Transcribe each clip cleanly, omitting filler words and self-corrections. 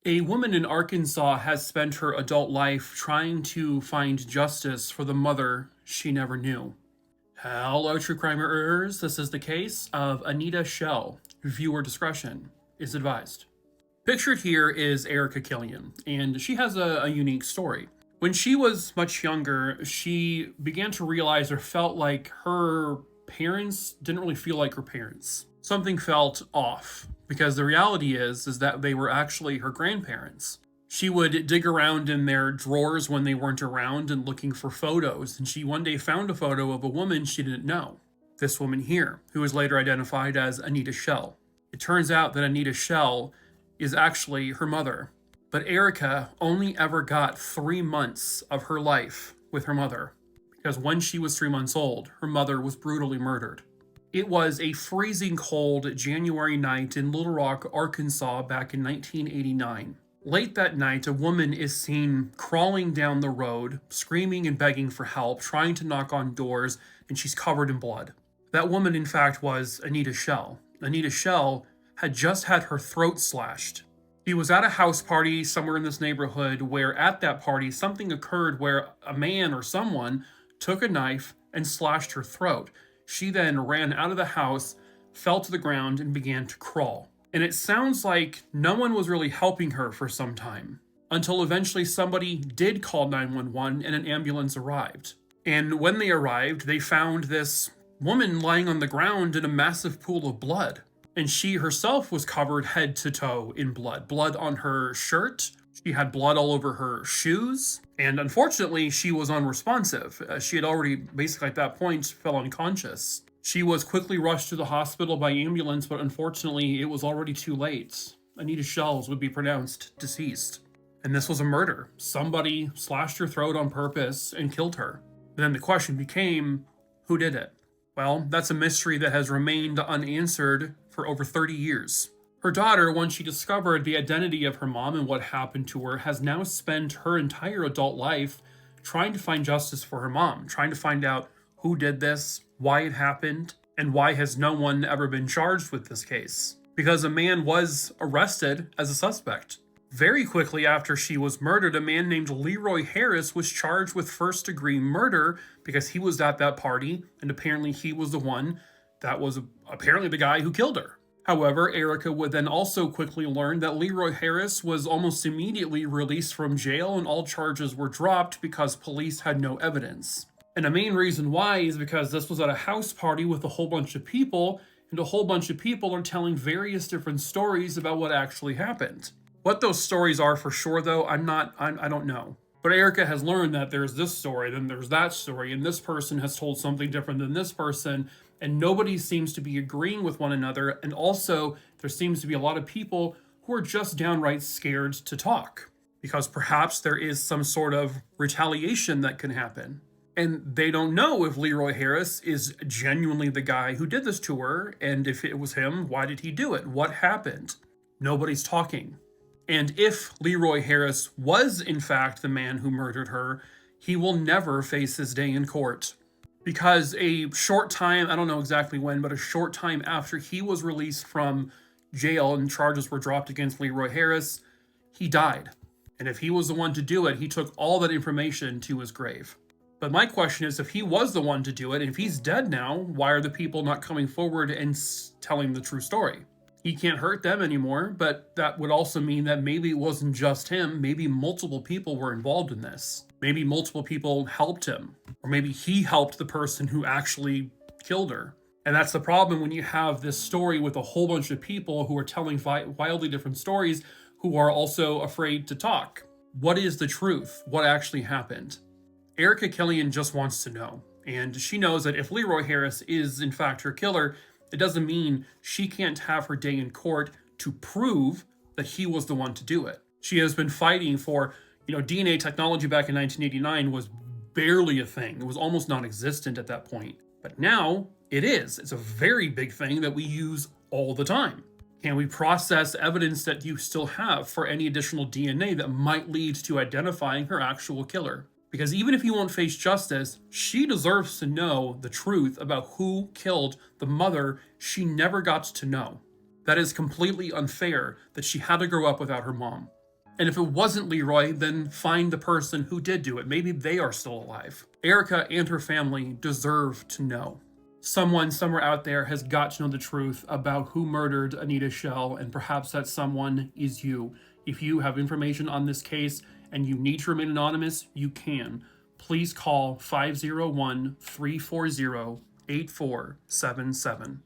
A woman in Arkansas has spent her adult life trying to find justice for the mother she never knew. Hello, true crimeers. This is the case of Anita Shell. Viewer discretion is advised. Pictured here is Erica Killian, and she has a unique story. When she was much younger, she began to realize or felt like her parents didn't really feel like her parents. Something felt off, because the reality is that they were actually her grandparents. She would dig around in their drawers when they weren't around and looking for photos, and she one day found a photo of a woman she didn't know. This woman here, who was later identified as Anita Shell. It turns out that Anita Shell is actually her mother. But Erica only ever got 3 months of her life with her mother, because when she was 3 months old, her mother was brutally murdered. It was a freezing cold January night in Little Rock, Arkansas back in 1989. Late that night, a woman is seen crawling down the road, screaming and begging for help, trying to knock on doors, and she's covered in blood. That woman, in fact, was Anita Shell. Anita Shell had just had her throat slashed. She was at a house party somewhere in this neighborhood where at that party something occurred where a man or someone took a knife and slashed her throat. She then ran out of the house, fell to the ground, and began to crawl. And it sounds like no one was really helping her for some time, until eventually somebody did call 911 and an ambulance arrived. And when they arrived, they found this woman lying on the ground in a massive pool of blood. And she herself was covered head to toe in blood. Blood on her shirt. She had blood all over her shoes. And unfortunately, she was unresponsive. She had already, basically at that point, fell unconscious. She was quickly rushed to the hospital by ambulance, but unfortunately, it was already too late. Anita Shell would be pronounced deceased. And this was a murder. Somebody slashed her throat on purpose and killed her. And then the question became, who did it? Well, that's a mystery that has remained unanswered for over 30 years. Her daughter, once she discovered the identity of her mom and what happened to her, has now spent her entire adult life trying to find justice for her mom, trying to find out who did this, why it happened, and why has no one ever been charged with this case. Because a man was arrested as a suspect. Very quickly after she was murdered, a man named Leroy Harris was charged with first-degree murder because he was at that party, and apparently he was the one that was apparently the guy who killed her. However, Erica would then also quickly learn that Leroy Harris was almost immediately released from jail and all charges were dropped because police had no evidence. And the main reason why is because this was at a house party with a whole bunch of people, and a whole bunch of people are telling various different stories about what actually happened. What those stories are for sure, though, I don't know. But Erica has learned that there's this story, then there's that story, and this person has told something different than this person, and nobody seems to be agreeing with one another, and also there seems to be a lot of people who are just downright scared to talk, because perhaps there is some sort of retaliation that can happen. And they don't know if Leroy Harris is genuinely the guy who did this to her, and if it was him, why did he do it? What happened? Nobody's talking. And if Leroy Harris was in fact the man who murdered her, he will never face his day in court. Because a short time, I don't know exactly when, but a short time after he was released from jail and charges were dropped against Leroy Harris, he died. And if he was the one to do it, he took all that information to his grave. But my question is, if he was the one to do it, and if he's dead now, why are the people not coming forward and telling the true story? He can't hurt them anymore, but that would also mean that maybe it wasn't just him. Maybe multiple people were involved in this. Maybe multiple people helped him. Or maybe he helped the person who actually killed her. And that's the problem when you have this story with a whole bunch of people who are telling wildly different stories who are also afraid to talk. What is the truth? What actually happened? Erica Killian just wants to know. And she knows that if Leroy Harris is in fact her killer, it doesn't mean she can't have her day in court to prove that he was the one to do it. She has been fighting for, DNA technology back in 1989 was barely a thing. It was almost non-existent at that point. But now it is. It's a very big thing that we use all the time. Can we process evidence that you still have for any additional DNA that might lead to identifying her actual killer? Because even if he won't face justice, she deserves to know the truth about who killed the mother she never got to know. That is completely unfair that she had to grow up without her mom. And if it wasn't Leroy, then find the person who did do it. Maybe they are still alive. Erica and her family deserve to know. Someone somewhere out there has got to know the truth about who murdered Anita Shell, and perhaps that someone is you. If you have information on this case and you need to remain anonymous, you can. Please call 501-340-8477.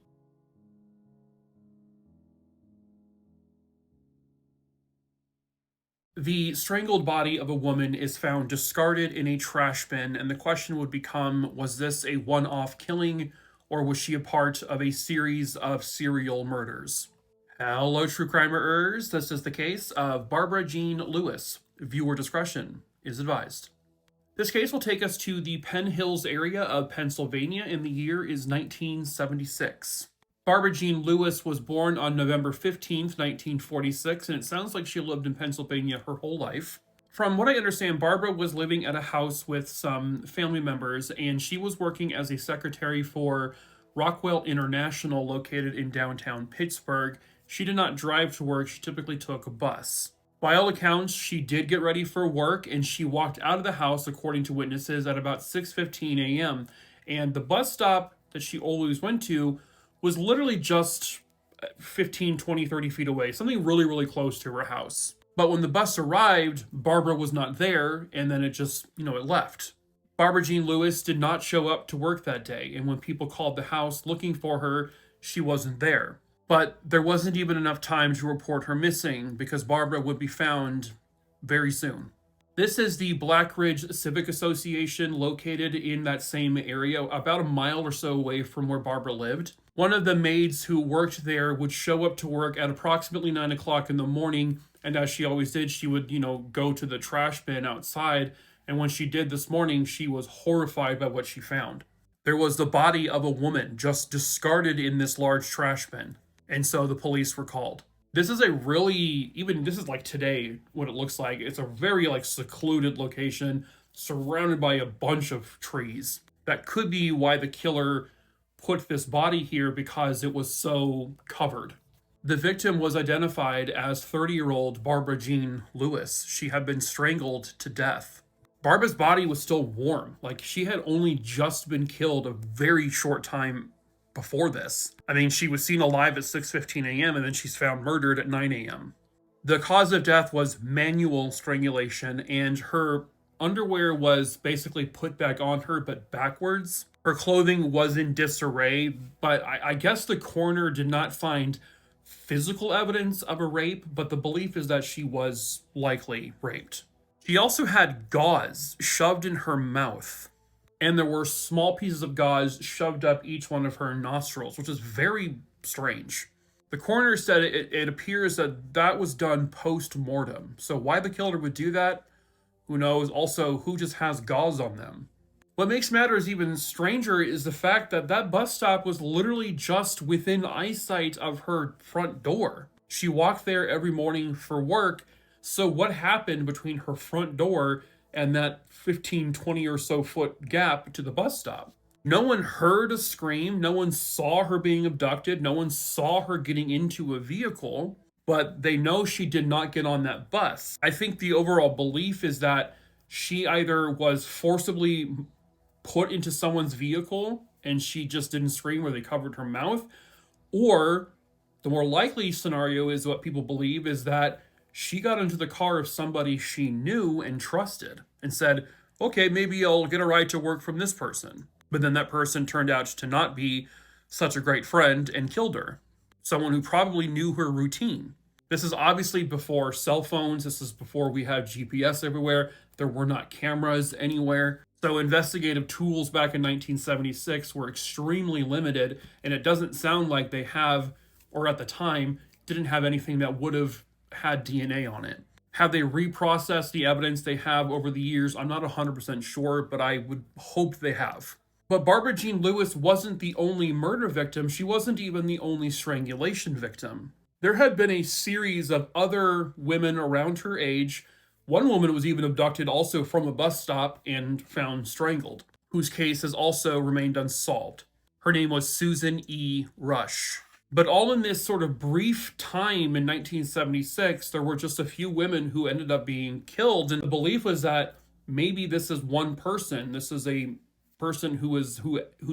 The strangled body of a woman is found discarded in a trash bin, and the question would become, was this a one-off killing, or was she a part of a series of serial murders? Hello, true crimerers. This is the case of Barbara Jean Lewis. Viewer discretion is advised. This case will take us to the Penn Hills area of Pennsylvania, and the year is 1976. Barbara Jean Lewis was born on November 15th, 1946, and it sounds like she lived in Pennsylvania her whole life. From what I understand, Barbara was living at a house with some family members, and she was working as a secretary for Rockwell International, located in downtown Pittsburgh. She did not drive to work, she typically took a bus. By all accounts, she did get ready for work, and she walked out of the house, according to witnesses, at about 6:15 a.m. And the bus stop that she always went to was literally just 15, 20, 30 feet away, something really, really close to her house. But when the bus arrived, Barbara was not there, and then it just, it left. Barbara Jean Lewis did not show up to work that day, and when people called the house looking for her, she wasn't there. But there wasn't even enough time to report her missing, because Barbara would be found very soon. This is the Black Ridge Civic Association, located in that same area, about a mile or so away from where Barbara lived. One of the maids who worked there would show up to work at approximately 9 o'clock in the morning, and as she always did, she would, go to the trash bin outside, and when she did this morning, she was horrified by what she found. There was the body of a woman just discarded in this large trash bin, and so the police were called. This is this is like today, what it looks like. It's a very secluded location, surrounded by a bunch of trees. That could be why the killer put this body here, because it was so covered. The victim was identified as 30-year-old Barbara Jean Lewis. She had been strangled to death. Barbara's body was still warm. She had only just been killed a very short time before this. She was seen alive at 6:15 a.m. and then she's found murdered at 9 a.m. The cause of death was manual strangulation, and her underwear was basically put back on her, but backwards. Her clothing was in disarray, but I guess the coroner did not find physical evidence of a rape, but the belief is that she was likely raped. She also had gauze shoved in her mouth, and there were small pieces of gauze shoved up each one of her nostrils, which is very strange. The coroner said it appears that was done post-mortem. So why the killer would do that, who knows? Also, who just has gauze on them? What makes matters even stranger is the fact that that bus stop was literally just within eyesight of her front door. She walked there every morning for work, so what happened between her front door and that 15, 20 or so foot gap to the bus stop? No one heard a scream, no one saw her being abducted, no one saw her getting into a vehicle, but they know she did not get on that bus. I think the overall belief is that she either was forcibly put into someone's vehicle and she just didn't scream, or they covered her mouth, or the more likely scenario is what people believe is that she got into the car of somebody she knew and trusted and said, okay, maybe I'll get a ride to work from this person. But then that person turned out to not be such a great friend and killed her. Someone who probably knew her routine. This is obviously before cell phones. This is before we had GPS everywhere. There were not cameras anywhere. So investigative tools back in 1976 were extremely limited, and it doesn't sound like they have, or at the time, didn't have anything that would have had DNA on it. Have they reprocessed the evidence they have over the years? I'm not 100% sure, but I would hope they have. But Barbara Jean Lewis wasn't the only murder victim. She wasn't even the only strangulation victim. There had been a series of other women around her age. One woman was even abducted also from a bus stop and found strangled, whose case has also remained unsolved. Her name was Susan E. Rush. But all in this sort of brief time in 1976, there were just a few women who ended up being killed. And the belief was that maybe this is one person. This is a person whose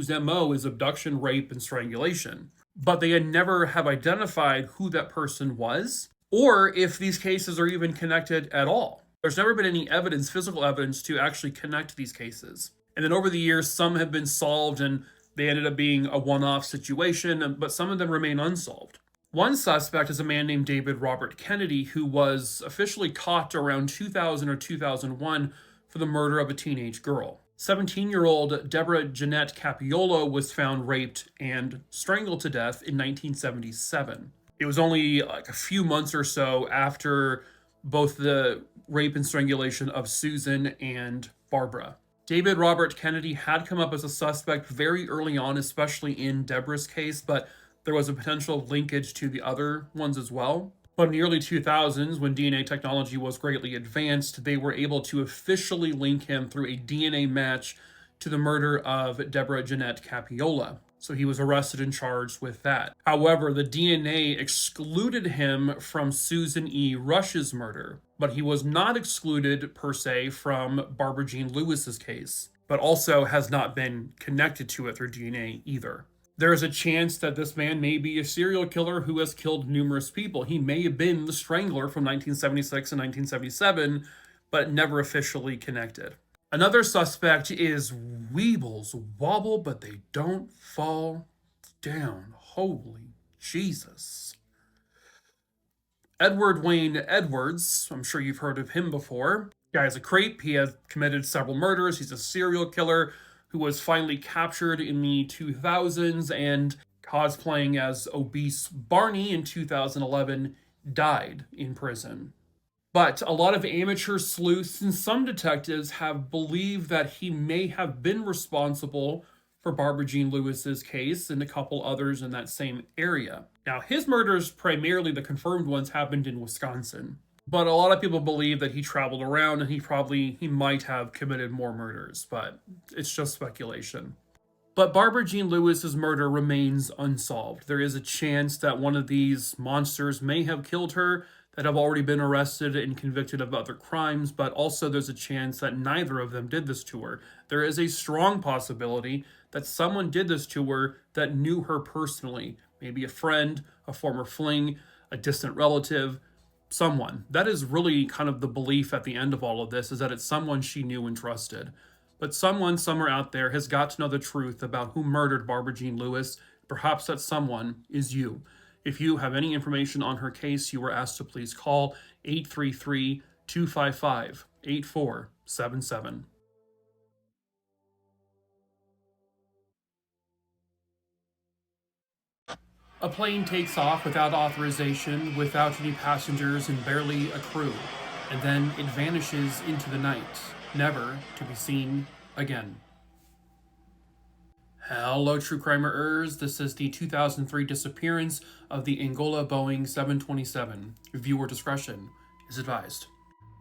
MO is abduction, rape, and strangulation. But they had never have identified who that person was, or if these cases are even connected at all. There's never been any evidence, physical evidence, to actually connect these cases. And then over the years, some have been solved and they ended up being a one-off situation, but some of them remain unsolved. One suspect is a man named David Robert Kennedy, who was officially caught around 2000 or 2001 for the murder of a teenage girl. 17-year-old Deborah Jeanette Capiolo was found raped and strangled to death in 1977. It was only like a few months or so after both the rape and strangulation of Susan and Barbara. David Robert Kennedy had come up as a suspect very early on, especially in Deborah's case, but there was a potential linkage to the other ones as well. But in the early 2000s, when DNA technology was greatly advanced, they were able to officially link him through a DNA match to the murder of Deborah Jeanette Capiola. So he was arrested and charged with that. However, the DNA excluded him from Susan E. Rush's murder, but he was not excluded per se from Barbara Jean Lewis's case, but also has not been connected to it through DNA either. There is a chance that this man may be a serial killer who has killed numerous people. He may have been the Strangler from 1976 and 1977, but never officially connected. Another suspect is Weebles wobble, but they don't fall down. Holy Jesus. Edward Wayne Edwards, I'm sure you've heard of him before. Guy's a creep. He has committed several murders. He's a serial killer who was finally captured in the 2000s and cosplaying as obese Barney in 2011, died in prison. But a lot of amateur sleuths and some detectives have believed that he may have been responsible for Barbara Jean Lewis's case and a couple others in that same area. Now, his murders, primarily the confirmed ones, happened in Wisconsin. But a lot of people believe that he traveled around and he might have committed more murders, but it's just speculation. But Barbara Jean Lewis's murder remains unsolved. There is a chance that one of these monsters may have killed her, that have already been arrested and convicted of other crimes, but also there's a chance that neither of them did this to her. There is a strong possibility that someone did this to her that knew her personally. Maybe a friend, a former fling, a distant relative, someone. That is really kind of the belief at the end of all of this, is that it's someone she knew and trusted. But someone somewhere out there has got to know the truth about who murdered Barbara Jean Lewis. Perhaps that someone is you. If you have any information on her case, you are asked to please call 833-255-8477. A plane takes off without authorization, without any passengers, and barely a crew, and then it vanishes into the night, never to be seen again. Hello, true crimerers. This is the 2003 disappearance of the Angola Boeing 727. Viewer discretion is advised.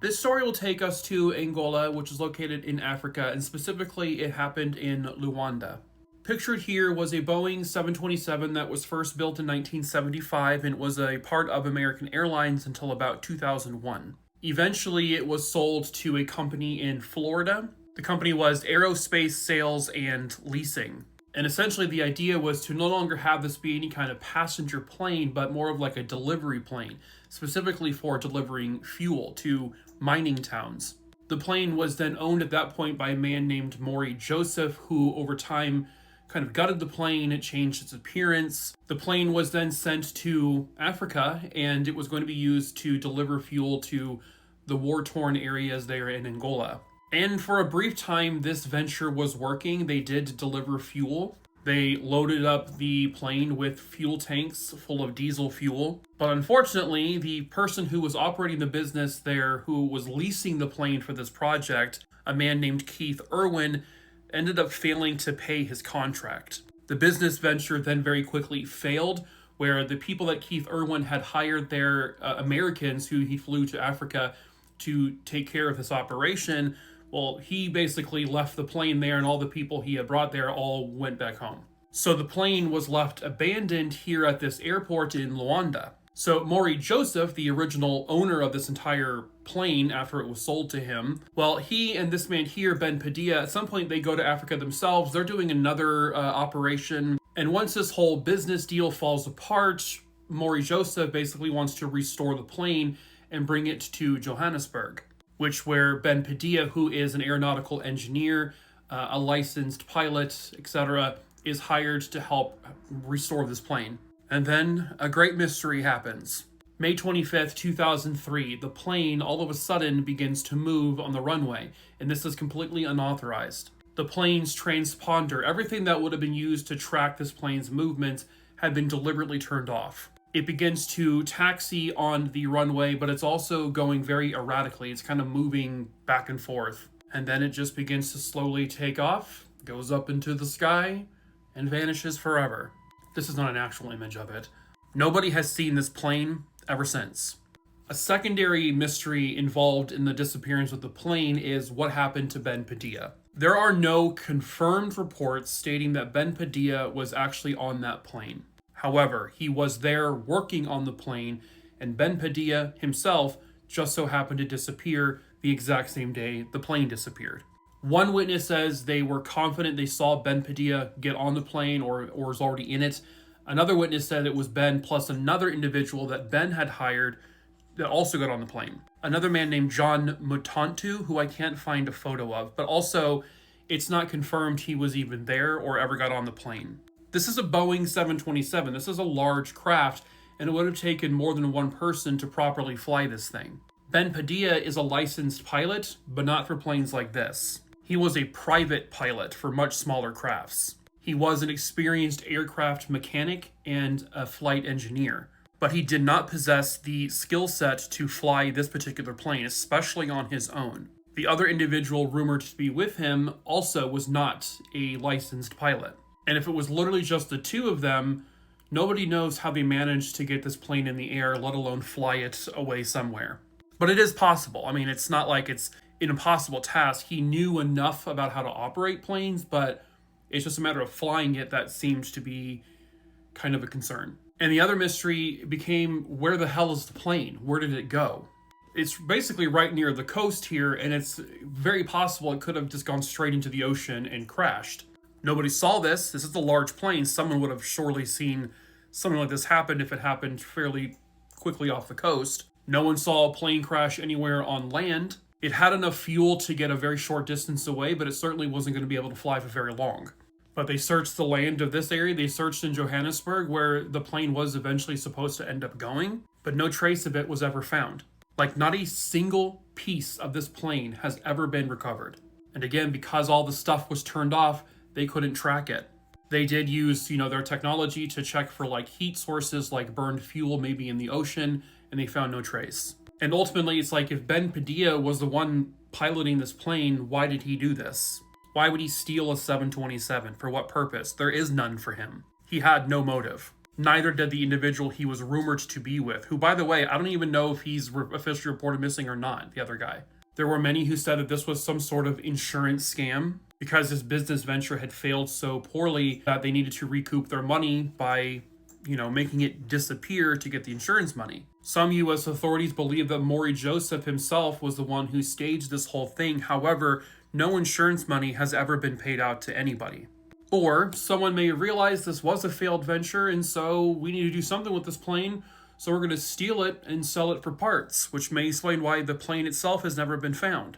This story will take us to Angola, which is located in Africa, and specifically it happened in Luanda. Pictured here was a Boeing 727 that was first built in 1975 and was a part of American Airlines until about 2001. Eventually, it was sold to a company in Florida. The company was Aerospace Sales and Leasing. And essentially the idea was to no longer have this be any kind of passenger plane, but more of like a delivery plane, specifically for delivering fuel to mining towns. The plane was then owned at that point by a man named Murry Joseph, who over time kind of gutted the plane. It changed its appearance. The plane was then sent to Africa, and it was going to be used to deliver fuel to the war-torn areas there in Angola. And for a brief time, this venture was working. They did deliver fuel. They loaded up the plane with fuel tanks full of diesel fuel. But unfortunately, the person who was operating the business there, who was leasing the plane for this project, a man named Keith Irwin, ended up failing to pay his contract. The business venture then very quickly failed, where the people that Keith Irwin had hired there, Americans who he flew to Africa to take care of this operation, well, he basically left the plane there, and all the people he had brought there all went back home. So the plane was left abandoned here at this airport in Luanda. So Maury Joseph, the original owner of this entire plane after it was sold to him, well, he and this man here, Ben Padilla, at some point they go to Africa themselves. They're doing another operation. And once this whole business deal falls apart, Maury Joseph basically wants to restore the plane and bring it to Johannesburg, where Ben Padilla, who is an aeronautical engineer, a licensed pilot, etc., is hired to help restore this plane. And then a great mystery happens. May 25th, 2003, the plane all of a sudden begins to move on the runway, and this is completely unauthorized. The plane's transponder, everything that would have been used to track this plane's movements, had been deliberately turned off. It begins to taxi on the runway, but it's also going very erratically. It's kind of moving back and forth. And then it just begins to slowly take off, goes up into the sky, and vanishes forever. This is not an actual image of it. Nobody has seen this plane ever since. A secondary mystery involved in the disappearance of the plane is what happened to Ben Padilla. There are no confirmed reports stating that Ben Padilla was actually on that plane. However, he was there working on the plane, and Ben Padilla himself just so happened to disappear the exact same day the plane disappeared. One witness says they were confident they saw Ben Padilla get on the plane or was already in it. Another witness said it was Ben plus another individual that Ben had hired that also got on the plane. Another man named John Mutantu, who I can't find a photo of, but also it's not confirmed he was even there or ever got on the plane. This is a Boeing 727. This is a large craft, and it would have taken more than one person to properly fly this thing. Ben Padilla is a licensed pilot, but not for planes like this. He was a private pilot for much smaller crafts. He was an experienced aircraft mechanic and a flight engineer, but he did not possess the skill set to fly this particular plane, especially on his own. The other individual rumored to be with him also was not a licensed pilot. And if it was literally just the two of them, nobody knows how they managed to get this plane in the air, let alone fly it away somewhere. But it is possible. I mean, it's not like it's an impossible task. He knew enough about how to operate planes, but it's just a matter of flying it that seemed to be kind of a concern. And the other mystery became, where the hell is the plane? Where did it go? It's basically right near the coast here, and it's very possible it could have just gone straight into the ocean and crashed. Nobody saw this. This is a large plane. Someone would have surely seen something like this happen if it happened fairly quickly off the coast. No one saw a plane crash anywhere on land. It had enough fuel to get a very short distance away, but it certainly wasn't going to be able to fly for very long. But they searched the land of this area. They searched in Johannesburg, where the plane was eventually supposed to end up going, but no trace of it was ever found. Like, not a single piece of this plane has ever been recovered. And again, because all the stuff was turned off, they couldn't track it. They did use, their technology to check for like heat sources, like burned fuel maybe in the ocean, and they found no trace. And ultimately, it's like, if Ben Padilla was the one piloting this plane, why did he do this? Why would he steal a 727? For what purpose? There is none for him. He had no motive. Neither did the individual he was rumored to be with, who, by the way, I don't even know if he's officially reported missing or not, the other guy. There were many who said that this was some sort of insurance scam because his business venture had failed so poorly that they needed to recoup their money by, making it disappear to get the insurance money. Some U.S. authorities believe that Maury Joseph himself was the one who staged this whole thing. However, no insurance money has ever been paid out to anybody. Or someone may realize this was a failed venture, and so we need to do something with this plane, so we're going to steal it and sell it for parts, which may explain why the plane itself has never been found.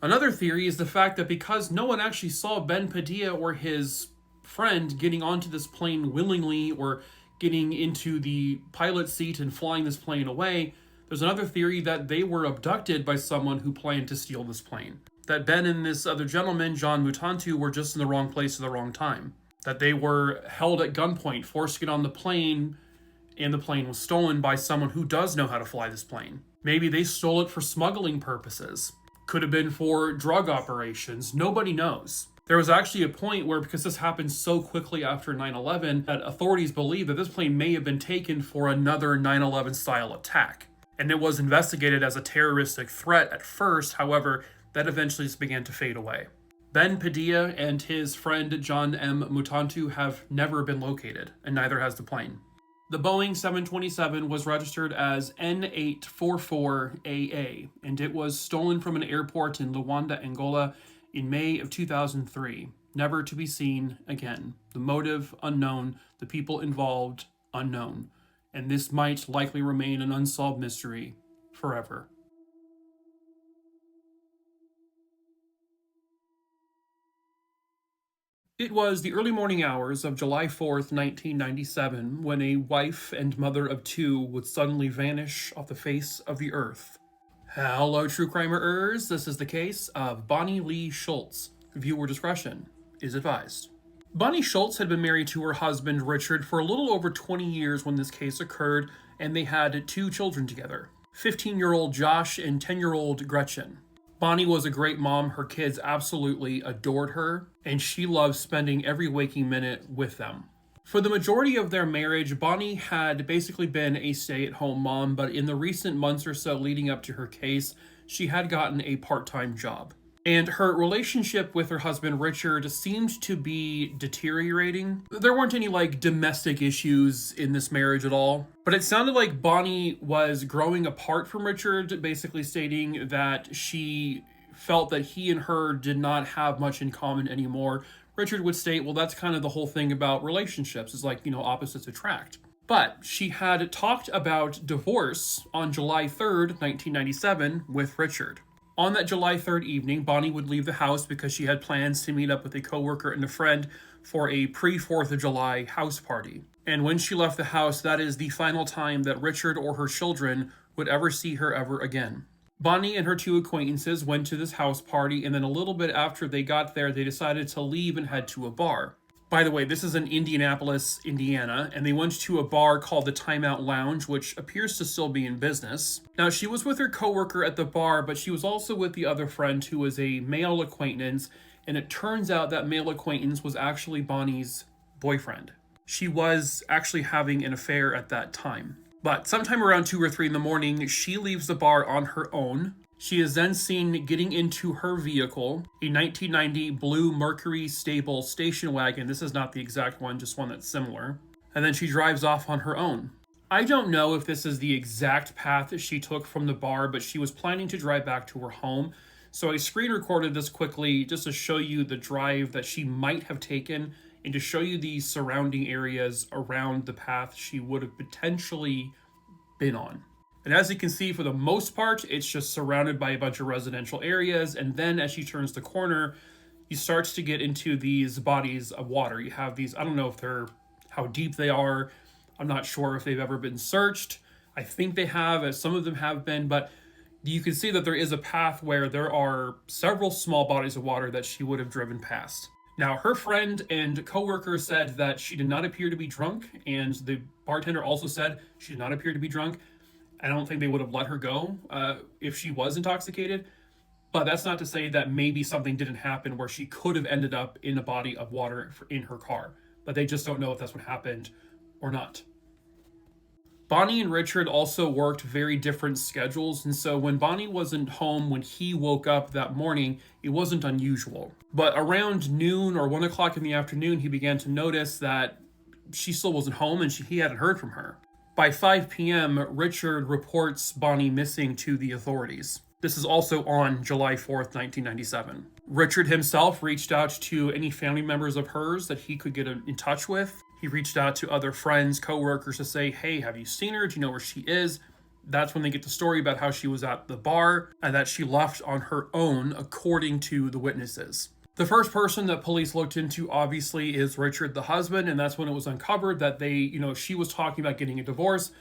Another theory is the fact that because no one actually saw Ben Padilla or his friend getting onto this plane willingly or getting into the pilot seat and flying this plane away, there's another theory that they were abducted by someone who planned to steal this plane. That Ben and this other gentleman, John Mutantu, were just in the wrong place at the wrong time. That they were held at gunpoint, forced to get on the plane, and the plane was stolen by someone who does know how to fly this plane. Maybe they stole it for smuggling purposes. Could have been for drug operations. Nobody knows. There was actually a point where, because this happened so quickly after 9/11, that authorities believe that this plane may have been taken for another 9/11 style attack. And it was investigated as a terroristic threat at first, however, that eventually just began to fade away. Ben Padilla and his friend John M. Mutantu have never been located, and neither has the plane. The Boeing 727 was registered as N844AA, and it was stolen from an airport in Luanda, Angola in May of 2003, never to be seen again. The motive unknown, the people involved unknown, and this might likely remain an unsolved mystery forever. It was the early morning hours of July 4th, 1997, when a wife and mother of two would suddenly vanish off the face of the earth. Hello, true crimerers. This is the case of Bonnie Lee Schultz. Viewer discretion is advised. Bonnie Schultz had been married to her husband, Richard, for a little over 20 years when this case occurred, and they had two children together, 15-year-old Josh and 10-year-old Gretchen. Bonnie was a great mom. Her kids absolutely adored her, and she loved spending every waking minute with them. For the majority of their marriage, Bonnie had basically been a stay-at-home mom, but in the recent months or so leading up to her case, she had gotten a part-time job. And her relationship with her husband, Richard, seemed to be deteriorating. There weren't any, domestic issues in this marriage at all. But it sounded like Bonnie was growing apart from Richard, basically stating that she felt that he and her did not have much in common anymore. Richard would state, well, that's kind of the whole thing about relationships, is opposites attract. But she had talked about divorce on July 3rd, 1997, with Richard. On that July 3rd evening, Bonnie would leave the house because she had plans to meet up with a coworker and a friend for a pre-4th of July house party. And when she left the house, that is the final time that Richard or her children would ever see her ever again. Bonnie and her two acquaintances went to this house party, and then a little bit after they got there, they decided to leave and head to a bar. By the way, this is in Indianapolis, Indiana, and they went to a bar called the Timeout Lounge, which appears to still be in business. Now, she was with her coworker at the bar, but she was also with the other friend who was a male acquaintance, and it turns out that male acquaintance was actually Bonnie's boyfriend. She was actually having an affair at that time. But sometime around 2 or 3 in the morning, she leaves the bar on her own. She is then seen getting into her vehicle, a 1990 blue Mercury Stable station wagon. This is not the exact one, just one that's similar. And then she drives off on her own. I don't know if this is the exact path that she took from the bar, but she was planning to drive back to her home. So I screen recorded this quickly just to show you the drive that she might have taken and to show you the surrounding areas around the path she would have potentially been on. And as you can see, for the most part, it's just surrounded by a bunch of residential areas. And then as she turns the corner, you start to get into these bodies of water. You have these, I don't know how deep they are. I'm not sure if they've ever been searched. I think they have, as some of them have been, but you can see that there is a path where there are several small bodies of water that she would have driven past. Now, her friend and coworker said that she did not appear to be drunk, and the bartender also said she did not appear to be drunk. I don't think they would have let her go if she was intoxicated, but that's not to say that maybe something didn't happen where she could have ended up in a body of water in her car, but they just don't know if that's what happened or not. Bonnie and Richard also worked very different schedules, and so when Bonnie wasn't home when he woke up that morning, it wasn't unusual. But around noon or 1 o'clock in the afternoon, he began to notice that she still wasn't home and he hadn't heard from her. By 5 p.m., Richard reports Bonnie missing to the authorities. This is also on July 4th, 1997. Richard himself reached out to any family members of hers that he could get in touch with. He reached out to other friends, coworkers to say, hey, have you seen her? Do you know where she is? That's when they get the story about how she was at the bar and that she left on her own, according to the witnesses. The first person that police looked into, obviously, is Richard, the husband, and that's when it was uncovered that she was talking about getting a divorce.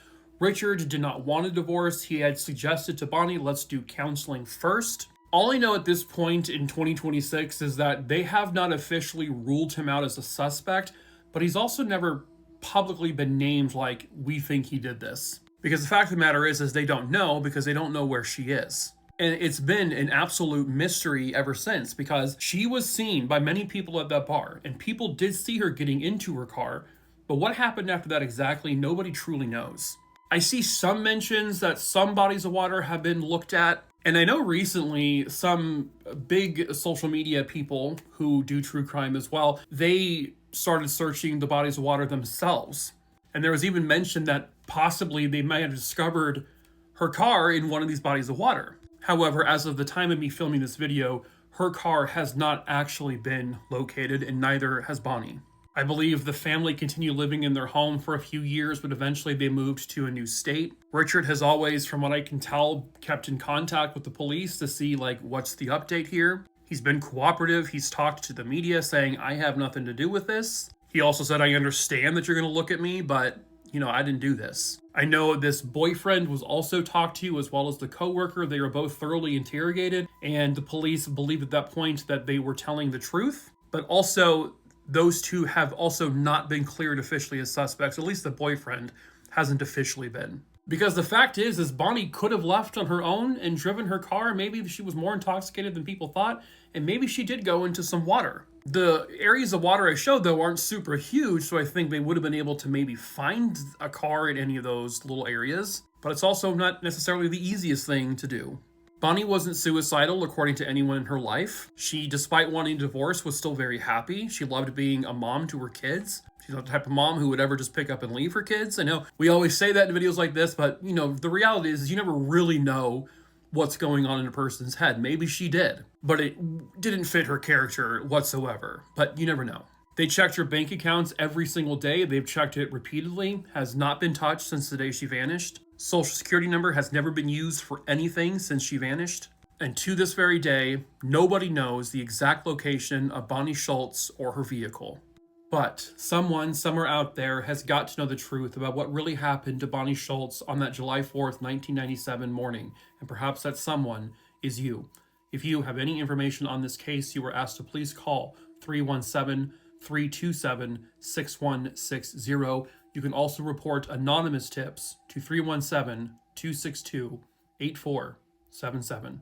Richard did not want a divorce. He had suggested to Bonnie, let's do counseling first. All I know at this point in 2026 is that they have not officially ruled him out as a suspect, but he's also never publicly been named like, we think he did this. Because the fact of the matter is they don't know because they don't know where she is. And it's been an absolute mystery ever since because she was seen by many people at that bar and people did see her getting into her car. But what happened after that exactly, nobody truly knows. I see some mentions that some bodies of water have been looked at And I know recently some big social media people who do true crime as well, they started searching the bodies of water themselves. And there was even mention that possibly they might have discovered her car in one of these bodies of water. However, as of the time of me filming this video, her car has not actually been located, and neither has Bonnie. I believe the family continued living in their home for a few years, but eventually they moved to a new state. Richard has always, from what I can tell, kept in contact with the police to see, like, what's the update here. He's been cooperative. He's talked to the media saying, I have nothing to do with this. He also said, I understand that you're going to look at me, but, I didn't do this. I know this boyfriend was also talked to, as well as the coworker. They were both thoroughly interrogated, and the police believed at that point that they were telling the truth. But also, those two have also not been cleared officially as suspects. At least the boyfriend hasn't officially been. Because the fact is Bonnie could have left on her own and driven her car. Maybe she was more intoxicated than people thought, and maybe she did go into some water. The areas of water I showed, though, aren't super huge, so I think they would have been able to maybe find a car in any of those little areas. But it's also not necessarily the easiest thing to do. Bonnie wasn't suicidal, according to anyone in her life. She, despite wanting divorce, was still very happy. She loved being a mom to her kids. She's not the type of mom who would ever just pick up and leave her kids. I know we always say that in videos like this, but, the reality is you never really know what's going on in a person's head. Maybe she did, but it didn't fit her character whatsoever. But you never know. They checked her bank accounts every single day. They've checked it repeatedly. Has not been touched since the day she vanished. Social security number has never been used for anything since she vanished. And to this very day, nobody knows the exact location of Bonnie Schultz or her vehicle. But someone somewhere out there has got to know the truth about what really happened to Bonnie Schultz on that July 4th, 1997 morning. And perhaps that someone is you. If you have any information on this case, you are asked to please call 317-327-6160. You can also report anonymous tips to 317-262-8477.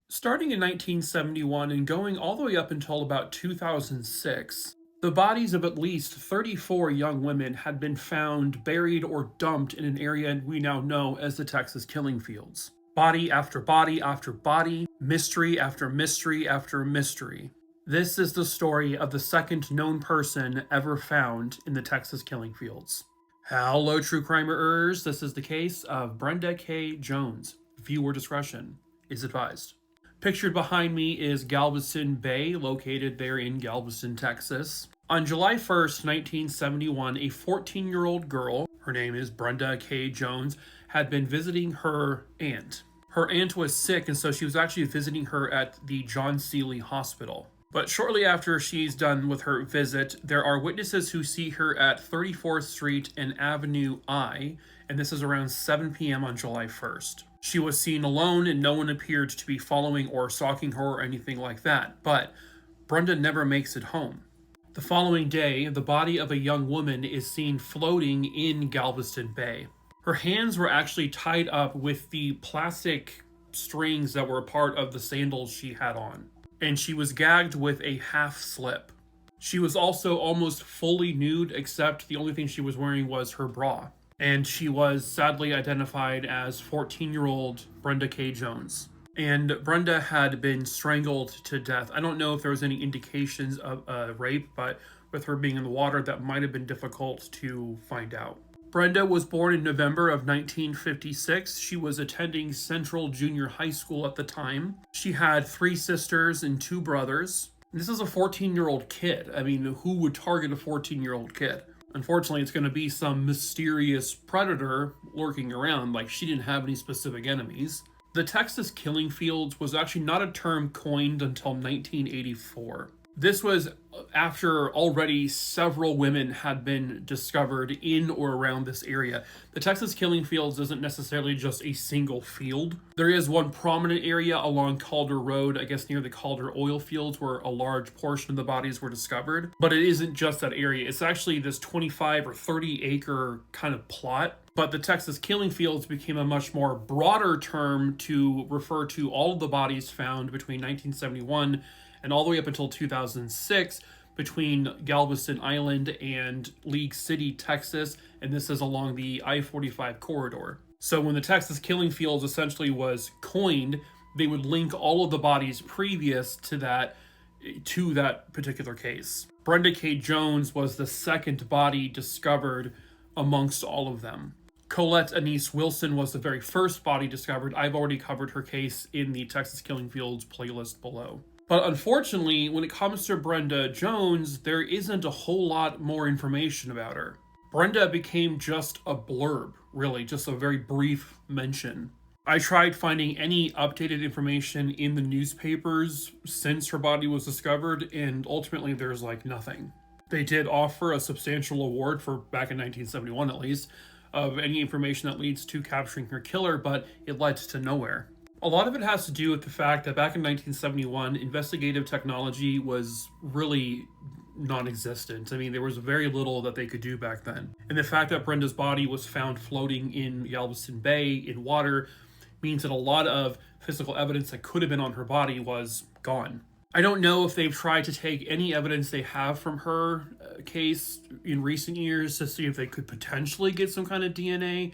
Starting in 1971 and going all the way up until about 2006, the bodies of at least 34 young women had been found buried or dumped in an area we now know as the Texas killing fields. Body after body after body, mystery after mystery after mystery. This is the story of the second known person ever found in the Texas killing fields. Hello, true crimerers. This is the case of Brenda K. Jones. Viewer discretion is advised. Pictured behind me is Galveston Bay, located there in Galveston, Texas. On July 1st, 1971, a 14-year-old girl, her name is Brenda K. Jones, had been visiting her aunt. Her aunt was sick, and so she was actually visiting her at the John Seeley Hospital. But shortly after she's done with her visit, there are witnesses who see her at 34th Street and Avenue I, and this is around 7 p.m. on July 1st. She was seen alone, and no one appeared to be following or stalking her or anything like that, but Brenda never makes it home. The following day, the body of a young woman is seen floating in Galveston Bay. Her hands were actually tied up with the plastic strings that were a part of the sandals she had on, and she was gagged with a half slip. She was also almost fully nude, except the only thing she was wearing was her bra. And she was sadly identified as 14-year-old Brenda K. Jones. And Brenda had been strangled to death. I don't know if there was any indications of rape, but with her being in the water, that might have been difficult to find out. Brenda was born in November of 1956. She was attending Central Junior High School at the time. She had 3 sisters and 2 brothers. This is a 14-year-old kid. I mean, who would target a 14-year-old kid? Unfortunately, it's going to be some mysterious predator lurking around, like she didn't have any specific enemies. The Texas killing fields was actually not a term coined until 1984. This was after already several women had been discovered in or around this area. The Texas killing fields isn't necessarily just a single field. There is one prominent area along Calder Road, I guess near the Calder oil fields, where a large portion of the bodies were discovered. But it isn't just that area. It's actually this 25 or 30 acre kind of plot. But the Texas killing fields became a much more broader term to refer to all of the bodies found between 1971 and all the way up until 2006, between Galveston Island and League City, Texas, and this is along the I-45 corridor. So when the Texas Killing Fields essentially was coined, they would link all of the bodies previous to that particular case. Brenda K. Jones was the second body discovered amongst all of them. Colette Anise Wilson was the very first body discovered. I've already covered her case in the Texas Killing Fields playlist below. But unfortunately, when it comes to Brenda Jones, there isn't a whole lot more information about her. Brenda became just a blurb, really, just a very brief mention. I tried finding any updated information in the newspapers since her body was discovered, and ultimately there's nothing. They did offer a substantial award for, back in 1971 at least, of any information that leads to capturing her killer, but it led to nowhere. A lot of it has to do with the fact that back in 1971, investigative technology was really non-existent. I mean, there was very little that they could do back then. And the fact that Brenda's body was found floating in Galveston Bay in water means that a lot of physical evidence that could have been on her body was gone. I don't know if they've tried to take any evidence they have from her case in recent years to see if they could potentially get some kind of DNA.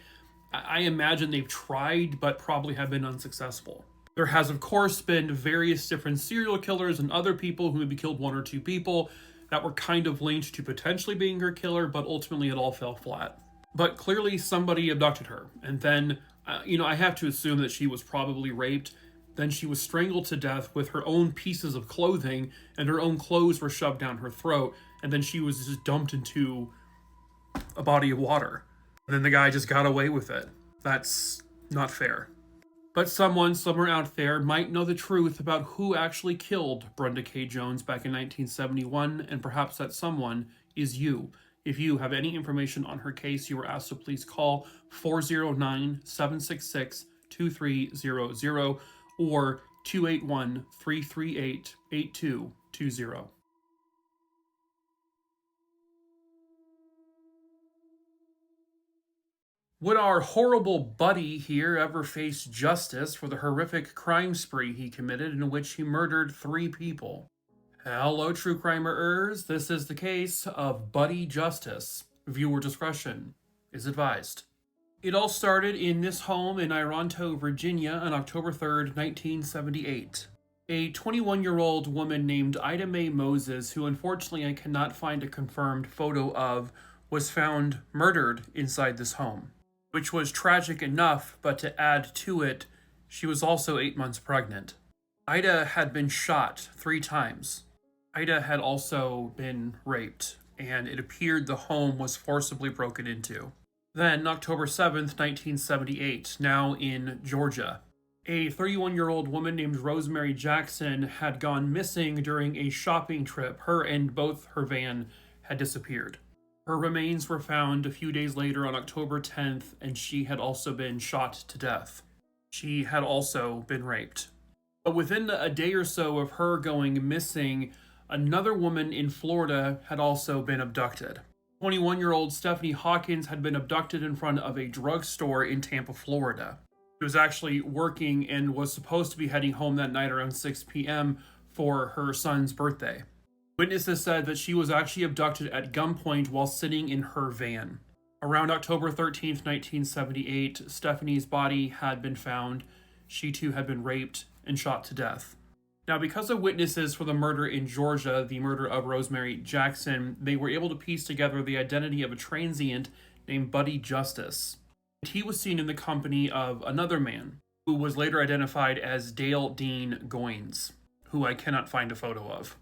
I imagine they've tried, but probably have been unsuccessful. There has, of course, been various different serial killers and other people who maybe killed one or two people that were kind of linked to potentially being her killer, but ultimately it all fell flat. But clearly somebody abducted her, and then, I have to assume that she was probably raped. Then she was strangled to death with her own pieces of clothing, and her own clothes were shoved down her throat, and then she was just dumped into a body of water. And then the guy just got away with it. That's not fair. But someone somewhere out there might know the truth about who actually killed Brenda K. Jones back in 1971, and perhaps that someone is you. If you have any information on her case, you are asked to please call 409-766-2300 or 281-338-8220. Would our horrible buddy here ever face justice for the horrific crime spree he committed in which he murdered 3 people? Hello, true crimerers. This is the case of Buddy Justus. Viewer discretion is advised. It all started in this home in Ironto, Virginia on October 3rd, 1978. A 21-year-old woman named Ida Mae Moses, who unfortunately I cannot find a confirmed photo of, was found murdered inside this home, which was tragic enough, but to add to it, she was also 8 months pregnant. Ida had been shot 3 times. Ida had also been raped, and it appeared the home was forcibly broken into. Then, October 7th, 1978, now in Georgia, a 31-year-old woman named Rosemary Jackson had gone missing during a shopping trip. Her and both her van had disappeared. Her remains were found a few days later on October 10th, and she had also been shot to death. She had also been raped. But within a day or so of her going missing, another woman in Florida had also been abducted. 21-year-old Stephanie Hawkins had been abducted in front of a drugstore in Tampa, Florida. She was actually working and was supposed to be heading home that night around 6 p.m. for her son's birthday. Witnesses said that she was actually abducted at gunpoint while sitting in her van. Around October 13th, 1978, Stephanie's body had been found. She too had been raped and shot to death. Now, because of witnesses for the murder in Georgia, the murder of Rosemary Jackson, they were able to piece together the identity of a transient named Buddy Justus. He was seen in the company of another man, who was later identified as Dale Dean Goins, who I cannot find a photo of.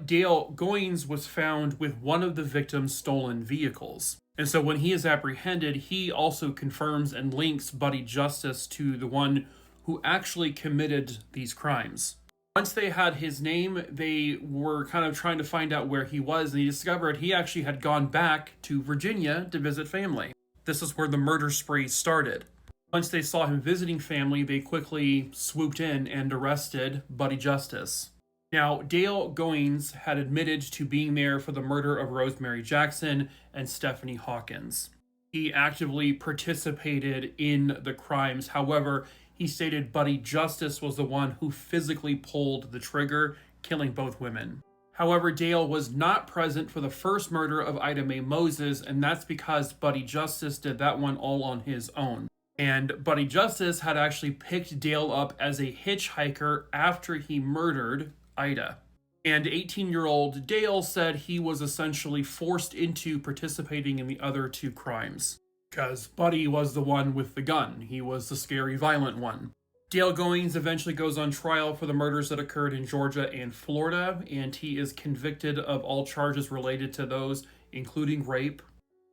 Dale Goins was found with one of the victim's stolen vehicles. And so when he is apprehended, he also confirms and links Buddy Justus to the one who actually committed these crimes. Once they had his name, they were kind of trying to find out where he was, and he discovered he actually had gone back to Virginia to visit family. This is where the murder spree started. Once they saw him visiting family, they quickly swooped in and arrested Buddy Justus. Now, Dale Goins had admitted to being there for the murder of Rosemary Jackson and Stephanie Hawkins. He actively participated in the crimes. However, he stated Buddy Justus was the one who physically pulled the trigger, killing both women. However, Dale was not present for the first murder of Ida Mae Moses, and that's because Buddy Justus did that one all on his own. And Buddy Justus had actually picked Dale up as a hitchhiker after he murdered Ida. And 18-year-old Dale said he was essentially forced into participating in the other two crimes, because Buddy was the one with the gun. He was the scary, violent one. Dale Goings eventually goes on trial for the murders that occurred in Georgia and Florida, and he is convicted of all charges related to those, including rape.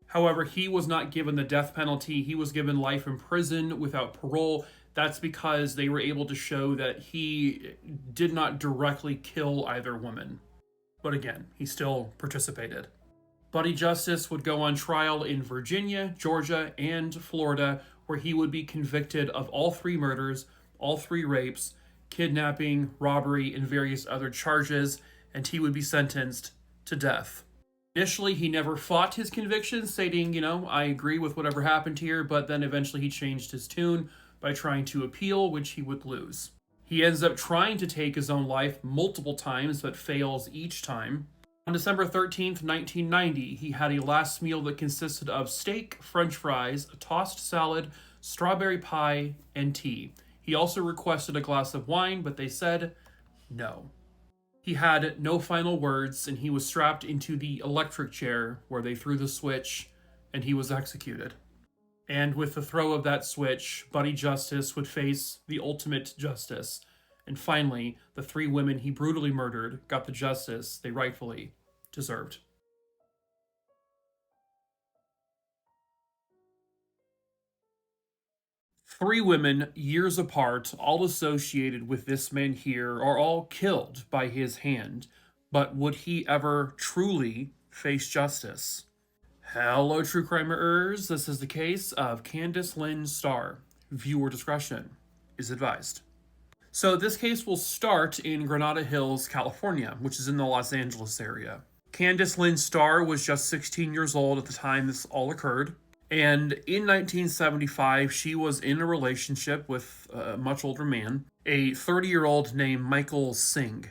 However, he was not given the death penalty. He was given life in prison without parole. That's because they were able to show that he did not directly kill either woman. But again, he still participated. Buddy Justus would go on trial in Virginia, Georgia, and Florida, where he would be convicted of all three murders, all three rapes, kidnapping, robbery, and various other charges, and he would be sentenced to death. Initially, he never fought his conviction, stating, I agree with whatever happened here, but then eventually he changed his tune by trying to appeal, which he would lose. He ends up trying to take his own life multiple times, but fails each time. On December 13th, 1990, he had a last meal that consisted of steak, french fries, a tossed salad, strawberry pie, and tea. He also requested a glass of wine, but they said no. He had no final words, and he was strapped into the electric chair where they threw the switch, and he was executed. And with the throw of that switch, Buddy Justus would face the ultimate justice. And finally, the three women he brutally murdered got the justice they rightfully deserved. Three women, years apart, all associated with this man here, are all killed by his hand. But would he ever truly face justice? Hello, true crimeers. This is the case of Candace Lynn Starr. Viewer discretion is advised. So this case will start in Granada Hills, California, which is in the Los Angeles area. Candace Lynn Starr was just 16 years old at the time this all occurred. And in 1975, she was in a relationship with a much older man, a 30-year-old named Michael Singh.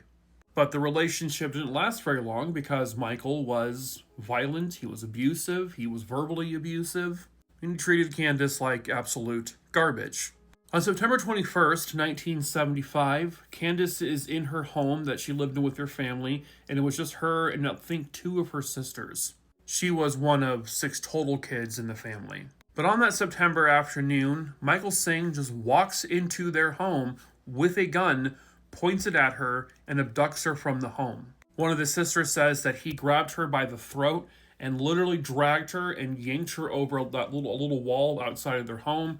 But the relationship didn't last very long because Michael was violent, he was abusive, he was verbally abusive, and he treated Candace like absolute garbage. On September 21st, 1975, Candace is in her home that she lived in with her family, and it was just her and I think two of her sisters. She was one of 6 total kids in the family. But on that September afternoon, Michael Singh just walks into their home with a gun, points it at her, and abducts her from the home. One of the sisters says that he grabbed her by the throat and literally dragged her and yanked her over that little wall outside of their home,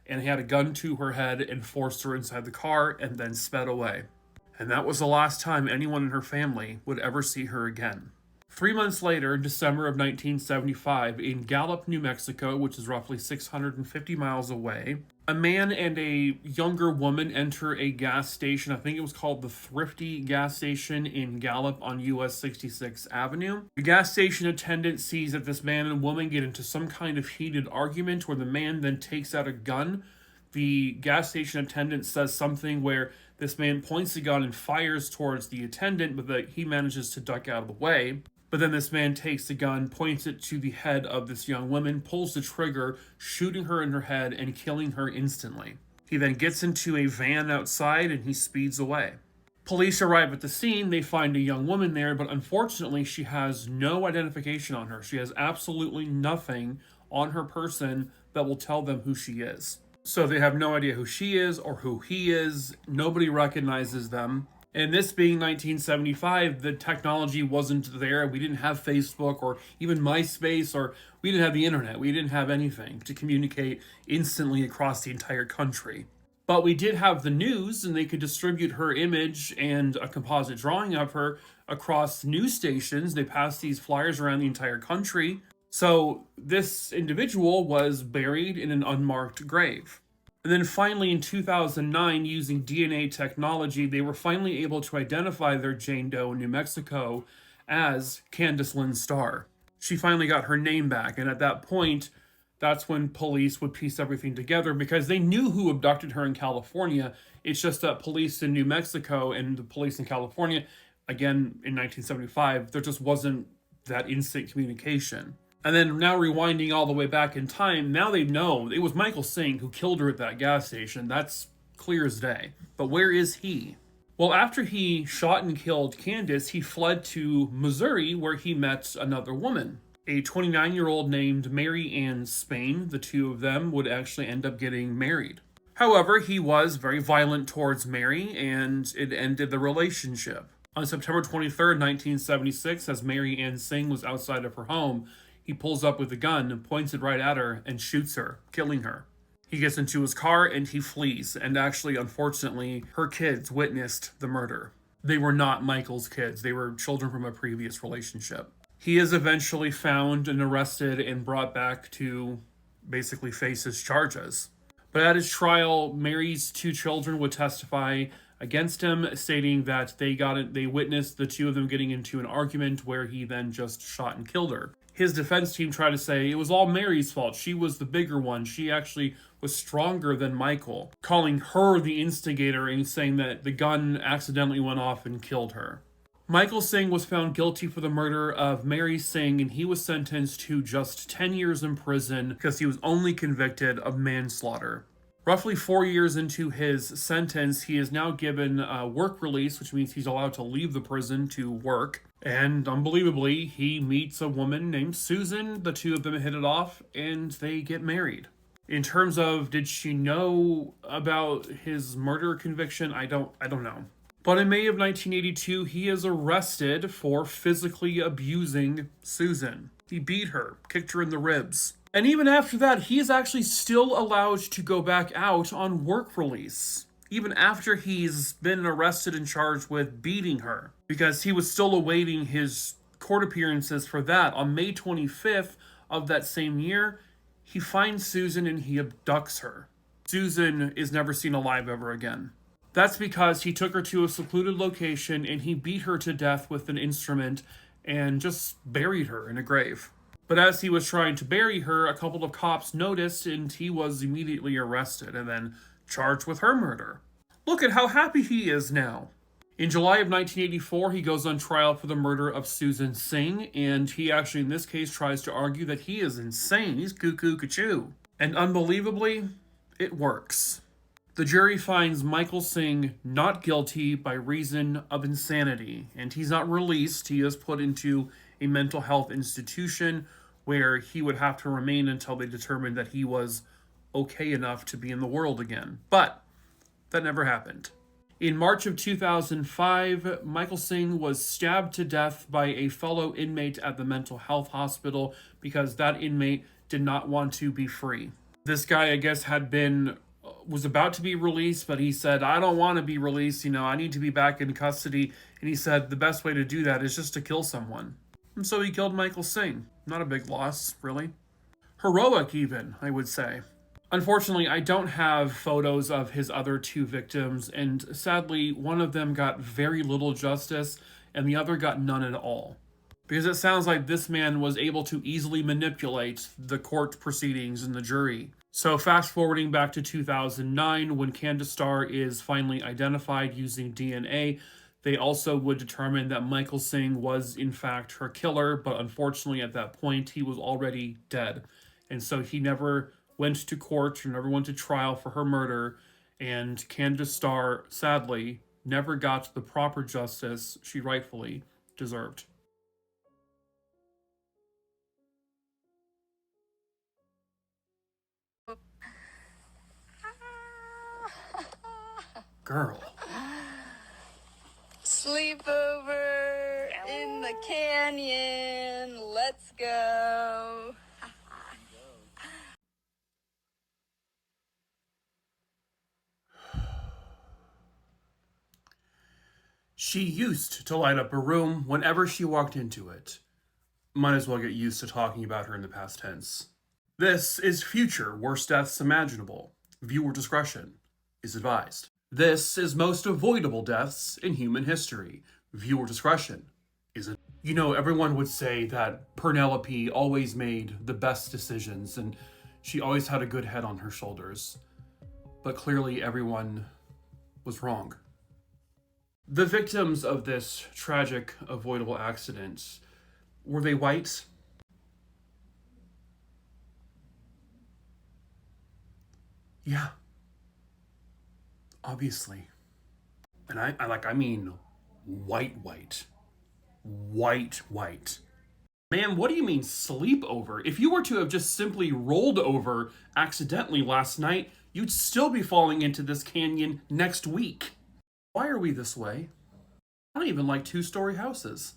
and he had a gun to her head and forced her inside the car and then sped away. And that was the last time anyone in her family would ever see her again. 3 months later, in December of 1975, in Gallup, New Mexico, which is roughly 650 miles away, a man and a younger woman enter a gas station. I think it was called the Thrifty gas station in Gallup on US 66 Avenue. The gas station attendant sees that this man and woman get into some kind of heated argument where the man then takes out a gun. The gas station attendant says something where this man points the gun and fires towards the attendant, but he manages to duck out of the way. But then this man takes the gun, points it to the head of this young woman, pulls the trigger, shooting her in her head and killing her instantly. He then gets into a van outside and he speeds away. Police arrive at the scene. They find a young woman there, but unfortunately she has no identification on her. She has absolutely nothing on her person that will tell them who she is. So they have no idea who she is or who he is. Nobody recognizes them. And this being 1975, the technology wasn't there. We didn't have Facebook or even MySpace, or we didn't have the internet. We didn't have anything to communicate instantly across the entire country. But we did have the news, and they could distribute her image and a composite drawing of her across news stations. They passed these flyers around the entire country. So this individual was buried in an unmarked grave. And then finally in 2009, using DNA technology, they were finally able to identify their Jane Doe in New Mexico as Candace Lynn Starr. She finally got her name back, and at that point, that's when police would piece everything together because they knew who abducted her in California. It's just that police in New Mexico and the police in California again, in 1975, there just wasn't that instant communication. And then now rewinding all the way back in time, now they know it was Michael Singh who killed her at that gas station. That's clear as day. But where is he? Well, after he shot and killed Candace, he fled to Missouri where he met another woman, a 29-year-old named Mary Ann Spain. The two of them would actually end up getting married. However, he was very violent towards Mary, and it ended the relationship. On September 23rd, 1976, as Mary Ann Singh was outside of her home, he pulls up with a gun, points it right at her, and shoots her, killing her. He gets into his car and he flees, and actually, unfortunately, her kids witnessed the murder. They were not Michael's kids, they were children from a previous relationship. He is eventually found and arrested and brought back to basically face his charges. But at his trial, Mary's two children would testify against him, stating that they witnessed the two of them getting into an argument where he then just shot and killed her. His defense team tried to say it was all Mary's fault. She was the bigger one. She actually was stronger than Michael, calling her the instigator and saying that the gun accidentally went off and killed her. Michael Singh was found guilty for the murder of Mary Singh, and he was sentenced to just 10 years in prison because he was only convicted of manslaughter. Roughly 4 years into his sentence, he is now given work release, which means he's allowed to leave the prison to work. And unbelievably, he meets a woman named Susan. The two of them hit it off, and they get married. In terms of, did she know about his murder conviction? I don't know. But in May of 1982, he is arrested for physically abusing Susan. He beat her, kicked her in the ribs. And even after that, he is actually still allowed to go back out on work release, even after he's been arrested and charged with beating her, because he was still awaiting his court appearances for that. On May 25th of that same year, he finds Susan and he abducts her. Susan is never seen alive ever again. That's because he took her to a secluded location and he beat her to death with an instrument and just buried her in a grave. But as he was trying to bury her, a couple of cops noticed and he was immediately arrested and then charged with her murder. Look at how happy he is now. In July of 1984, he goes on trial for the murder of Susan Singh, and he actually in this case tries to argue that he is insane. He's cuckoo-cuckoo. And unbelievably, it works. The jury finds Michael Singh not guilty by reason of insanity, and he's not released. He is put into a mental health institution where he would have to remain until they determined that he was okay enough to be in the world again. But that never happened. In March of 2005, Michael Singh was stabbed to death by a fellow inmate at the mental health hospital because that inmate did not want to be free. This guy, I guess, was about to be released, but he said, I don't want to be released, I need to be back in custody. And he said the best way to do that is just to kill someone. And so he killed Michael Singh. Not a big loss, really. Heroic, even, I would say. Unfortunately, I don't have photos of his other two victims, and sadly, one of them got very little justice, and the other got none at all. Because it sounds like this man was able to easily manipulate the court proceedings and the jury. So fast forwarding back to 2009, when Candace Starr is finally identified using DNA, they also would determine that Michael Singh was in fact her killer, but unfortunately at that point he was already dead. And so he never went to court or never went to trial for her murder, and Candace Starr, sadly, never got the proper justice she rightfully deserved. Girl. Sleepover in the canyon. Let's go. She used to light up a room whenever she walked into it. Might as well get used to talking about her in the past tense. This is future worst deaths imaginable. Viewer discretion is advised. This is most avoidable deaths in human history. Viewer discretion is advised. Everyone would say that Penelope always made the best decisions and she always had a good head on her shoulders. But clearly everyone was wrong. The victims of this tragic, avoidable accident, were they white? Yeah, obviously. And I mean white, white. White, white. Man, what do you mean sleepover? If you were to have just simply rolled over accidentally last night, you'd still be falling into this canyon next week. Why are we this way? I don't even like two-story houses.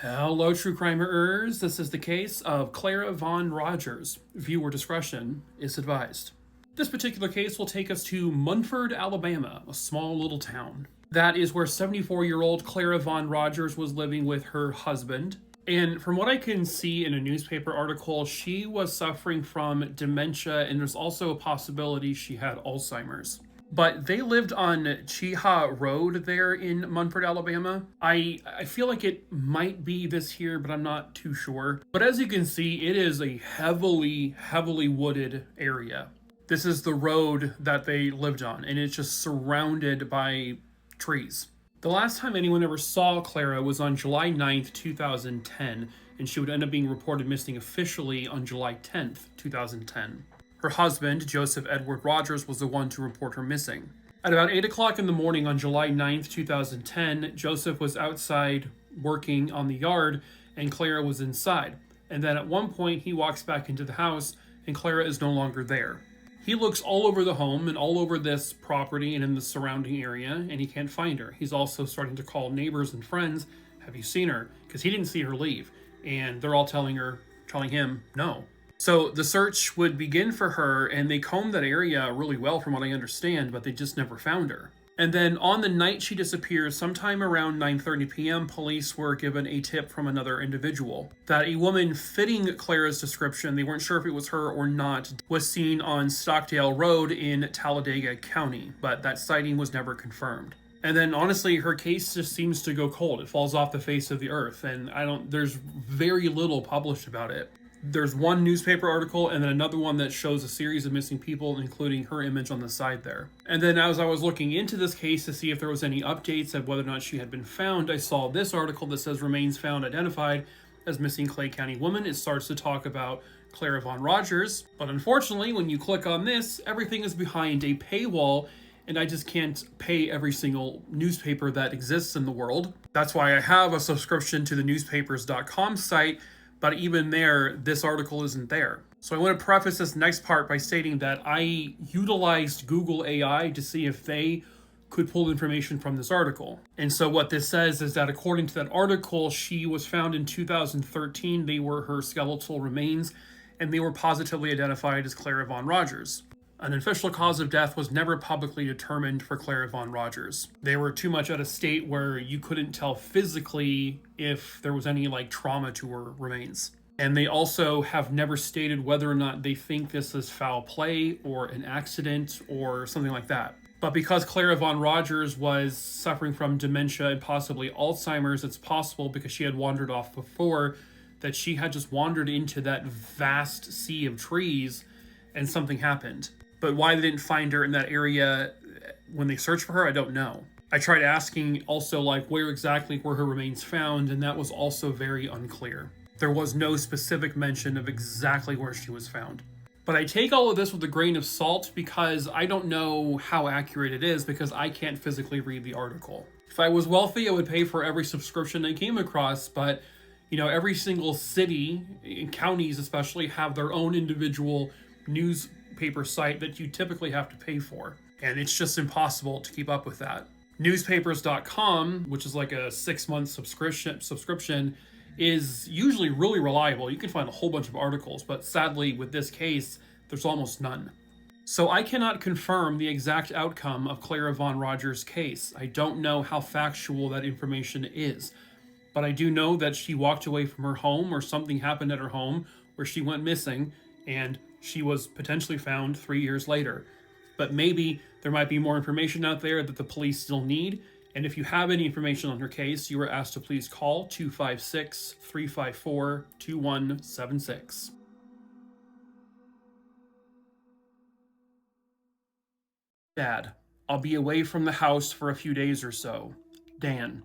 Hello, true crimerers. This is the case of Clara Vaughn Rogers. Viewer discretion is advised. This particular case will take us to Munford, Alabama, a small little town. That is where 74-year-old Clara Vaughn Rogers was living with her husband. And from what I can see in a newspaper article, she was suffering from dementia, and there's also a possibility she had Alzheimer's. But they lived on Cheaha Road there in Munford, Alabama. I feel like it might be this here, but I'm not too sure. But as you can see, it is a heavily, heavily wooded area. This is the road that they lived on, and it's just surrounded by trees. The last time anyone ever saw Clara was on July 9th, 2010, and she would end up being reported missing officially on July 10th, 2010. Her husband, Joseph Edward Rogers, was the one to report her missing. At about 8 o'clock in the morning on July 9th, 2010, Joseph was outside working on the yard, and Clara was inside. And then at one point, he walks back into the house, and Clara is no longer there. He looks all over the home and all over this property and in the surrounding area, and he can't find her. He's also starting to call neighbors and friends, have you seen her? Because he didn't see her leave. And they're all telling him, no. So the search would begin for her, and they combed that area really well from what I understand, but they just never found her. And then on the night she disappears, sometime around 9:30 p.m., police were given a tip from another individual that a woman fitting Clara's description, they weren't sure if it was her or not, was seen on Stockdale Road in Talladega County, but that sighting was never confirmed. And then honestly, her case just seems to go cold. It falls off the face of the earth, and there's very little published about it. There's one newspaper article and then another one that shows a series of missing people, including her image on the side there. And then as I was looking into this case to see if there was any updates of whether or not she had been found, I saw this article that says remains found identified as missing Clay County woman. It starts to talk about Clara Vaughn Rogers, but unfortunately when you click on this, everything is behind a paywall, and I just can't pay every single newspaper that exists in the world. That's why I have a subscription to the newspapers.com site, but even there, this article isn't there. So I want to preface this next part by stating that I utilized Google AI to see if they could pull information from this article. And so what this says is that according to that article, she was found in 2013. They were her skeletal remains, and they were positively identified as Clara Vaughn Rogers. An official cause of death was never publicly determined for Clara Vaughn Rogers. They were too much at a state where you couldn't tell physically if there was any trauma to her remains. And they also have never stated whether or not they think this is foul play or an accident or something like that. But because Clara Vaughn Rogers was suffering from dementia and possibly Alzheimer's, it's possible, because she had wandered off before, that she had just wandered into that vast sea of trees and something happened. But why they didn't find her in that area when they searched for her, I don't know. I tried asking also where exactly were her remains found, and that was also very unclear. There was no specific mention of exactly where she was found. But I take all of this with a grain of salt because I don't know how accurate it is, because I can't physically read the article. If I was wealthy, I would pay for every subscription I came across, but every single city, and counties especially, have their own individual newspaper site that you typically have to pay for. And it's just impossible to keep up with that. Newspapers.com, which is like a 6-month subscription, is usually really reliable. You can find a whole bunch of articles, but sadly with this case, there's almost none. So I cannot confirm the exact outcome of Clara Vaughn Rogers' case. I don't know how factual that information is, but I do know that she walked away from her home, or something happened at her home where she went missing, and she was potentially found 3 years later. But maybe there might be more information out there that the police still need. And if you have any information on her case, you are asked to please call 256-354-2176. Dad, I'll be away from the house for a few days or so. Dan.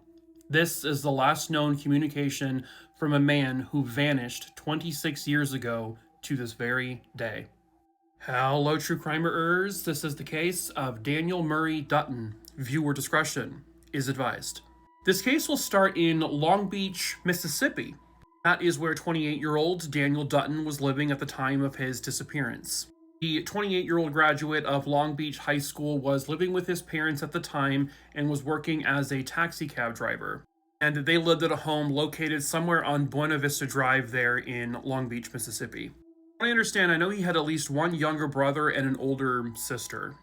This is the last known communication from a man who vanished 26 years ago to this very day. Hello, true crimerers. This is the case of Daniel Murray Dutton. Viewer discretion is advised. This case will start in Long Beach, Mississippi. That is where 28-year-old Daniel Dutton was living at the time of his disappearance. The 28-year-old graduate of Long Beach High School was living with his parents at the time and was working as a taxi cab driver. And they lived at a home located somewhere on Buena Vista Drive there in Long Beach, Mississippi. I understand, I know he had at least one younger brother and an older sister.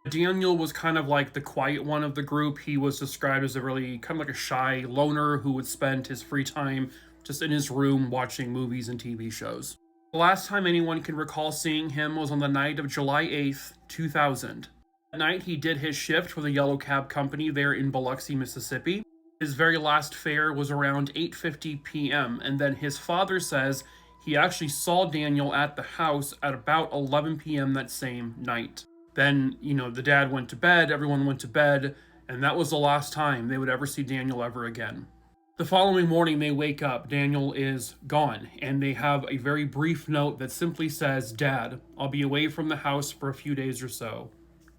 Daniel was kind of like the quiet one of the group. He was described as a really kind of like a shy loner who would spend his free time just in his room watching movies and TV shows. The last time anyone can recall seeing him was on the night of July 8th, 2000. That night he did his shift for the Yellow Cab Company there in Biloxi, Mississippi. His very last fare was around 8:50 p.m. and then his father says he actually saw Daniel at the house at about 11 p.m. that same night. Then, the dad went to bed, everyone went to bed, and that was the last time they would ever see Daniel ever again. The following morning, they wake up, Daniel is gone, and they have a very brief note that simply says, "Dad, I'll be away from the house for a few days or so.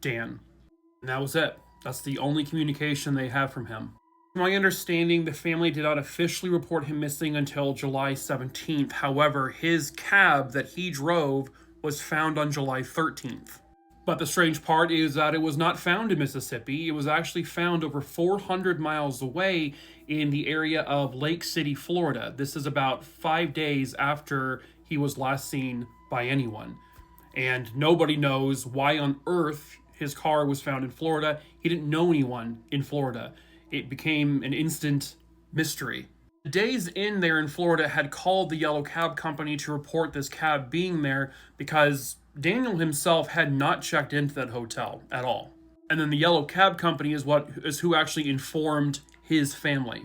Dan." And that was it. That's the only communication they have from him. From my understanding, the family did not officially report him missing until July 17th. However, his cab that he drove was found on July 13th. But the strange part is that it was not found in Mississippi. It was actually found over 400 miles away in the area of Lake City, Florida. This is about 5 days after he was last seen by anyone. And nobody knows why on earth his car was found in Florida. He didn't know anyone in Florida. It became an instant mystery. The days in there in Florida had called the Yellow Cab Company to report this cab being there because Daniel himself had not checked into that hotel at all. And then the Yellow Cab Company is who actually informed his family.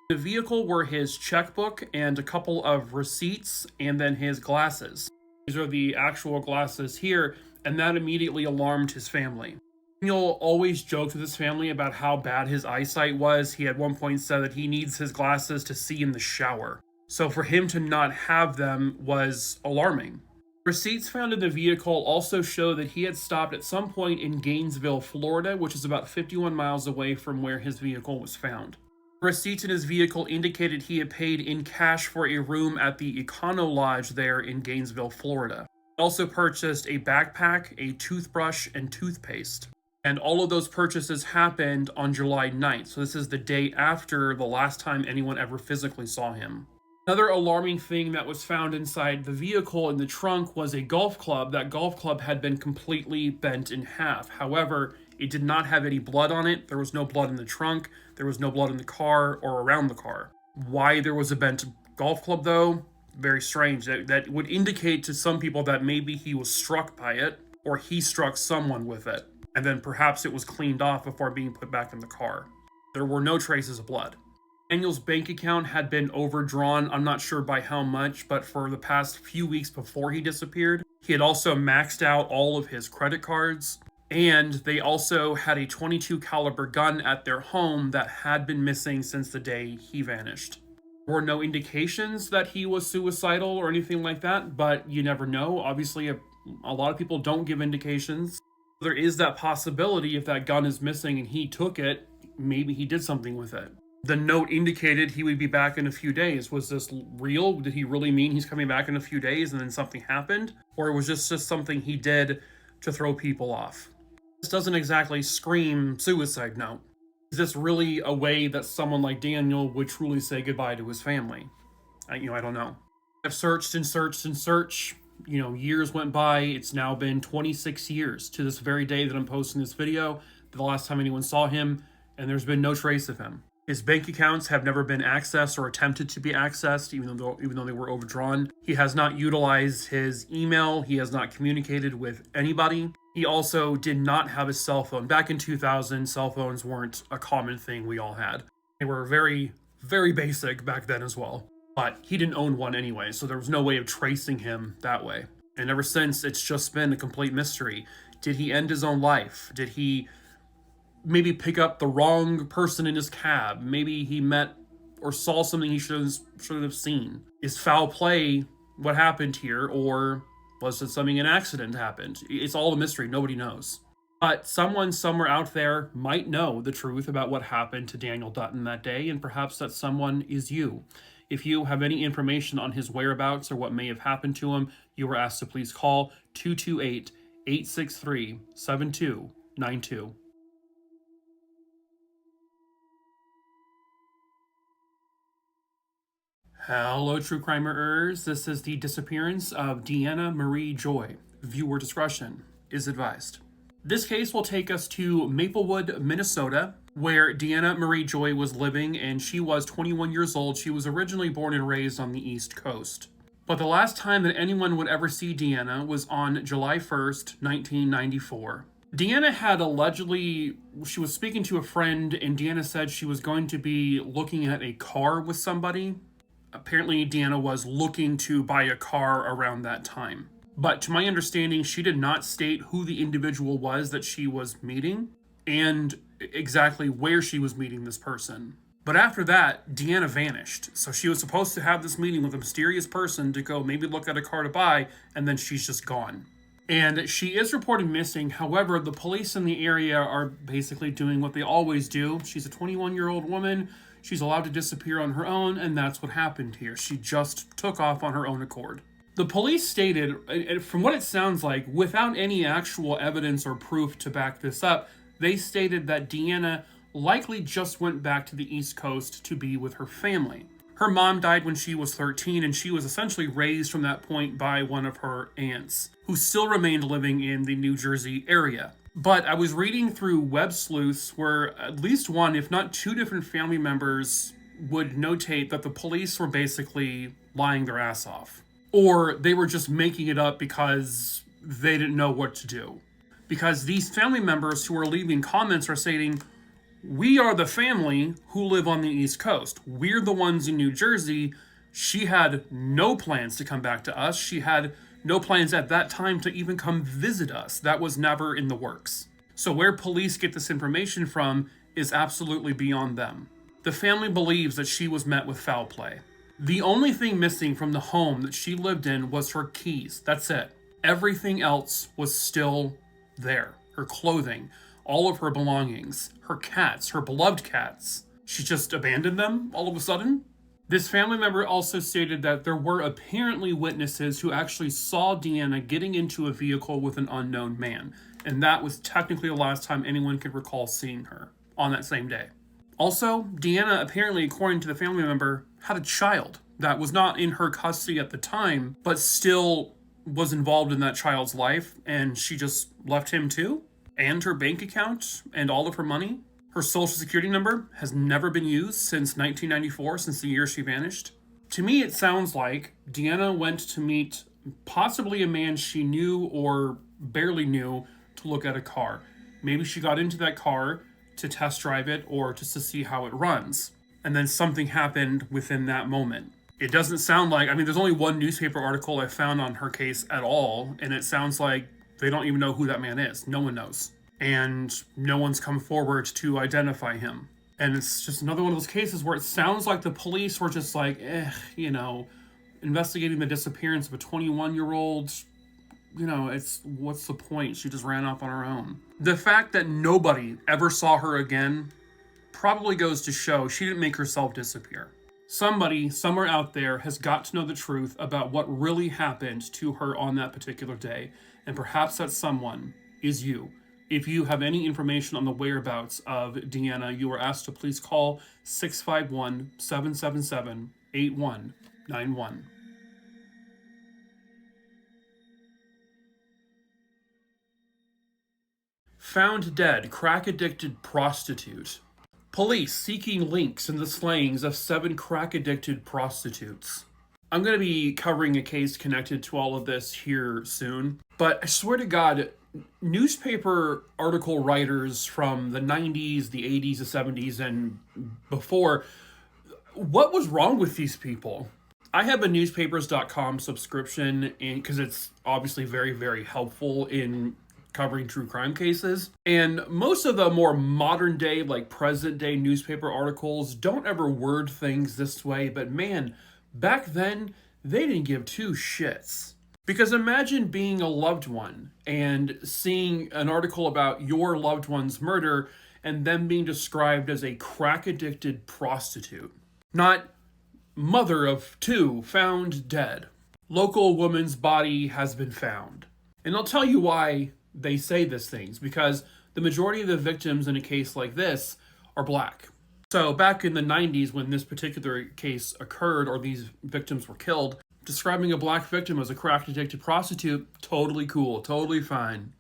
The vehicle were his checkbook and a couple of receipts and then his glasses. These are the actual glasses here, and that immediately alarmed his family. Daniel always joked with his family about how bad his eyesight was. He at one point said that he needs his glasses to see in the shower. So for him to not have them was alarming. Receipts found in the vehicle also show that he had stopped at some point in Gainesville, Florida, which is about 51 miles away from where his vehicle was found. Receipts in his vehicle indicated he had paid in cash for a room at the Econo Lodge there in Gainesville, Florida. He also purchased a backpack, a toothbrush, and toothpaste. And all of those purchases happened on July 9th, so this is the day after the last time anyone ever physically saw him. Another alarming thing that was found inside the vehicle in the trunk was a golf club. That golf club had been completely bent in half. However, it did not have any blood on it. There was no blood in the trunk. There was no blood in the car or around the car. Why there was a bent golf club, though? Very strange. That would indicate to some people that maybe he was struck by it, or he struck someone with it, and then perhaps it was cleaned off before being put back in the car. There were no traces of blood. Daniel's bank account had been overdrawn, I'm not sure by how much, but for the past few weeks before he disappeared. He had also maxed out all of his credit cards, and they also had a .22 caliber gun at their home that had been missing since the day he vanished. There were no indications that he was suicidal or anything like that, but you never know. Obviously, a lot of people don't give indications. There is that possibility if that gun is missing and he took it, maybe he did something with it. The note indicated he would be back in a few days. Was this real? Did he really mean he's coming back in a few days and then something happened? Or it was just something he did to throw people off? This doesn't exactly scream suicide note. Is this really a way that someone like Daniel would truly say goodbye to his family? I don't know. I've searched and searched and searched. Years went by. It's now been 26 years to this very day that I'm posting this video, the last time anyone saw him, and there's been no trace of him. His bank accounts have never been accessed or attempted to be accessed, even though they were overdrawn. He has not utilized his email. He has not communicated with anybody. He also did not have a cell phone. Back in 2000, cell phones weren't a common thing we all had. They were very, very basic back then as well. But he didn't own one anyway, so there was no way of tracing him that way. And ever since, it's just been a complete mystery. Did he end his own life? Did he maybe pick up the wrong person in his cab. Maybe he met or saw something he shouldn't have seen. Is foul play what happened here, or was it something, an accident happened? It's all a mystery. Nobody knows. But someone somewhere out there might know the truth about what happened to Daniel Dutton that day, and perhaps that someone is you. If you have any information on his whereabouts or what may have happened to him, you are asked to please call 228-863-7292. Hello, true crimerers. This is the disappearance of Deanna Marie Joy. Viewer discretion is advised. This case will take us to Maplewood, Minnesota, where Deanna Marie Joy was living, and she was 21 years old. She was originally born and raised on the East Coast. But the last time that anyone would ever see Deanna was on July 1st, 1994. Deanna had allegedly, she was speaking to a friend, and Deanna said she was going to be looking at a car with somebody. Apparently, Deanna was looking to buy a car around that time. But to my understanding, she did not state who the individual was that she was meeting and exactly where she was meeting this person. But after that, Deanna vanished. So she was supposed to have this meeting with a mysterious person to go maybe look at a car to buy, and then she's just gone. And she is reported missing. However, the police in the area are basically doing what they always do. She's a 21-year-old woman. She's allowed to disappear on her own, and that's what happened here. She just took off on her own accord. The police stated, from what it sounds like, without any actual evidence or proof to back this up, they stated that Deanna likely just went back to the East Coast to be with her family. Her mom died when she was 13, and she was essentially raised from that point by one of her aunts, who still remained living in the New Jersey area. But I was reading through web sleuths where at least one, if not two different family members would notate that the police were basically lying their ass off. Or they were just making it up because they didn't know what to do. Because these family members who are leaving comments are saying, we are the family who live on the East Coast. We're the ones in New Jersey. She had no plans to come back to us. She had no plans at that time to even come visit us. That was never in the works. So where police get this information from is absolutely beyond them. The family believes that she was met with foul play. The only thing missing from the home that she lived in was her keys. That's it. Everything else was still there. Her clothing, all of her belongings, her cats, her beloved cats. She just abandoned them all of a sudden? This family member also stated that there were apparently witnesses who actually saw Deanna getting into a vehicle with an unknown man. And that was technically the last time anyone could recall seeing her on that same day. Also, Deanna apparently, according to the family member, had a child that was not in her custody at the time, but still was involved in that child's life, and she just left him too? And her bank account and all of her money? Her social security number has never been used since 1994, since the year she vanished. To me, it sounds like Deanna went to meet possibly a man she knew or barely knew to look at a car. Maybe she got into that car to test drive it or just to see how it runs. And then something happened within that moment. It doesn't sound like, there's only one newspaper article I found on her case at all, and it sounds like they don't even know who that man is. No one knows. And no one's come forward to identify him. And it's just another one of those cases where it sounds like the police were just like, investigating the disappearance of a 21-year-old. What's the point? She just ran off on her own. The fact that nobody ever saw her again probably goes to show she didn't make herself disappear. Somebody, somewhere out there, has got to know the truth about what really happened to her on that particular day. And perhaps that someone is you. If you have any information on the whereabouts of Deanna, you are asked to please call 651-777-8191. Found dead, crack-addicted prostitute. Police seeking links in the slayings of 7 crack-addicted prostitutes. I'm going to be covering a case connected to all of this here soon, but I swear to God, newspaper article writers from the 90s, the 80s, the 70s, and before, what was wrong with these people? I have a newspapers.com subscription because it's obviously very, very helpful in covering true crime cases. And most of the more modern day, like present day newspaper articles don't ever word things this way, but man, back then, they didn't give two shits. Because imagine being a loved one and seeing an article about your loved one's murder and them being described as a crack-addicted prostitute. Not mother of two found dead. Local woman's body has been found. And I'll tell you why they say these things, because the majority of the victims in a case like this are black. So back in the 90s when this particular case occurred, or these victims were killed, describing a black victim as a crack-addicted prostitute, totally cool, totally fine.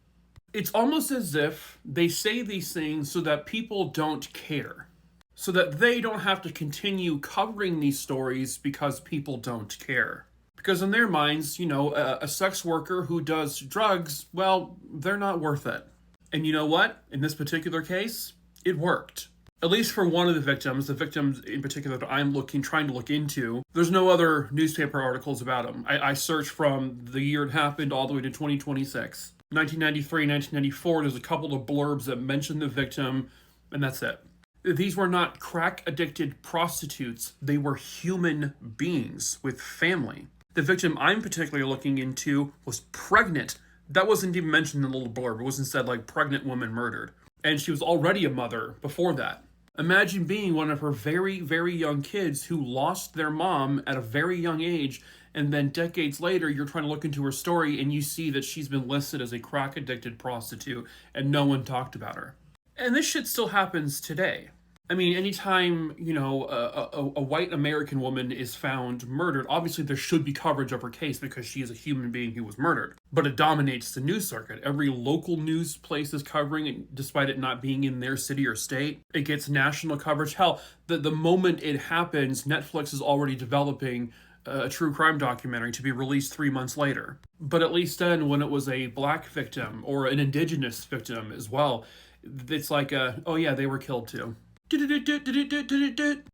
It's almost as if they say these things so that people don't care. So that they don't have to continue covering these stories because people don't care. Because in their minds, a sex worker who does drugs, well, they're not worth it. And you know what? In this particular case, it worked. At least for one of the victims in particular that I'm trying to look into, there's no other newspaper articles about him. I searched from the year it happened all the way to 2026. 1993, 1994, there's a couple of blurbs that mention the victim, and that's it. These were not crack-addicted prostitutes. They were human beings with family. The victim I'm particularly looking into was pregnant. That wasn't even mentioned in the little blurb. It was instead like pregnant woman murdered. And she was already a mother before that. Imagine being one of her very, very young kids who lost their mom at a very young age, and then decades later you're trying to look into her story and you see that she's been listed as a crack-addicted prostitute and no one talked about her. And this shit still happens today. I mean, anytime, a white American woman is found murdered, obviously there should be coverage of her case because she is a human being who was murdered. But it dominates the news circuit. Every local news place is covering it, despite it not being in their city or state. It gets national coverage. Hell, the moment it happens, Netflix is already developing a true crime documentary to be released 3 months later. But at least then, when it was a black victim or an indigenous victim as well, it's like, oh yeah, they were killed too.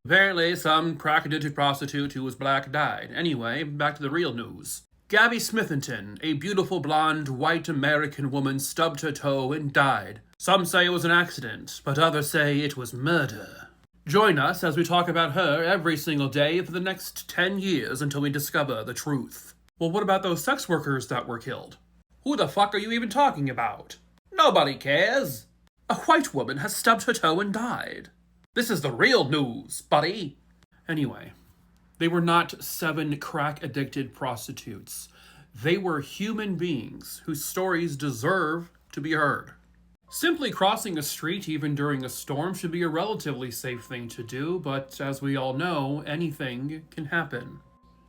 Apparently, some crack-addicted prostitute who was black died. Anyway, back to the real news. Gabby Smithington, a beautiful blonde white American woman, stubbed her toe and died. Some say it was an accident, but others say it was murder. Join us as we talk about her every single day for the next 10 years until we discover the truth. Well, what about those sex workers that were killed? Who the fuck are you even talking about? Nobody cares. A white woman has stubbed her toe and died. This is the real news, buddy. Anyway, they were not 7 crack-addicted prostitutes. They were human beings whose stories deserve to be heard. Simply crossing a street even during a storm should be a relatively safe thing to do, but as we all know, anything can happen.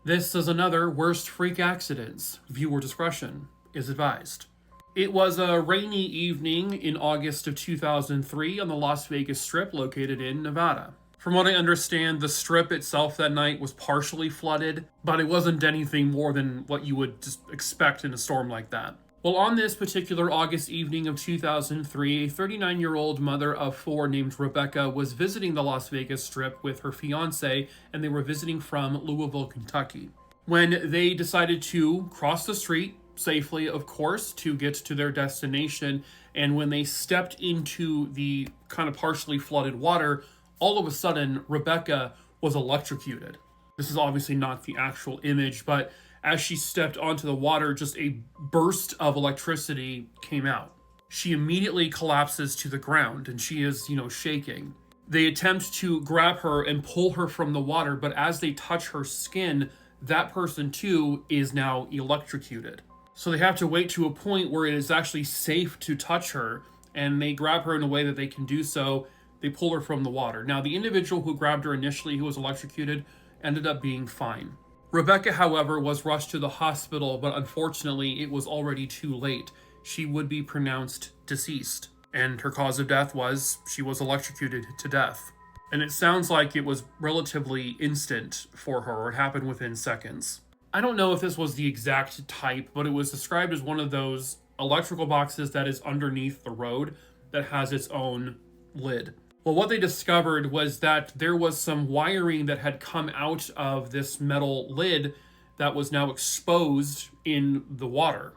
This is another worst freak accidents. Viewer discretion is advised. It was a rainy evening in August of 2003 on the Las Vegas Strip located in Nevada. From what I understand, the Strip itself that night was partially flooded, but it wasn't anything more than what you would just expect in a storm like that. Well, on this particular August evening of 2003, a 39-year-old mother of 4 named Rebecca was visiting the Las Vegas Strip with her fiancé, and they were visiting from Louisville, Kentucky. When they decided to cross the street, safely, of course, to get to their destination, and when they stepped into the kind of partially flooded water, all of a sudden, Rebecca was electrocuted. This is obviously not the actual image, but as she stepped onto the water, just a burst of electricity came out. She immediately collapses to the ground, and she is, shaking. They attempt to grab her and pull her from the water, but as they touch her skin, that person too is now electrocuted. So they have to wait to a point where it is actually safe to touch her, and they grab her in a way that they can do so. They pull her from the water. Now, the individual who grabbed her initially, who was electrocuted, ended up being fine. Rebecca, however, was rushed to the hospital, but unfortunately, it was already too late. She would be pronounced deceased, and her cause of death was she was electrocuted to death. And it sounds like it was relatively instant for her. It happened within seconds. I don't know if this was the exact type, but it was described as one of those electrical boxes that is underneath the road that has its own lid. Well, what they discovered was that there was some wiring that had come out of this metal lid that was now exposed in the water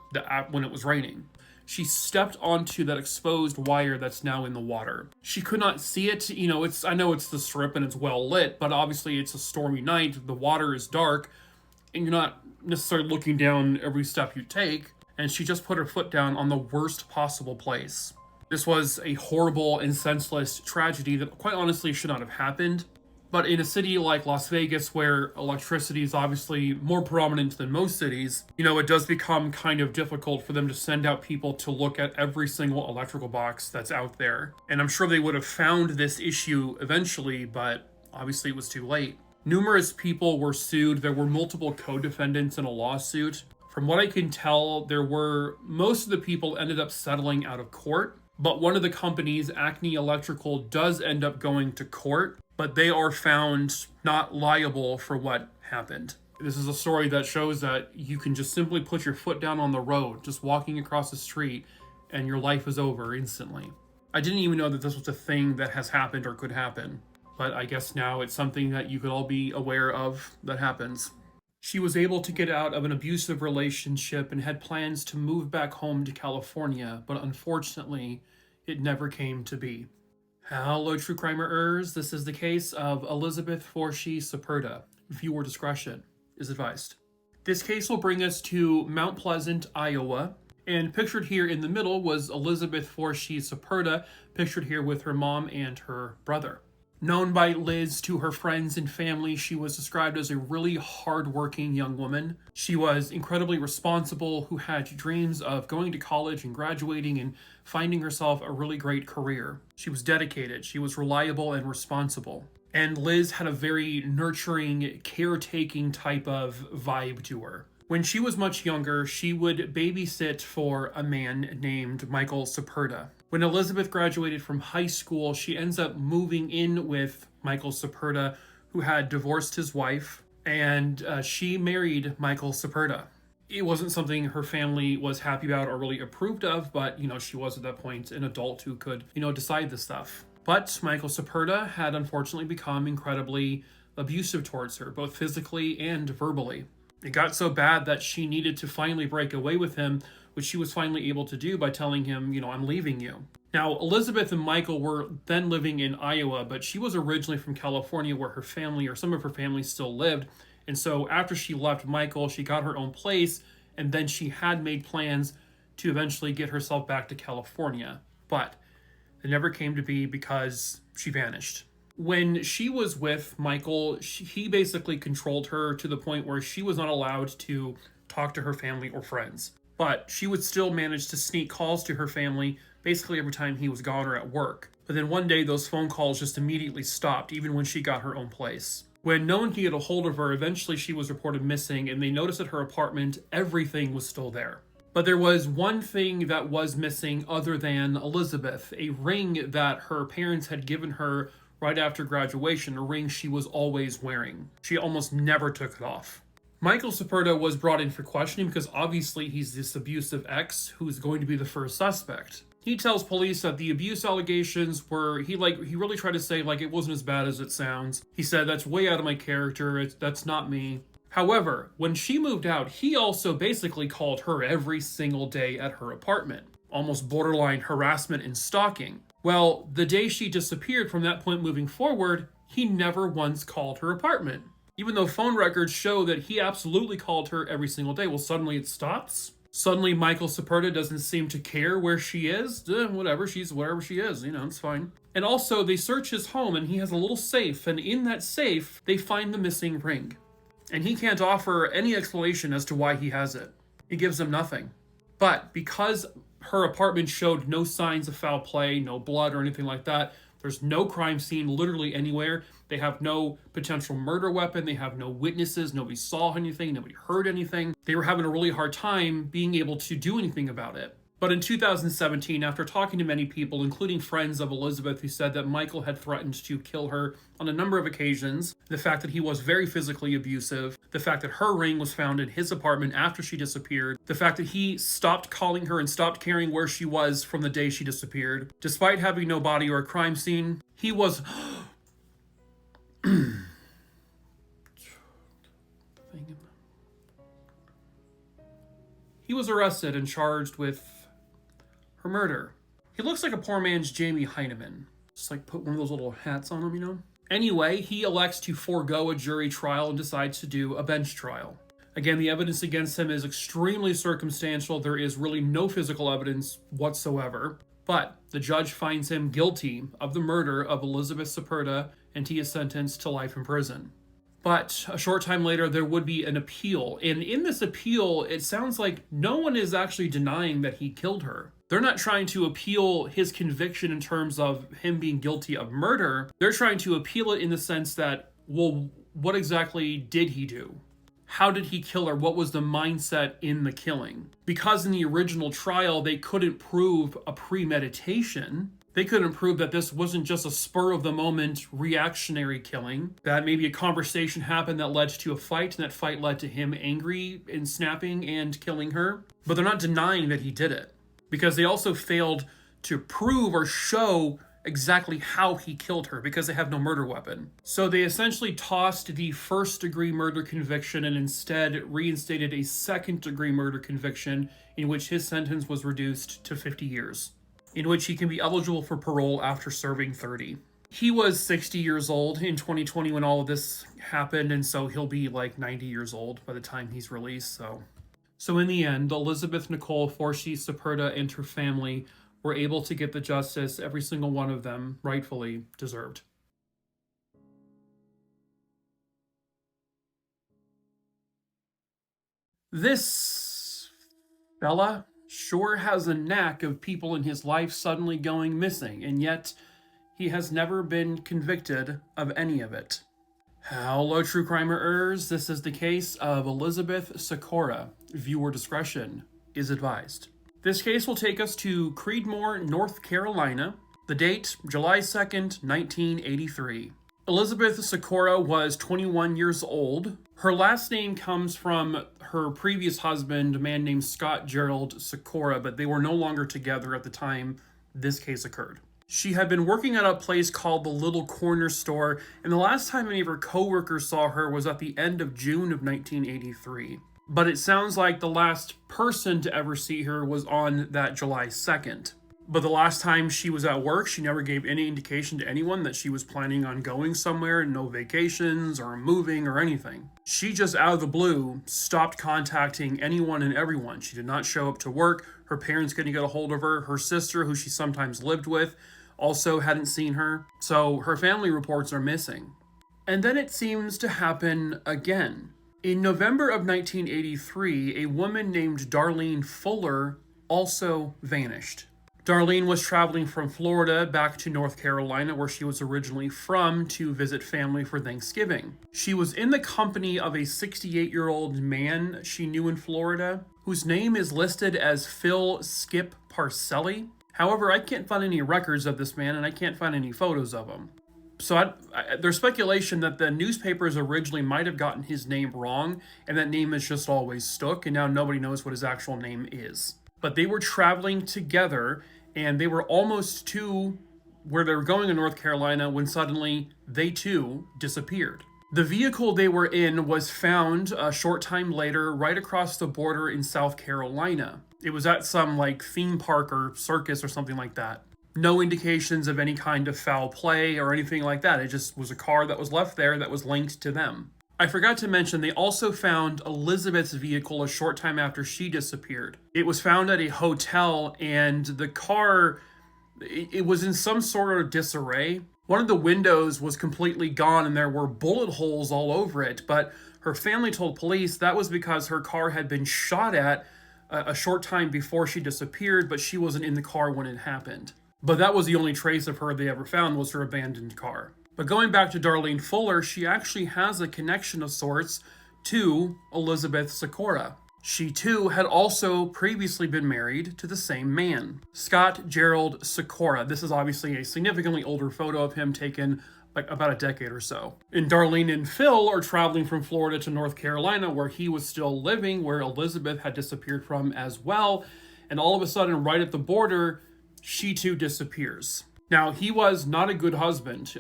when it was raining. she stepped onto that exposed wire that's now in the water. She could not see it. I know it's the Strip and it's well lit, but obviously it's a stormy night. The water is dark, and you're not necessarily looking down every step you take. And she just put her foot down on the worst possible place. This was a horrible and senseless tragedy that quite honestly should not have happened. But in a city like Las Vegas, where electricity is obviously more prominent than most cities, it does become kind of difficult for them to send out people to look at every single electrical box that's out there. And I'm sure they would have found this issue eventually, but obviously it was too late. Numerous people were sued. There were multiple co-defendants in a lawsuit. From what I can tell, most of the people ended up settling out of court. But one of the companies, Acme Electrical, does end up going to court, but they are found not liable for what happened. This is a story that shows that you can just simply put your foot down on the road, just walking across the street, and your life is over instantly. I didn't even know that this was a thing that has happened or could happen, but I guess now it's something that you could all be aware of that happens. She was able to get out of an abusive relationship and had plans to move back home to California, but unfortunately, it never came to be. Hello, true crimerers. This is the case of Elizabeth Forshee-Syperda. Viewer discretion is advised. This case will bring us to Mount Pleasant, Iowa, and pictured here in the middle was Elizabeth Forshee-Syperda, pictured here with her mom and her brother. Known by Liz to her friends and family, she was described as a really hardworking young woman. She was incredibly responsible, who had dreams of going to college and graduating and finding herself a really great career. She was dedicated, she was reliable and responsible. And Liz had a very nurturing, caretaking type of vibe to her. When she was much younger, she would babysit for a man named Michael Syperda. When Elizabeth graduated from high school, she ends up moving in with Michael Syperda, who had divorced his wife, and she married Michael Syperda. It wasn't something her family was happy about or really approved of, but, she was at that point an adult who could, decide this stuff. But Michael Syperda had unfortunately become incredibly abusive towards her, both physically and verbally. It got so bad that she needed to finally break away with him, which she was finally able to do by telling him, I'm leaving you. Now, Elizabeth and Michael were then living in Iowa, but she was originally from California, where her family, or some of her family, still lived. And so after she left Michael, she got her own place, and then she had made plans to eventually get herself back to California. But it never came to be because she vanished. When she was with Michael, he basically controlled her to the point where she was not allowed to talk to her family or friends. But she would still manage to sneak calls to her family basically every time he was gone or at work. But then one day those phone calls just immediately stopped, even when she got her own place. When no one could get a hold of her, eventually she was reported missing, and they noticed at her apartment everything was still there. But there was one thing that was missing other than Elizabeth, a ring that her parents had given her right after graduation, a ring she was always wearing. She almost never took it off. Michael Syperda was brought in for questioning because obviously he's this abusive ex who's going to be the first suspect. He tells police that the abuse allegations were, he really tried to say it wasn't as bad as it sounds. He said, that's way out of my character, that's not me. However, when she moved out, he also basically called her every single day at her apartment, almost borderline harassment and stalking. Well, the day she disappeared, from that point moving forward, he never once called her apartment. Even though phone records show that he absolutely called her every single day. Well, suddenly it stops. Suddenly Michael Syperda doesn't seem to care where she is. Whatever, she's wherever she is, it's fine. And also, they search his home, and he has a little safe, and in that safe, they find the missing ring. And he can't offer any explanation as to why he has it. He gives them nothing. But because her apartment showed no signs of foul play, no blood or anything like that, there's no crime scene literally anywhere. They have no potential murder weapon. They have no witnesses. Nobody saw anything. Nobody heard anything. They were having a really hard time being able to do anything about it. But in 2017, after talking to many people, including friends of Elizabeth who said that Michael had threatened to kill her on a number of occasions, the fact that he was very physically abusive, the fact that her ring was found in his apartment after she disappeared, the fact that he stopped calling her and stopped caring where she was from the day she disappeared, despite having no body or a crime scene, he was... He was arrested and charged with her murder. He looks like a poor man's Jamie Heineman. Just like put one of those little hats on him, you know? Anyway, he elects to forego a jury trial and decides to do a bench trial. Again, the evidence against him is extremely circumstantial. There is really no physical evidence whatsoever. But the judge finds him guilty of the murder of Elizabeth-Syperda, and he is sentenced to life in prison. But a short time later, there would be an appeal. And in this appeal, it sounds like no one is actually denying that he killed her. They're not trying to appeal his conviction in terms of him being guilty of murder. They're trying to appeal it in the sense that, well, what exactly did he do? How did he kill her? What was the mindset in the killing? Because in the original trial, they couldn't prove a premeditation. They couldn't prove that this wasn't just a spur-of-the-moment reactionary killing, that maybe a conversation happened that led to a fight, and that fight led to him angry and snapping and killing her. But they're not denying that he did it, because they also failed to prove or show exactly how he killed her, because they have no murder weapon. So they essentially tossed the first-degree murder conviction and instead reinstated a second-degree murder conviction in which his sentence was reduced to 50 years. In which he can be eligible for parole after serving 30. He was 60 years old in 2020 when all of this happened, and so he'll be like 90 years old by the time he's released. So in the end, Elizabeth Nicole Forshee-Syperda and her family were able to get the justice every single one of them rightfully deserved. This fella sure has a knack of people in his life suddenly going missing, and yet he has never been convicted of any of it. Hello, true crimerers. This is the case of Elizabeth Sykora. Viewer discretion is advised. This case will take us to Creedmoor, North Carolina. The date, July 2nd, 1983. Elizabeth Sykora was 21 years old. Her last name comes from her previous husband, a man named Scott Gerald Sykora, but they were no longer together at the time this case occurred. She had been working at a place called the Little Corner Store, and the last time any of her co-workers saw her was at the end of June of 1983. But it sounds like the last person to ever see her was on that July 2nd. But the last time she was at work, she never gave any indication to anyone that she was planning on going somewhere, no vacations or moving or anything. She just out of the blue stopped contacting anyone and everyone. She did not show up to work. Her parents couldn't get a hold of her. Her sister, who she sometimes lived with, also hadn't seen her. So her family reports are missing. And then it seems to happen again. In November of 1983, a woman named Darlene Fuller also vanished. Darlene was traveling from Florida back to North Carolina, where she was originally from, to visit family for Thanksgiving. She was in the company of a 68-year-old man she knew in Florida, whose name is listed as Phil Skip Parcelli. However, I can't find any records of this man, and I can't find any photos of him. So there's speculation that the newspapers originally might have gotten his name wrong, and that name has just always stuck, and now nobody knows what his actual name is. But they were traveling together, and they were almost to where they were going in North Carolina when suddenly they too disappeared. The vehicle they were in was found a short time later right across the border in South Carolina. It was at some like theme park or circus or something like that. No indications of any kind of foul play or anything like that. It just was a car that was left there that was linked to them. I forgot to mention, they also found Elizabeth's vehicle a short time after she disappeared. It was found at a hotel, and the car, it was in some sort of disarray. One of the windows was completely gone, and there were bullet holes all over it, but her family told police that was because her car had been shot at a short time before she disappeared, but she wasn't in the car when it happened. But that was the only trace of her they ever found, was her abandoned car. But going back to Darlene Fuller, she actually has a connection of sorts to Elizabeth Sykora. She too had also previously been married to the same man, Scott Gerald Sykora. This is obviously a significantly older photo of him taken like about a decade or so. And Darlene and Phil are traveling from Florida to North Carolina, where he was still living, where Elizabeth had disappeared from as well. And all of a sudden, right at the border, she too disappears. Now, he was not a good husband.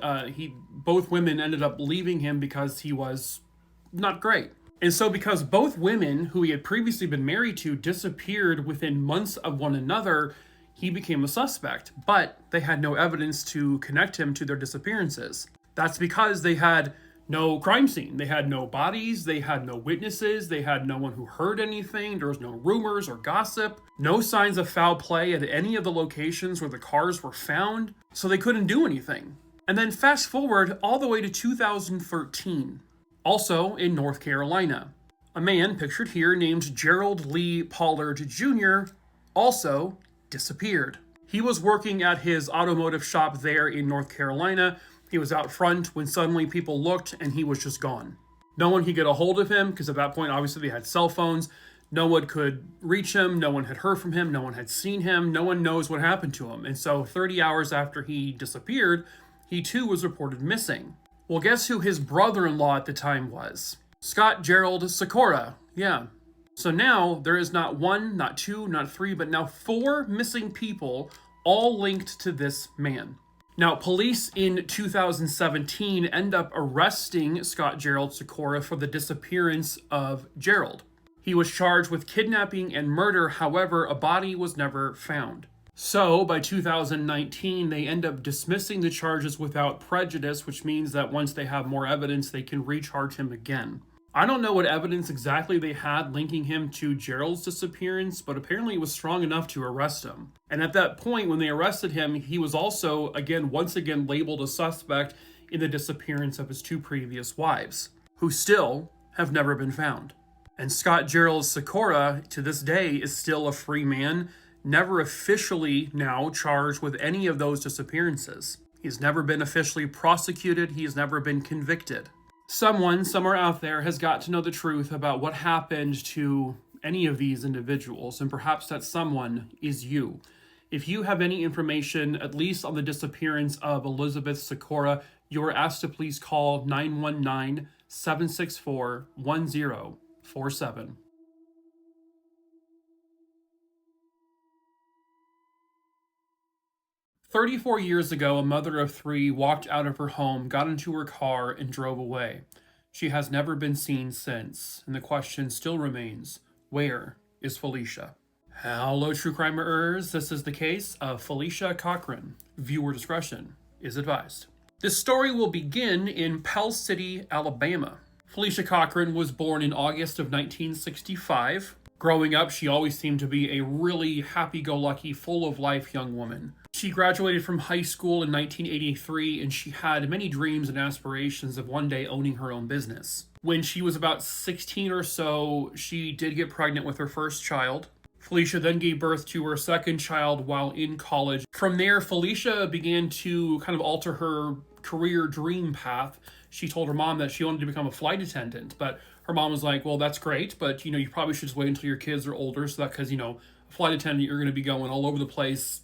Both women ended up leaving him because he was not great. And so because both women who he had previously been married to disappeared within months of one another, he became a suspect, but they had no evidence to connect him to their disappearances. That's because they had no crime scene. They had no bodies, they had no witnesses, they had no one who heard anything, there was no rumors or gossip, no signs of foul play at any of the locations where the cars were found, so they couldn't do anything. And then fast forward all the way to 2013, also in North Carolina. A man pictured here named Gerald Lee Pollard Jr. also disappeared. He was working at his automotive shop there in North Carolina. He was out front when suddenly people looked and he was just gone. No one could get a hold of him because at that point, obviously, they had cell phones. No one could reach him. No one had heard from him. No one had seen him. No one knows what happened to him. And so 30 hours after he disappeared, he too was reported missing. Well, guess who his brother-in-law at the time was? Scott Gerald Sykora. Yeah. So now there is not one, not two, not three, but now 4 missing people, all linked to this man. Now, police in 2017 end up arresting Scott Gerald Sykora for the disappearance of Gerald. He was charged with kidnapping and murder, however, a body was never found. So, by 2019, they end up dismissing the charges without prejudice, which means that once they have more evidence, they can recharge him again. I don't know what evidence exactly they had linking him to Gerald's disappearance, but apparently it was strong enough to arrest him. And at that point, when they arrested him, he was also, once again labeled a suspect in the disappearance of his 2 previous wives, who still have never been found. And Scott Gerald Sykora, to this day, is still a free man, never officially now charged with any of those disappearances. He's never been officially prosecuted, he's never been convicted. Someone somewhere out there has got to know the truth about what happened to any of these individuals, and perhaps that someone is you. If you have any information, at least on the disappearance of Elizabeth Sykora, you are asked to please call 919-764-1047. 34 years ago, a mother of 3 walked out of her home, got into her car, and drove away. She has never been seen since, and the question still remains, where is Felicia? Hello, true crimeers. This is the case of Felicia Cochran. Viewer discretion is advised. This story will begin in Pell City, Alabama. Felicia Cochran was born in August of 1965. Growing up, she always seemed to be a really happy-go-lucky, full-of-life young woman. She graduated from high school in 1983, and she had many dreams and aspirations of one day owning her own business. When she was about 16 or so, she did get pregnant with her first child. Felicia then gave birth to her second child while in college. From there, Felicia began to kind of alter her career dream path. She told her mom that she wanted to become a flight attendant, but her mom was like, well, that's great, but you probably should just wait until your kids are older, so that because, a flight attendant, you're going to be going all over the place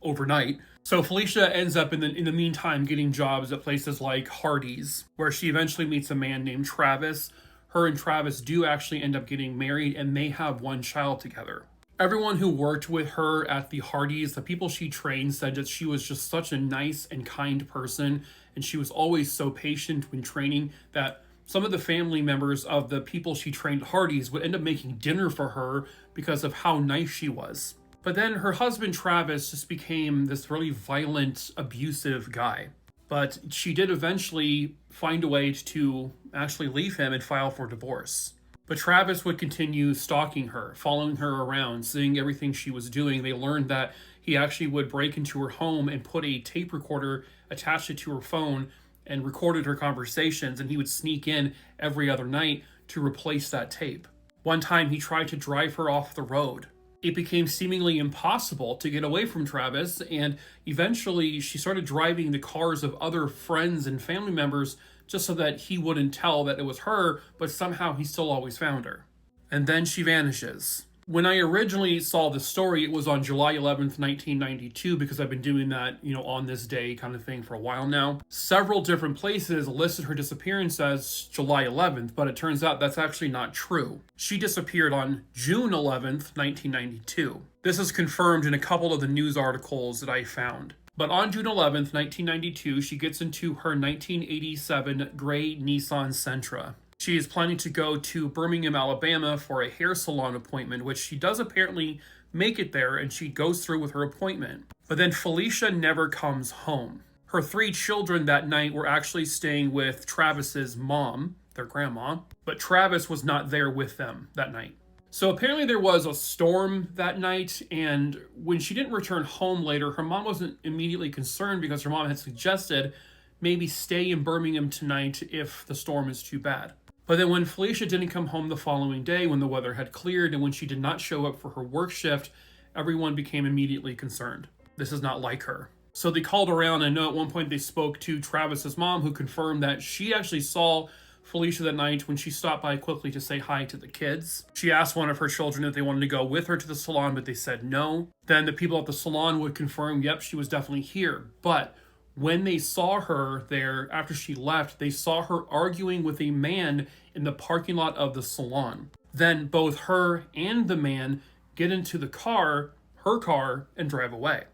overnight. So Felicia ends up in the meantime getting jobs at places like Hardee's, where she eventually meets a man named Travis. Her and Travis do actually end up getting married, and they have 1 child together. Everyone who worked with her at the Hardee's, the people she trained, said that she was just such a nice and kind person, and she was always so patient when training that some of the family members of the people she trained at Hardee's would end up making dinner for her because of how nice she was. But then her husband Travis just became this really violent, abusive guy. But she did eventually find a way to actually leave him and file for divorce. But Travis would continue stalking her, following her around, seeing everything she was doing. They learned that he actually would break into her home and put a tape recorder, attached it to her phone, and recorded her conversations, and he would sneak in every other night to replace that tape. One time he tried to drive her off the road. It became seemingly impossible to get away from Travis, and eventually she started driving the cars of other friends and family members just so that he wouldn't tell that it was her, but somehow he still always found her. And then she vanishes. When I originally saw the story, it was on July 11th, 1992, because I've been doing that, on this day kind of thing for a while now. Several different places listed her disappearance as July 11th, but it turns out that's actually not true. She disappeared on June 11th, 1992. This is confirmed in a couple of the news articles that I found. But on June 11th, 1992, she gets into her 1987 gray Nissan Sentra. She is planning to go to Birmingham, Alabama for a hair salon appointment, which she does apparently make it there, and she goes through with her appointment. But then Felicia never comes home. Her 3 children that night were actually staying with Travis's mom, their grandma, but Travis was not there with them that night. So apparently there was a storm that night, and when she didn't return home later, her mom wasn't immediately concerned because her mom had suggested maybe stay in Birmingham tonight if the storm is too bad. But then when Felicia didn't come home the following day, when the weather had cleared, and when she did not show up for her work shift, everyone became immediately concerned. This is not like her. So they called around. I know at one point they spoke to Travis's mom, who confirmed that she actually saw Felicia that night when she stopped by quickly to say hi to the kids. She asked one of her children if they wanted to go with her to the salon, but they said no. Then the people at the salon would confirm, yep, she was definitely here. But when they saw her there after she left, they saw her arguing with a man in the parking lot of the salon. Then both her and the man get into the car, her car, and drive away.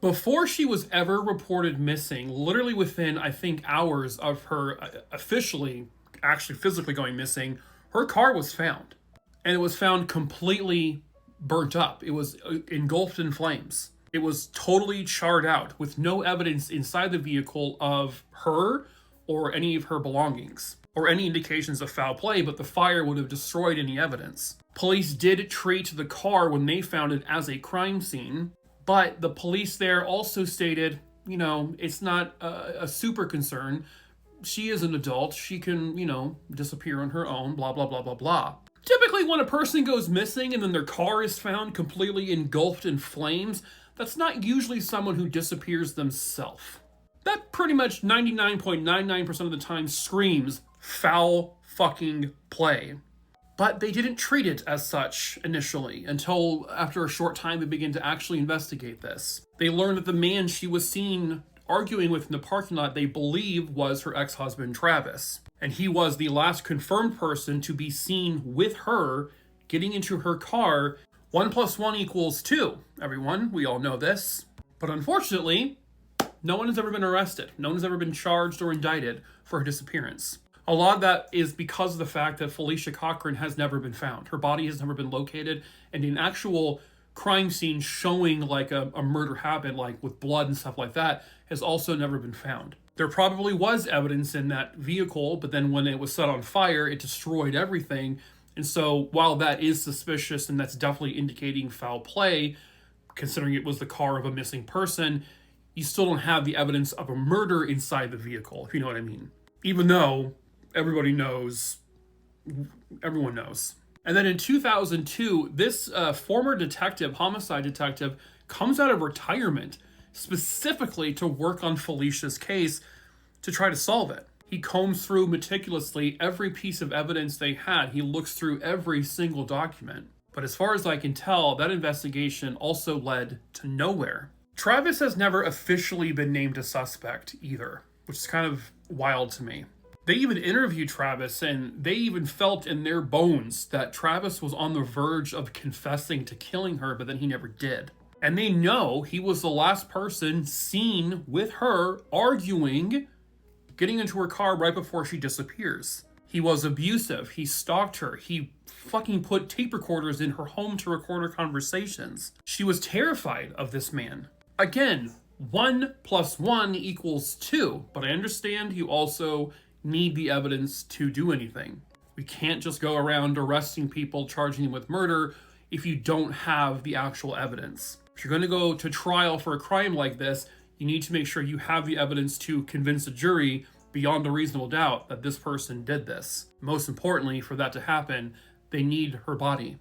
Before she was ever reported missing, literally within, I think, hours of her officially, actually physically going missing, her car was found. And it was found completely burnt up. It was engulfed in flames. It was totally charred out with no evidence inside the vehicle of her or any of her belongings or any indications of foul play, but the fire would have destroyed any evidence. Police did treat the car when they found it as a crime scene, but the police there also stated, you know, it's not a super concern. She is an adult. She can, you know, disappear on her own, blah, blah, blah, blah, blah. Typically when a person goes missing and then their car is found completely engulfed in flames, that's not usually someone who disappears themselves. That pretty much 99.99% of the time screams foul fucking play. But they didn't treat it as such initially until after a short time they began to actually investigate this. They learned that the man she was seen arguing with in the parking lot they believe was her ex-husband Travis. And he was the last confirmed person to be seen with her getting into her car. 1 + 1 = 2, everyone. We all know this. But unfortunately, no one has ever been arrested. No one has ever been charged or indicted for her disappearance. A lot of that is because of the fact that Felicia Cochran has never been found. Her body has never been located, and an actual crime scene showing like a murder happened, like with blood and stuff like that, has also never been found. There probably was evidence in that vehicle, but then when it was set on fire, it destroyed everything. And so while that is suspicious and that's definitely indicating foul play, considering it was the car of a missing person, you still don't have the evidence of a murder inside the vehicle, if you know what I mean. Even though everyone knows. And then in 2002, this former detective, homicide detective, comes out of retirement specifically to work on Felicia's case to try to solve it. He combs through meticulously every piece of evidence they had. He looks through every single document. But as far as I can tell, that investigation also led to nowhere. Travis has never officially been named a suspect either, which is kind of wild to me. They even interviewed Travis, and they even felt in their bones that Travis was on the verge of confessing to killing her, but then he never did. And they know he was the last person seen with her arguing, getting into her car right before she disappears. He was abusive. He stalked her. He fucking put tape recorders in her home to record her conversations. She was terrified of this man. Again, 1 + 1 = 2, but I understand you also need the evidence to do anything. We can't just go around arresting people, charging them with murder if you don't have the actual evidence. If you're going to go to trial for a crime like this, you need to make sure you have the evidence to convince a jury beyond a reasonable doubt that this person did this. Most importantly, for that to happen, they need her body.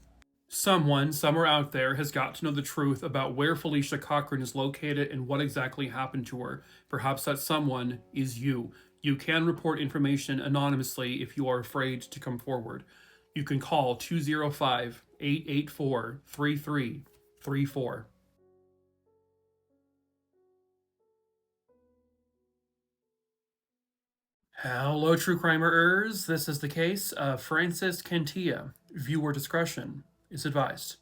Someone, somewhere out there, has got to know the truth about where Felicia Cochran is located and what exactly happened to her. Perhaps that someone is you. You can report information anonymously if you are afraid to come forward. You can call 205-884-3334. Hello, true crimerers. This is the case of Francis Cantea. Viewer discretion is advised.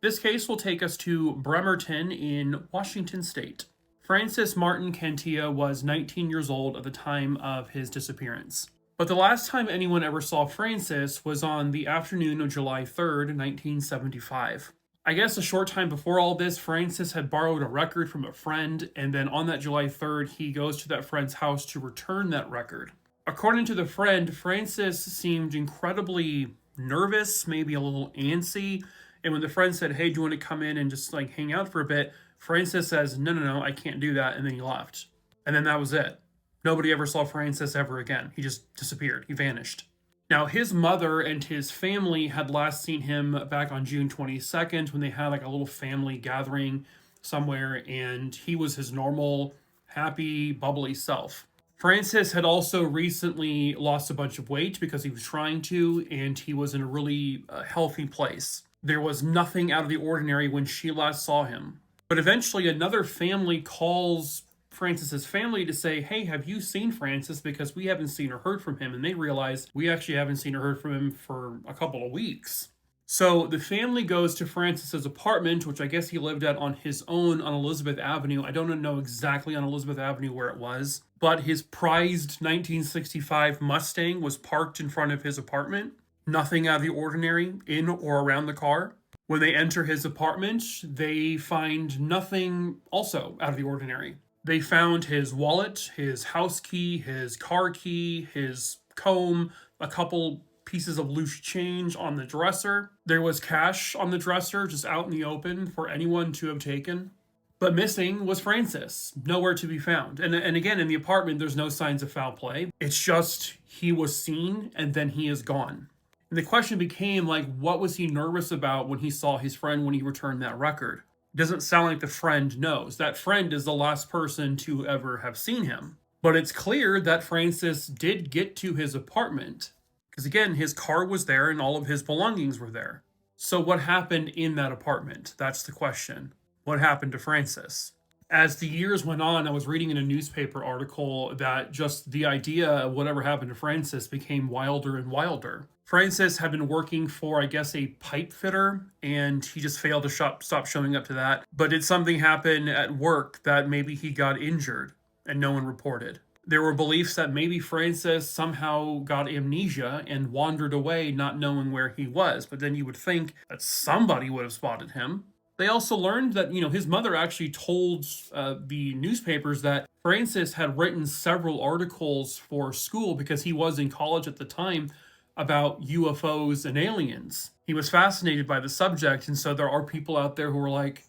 This case will take us to Bremerton in Washington State. Francis Martin Cantea was 19 years old at the time of his disappearance. But the last time anyone ever saw Frances was on the afternoon of July 3rd, 1975. I guess a short time before all this, Frances had borrowed a record from a friend, and then on that July 3rd, he goes to that friend's house to return that record. According to the friend, Frances seemed incredibly nervous, maybe a little antsy, and when the friend said, hey, do you want to come in and just like hang out for a bit, Frances says, no, I can't do that, and then he left. And then that was it. Nobody ever saw Frances ever again. He just disappeared. He vanished. Now, his mother and his family had last seen him back on June 22nd when they had like a little family gathering somewhere, and he was his normal, happy, bubbly self. Frances had also recently lost a bunch of weight because he was trying to, and he was in a really healthy place. There was nothing out of the ordinary when she last saw him. But eventually another family calls Frances's family to say, hey, have you seen Frances? Because we haven't seen or heard from him. And they realize we actually haven't seen or heard from him for a couple of weeks. So the family goes to Frances's apartment, which I guess he lived at on his own on Elizabeth Avenue. I don't know exactly on Elizabeth Avenue where it was, but his prized 1965 Mustang was parked in front of his apartment. Nothing out of the ordinary in or around the car. When they enter his apartment, they find nothing also out of the ordinary. They found his wallet, his house key, his car key, his comb, a couple pieces of loose change on the dresser. There was cash on the dresser just out in the open for anyone to have taken. But missing was Frances, nowhere to be found. And again, in the apartment, there's no signs of foul play. It's just he was seen and then he is gone. And the question became, like, what was he nervous about when he saw his friend when he returned that record? It doesn't sound like the friend knows. That friend is the last person to ever have seen him. But it's clear that Frances did get to his apartment. Because again, his car was there and all of his belongings were there. So what happened in that apartment? That's the question. What happened to Frances? As the years went on, I was reading in a newspaper article that just the idea of whatever happened to Frances became wilder and wilder. Frances had been working for, I guess, a pipe fitter, and he just failed to stop showing up to that. But did something happen at work that maybe he got injured and no one reported? There were beliefs that maybe Frances somehow got amnesia and wandered away not knowing where he was. But then you would think that somebody would have spotted him. They also learned that, his mother actually told the newspapers that Frances had written several articles for school because he was in college at the time about UFOs and aliens. He was fascinated by the subject, and so there are people out there who are like,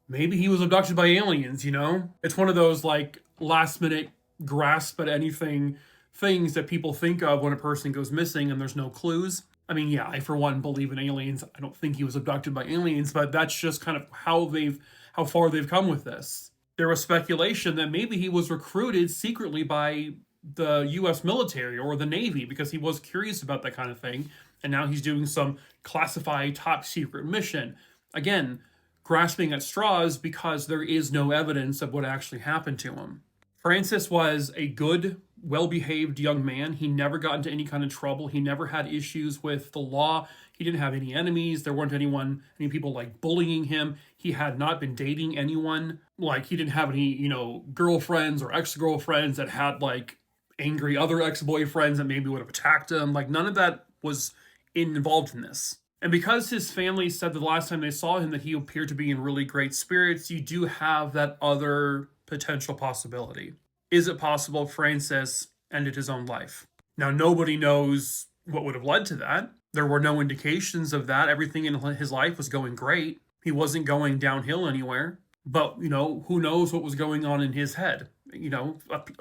maybe he was abducted by aliens, It's one of those, like, last-minute grasp at anything things that people think of when a person goes missing and there's no clues. I mean, yeah, I for one believe in aliens. I don't think he was abducted by aliens, but that's just kind of how far they've come with this. There was speculation that maybe he was recruited secretly by the U.S. military or the Navy because he was curious about that kind of thing, and now he's doing some classified top secret mission. Again, grasping at straws because there is no evidence of what actually happened to him. Frances was a good, well-behaved young man. He never got into any kind of trouble. He never had issues with the law. He didn't have any enemies. There weren't any people like bullying him. He had not been dating anyone. Like, he didn't have any, girlfriends or ex-girlfriends that had like angry other ex-boyfriends that maybe would have attacked him. Like, none of that was involved in this. And because his family said the last time they saw him that he appeared to be in really great spirits, you do have that other potential possibility. Is it possible Frances ended his own life? Now, nobody knows what would have led to that. There were no indications of that. Everything in his life was going great. He wasn't going downhill anywhere. But, who knows what was going on in his head?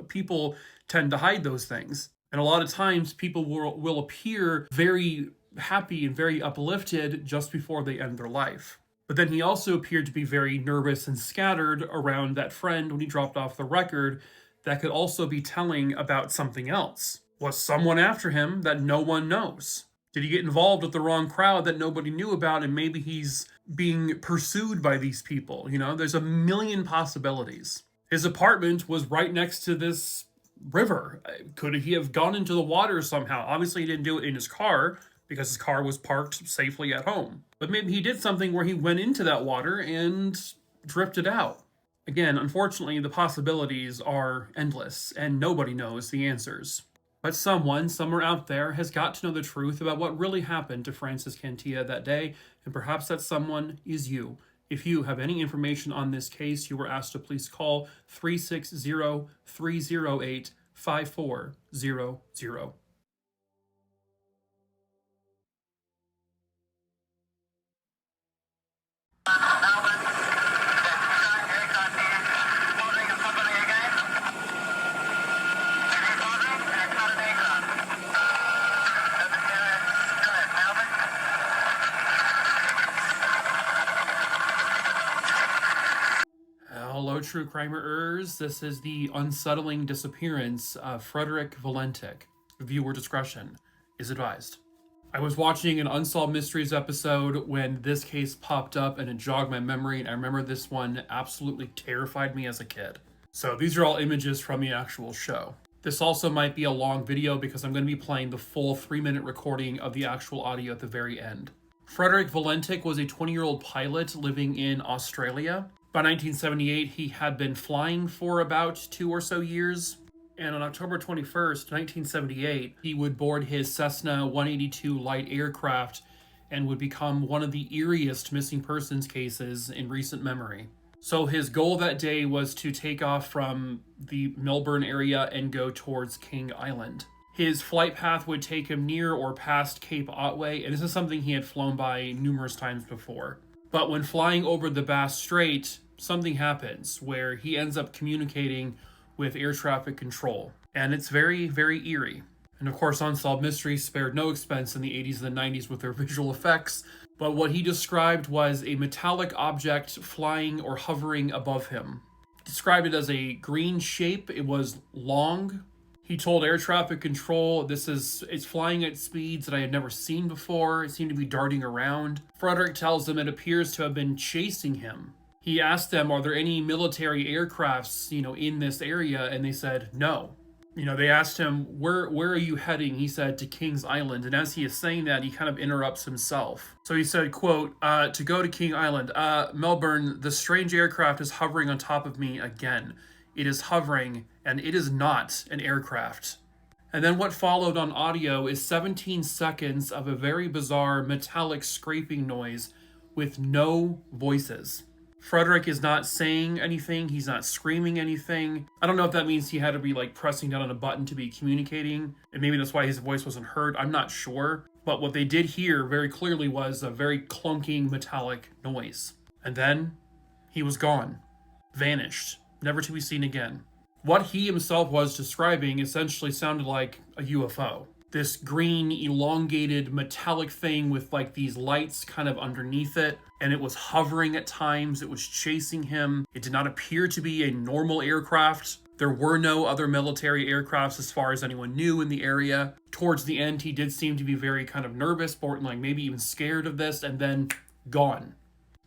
People tend to hide those things. And a lot of times people will appear very happy and very uplifted just before they end their life. But then he also appeared to be very nervous and scattered around that friend when he dropped off the record that could also be telling about something else. Was someone after him that no one knows? Did he get involved with the wrong crowd that nobody knew about and maybe he's being pursued by these people? There's a million possibilities. His apartment was right next to this river. Could he have gone into the water somehow? Obviously, he didn't do it in his car because his car was parked safely at home. But maybe he did something where he went into that water and drifted out. Again, unfortunately, the possibilities are endless and nobody knows the answers. But someone, somewhere out there, has got to know the truth about what really happened to Francis Cantea that day, and perhaps that someone is you. If you have any information on this case, you were asked to please call 360-308-5400. Hello, true crimerers. This is the unsettling disappearance of Frederick Valentich. Viewer discretion is advised. I was watching an Unsolved Mysteries episode when this case popped up and it jogged my memory, and I remember this one absolutely terrified me as a kid. So these are all images from the actual show. This also might be a long video because I'm going to be playing the full 3-minute recording of the actual audio at the very end. Frederick Valentich was a 20-year-old pilot living in Australia. By 1978, he had been flying for about 2 or so years, and on October 21st, 1978, he would board his Cessna 182 light aircraft and would become one of the eeriest missing persons cases in recent memory. So his goal that day was to take off from the Melbourne area and go towards King Island. His flight path would take him near or past Cape Otway, and this is something he had flown by numerous times before. But when flying over the Bass Strait, something happens where he ends up communicating with air traffic control. And it's very, very eerie. And of course, Unsolved Mysteries spared no expense in the 80s and the 90s with their visual effects. But what he described was a metallic object flying or hovering above him. Described it as a green shape. It was long. He told air traffic control, it's flying at speeds that I had never seen before. It seemed to be darting around. Frederick tells them it appears to have been chasing him. He asked them, are there any military aircrafts, in this area? And they said, no. They asked him, where are you heading? He said, to King's Island. And as he is saying that, he kind of interrupts himself. So he said, quote, to go to King Island. Melbourne, the strange aircraft is hovering on top of me again. It is hovering, and it is not an aircraft. And then what followed on audio is 17 seconds of a very bizarre metallic scraping noise with no voices. Frederick is not saying anything. He's not screaming anything. I don't know if that means he had to be pressing down on a button to be communicating, and maybe that's why his voice wasn't heard. I'm not sure. But what they did hear very clearly was a very clunking metallic noise. And then he was gone. Vanished. Never to be seen again. What he himself was describing essentially sounded like a UFO. This green, elongated, metallic thing with these lights kind of underneath it, and it was hovering at times. It was chasing him. It did not appear to be a normal aircraft. There were no other military aircrafts as far as anyone knew in the area. Towards the end, he did seem to be very kind of nervous, or maybe even scared of this, and then gone.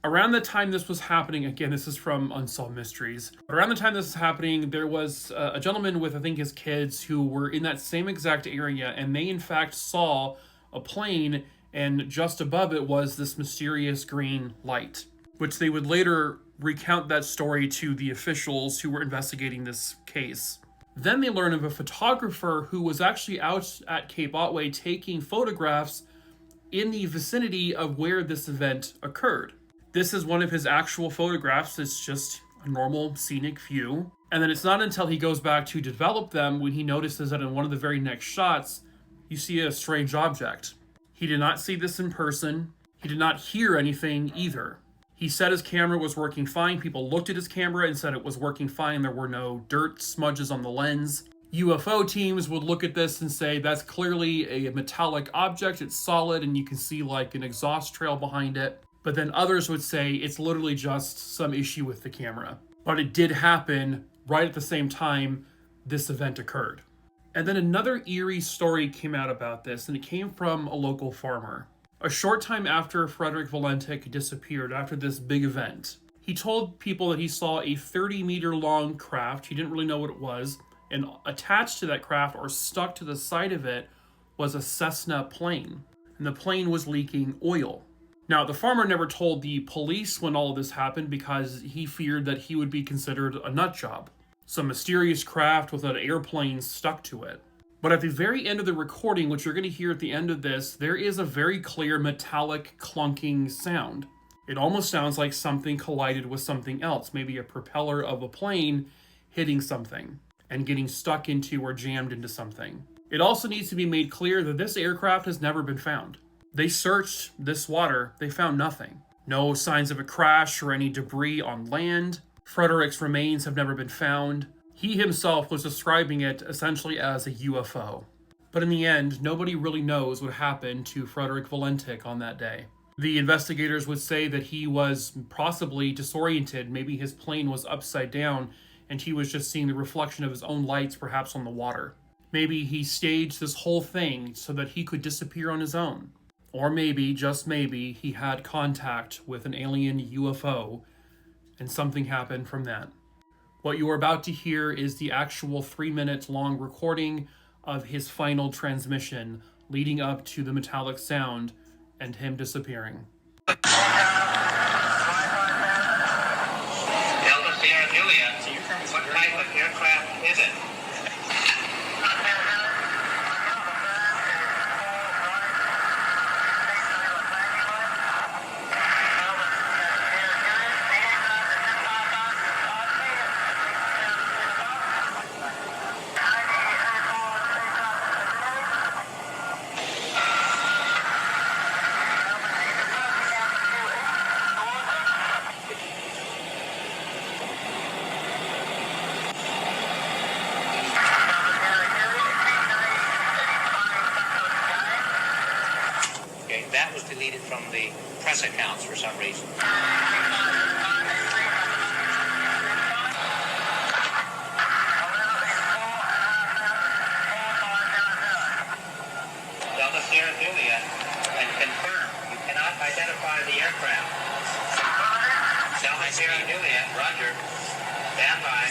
Around the time this was happening, again, this is from Unsolved Mysteries. Around the time this was happening, there was a gentleman with, I think, his kids who were in that same exact area, and they, in fact, saw a plane, and just above it was this mysterious green light, which they would later recount that story to the officials who were investigating this case. Then they learned of a photographer who was actually out at Cape Otway taking photographs in the vicinity of where this event occurred. This is one of his actual photographs. It's just a normal scenic view. And then it's not until he goes back to develop them when he notices that in one of the very next shots, you see a strange object. He did not see this in person. He did not hear anything either. He said his camera was working fine. People looked at his camera and said it was working fine. There were no dirt smudges on the lens. UFO teams would look at this and say, that's clearly a metallic object. It's solid, and you can see an exhaust trail behind it. But then others would say it's literally just some issue with the camera. But it did happen right at the same time this event occurred. And then another eerie story came out about this, and it came from a local farmer. A short time after Frederick Valentich disappeared, after this big event, he told people that he saw a 30-meter long craft. He didn't really know what it was. And attached to that craft, or stuck to the side of it, was a Cessna plane. And the plane was leaking oil. Now, the farmer never told the police when all of this happened because he feared that he would be considered a nut job. Some mysterious craft with an airplane stuck to it. But at the very end of the recording, which you're going to hear at the end of this, there is a very clear metallic clunking sound. It almost sounds like something collided with something else, maybe a propeller of a plane hitting something and getting stuck into or jammed into something. It also needs to be made clear that this aircraft has never been found. They searched this water, they found nothing. No signs of a crash or any debris on land. Frederick's remains have never been found. He himself was describing it essentially as a UFO. But in the end, nobody really knows what happened to Frederick Valentich on that day. The investigators would say that he was possibly disoriented, maybe his plane was upside down, and he was just seeing the reflection of his own lights perhaps on the water. Maybe he staged this whole thing so that he could disappear on his own. Or maybe, just maybe, he had contact with an alien UFO, and something happened from that. What you are about to hear is the actual 3-minute long recording of his final transmission, leading up to the metallic sound and him disappearing. Delta Sierra Julia, what type of aircraft is it? That was deleted from the press accounts for some reason. Delta Sierra Julia, and confirm you cannot identify the aircraft. Delta Sierra Julia, roger. Stand by.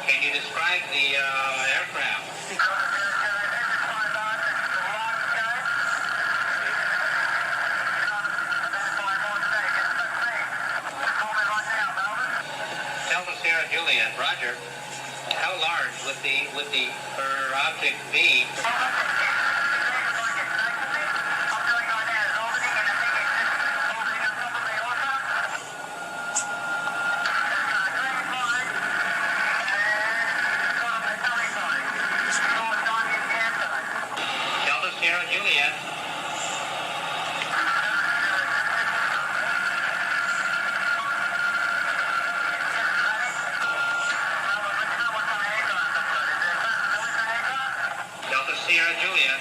Can you describe the aircraft? Delta Sierra Juliet, roger. How large would the object be? Juliet. Delta Sierra Juliet,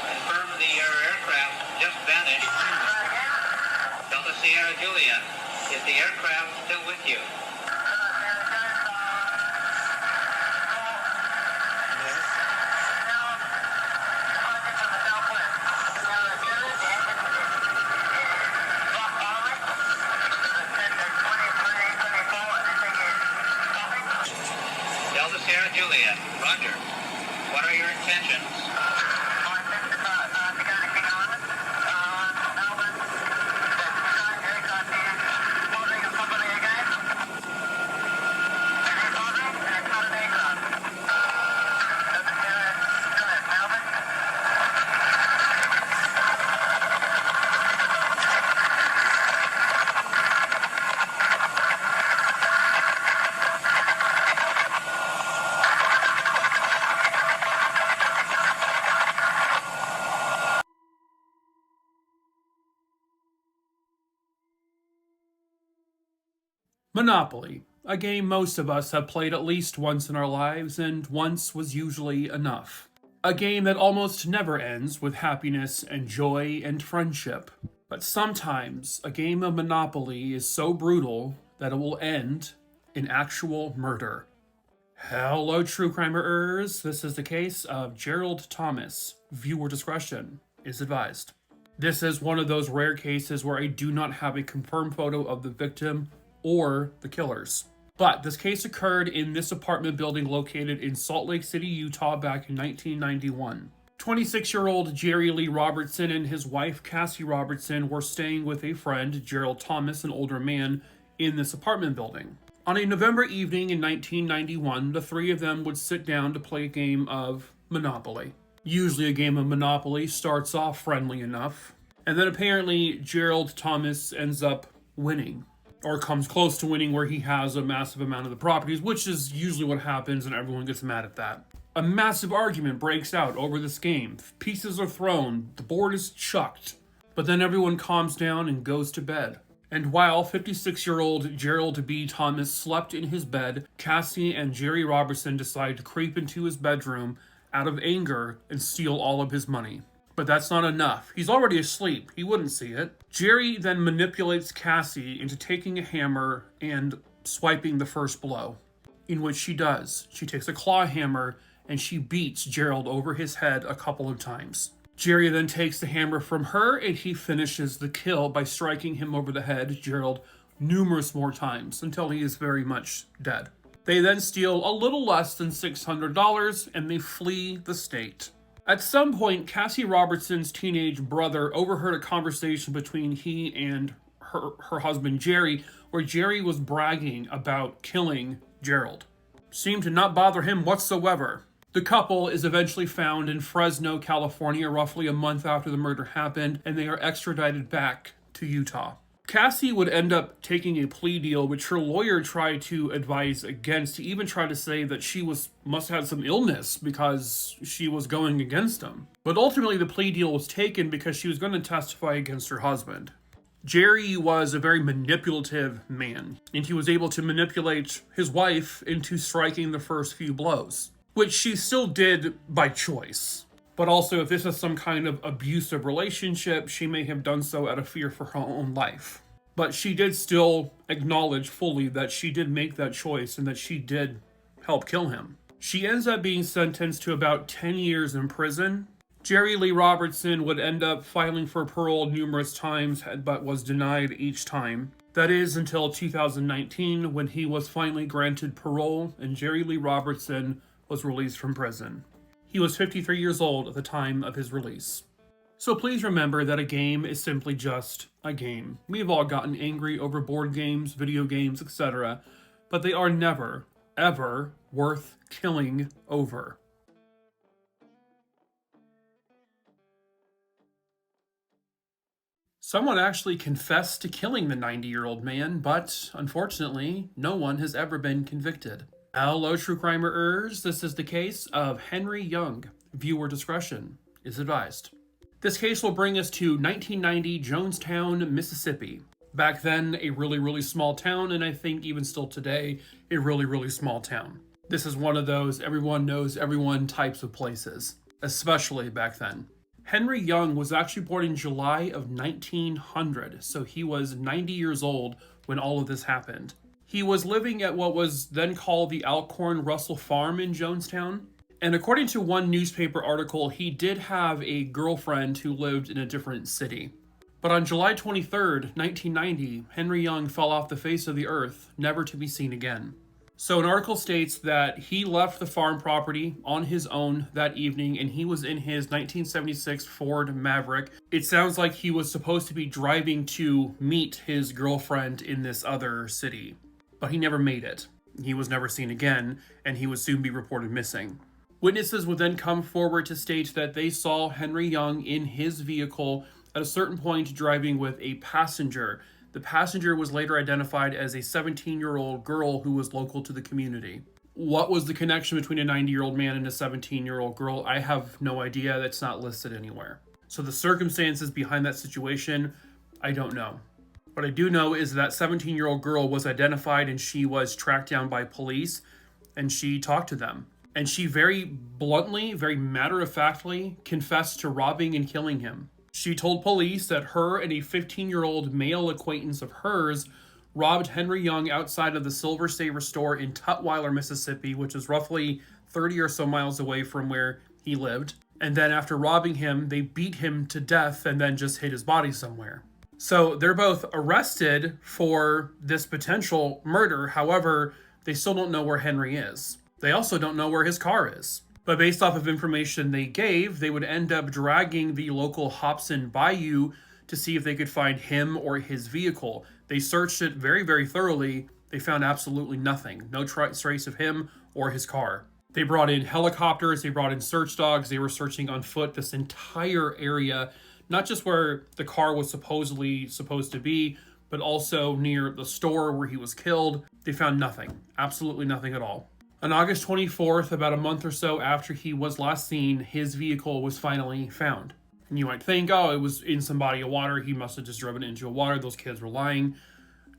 confirm the aircraft just vanished. Delta Sierra Juliet, is the aircraft still with you? Delta Sierra Juliet, roger. What are your intentions? Monopoly, a game most of us have played at least once in our lives, and once was usually enough. A game that almost never ends with happiness and joy and friendship. But sometimes a game of Monopoly is so brutal that it will end in actual murder. Hello, true crimerers. This is the case of Gerald Thomas. Viewer discretion is advised. This is one of those rare cases where I do not have a confirmed photo of the victim or the killers. But this case occurred in this apartment building located in Salt Lake City, Utah back in 1991. 26-year-old Jerry Lee Robertson and his wife Cassie Robertson were staying with a friend, Gerald Thomas, an older man, in this apartment building. On a November evening in 1991, the three of them would sit down to play a game of Monopoly. Usually a game of Monopoly starts off friendly enough, and then apparently Gerald Thomas ends up winning, or comes close to winning, where he has a massive amount of the properties, which is usually what happens, and everyone gets mad at that. A massive argument breaks out over this game. Pieces are thrown, the board is chucked, but then everyone calms down and goes to bed. And while 56-year-old Gerald B. Thomas slept in his bed, Cassie and Jerry Robertson decide to creep into his bedroom out of anger and steal all of his money. But that's not enough. He's already asleep. He wouldn't see it. Jerry then manipulates Cassie into taking a hammer and swiping the first blow, in which she does. She takes a claw hammer and she beats Gerald over his head a couple of times. Jerry then takes the hammer from her and he finishes the kill by striking him over the head, Gerald, numerous more times until he is very much dead. They then steal a little less than $600 and they flee the state. At some point, Cassie Robertson's teenage brother overheard a conversation between he and her husband Jerry, where Jerry was bragging about killing Gerald. Seemed to not bother him whatsoever. The couple is eventually found in Fresno, California, roughly a month after the murder happened, and they are extradited back to Utah. Cassie would end up taking a plea deal, which her lawyer tried to advise against. He even tried to say that she must have some illness because she was going against him. But ultimately the plea deal was taken because she was going to testify against her husband. Jerry was a very manipulative man, and he was able to manipulate his wife into striking the first few blows, which she still did by choice. But also, if this is some kind of abusive relationship, she may have done so out of fear for her own life. But she did still acknowledge fully that she did make that choice and that she did help kill him. She ends up being sentenced to about 10 years in prison. Jerry Lee Robertson would end up filing for parole numerous times, but was denied each time. That is until 2019, when he was finally granted parole and Jerry Lee Robertson was released from prison. He was 53 years old at the time of his release. So please remember that a game is simply just a game. We've all gotten angry over board games, video games, etc., but they are never, ever worth killing over. Someone actually confessed to killing the 90-year-old man, but unfortunately, no one has ever been convicted. Hello, true crimerers. This is the case of Henry Young. Viewer discretion is advised. This case will bring us to 1990 Jonestown, Mississippi. Back then, a really small town, and I think even still today, a really small town. This is one of those everyone knows everyone types of places, especially back then. Henry Young was actually born in July of 1900, so he was 90 years old when all of this happened. He was living at what was then called the Alcorn Russell Farm in Jonestown. And according to one newspaper article, he did have a girlfriend who lived in a different city. But on July 23rd, 1990, Henry Young fell off the face of the earth, never to be seen again. So an article states that he left the farm property on his own that evening, and he was in his 1976 Ford Maverick. It sounds like he was supposed to be driving to meet his girlfriend in this other city. But he never made it. He was never seen again, and he would soon be reported missing. Witnesses would then come forward to state that they saw Henry Young in his vehicle at a certain point driving with a passenger. The passenger was later identified as a 17-year-old girl who was local to the community. What was the connection between a 90-year-old man and a 17-year-old girl? I have no idea. That's not listed anywhere. So the circumstances behind that situation, I don't know. What I do know is that 17-year-old girl was identified and she was tracked down by police and she talked to them. And she very bluntly, very matter-of-factly confessed to robbing and killing him. She told police that her and a 15-year-old male acquaintance of hers robbed Henry Young outside of the Silver Saver store in Tutwiler, Mississippi, which is roughly 30 or so miles away from where he lived. And then after robbing him, they beat him to death and then just hid his body somewhere. So they're both arrested for this potential murder. However, they still don't know where Henry is. They also don't know where his car is. But based off of information they gave, they would end up dragging the local Hobson Bayou to see if they could find him or his vehicle. They searched it very, very thoroughly. They found absolutely nothing. No trace of him or his car. They brought in helicopters. They brought in search dogs. They were searching on foot this entire area, not just where the car was supposed to be, but also near the store where he was killed. They found nothing. Absolutely nothing at all. On August 24th, about a month or so after he was last seen, his vehicle was finally found. And you might think, oh, it was in some body of water. He must have just driven it into a water. Those kids were lying.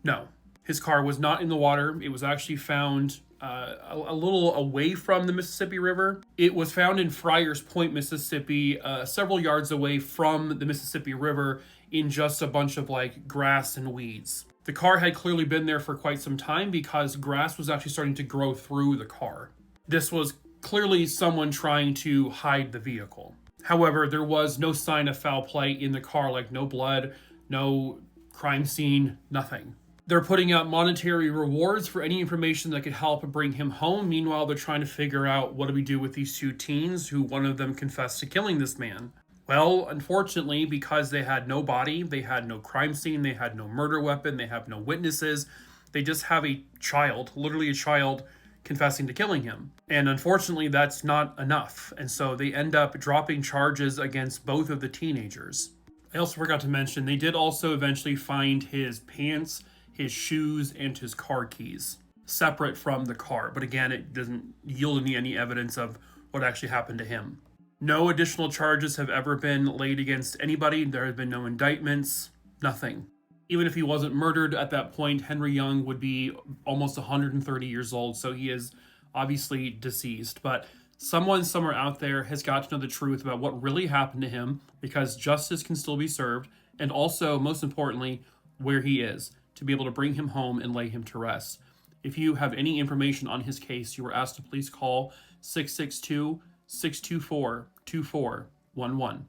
No, his car was not in the water. It was actually found a little away from the Mississippi River. It was found in Friars Point, Mississippi, several yards away from the Mississippi River in just a bunch of like grass and weeds. The car had clearly been there for quite some time because grass was actually starting to grow through the car. This was clearly someone trying to hide the vehicle. However, there was no sign of foul play in the car, like no blood, no crime scene, nothing. They're putting out monetary rewards for any information that could help bring him home. Meanwhile, they're trying to figure out, what do we do with these two teens who one of them confessed to killing this man? Well, unfortunately, because they had no body, they had no crime scene, they had no murder weapon, they have no witnesses, they just have a child, literally a child, confessing to killing him. And unfortunately, that's not enough. And so they end up dropping charges against both of the teenagers. I also forgot to mention, they did also eventually find his pants, his shoes, and his car keys separate from the car. But again, it doesn't yield any evidence of what actually happened to him. No additional charges have ever been laid against anybody. There have been no indictments, nothing. Even if he wasn't murdered at that point, Henry Young would be almost 130 years old, so he is obviously deceased. But someone somewhere out there has got to know the truth about what really happened to him, because justice can still be served, and also, most importantly, where he is, to be able to bring him home and lay him to rest. If you have any information on his case, you are asked to please call 662-624-2411.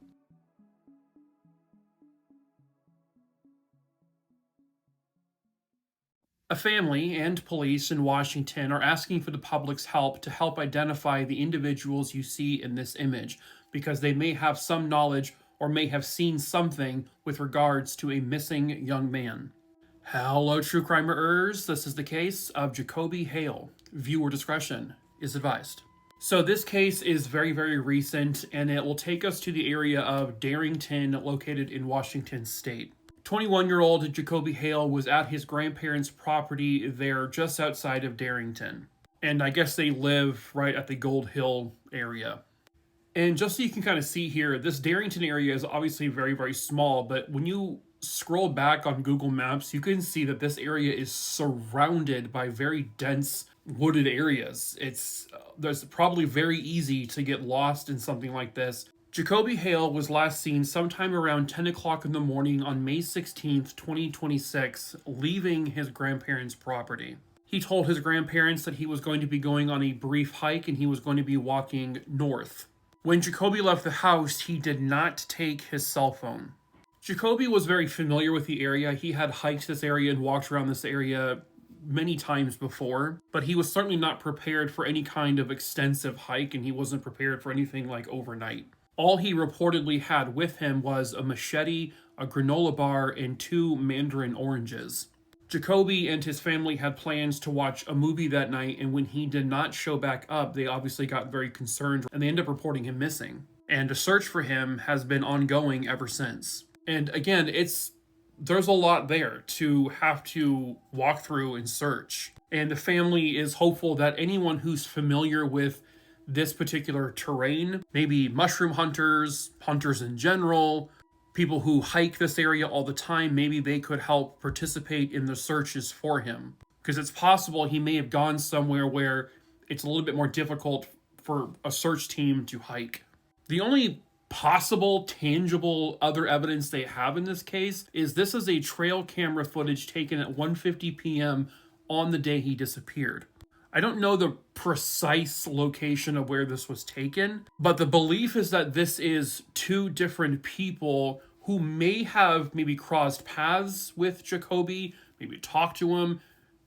A family and police in Washington are asking for the public's help to help identify the individuals you see in this image, because they may have some knowledge or may have seen something with regards to a missing young man. Hello, true crimerers. This is the case of Jakhobi Hale. Viewer discretion is advised. So this case is very, very recent, and it will take us to the area of Darrington, located in Washington state. 21-year-old Jakhobi Hale was at his grandparents' property there just outside of Darrington. And I guess they live right at the Gold Hill area. And just so you can kind of see here, this Darrington area is obviously very, very small, but when you scroll back on Google Maps, you can see that this area is surrounded by very dense wooded areas. There's probably very easy to get lost in something like this. Jakhobi Hale was last seen sometime around 10 o'clock in the morning on May 16th, 2026, leaving his grandparents' property. He told his grandparents that he was going to be going on a brief hike and he was going to be walking north. When Jakhobi left the house, he did not take his cell phone. Jakhobi was very familiar with the area. He had hiked this area and walked around this area many times before, but he was certainly not prepared for any kind of extensive hike, and he wasn't prepared for anything like overnight. All he reportedly had with him was a machete, a granola bar, and 2 mandarin oranges. Jakhobi and his family had plans to watch a movie that night, and when he did not show back up, they obviously got very concerned, and they ended up reporting him missing. And a search for him has been ongoing ever since. And again, there's a lot there to have to walk through and search. And the family is hopeful that anyone who's familiar with this particular terrain, maybe mushroom hunters, hunters in general, people who hike this area all the time, maybe they could help participate in the searches for him. Because it's possible he may have gone somewhere where it's a little bit more difficult for a search team to hike. The only possible, tangible other evidence they have in this case is this is a trail camera footage taken at 1:50 p.m. on the day he disappeared. I don't know the precise location of where this was taken, but the belief is that this is 2 different people who may have maybe crossed paths with Jakhobi, maybe talked to him,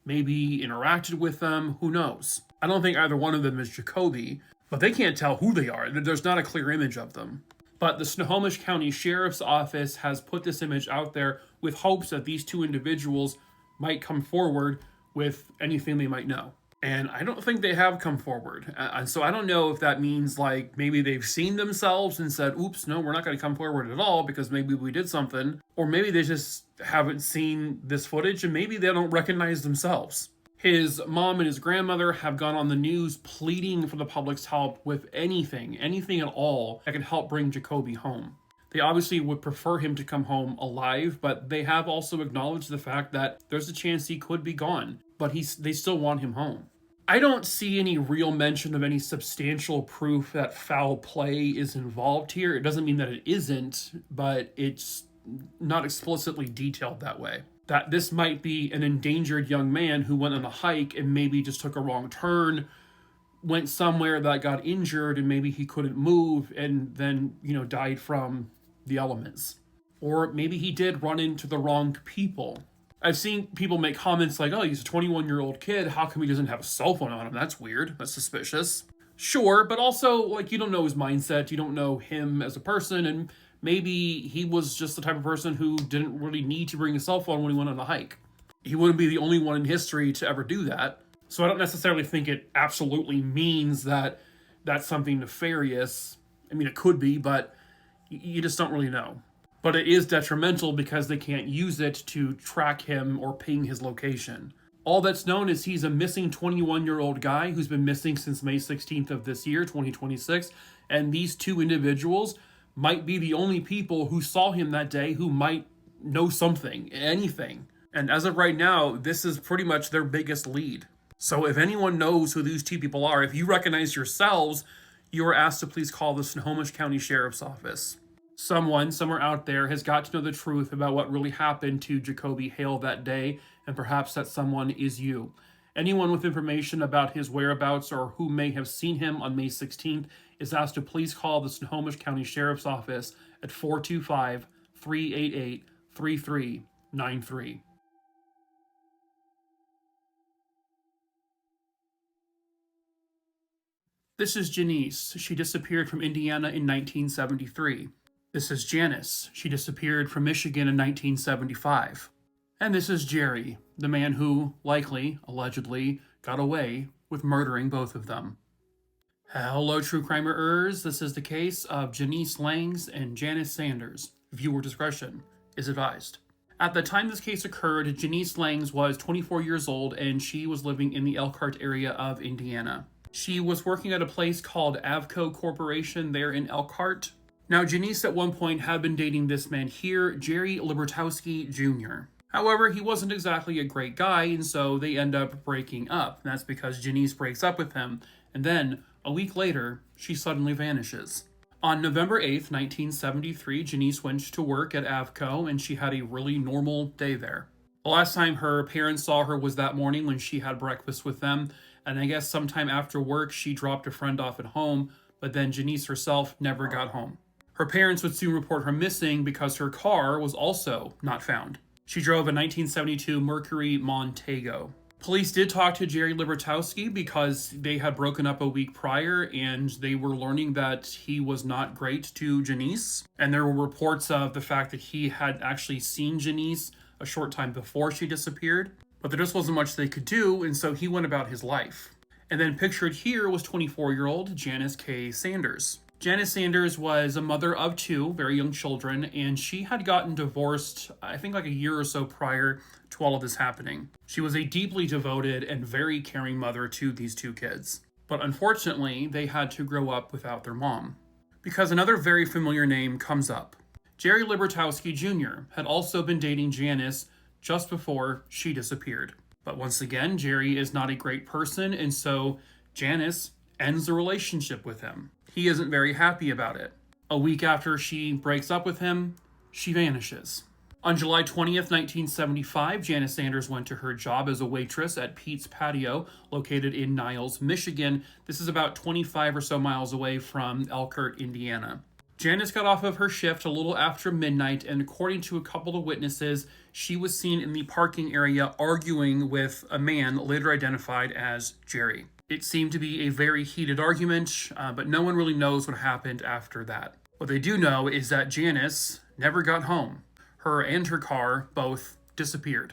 maybe interacted with them, who knows. I don't think either one of them is Jakhobi, but they can't tell who they are. There's not a clear image of them. But the Snohomish County Sheriff's Office has put this image out there with hopes that these 2 individuals might come forward with anything they might know. And I don't think they have come forward. And so I don't know if that means like maybe they've seen themselves and said, oops, no, we're not going to come forward at all because maybe we did something. Or maybe they just haven't seen this footage and maybe they don't recognize themselves. His mom and his grandmother have gone on the news pleading for the public's help with anything at all that can help bring Jakhobi home. They obviously would prefer him to come home alive, but they have also acknowledged the fact that there's a chance he could be gone, but they still want him home. I don't see any real mention of any substantial proof that foul play is involved here. It doesn't mean that it isn't, but it's not explicitly detailed that way. That this might be an endangered young man who went on a hike and maybe just took a wrong turn, went somewhere that got injured and maybe he couldn't move and then, died from the elements. Or maybe he did run into the wrong people. I've seen people make comments like, oh, he's a 21-year-old kid. How come he doesn't have a cell phone on him? That's weird. That's suspicious. Sure, but also, like, you don't know his mindset. You don't know him as a person. And maybe he was just the type of person who didn't really need to bring a cell phone when he went on a hike. He wouldn't be the only one in history to ever do that. So I don't necessarily think it absolutely means that that's something nefarious. I mean, it could be, but you just don't really know. But it is detrimental because they can't use it to track him or ping his location. All that's known is he's a missing 21-year-old guy who's been missing since May 16th of this year, 2026. And these two individuals might be the only people who saw him that day who might know something, anything. And as of right now, this is pretty much their biggest lead. So if anyone knows who these two people are, if you recognize yourselves, you are asked to please call the Snohomish County Sheriff's Office. Someone, somewhere out there, has got to know the truth about what really happened to Jakhobi Hale that day, and perhaps that someone is you. Anyone with information about his whereabouts or who may have seen him on May 16th is asked to please call the Snohomish County Sheriff's Office at 425-388-3393. This is Janeice. She disappeared from Indiana in 1973. This is Janis. She disappeared from Michigan in 1975. And this is Jerry, the man who, likely, allegedly, got away with murdering both of them. Hello, true crimerers. This is the case of Janeice Langs and Janice Sanders. Viewer discretion is advised. At the time this case occurred, Janeice Langs was 24 years old and she was living in the Elkhart area of Indiana. She was working at a place called Avco Corporation there in Elkhart. Now, Janeice at one point had been dating this man here, Jerry Libertowski Jr. However, he wasn't exactly a great guy, and so they end up breaking up. And that's because Janeice breaks up with him, and then, a week later, she suddenly vanishes. On November 8th, 1973, Janeice went to work at Avco, and she had a really normal day there. The last time her parents saw her was that morning when she had breakfast with them, and I guess sometime after work, she dropped a friend off at home, but then Janeice herself never got home. Her parents would soon report her missing because her car was also not found. She drove a 1972 Mercury Montego. Police did talk to Jerry Libertowski because they had broken up a week prior and they were learning that he was not great to Janeice. And there were reports of the fact that he had actually seen Janeice a short time before she disappeared. But there just wasn't much they could do, and so he went about his life. And then pictured here was 24-year-old Janice K. Sanders. Janice Sanders was a mother of two very young children, and she had gotten divorced, I think like a year or so prior to all of this happening. She was a deeply devoted and very caring mother to these two kids. But unfortunately, they had to grow up without their mom. Because another very familiar name comes up. Jerry Libertowski Jr. had also been dating Janice just before she disappeared. But once again, Jerry is not a great person, and so Janice ends the relationship with him. He isn't very happy about it. A week after she breaks up with him, she vanishes. On July 20th, 1975, Janice Sanders went to her job as a waitress at Pete's Patio, located in Niles, Michigan. This is about 25 or so miles away from Elkhart, Indiana. Janice got off of her shift a little after midnight, and according to a couple of witnesses, she was seen in the parking area arguing with a man later identified as Jerry. It seemed to be a very heated argument, but no one really knows what happened after that. What they do know is that Janice never got home. Her and her car both disappeared.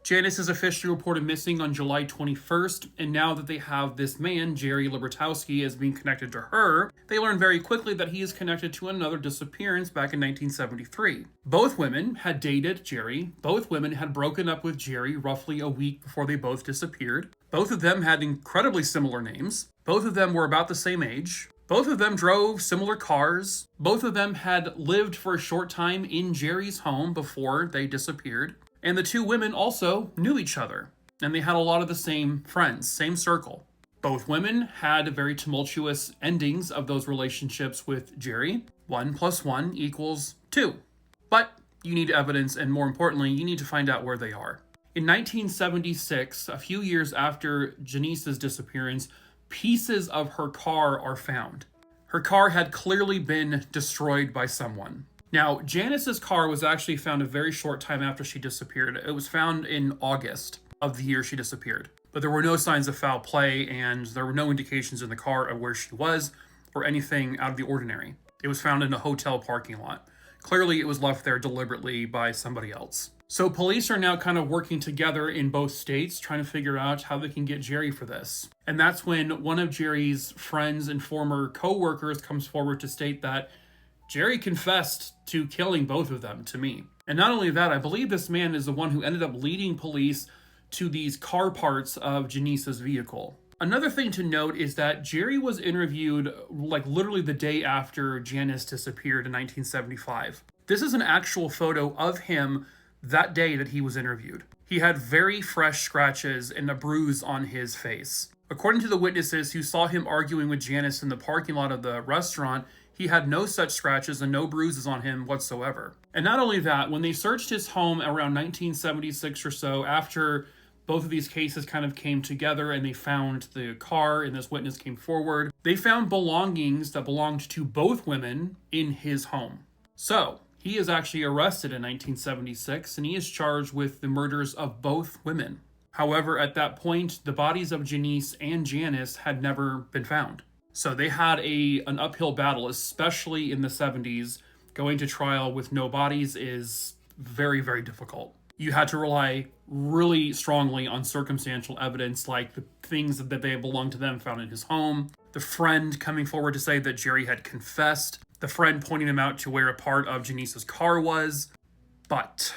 Janice is officially reported missing on July 21st, and now that they have this man, Jerry Libertowski, as being connected to her, they learn very quickly that he is connected to another disappearance back in 1973. Both women had dated Jerry. Both women had broken up with Jerry roughly a week before they both disappeared. Both of them had incredibly similar names. Both of them were about the same age. Both of them drove similar cars. Both of them had lived for a short time in Jerry's home before they disappeared. And the two women also knew each other, and they had a lot of the same friends, same circle. Both women had very tumultuous endings of those relationships with Jerry. 1 + 1 = 2. But you need evidence, and more importantly, you need to find out where they are. In 1976, a few years after Janeice's disappearance, pieces of her car are found. Her car had clearly been destroyed by someone. Now, Janice's car was actually found a very short time after she disappeared. It was found in August of the year she disappeared. But there were no signs of foul play, and there were no indications in the car of where she was or anything out of the ordinary. It was found in a hotel parking lot. Clearly, it was left there deliberately by somebody else. So police are now kind of working together in both states, trying to figure out how they can get Jerry for this. And that's when one of Jerry's friends and former co-workers comes forward to state that Jerry confessed to killing both of them to me. And not only that, I believe this man is the one who ended up leading police to these car parts of Janeice's vehicle. Another thing to note is that Jerry was interviewed like literally the day after Janice disappeared in 1975. This is an actual photo of him that day that he was interviewed. He had very fresh scratches and a bruise on his face. According to the witnesses who saw him arguing with Janice in the parking lot of the restaurant, he had no such scratches and no bruises on him whatsoever. And not only that, when they searched his home around 1976 or so, after both of these cases kind of came together and they found the car and this witness came forward, they found belongings that belonged to both women in his home. So, he is actually arrested in 1976 and he is charged with the murders of both women. However, at that point, the bodies of Janeice and Janice had never been found. So they had an uphill battle, especially in the 70s. Going to trial with no bodies is very, very difficult. You had to rely really strongly on circumstantial evidence, like the things that they belonged to them found in his home, the friend coming forward to say that Jerry had confessed, the friend pointing him out to where a part of Janeice's car was. But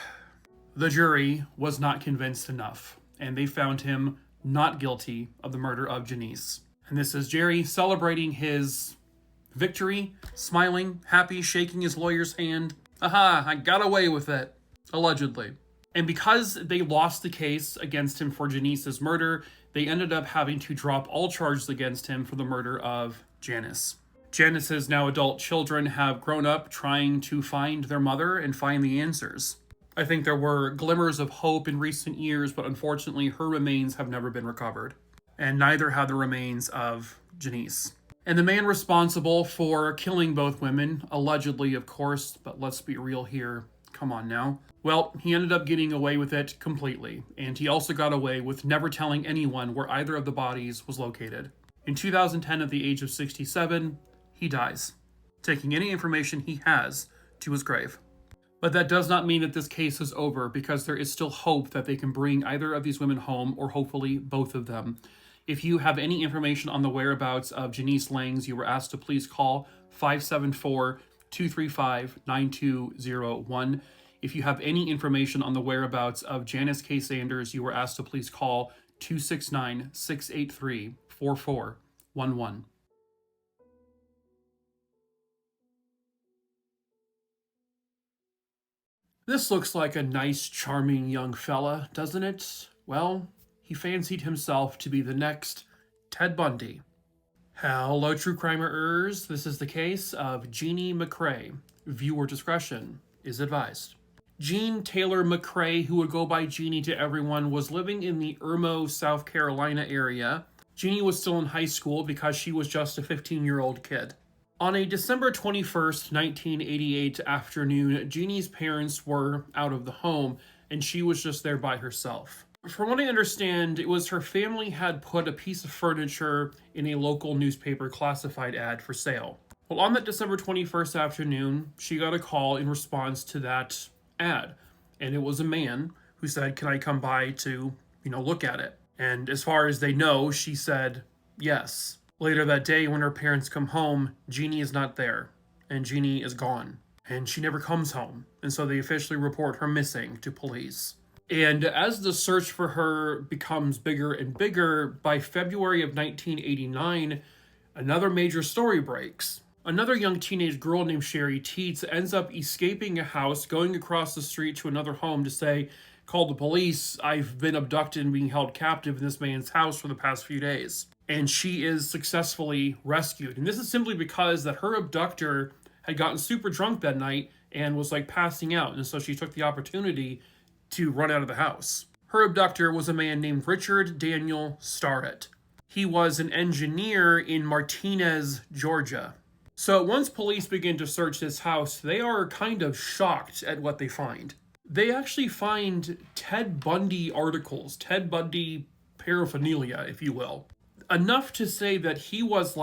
the jury was not convinced enough, and they found him not guilty of the murder of Janeice. And this is Jerry celebrating his victory, smiling, happy, shaking his lawyer's hand. Aha, I got away with it. Allegedly. And because they lost the case against him for Janeice's murder, they ended up having to drop all charges against him for the murder of Janice. Janice's now adult children have grown up trying to find their mother and find the answers. I think there were glimmers of hope in recent years, but unfortunately her remains have never been recovered. And neither have the remains of Janeice. And the man responsible for killing both women, allegedly of course, but let's be real here, come on now. Well, he ended up getting away with it completely, and he also got away with never telling anyone where either of the bodies was located. In 2010, at the age of 67, he dies, taking any information he has to his grave. But that does not mean that this case is over, because there is still hope that they can bring either of these women home, or hopefully both of them. If you have any information on the whereabouts of Janeice Langs, you were asked to please call 574-235-9201. If you have any information on the whereabouts of Janice K. Sanders, you were asked to please call 269-683-4411. This looks like a nice, charming young fella, doesn't it? Well, he fancied himself to be the next Ted Bundy. Hello, true crimerers. This is the case of Jeannie McCrae. Viewer discretion is advised. Jean Taylor McCrae, who would go by Jeannie to everyone, was living in the Irmo, South Carolina area. Jeannie was still in high school because she was just a 15-year-old kid. On a December 21st, 1988 afternoon, Jeannie's parents were out of the home, and she was just there by herself. From what I understand, it was her family had put a piece of furniture in a local newspaper classified ad for sale. Well, on that December 21st afternoon, she got a call in response to that ad, and it was a man who who said, "Can I come by to, look at it?" And as far as they know, she said yes. Later that day, when her parents come home, Jeannie is not there, and Jeannie is gone. And she never comes home, and so they officially report her missing to police. And as the search for her becomes bigger and bigger, by February of 1989, another major story breaks. Another young teenage girl named Sherry Teets ends up escaping a house, going across the street to another home to say, "Call the police, I've been abducted and being held captive in this man's house for the past few days." And she is successfully rescued. And this is simply because that her abductor had gotten super drunk that night and was passing out. And so she took the opportunity to run out of the house. Her abductor was a man named Richard Daniel Starr. He was an engineer in Martinez, Georgia. So once police begin to search this house, they are kind of shocked at what they find. They actually find Ted Bundy articles, Ted Bundy paraphernalia, if you will. Enough to say that he was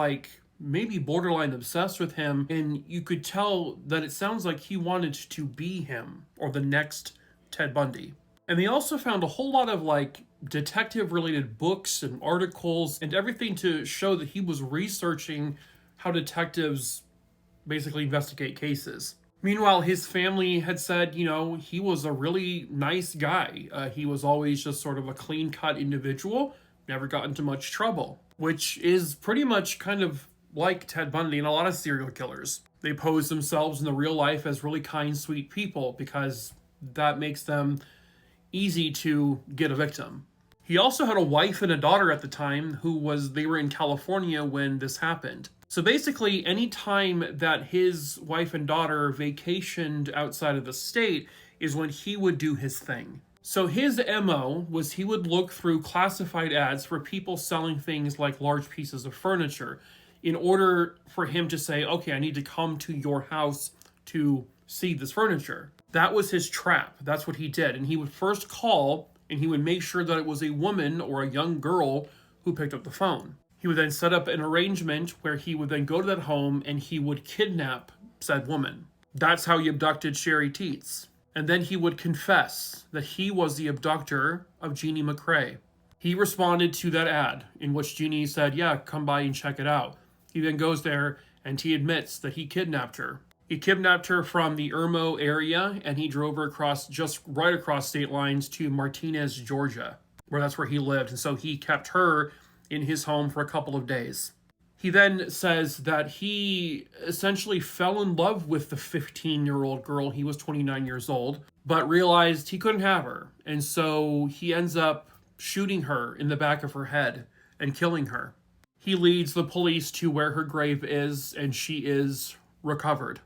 maybe borderline obsessed with him, and you could tell that it sounds like he wanted to be him, or the next Ted Bundy. And they also found a whole lot of detective-related books and articles and everything to show that he was researching how detectives basically investigate cases. Meanwhile, his family had said, he was a really nice guy. He was always just sort of a clean-cut individual, never got into much trouble, which is pretty much kind of like Ted Bundy and a lot of serial killers. They pose themselves in the real life as really kind, sweet people because that makes them easy to get a victim. He also had a wife and a daughter at the time they were in California when this happened. So basically, any time that his wife and daughter vacationed outside of the state is when he would do his thing. So his MO was he would look through classified ads for people selling things like large pieces of furniture in order for him to say, okay, I need to come to your house to see this furniture. That was his trap. That's what he did. And he would first call and he would make sure that it was a woman or a young girl who picked up the phone. He would then set up an arrangement where he would then go to that home and he would kidnap said woman. That's how he abducted Sherry Teets. And then he would confess that he was the abductor of Jeannie McCrae. He responded to that ad in which Jeannie said, yeah, come by and check it out. He then goes there and he admits that he kidnapped her. He kidnapped her from the Irmo area and he drove her right across state lines to Martinez, Georgia, where that's where he lived. And so he kept her in his home for a couple of days. He then says that he essentially fell in love with the 15-year-old girl. He was 29 years old, but realized he couldn't have her. And so he ends up shooting her in the back of her head and killing her. He leads the police to where her grave is, and she is recovered.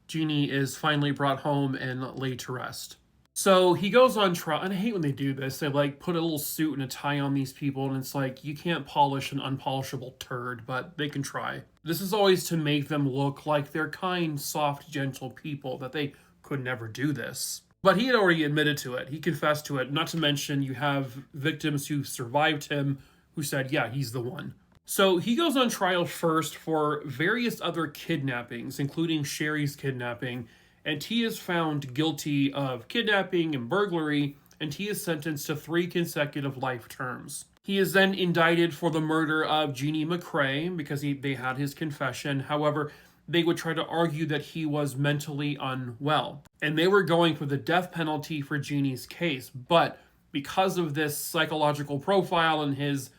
Jeannie is finally brought home and laid to rest. So he goes on trial, and I hate when they do this. They put a little suit and a tie on these people, and it's you can't polish an unpolishable turd, but they can try. This is always to make them look like they're kind, soft, gentle people, that they could never do this. But he had already admitted to it. He confessed to it. Not to mention, you have victims who survived him who said, yeah, he's the one. So he goes on trial first for various other kidnappings, including Sherry's kidnapping, and he is found guilty of kidnapping and burglary, and he is sentenced to 3 consecutive life terms. He is then indicted for the murder of Jeannie McCrae because they had his confession. However, they would try to argue that he was mentally unwell, and they were going for the death penalty for Jeannie's case. But because of this psychological profile and his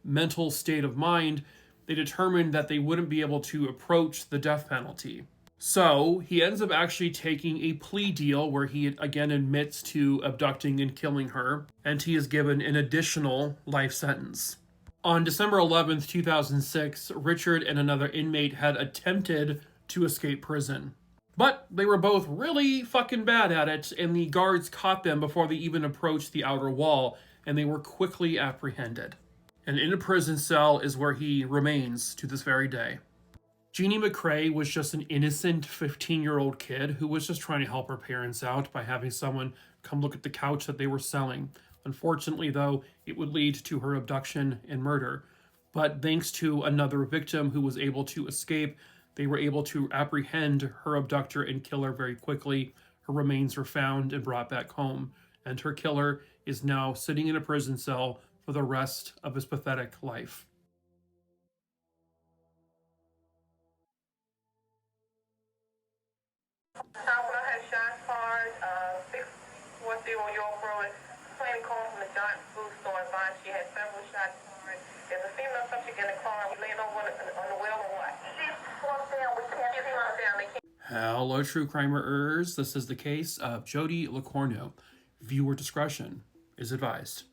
mental state of mind, they determined that they wouldn't be able to approach the death penalty. So he ends up actually taking a plea deal where he again admits to abducting and killing her, and he is given an additional life sentence. On December 11th, 2006, Richard and another inmate had attempted to escape prison. But they were both really fucking bad at it, and the guards caught them before they even approached the outer wall, and they were quickly apprehended. And in a prison cell is where he remains to this very day. Jeannie McCrae was just an innocent 15-year-old kid who was just trying to help her parents out by having someone come look at the couch that they were selling. Unfortunately, though, it would lead to her abduction and murder. But thanks to another victim who was able to escape, they were able to apprehend her abductor and kill her very quickly. Her remains were found and brought back home. and her killer is now sitting in a prison cell for the rest of his pathetic life. Southwell has shots fired. 640 York Road. Plane call from the Dutton food store in Vaughn. She had several shots fired. There's a female subject in the car. We laying over on the wheel or what? She's slumped down. We can't see her down. They can't. Hello, true crimerers. This is the case of Jody LaCorneau. Viewer discretion is advised.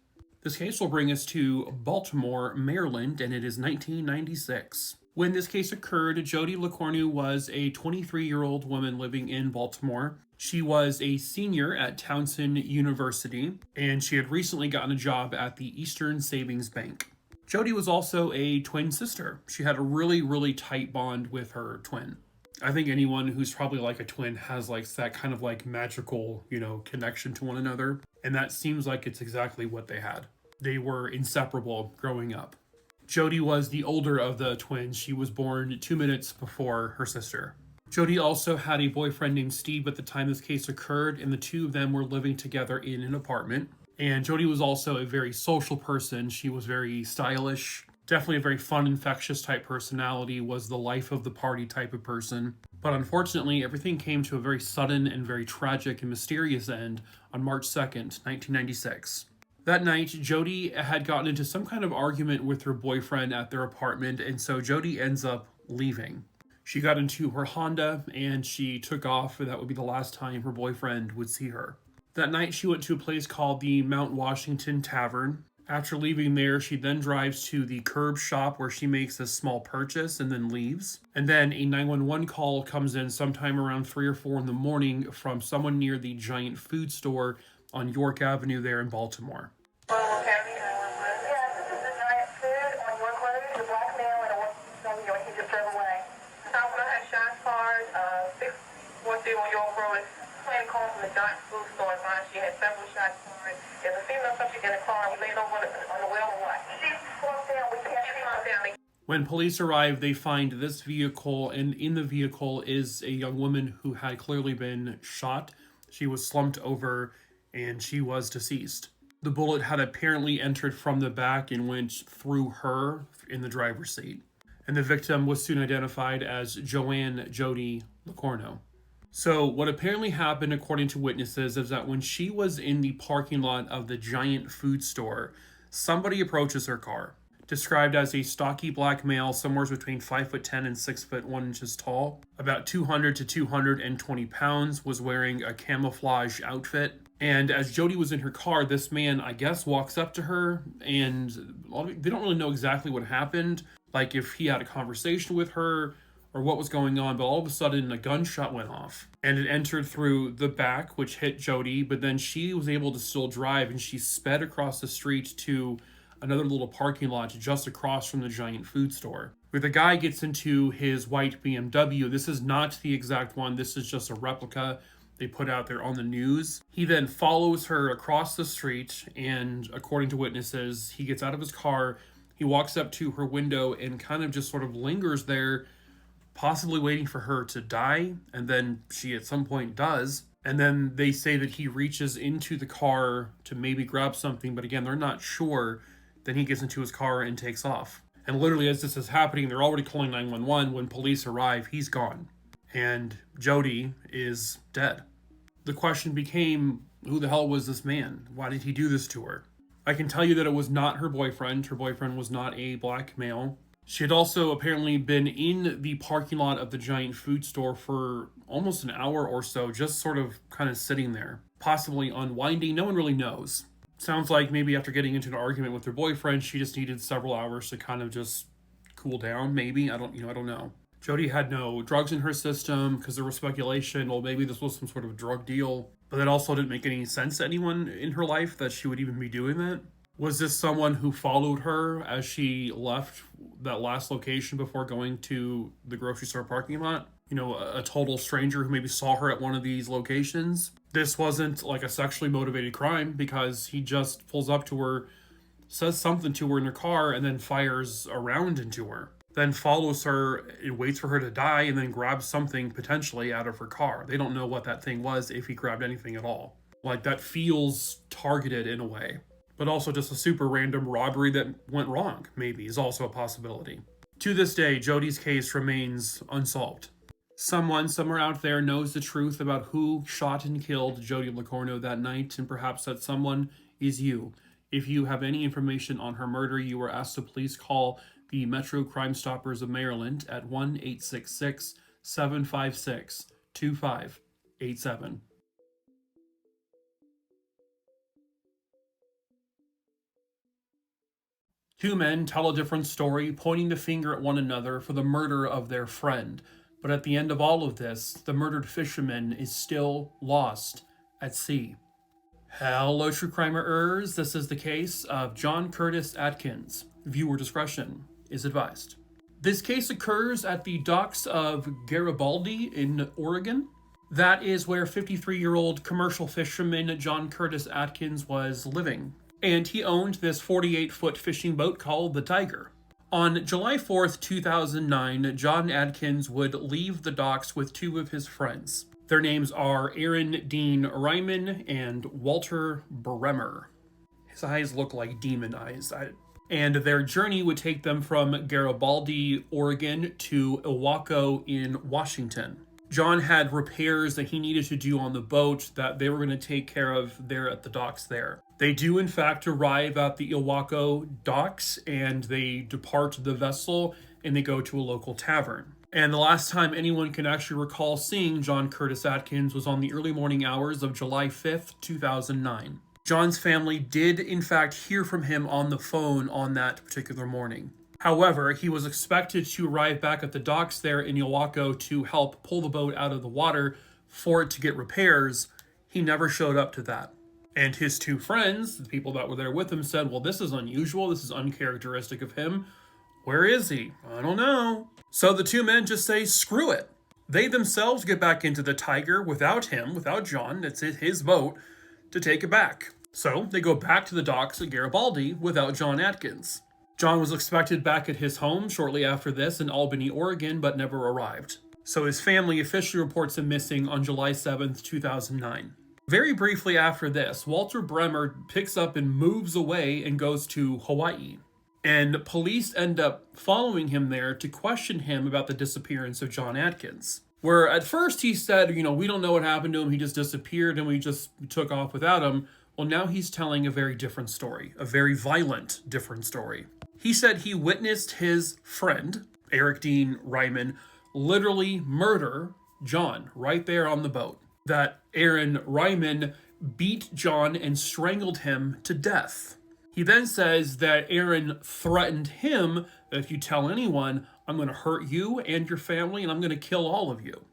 This case will bring us to Baltimore, Maryland, and it is 1996. When this case occurred, Jody LaCorneau was a 23-year-old woman living in Baltimore. She was a senior at Towson University, and she had recently gotten a job at the Eastern Savings Bank. Jody was also a twin sister. She had a really, really tight bond with her twin. I think anyone who's probably like a twin has like that kind of like magical, connection to one another. And that seems like it's exactly what they had. They were inseparable growing up. Jody was the older of the twins. She was born 2 minutes before her sister. Jody also had a boyfriend named Steve at the time this case occurred, and the two of them were living together in an apartment. And Jody was also a very social person. She was very stylish. Definitely a very fun, infectious type personality, was the life of the party type of person. But unfortunately, everything came to a very sudden and very tragic and mysterious end on March 2nd, 1996. That night, Jody had gotten into some kind of argument with her boyfriend at their apartment, and so Jody ends up leaving. She got into her Honda and she took off, and that would be the last time her boyfriend would see her. That night, she went to a place called the Mount Washington Tavern. After leaving there, she then drives to the curb shop where she makes a small purchase and then leaves. And then a 911 call comes in sometime around 3 or 4 in the morning from someone near the Giant food store on York Avenue there in Baltimore. Yeah, this is the Giant food on York Road. The black male and a woman, he just drove away. Southwell has shots fired. 640 York Road. Plane call from the Giant food store in Vaughn. She had several shots fired. There's a female subject in the car. We laying over on the wheel or what? She's slumped down. We can't see her down. When police arrive, they find this vehicle, and in the vehicle is a young woman who had clearly been shot. She was slumped over, and she was deceased. The bullet had apparently entered from the back and went through her in the driver's seat. And the victim was soon identified as Joann Jody LaCorneau. So what apparently happened, according to witnesses, is that when she was in the parking lot of the Giant food store, somebody approaches her car. Described as a stocky black male, somewhere between 5'10" and 6'1" tall, about 200 to 220 pounds, was wearing a camouflage outfit. And as Jody was in her car, this man, I guess, walks up to her, and they don't really know exactly what happened, like if he had a conversation with her or what was going on, but all of a sudden a gunshot went off, and it entered through the back, which hit Jody, but then she was able to still drive, and she sped across the street to another little parking lot just across from the Giant food store, where the guy gets into his white BMW. This is not the exact one. This is just a replica they put out there on the news. He then follows her across the street, and according to witnesses, he gets out of his car, he walks up to her window and kind of just sort of lingers there, possibly waiting for her to die, and then she at some point does. And then they say that he reaches into the car to maybe grab something, but again, they're not sure. Then he gets into his car and takes off. And literally as this is happening, they're already calling 911. When police arrive, he's gone. And Jody is dead. The question became, who the hell was this man? Why did he do this to her? I can tell you that it was not her boyfriend. Her boyfriend was not a black male. She had also apparently been in the parking lot of the Giant food store for almost an hour or so, just sort of kind of sitting there, possibly unwinding. No one really knows. Sounds like maybe after getting into an argument with her boyfriend, she just needed several hours to kind of just cool down, maybe. I don't know. Jody had no drugs in her system because there was speculation, well, maybe this was some sort of drug deal, but that also didn't make any sense to anyone in her life that she would even be doing that. Was this someone who followed her as she left that last location before going to the grocery store parking lot? A total stranger who maybe saw her at one of these locations. This wasn't like a sexually motivated crime because he just pulls up to her, says something to her in her car, and then fires a round into her. Then follows her and waits for her to die and then grabs something potentially out of her car. They don't know what that thing was, if he grabbed anything at all. Like, that feels targeted in a way. But also just a super random robbery that went wrong, maybe, is also a possibility. To this day, Jody's case remains unsolved. Someone somewhere out there knows the truth about who shot and killed Jody Locorno that night, and perhaps that someone is you. If you have any information on her murder, you are asked to please call the Metro Crime Stoppers of Maryland at 1-866-756-2587. Two men tell a different story, pointing the finger at one another for the murder of their friend. But at the end of all of this, the murdered fisherman is still lost at sea. Hello, true crimerers. This is the case of John Curtis Atkins. Viewer discretion is advised. This case occurs at the docks of Garibaldi in Oregon. That is where 53-year-old commercial fisherman John Curtis Atkins was living. And he owned this 48-foot fishing boat called the Tiger. On July 4th, 2009, John Atkins would leave the docks with two of his friends. Their names are Aaron Dean Ryman and Walter Bremer. His eyes look like demon eyes. And their journey would take them from Garibaldi, Oregon to Ilwaco in Washington. John had repairs that he needed to do on the boat that they were going to take care of there at the docks there. They do, in fact, arrive at the Ilwaco docks, and they depart the vessel, and they go to a local tavern. And the last time anyone can actually recall seeing John Curtis Atkins was on the early morning hours of July 5th, 2009. John's family did, in fact, hear from him on the phone on that particular morning. However, he was expected to arrive back at the docks there in Ilwaco to help pull the boat out of the water for it to get repairs. He never showed up to that. And his two friends, the people that were there with him, said, well, this is unusual. This is uncharacteristic of him. Where is he? I don't know. So the two men just say, screw it. They themselves get back into the Tiger without him, without John. It's his boat to take it back. So they go back to the docks at Garibaldi without John Atkins. John was expected back at his home shortly after this in Albany, Oregon, but never arrived. So his family officially reports him missing on July 7th, 2009. Very briefly after this, Walter Bremer picks up and moves away and goes to Hawaii. And police end up following him there to question him about the disappearance of John Atkins. Where at first he said, we don't know what happened to him, he just disappeared and we just took off without him. Well, now he's telling a very different story, a very violent different story. He said he witnessed his friend, Eric Dean Ryman, literally murder John right there on the boat. That Aaron Ryman beat John and strangled him to death. He then says that Aaron threatened him that if you tell anyone, I'm going to hurt you and your family and I'm going to kill all of you.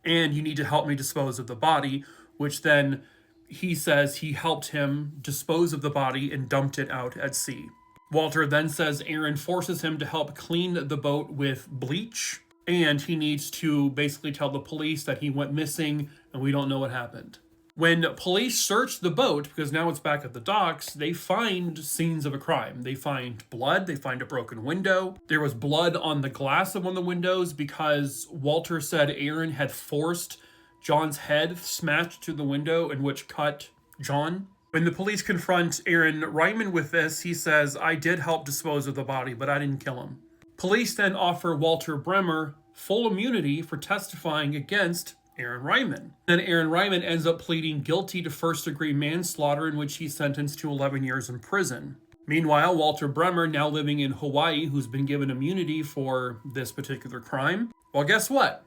And you need to help me dispose of the body, which then he says he helped him dispose of the body and dumped it out at sea. Walter then says Aaron forces him to help clean the boat with bleach, and he needs to basically tell the police that he went missing and we don't know what happened. When police search the boat, because now it's back at the docks, they find scenes of a crime. They find blood, they find a broken window. There was blood on the glass of one of the windows because Walter said Aaron had forced John's head smashed through the window, in which cut John. When the police confront Aaron Ryman with this, he says, I did help dispose of the body, but I didn't kill him. Police then offer Walter Bremer full immunity for testifying against Aaron Ryman. Then Aaron Ryman ends up pleading guilty to first-degree manslaughter, in which he's sentenced to 11 years in prison. Meanwhile, Walter Bremer, now living in Hawaii, who's been given immunity for this particular crime, well, guess what?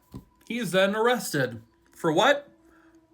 He is then arrested. For what?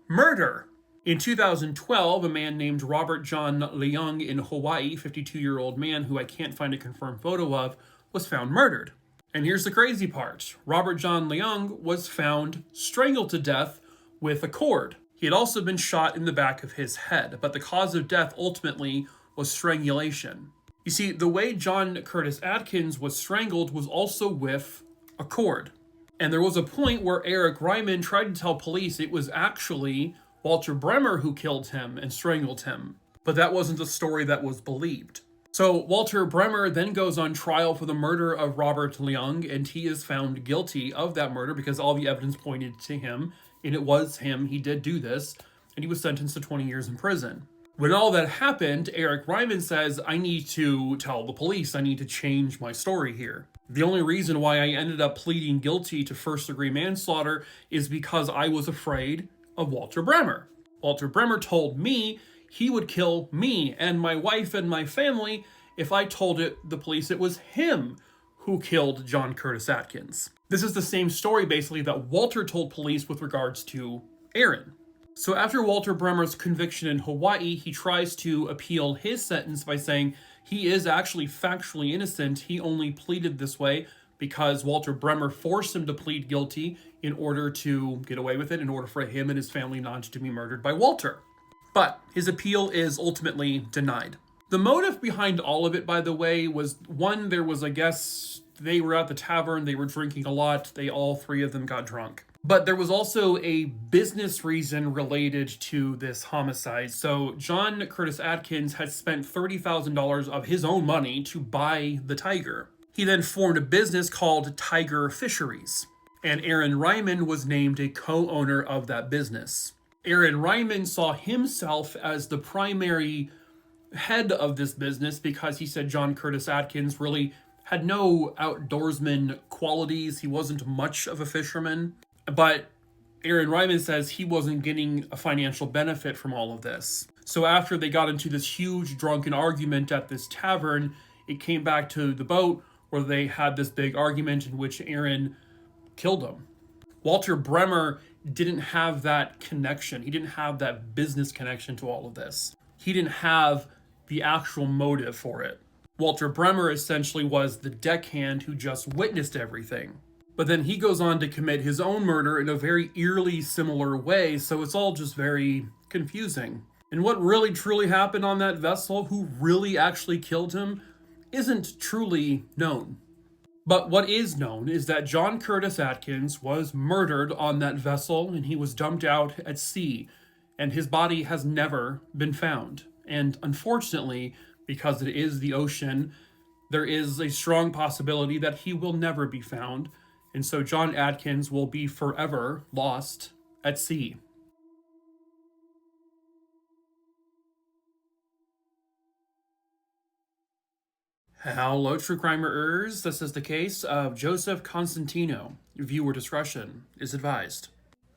Murder. In 2012, a man named Robert John Leung in Hawaii, 52-year-old man who I can't find a confirmed photo of, was found murdered. And here's the crazy part. Robert John Leung was found strangled to death with a cord. He had also been shot in the back of his head, but the cause of death ultimately was strangulation. You see, the way John Curtis Atkins was strangled was also with a cord. And there was a point where Eric Ryman tried to tell police it was actually Walter Bremer who killed him and strangled him. But that wasn't the story that was believed. So Walter Bremer then goes on trial for the murder of Robert Leung, and he is found guilty of that murder because all the evidence pointed to him, and it was him. He did do this. and he was sentenced to 20 years in prison. When all that happened, Eric Ryman says, I need to tell the police. I need to change my story here. The only reason why I ended up pleading guilty to first-degree manslaughter is because I was afraid of Walter Bremer. Walter Bremer told me he would kill me and my wife and my family if I told the police it was him who killed John Curtis Atkins. This is the same story, basically, that Walter told police with regards to Aaron. So after Walter Bremer's conviction in Hawaii, he tries to appeal his sentence by saying he is actually factually innocent. He only pleaded this way because Walter Bremer forced him to plead guilty in order to get away with it, in order for him and his family not to be murdered by Walter. But his appeal is ultimately denied. The motive behind all of it, by the way, was one, there was, I guess, they were at the tavern, they were drinking a lot, all three of them got drunk. But there was also a business reason related to this homicide. So John Curtis Atkins had spent $30,000 of his own money to buy the tiger. He then formed a business called Tiger Fisheries, and Aaron Ryman was named a co-owner of that business. Aaron Ryman saw himself as the primary head of this business because he said John Curtis Atkins really had no outdoorsman qualities. He wasn't much of a fisherman. But Aaron Ryman says he wasn't getting a financial benefit from all of this. So after they got into this huge drunken argument at this tavern, it came back to the boat where they had this big argument in which Aaron killed him. Walter Bremer didn't have that connection. He didn't have that business connection to all of this. He didn't have the actual motive for it. Walter Bremer essentially was the deckhand who just witnessed everything. But then he goes on to commit his own murder in a very eerily similar way, so it's all just very confusing. And what really truly happened on that vessel, who really actually killed him, isn't truly known. But what is known is that John Curtis Atkins was murdered on that vessel, and he was dumped out at sea, and his body has never been found. And unfortunately, because it is the ocean, there is a strong possibility that he will never be found. And so John Atkins will be forever lost at sea. Hello, true crimerers. This is the case of Joseph Constantino. Viewer discretion is advised.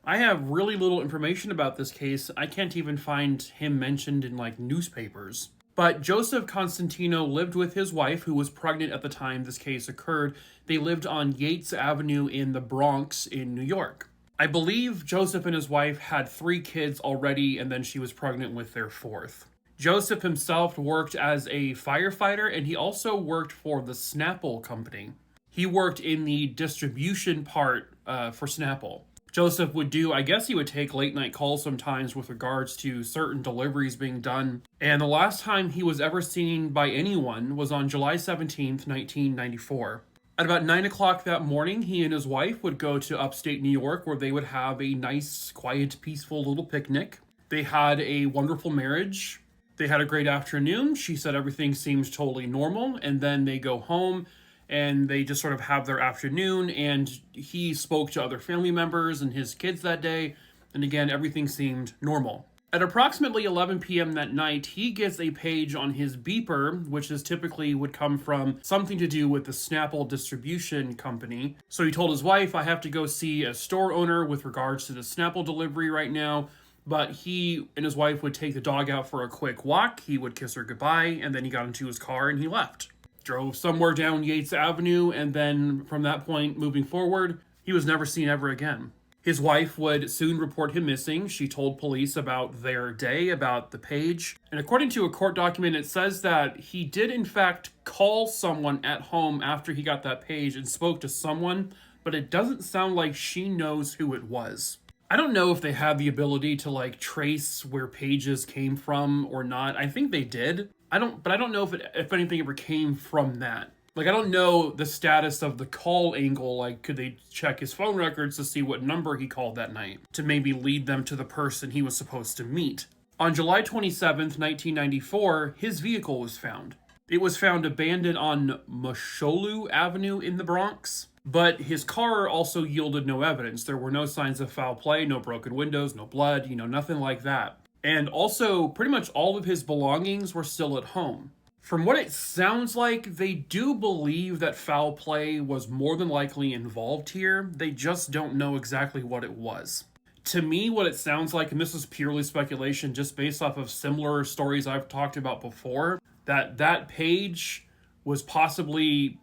I have really little information about this case. I can't even find him mentioned in newspapers. But Joseph Constantino lived with his wife, who was pregnant at the time this case occurred. They lived on Yates Avenue in the Bronx in New York. I believe Joseph and his wife had 3 kids already, and then she was pregnant with their 4th. Joseph himself worked as a firefighter, and he also worked for the Snapple company. He worked in the distribution part for Snapple. Joseph would he would take late night calls sometimes with regards to certain deliveries being done. And the last time he was ever seen by anyone was on July 17th, 1994. At about 9 o'clock that morning, he and his wife would go to upstate New York, where they would have a nice, quiet, peaceful little picnic. They had a wonderful marriage. They had a great afternoon. She said everything seems totally normal. And then they go home and they just sort of have their afternoon, and he spoke to other family members and his kids that day, and again, everything seemed normal. At approximately 11 p.m. that night, he gets a page on his beeper, which is typically would come from something to do with the Snapple distribution company. So he told his wife, I have to go see a store owner with regards to the Snapple delivery right now. But he and his wife would take the dog out for a quick walk. He would kiss her goodbye, and then he got into his car and he left. Drove somewhere down Yates Avenue, and then from that point moving forward, he was never seen ever again. His wife would soon report him missing. She told police about their day, about the page. And according to a court document, it says that he did in fact call someone at home after he got that page and spoke to someone, but it doesn't sound like she knows who it was. I don't know if they have the ability to trace where pages came from or not. I think they did. I don't know if anything ever came from that. I don't know the status of the call angle. Could they check his phone records to see what number he called that night to maybe lead them to the person he was supposed to meet? On July 27th, 1994, his vehicle was found. It was found abandoned on Mosholu Avenue in the Bronx. But his car also yielded no evidence. There were no signs of foul play, no broken windows, no blood, nothing like that. And also, pretty much all of his belongings were still at home. From what it sounds like, they do believe that foul play was more than likely involved here. They just don't know exactly what it was. To me, what it sounds like, and this is purely speculation just based off of similar stories I've talked about before, that page was possibly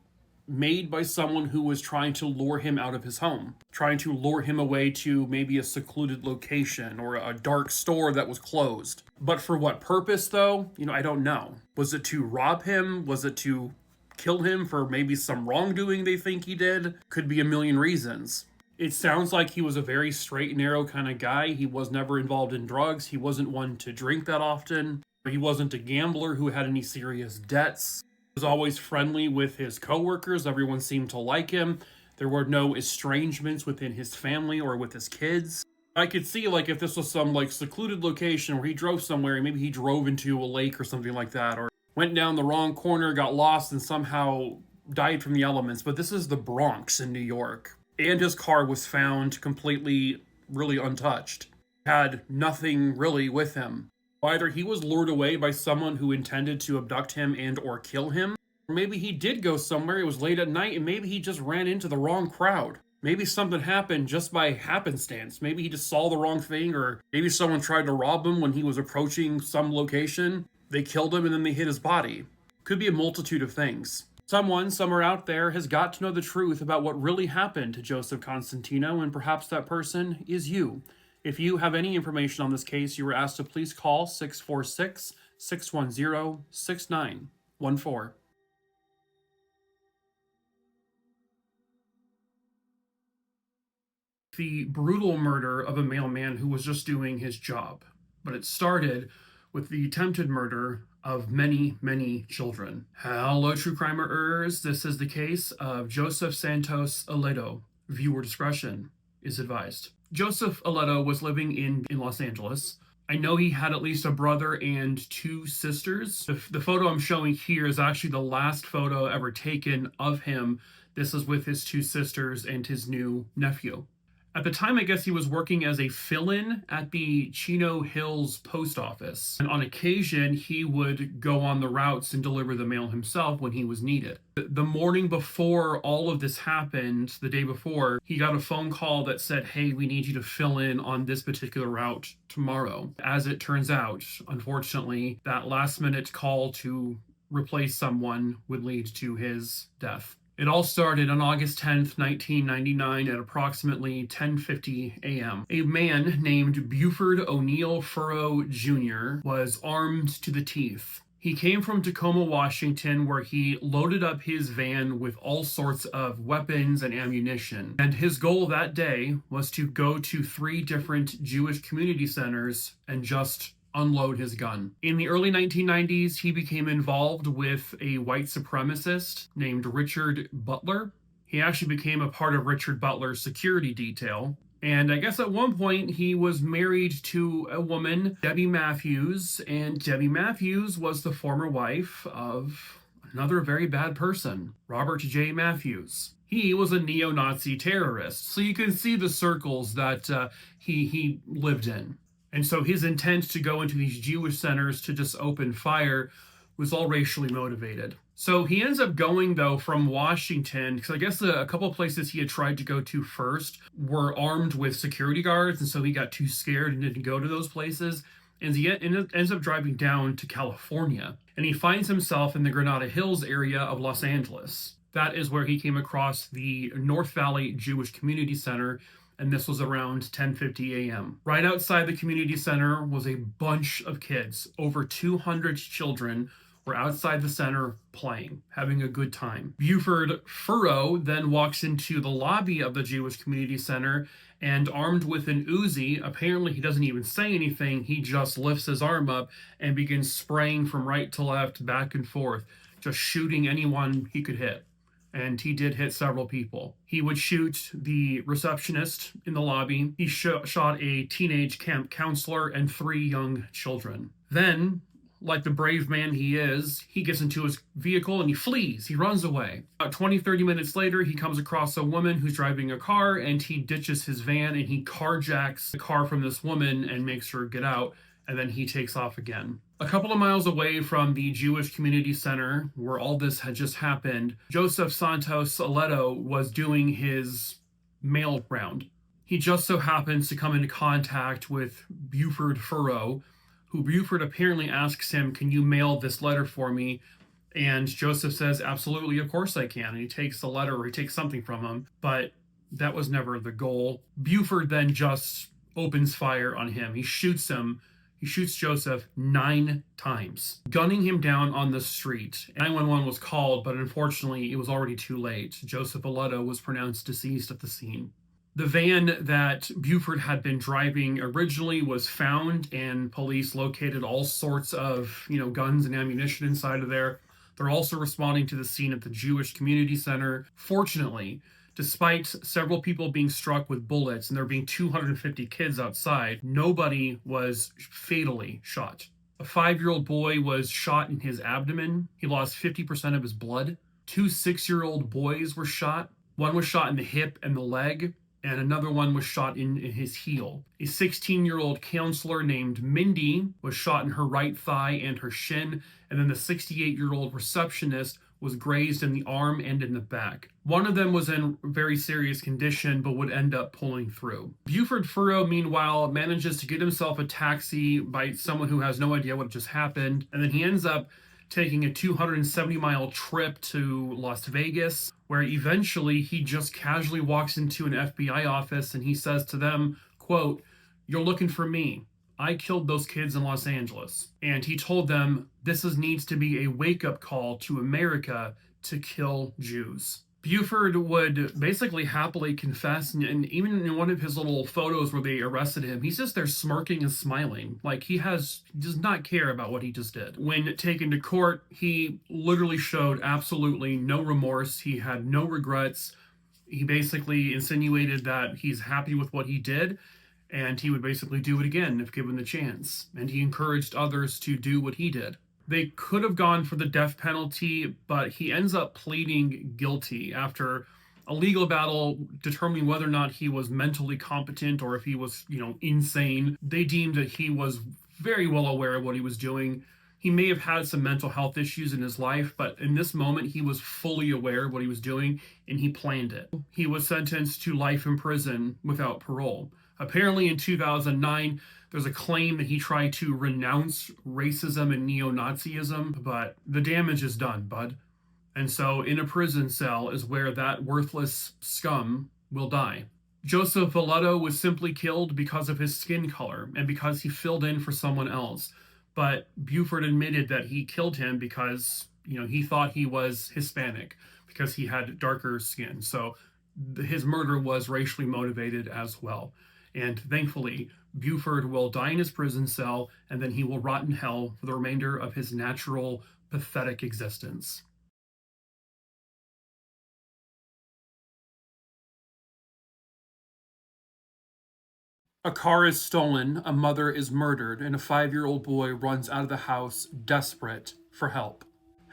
made by someone who was trying to lure him out of his home, trying to lure him away to maybe a secluded location or a dark store that was closed. But for what purpose, though, I don't know. Was it to rob him? Was it to kill him for maybe some wrongdoing they think he did? Could be a million reasons. It sounds like he was a very straight and narrow kind of guy. He was never involved in drugs. He wasn't one to drink that often. He wasn't a gambler who had any serious debts. Was always friendly with his coworkers. Everyone seemed to like him. There were no estrangements within his family or with his kids. I could see, if this was some, secluded location where he drove somewhere, maybe he drove into a lake or something like that, or went down the wrong corner, got lost, and somehow died from the elements. But this is the Bronx in New York. And his car was found completely, really untouched. Had nothing really with him. Either he was lured away by someone who intended to abduct him and or kill him, or maybe he did go somewhere, it was late at night, and maybe he just ran into the wrong crowd. Maybe something happened just by happenstance. Maybe he just saw the wrong thing, or maybe someone tried to rob him when he was approaching some location. They killed him and then they hid his body. Could be a multitude of things. Someone, somewhere out there, has got to know the truth about what really happened to Joseph Constantino, and perhaps that person is you. If you have any information on this case, you were asked to please call 646-610-6914. The brutal murder of a mailman who was just doing his job. But it started with the attempted murder of many, many children. Hello, true crimerers. This is the case of Joseph Santos Aledo. Viewer discretion is advised. Joseph Aledo was living in Los Angeles. I know he had at least a brother and two sisters. The photo I'm showing here is actually the last photo ever taken of him. This is with his two sisters and his new nephew. At the time, I guess he was working as a fill-in at the Chino Hills post office. And on occasion, he would go on the routes and deliver the mail himself when he was needed. The morning before all of this happened, the day before, he got a phone call that said, hey, we need you to fill in on this particular route tomorrow. As it turns out, unfortunately, that last-minute call to replace someone would lead to his death. It all started on August 10th, 1999 at approximately 10:50 a.m. A man named Buford O'Neill Furrow Jr. was armed to the teeth. He came from Tacoma, Washington, where he loaded up his van with all sorts of weapons and ammunition. And his goal that day was to go to 3 different Jewish community centers and just unload his gun. In the early 1990s, he became involved with a white supremacist named Richard Butler. He actually became a part of Richard Butler's security detail. And I guess at one point he was married to a woman, Debbie Matthews, and Debbie Matthews was the former wife of another very bad person, Robert J. Matthews. He was a neo-Nazi terrorist. So you can see the circles that he lived in. And so his intent to go into these Jewish centers to just open fire was all racially motivated. So he ends up going, though, from Washington, because I guess a couple of places he had tried to go to first were armed with security guards, and so he got too scared and didn't go to those places. And he ends up driving down to California, and he finds himself in the Granada Hills area of Los Angeles. That is where he came across the North Valley Jewish Community Center, and this was around 10:50 a.m. Right outside the community center was a bunch of kids. Over 200 children were outside the center playing, having a good time. Buford Furrow then walks into the lobby of the Jewish Community Center, and armed with an Uzi, apparently he doesn't even say anything, he just lifts his arm up and begins spraying from right to left, back and forth, just shooting anyone he could hit. And he did hit several people. He would shoot the receptionist in the lobby. He shot a teenage camp counselor and 3 young children. Then, like the brave man he is, he gets into his vehicle and he flees. He runs away. About 20-30 minutes later, he comes across a woman who's driving a car, and he ditches his van and he carjacks the car from this woman and makes her get out, and then he takes off again. A couple of miles away from the Jewish Community Center, where all this had just happened, Joseph Santos Aledo was doing his mail round. He just so happens to come into contact with Buford Furrow, who Buford apparently asks him, "Can you mail this letter for me?" And Joseph says, "Absolutely, of course I can." And he takes the letter, or he takes something from him, but that was never the goal. Buford then just opens fire on him. He shoots him. He shoots Joseph 9 times, gunning him down on the street. 911 was called, but unfortunately it was already too late. Joseph Aledo was pronounced deceased at the scene. The van that Buford had been driving originally was found, and police located all sorts of, guns and ammunition inside of there. They're also responding to the scene at the Jewish Community Center. Fortunately, despite several people being struck with bullets and there being 250 kids outside, nobody was fatally shot. A 5-year-old boy was shot in his abdomen. He lost 50% of his blood. 2 6-year-old boys were shot. One was shot in the hip and the leg, and another one was shot in his heel. A 16-year-old counselor named Mindy was shot in her right thigh and her shin, and then the 68-year-old receptionist was grazed in the arm and in the back. One of them was in very serious condition, but would end up pulling through. Buford Furrow, meanwhile, manages to get himself a taxi by someone who has no idea what just happened, and then he ends up taking a 270-mile trip to Las Vegas, where eventually he just casually walks into an FBI office and he says to them, quote, "You're looking for me. I killed those kids in Los Angeles." And he told them this needs to be a wake-up call to America to kill Jews. Buford would basically happily confess, and even in one of his little photos where they arrested him, he's just there smirking and smiling, like he does not care about what he just did. When taken to court, he literally showed absolutely no remorse. He had no regrets. He basically insinuated that he's happy with what he did, and he would basically do it again if given the chance. And he encouraged others to do what he did. They could have gone for the death penalty, but he ends up pleading guilty after a legal battle determining whether or not he was mentally competent or if he was, insane. They deemed that he was very well aware of what he was doing. He may have had some mental health issues in his life, but in this moment, he was fully aware of what he was doing, and he planned it. He was sentenced to life in prison without parole. Apparently in 2009, there's a claim that he tried to renounce racism and neo-Nazism, but the damage is done, bud. And so in a prison cell is where that worthless scum will die. Joseph Aledo was simply killed because of his skin color and because he filled in for someone else. But Buford admitted that he killed him because, he thought he was Hispanic because he had darker skin. So his murder was racially motivated as well. And thankfully, Buford will die in his prison cell, and then he will rot in hell for the remainder of his natural, pathetic existence. A car is stolen, a mother is murdered, and a 5-year-old boy runs out of the house desperate for help.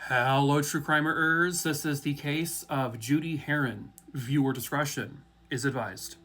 Hello, true crimerers. This is the case of Judy Herron. Viewer discretion is advised.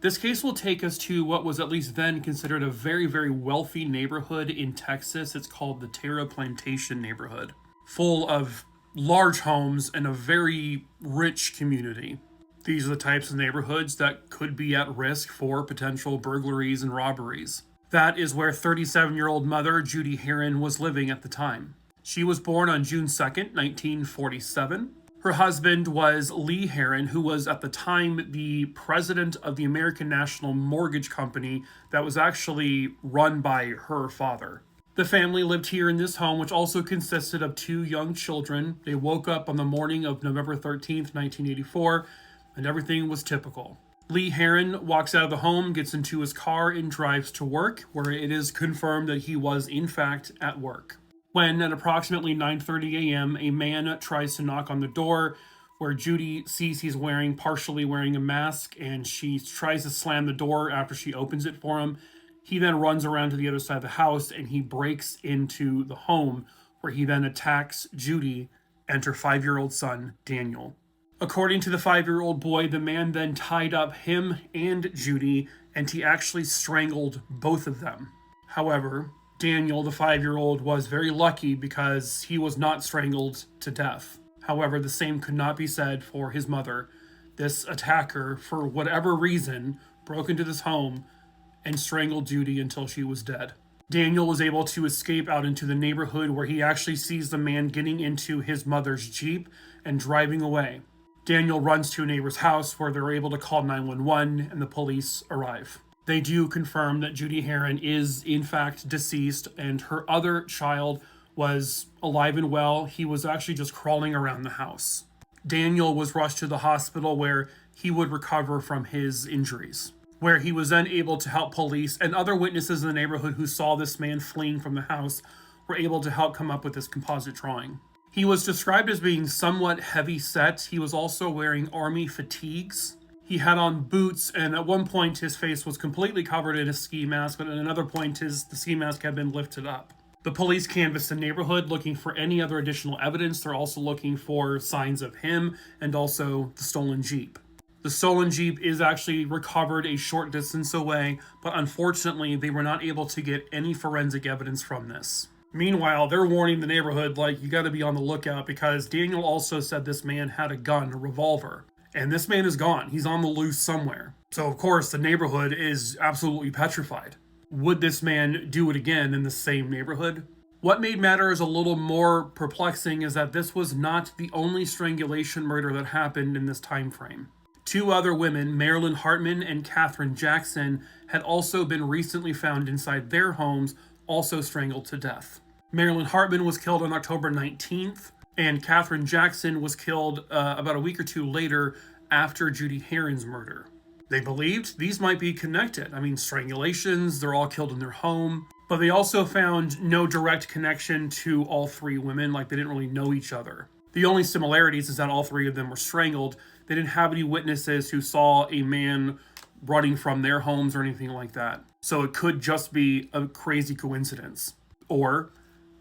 This case will take us to what was at least then considered a very, very wealthy neighborhood in Texas. It's called the Terra Plantation neighborhood, full of large homes and a very rich community. These are the types of neighborhoods that could be at risk for potential burglaries and robberies. That is where 37-year-old mother Judy Herron was living at the time. She was born on June 2nd, 1947. Her husband was Lee Herron, who was at the time the president of the American National Mortgage Company that was actually run by her father. The family lived here in this home, which also consisted of 2 young children. They woke up on the morning of November 13th, 1984, and everything was typical. Lee Herron walks out of the home, gets into his car, and drives to work, where it is confirmed that he was, in fact, at work. When, at approximately 9:30 a.m., a man tries to knock on the door, where Judy sees he's partially wearing a mask, and she tries to slam the door after she opens it for him. He then runs around to the other side of the house and he breaks into the home, where he then attacks Judy and her 5-year-old son, Daniel. According to the 5-year-old boy, the man then tied up him and Judy, and he actually strangled both of them. However, Daniel, the 5-year-old, was very lucky because he was not strangled to death. However, the same could not be said for his mother. This attacker, for whatever reason, broke into this home and strangled Judy until she was dead. Daniel was able to escape out into the neighborhood, where he actually sees the man getting into his mother's Jeep and driving away. Daniel runs to a neighbor's house, where they're able to call 911 and the police arrive. They do confirm that Judy Herron is in fact deceased, and her other child was alive and well. He was actually just crawling around the house. Daniel was rushed to the hospital, where he would recover from his injuries, where he was then able to help police and other witnesses in the neighborhood who saw this man fleeing from the house were able to help come up with this composite drawing. He was described as being somewhat heavy set. He was also wearing army fatigues. He had on boots, and at one point his face was completely covered in a ski mask, but at another point the ski mask had been lifted up. The police canvassed the neighborhood looking for any other additional evidence. They're also looking for signs of him and also the stolen Jeep. The stolen Jeep is actually recovered a short distance away, but unfortunately they were not able to get any forensic evidence from this. Meanwhile, they're warning the neighborhood, like, you gotta be on the lookout, because Daniel also said this man had a gun, a revolver. And this man is gone. He's on the loose somewhere. So, of course, the neighborhood is absolutely petrified. Would this man do it again in the same neighborhood? What made matters a little more perplexing is that this was not the only strangulation murder that happened in this time frame. 2 other women, Marilyn Hartman and Catherine Jackson, had also been recently found inside their homes, also strangled to death. Marilyn Hartman was killed on October 19th, and Catherine Jackson was killed about a week or 2 later after Judy Herron's murder. They believed these might be connected. I mean, strangulations, they're all killed in their home. But they also found no direct connection to all 3 women, like they didn't really know each other. The only similarities is that all 3 of them were strangled. They didn't have any witnesses who saw a man running from their homes or anything like that. So it could just be a crazy coincidence. Or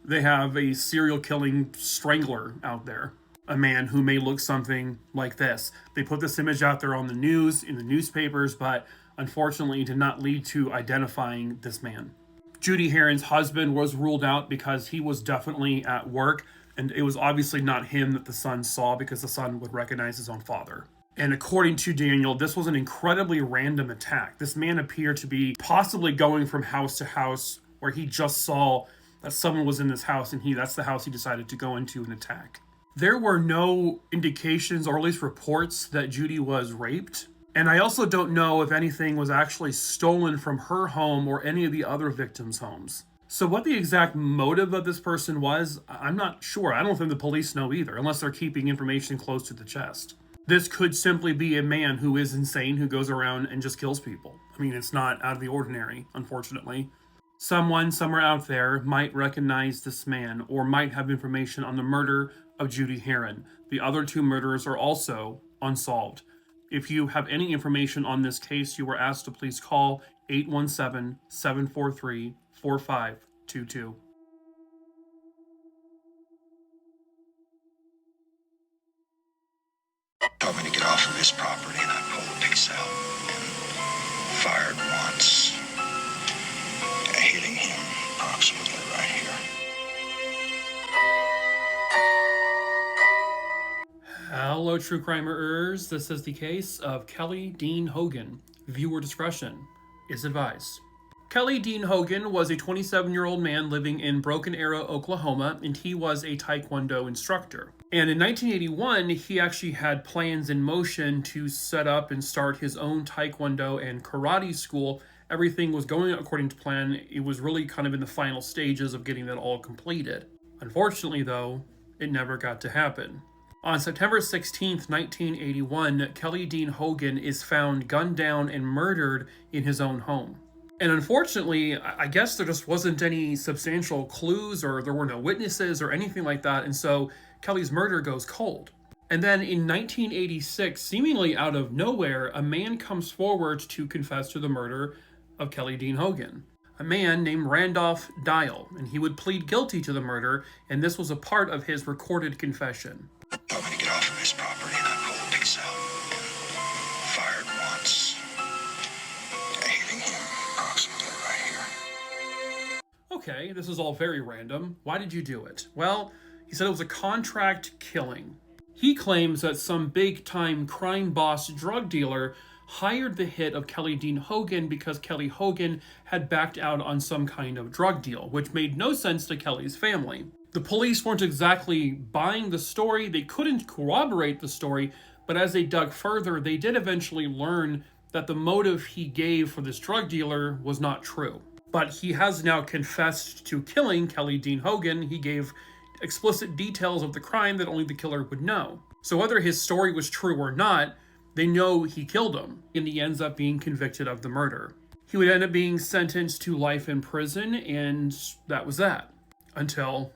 they have a serial killing strangler out there. A man who may look something like this. They put this image out there on the news, in the newspapers, but unfortunately it did not lead to identifying this man. Judy Herron's husband was ruled out because he was definitely at work, and it was obviously not him that the son saw, because the son would recognize his own father. And according to Daniel, this was an incredibly random attack. This man appeared to be possibly going from house to house, where he just saw that someone was in this house, and that's the house he decided to go into and attack. There were no indications, or at least reports, that Judy was raped. And I also don't know if anything was actually stolen from her home or any of the other victims' homes. So what the exact motive of this person was, I'm not sure. I don't think the police know either, unless they're keeping information close to the chest. This could simply be a man who is insane, who goes around and just kills people. I mean, it's not out of the ordinary, unfortunately. Someone somewhere out there might recognize this man, or might have information on the murder of Judy Herron. The other 2 murders are also unsolved. If you have any information on this case, you are asked to please call 817-743-4522. Told me to get off of his property, and I pulled the piece out and fired once, hitting him approximately right here. Hello, true crimerers. This is the case of Kelly Dean Hogan. Viewer discretion is advised. Kelly Dean Hogan was a 27-year-old man living in Broken Arrow, Oklahoma, and he was a Taekwondo instructor. And in 1981, he actually had plans in motion to set up and start his own Taekwondo and karate school. Everything was going according to plan. It was really kind of in the final stages of getting that all completed. Unfortunately, though, it never got to happen. On September 16th, 1981, Kelly Dean Hogan is found gunned down and murdered in his own home. And unfortunately, I guess there just wasn't any substantial clues, or there were no witnesses or anything like that, and so Kelly's murder goes cold. And then in 1986, seemingly out of nowhere, a man comes forward to confess to the murder of Kelly Dean Hogan. a man named Randolph Dial, and he would plead guilty to the murder, and this was a part of his recorded confession. Told me to get off of his property, and I pulled the picks out and fired once, hitting him approximately right here. Okay, this is all very random. Why did you do it? Well, he said it was a contract killing. He claims that some big-time crime boss drug dealer hired the hit of Kelly Dean Hogan because Kelly Hogan had backed out on some kind of drug deal, which made no sense to Kelly's family. The police weren't exactly buying the story, they couldn't corroborate the story, but as they dug further, they did eventually learn that the motive he gave for this drug dealer was not true. But he has now confessed to killing Kelly Dean Hogan. He gave explicit details of the crime that only the killer would know. So whether his story was true or not, they know he killed him, and he ends up being convicted of the murder. He would end up being sentenced to life in prison, and that was that. Until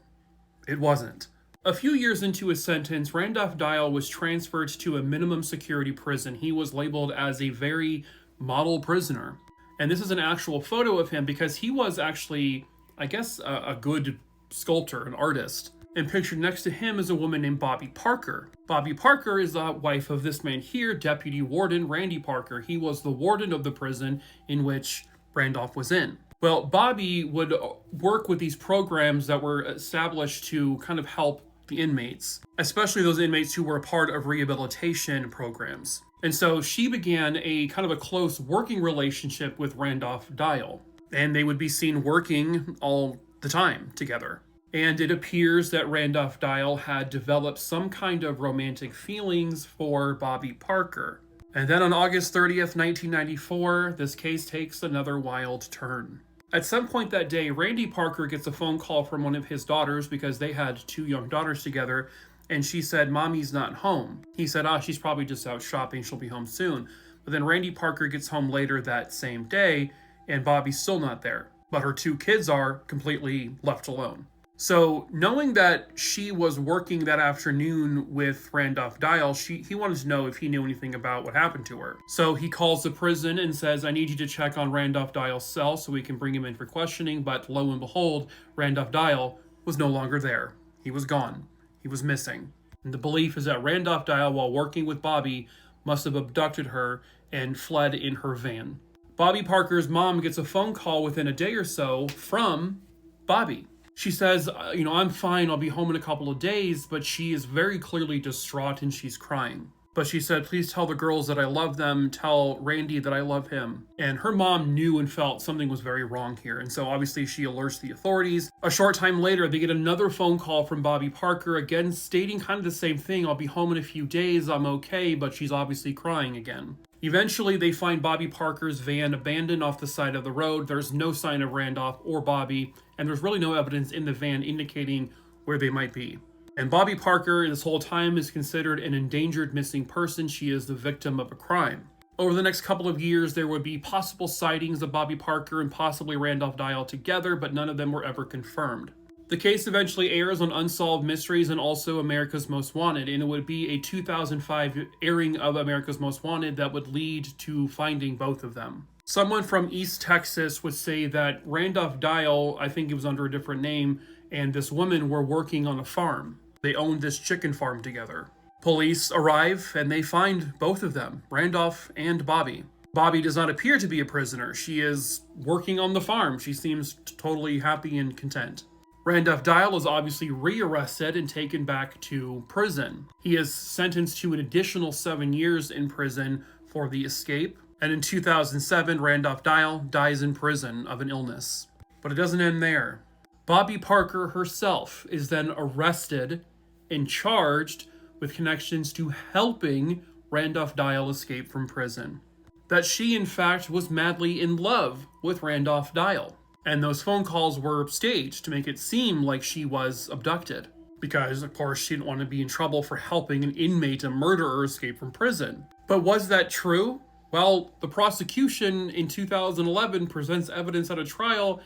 it wasn't. A few years into his sentence, Randolph Dial was transferred to a minimum security prison. He was labeled as a very model prisoner. And this is an actual photo of him because he was actually, I guess, a good sculptor, an artist. And pictured next to him is a woman named Bobby Parker. Bobby Parker is the wife of this man here, Deputy Warden Randy Parker. He was the warden of the prison in which Randolph was in. Well, Bobby would work with these programs that were established to kind of help the inmates, especially those inmates who were a part of rehabilitation programs. And so she began a kind of a close working relationship with Randolph Dial, and they would be seen working all the time together. And it appears that Randolph Dial had developed some kind of romantic feelings for Bobby Parker. And then on August 30th, 1994, this case takes another wild turn. At some point that day, Randy Parker gets a phone call from one of his daughters because they had 2 young daughters together, and she said, "Mommy's not home." He said, she's probably just out shopping, she'll be home soon. But then Randy Parker gets home later that same day, and Bobby's still not there. But her 2 kids are completely left alone. So knowing that she was working that afternoon with Randolph Dial, he wanted to know if he knew anything about what happened to her. So he calls the prison and says, "I need you to check on Randolph Dial's cell so we can bring him in for questioning." But lo and behold, Randolph Dial was no longer there. He was gone. He was missing. And the belief is that Randolph Dial, while working with Bobby, must have abducted her and fled in her van. Bobby Parker's mom gets a phone call within a day or so from Bobby. She says, "I'm fine, I'll be home in a couple of days," but she is very clearly distraught and she's crying. But she said, "Please tell the girls that I love them, tell Randy that I love him." And her mom knew and felt something was very wrong here, and so obviously she alerts the authorities. A short time later, they get another phone call from Bobby Parker, again stating kind of the same thing: "I'll be home in a few days, I'm okay," but she's obviously crying again. Eventually, they find Bobby Parker's van abandoned off the side of the road. There's no sign of Randolph or Bobby, and there's really no evidence in the van indicating where they might be. And Bobby Parker, this whole time, is considered an endangered missing person. She is the victim of a crime. Over the next couple of years, there would be possible sightings of Bobby Parker and possibly Randolph Dial together, but none of them were ever confirmed. The case eventually airs on Unsolved Mysteries and also America's Most Wanted, and it would be a 2005 airing of America's Most Wanted that would lead to finding both of them. Someone from East Texas would say that Randolph Dial, I think it was under a different name, and this woman were working on a farm. They owned this chicken farm together. Police arrive and they find both of them, Randolph and Bobby. Bobby does not appear to be a prisoner. She is working on the farm. She seems totally happy and content. Randolph Dial is obviously rearrested and taken back to prison. He is sentenced to an additional 7 years in prison for the escape. And in 2007, Randolph Dial dies in prison of an illness. But it doesn't end there. Bobby Parker herself is then arrested and charged with connections to helping Randolph Dial escape from prison. That she, in fact, was madly in love with Randolph Dial. And those phone calls were staged to make it seem like she was abducted. Because, of course, she didn't want to be in trouble for helping an inmate, a murderer, escape from prison. But was that true? Well, the prosecution in 2011 presents evidence at a trial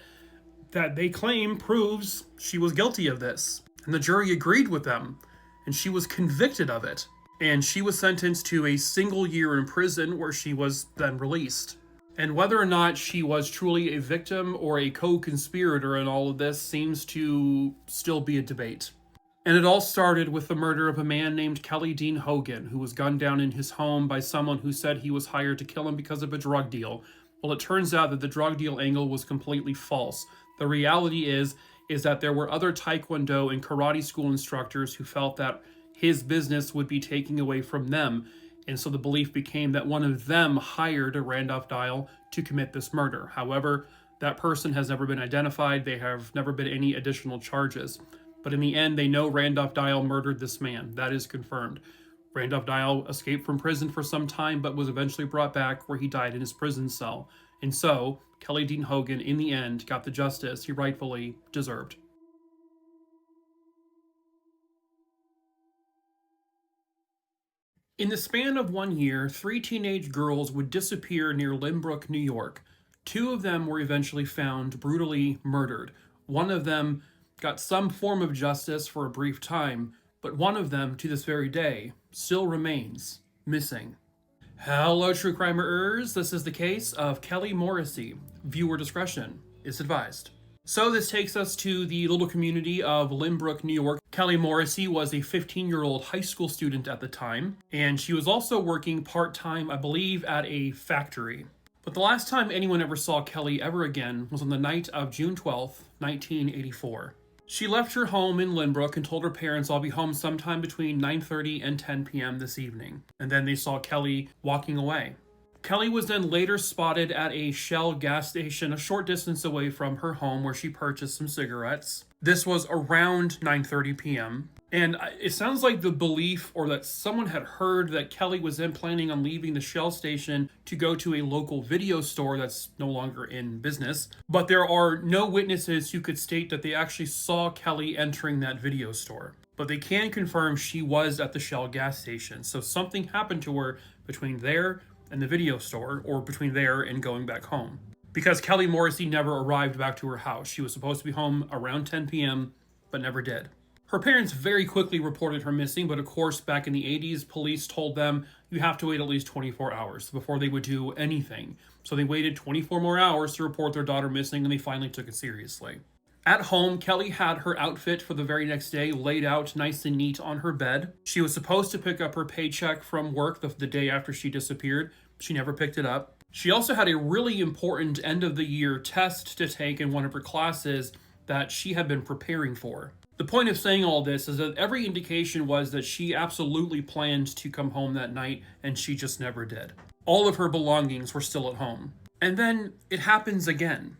that they claim proves she was guilty of this. And the jury agreed with them, and she was convicted of it. And she was sentenced to a single year in prison where she was then released. And whether or not she was truly a victim or a co-conspirator in all of this seems to still be a debate. And it all started with the murder of a man named Kelly Dean Hogan, who was gunned down in his home by someone who said he was hired to kill him because of a drug deal. Well, it turns out that the drug deal angle was completely false. The reality is that there were other Taekwondo and karate school instructors who felt that his business would be taking away from them. And so the belief became that one of them hired a Randolph Dial to commit this murder. However, that person has never been identified. There have never been any additional charges. But in the end, they know Randolph Dial murdered this man. That is confirmed. Randolph Dial escaped from prison for some time, but was eventually brought back where he died in his prison cell. And so, Kelly Dean Hogan, in the end, got the justice he rightfully deserved. In the span of 1 year, 3 teenage girls would disappear near Lynbrook, New York. 2 of them were eventually found brutally murdered. One of them got some form of justice for a brief time, but one of them, to this very day, still remains missing. Hello, true crimerers. This is the case of Kelly Morrissey. Viewer discretion is advised. So this takes us to the little community of Lynbrook, New York. Kelly Morrissey was a 15-year-old high school student at the time, and she was also working part-time, I believe, at a factory. But the last time anyone ever saw Kelly ever again was on the night of June 12th, 1984. She left her home in Lynbrook and told her parents, "I'll be home sometime between 9:30 and 10 p.m. this evening." And then they saw Kelly walking away. Kelly was then later spotted at a Shell gas station a short distance away from her home where she purchased some cigarettes. This was around 9:30 p.m. And it sounds like the belief, or that someone had heard, that Kelly was then planning on leaving the Shell station to go to a local video store that's no longer in business. But there are no witnesses who could state that they actually saw Kelly entering that video store. But they can confirm she was at the Shell gas station. So something happened to her between there and the video store, or between there and going back home. Because Kelly Morrissey never arrived back to her house. She was supposed to be home around 10 p.m., but never did. Her parents very quickly reported her missing, but of course, back in the 80s, police told them you have to wait at least 24 hours before they would do anything. So they waited 24 more hours to report their daughter missing, and they finally took it seriously. At home, Kelly had her outfit for the very next day laid out nice and neat on her bed. She was supposed to pick up her paycheck from work the day after she disappeared. She never picked it up. She also had a really important end-of-the-year test to take in one of her classes that she had been preparing for. The point of saying all this is that every indication was that she absolutely planned to come home that night, and she just never did. All of her belongings were still at home. And then it happens again.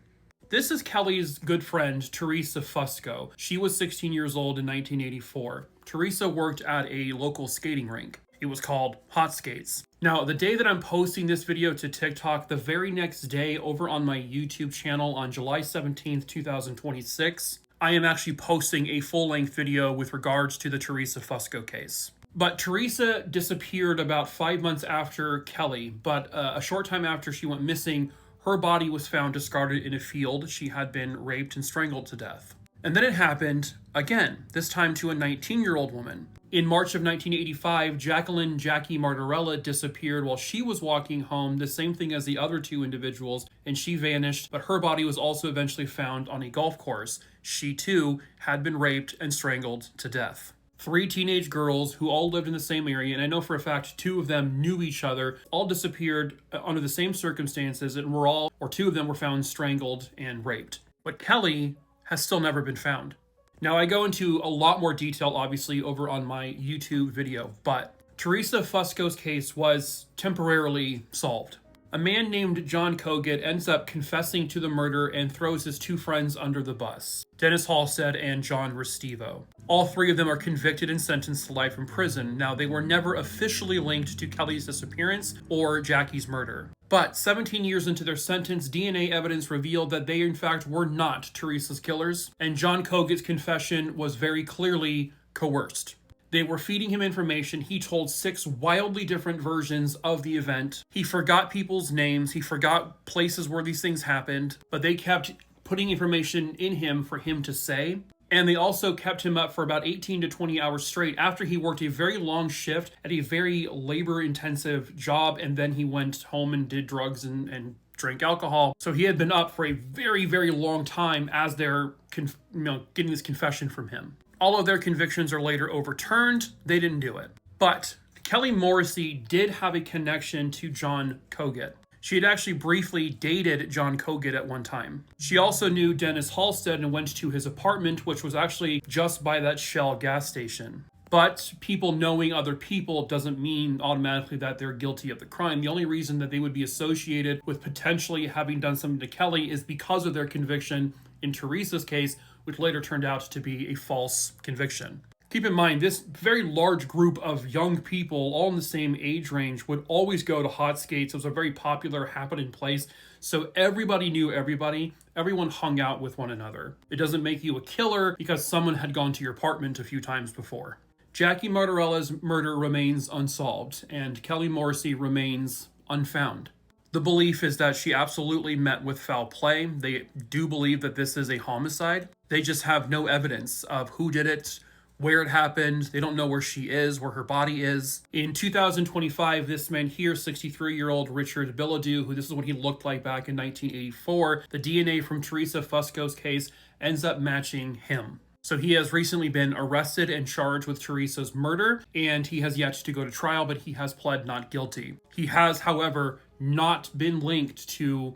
This is Kelly's good friend, Teresa Fusco. She was 16 years old in 1984. Teresa worked at a local skating rink. It was called Hot Skates. Now, the day that I'm posting this video to TikTok, the very next day over on my YouTube channel on July 17th, 2026, I am actually posting a full-length video with regards to the Teresa Fusco case. But Teresa disappeared about 5 months after Kelly, but a short time after she went missing, her body was found discarded in a field. She had been raped and strangled to death. And then it happened again, this time to a 19-year-old woman. In March of 1985, Jacqueline Jackie Martorella disappeared while she was walking home, the same thing as the other 2 individuals, and she vanished, but her body was also eventually found on a golf course. She too had been raped and strangled to death. 3 teenage girls who all lived in the same area, and I know for a fact 2 of them knew each other, all disappeared under the same circumstances, and 2 of them were found strangled and raped. But Kelly has still never been found. Now, I go into a lot more detail, obviously, over on my YouTube video, but Teresa Fusco's case was temporarily solved. A man named John Kogut ends up confessing to the murder and throws his 2 friends under the bus, Dennis Halstead and John Restivo. All 3 of them are convicted and sentenced to life in prison. Now, they were never officially linked to Kelly's disappearance or Jackie's murder. But 17 years into their sentence, DNA evidence revealed that they in fact were not Teresa's killers, and John Kogut's confession was very clearly coerced. They were feeding him information. He told 6 wildly different versions of the event. He forgot people's names. He forgot places where these things happened, but they kept putting information in him for him to say. And they also kept him up for about 18 to 20 hours straight after he worked a very long shift at a very labor-intensive job, and then he went home and did drugs and drank alcohol. So he had been up for a very, very long time as they're getting this confession from him. All of their convictions are later overturned. They didn't do it. But Kelly Morrissey did have a connection to John Kogut. She had actually briefly dated John Kogut at one time. She also knew Dennis Halstead and went to his apartment, which was actually just by that Shell gas station. But people knowing other people doesn't mean automatically that they're guilty of the crime. The only reason that they would be associated with potentially having done something to Kelly is because of their conviction in Teresa's case, which later turned out to be a false conviction. Keep in mind, this very large group of young people, all in the same age range, would always go to hot skates. It was a very popular happening place. So everybody knew everybody. Everyone hung out with one another. It doesn't make you a killer because someone had gone to your apartment a few times before. Jackie Martirella's murder remains unsolved, and Kelly Morrissey remains unfound. The belief is that she absolutely met with foul play. They do believe that this is a homicide. They just have no evidence of who did it, where it happened. They don't know where she is, where her body is. In 2025, this man here, 63-year-old Richard Bilodeau, who this is what he looked like back in 1984, the DNA from Teresa Fusco's case ends up matching him. So he has recently been arrested and charged with Teresa's murder, and he has yet to go to trial, but he has pled not guilty. He has, however, not been linked to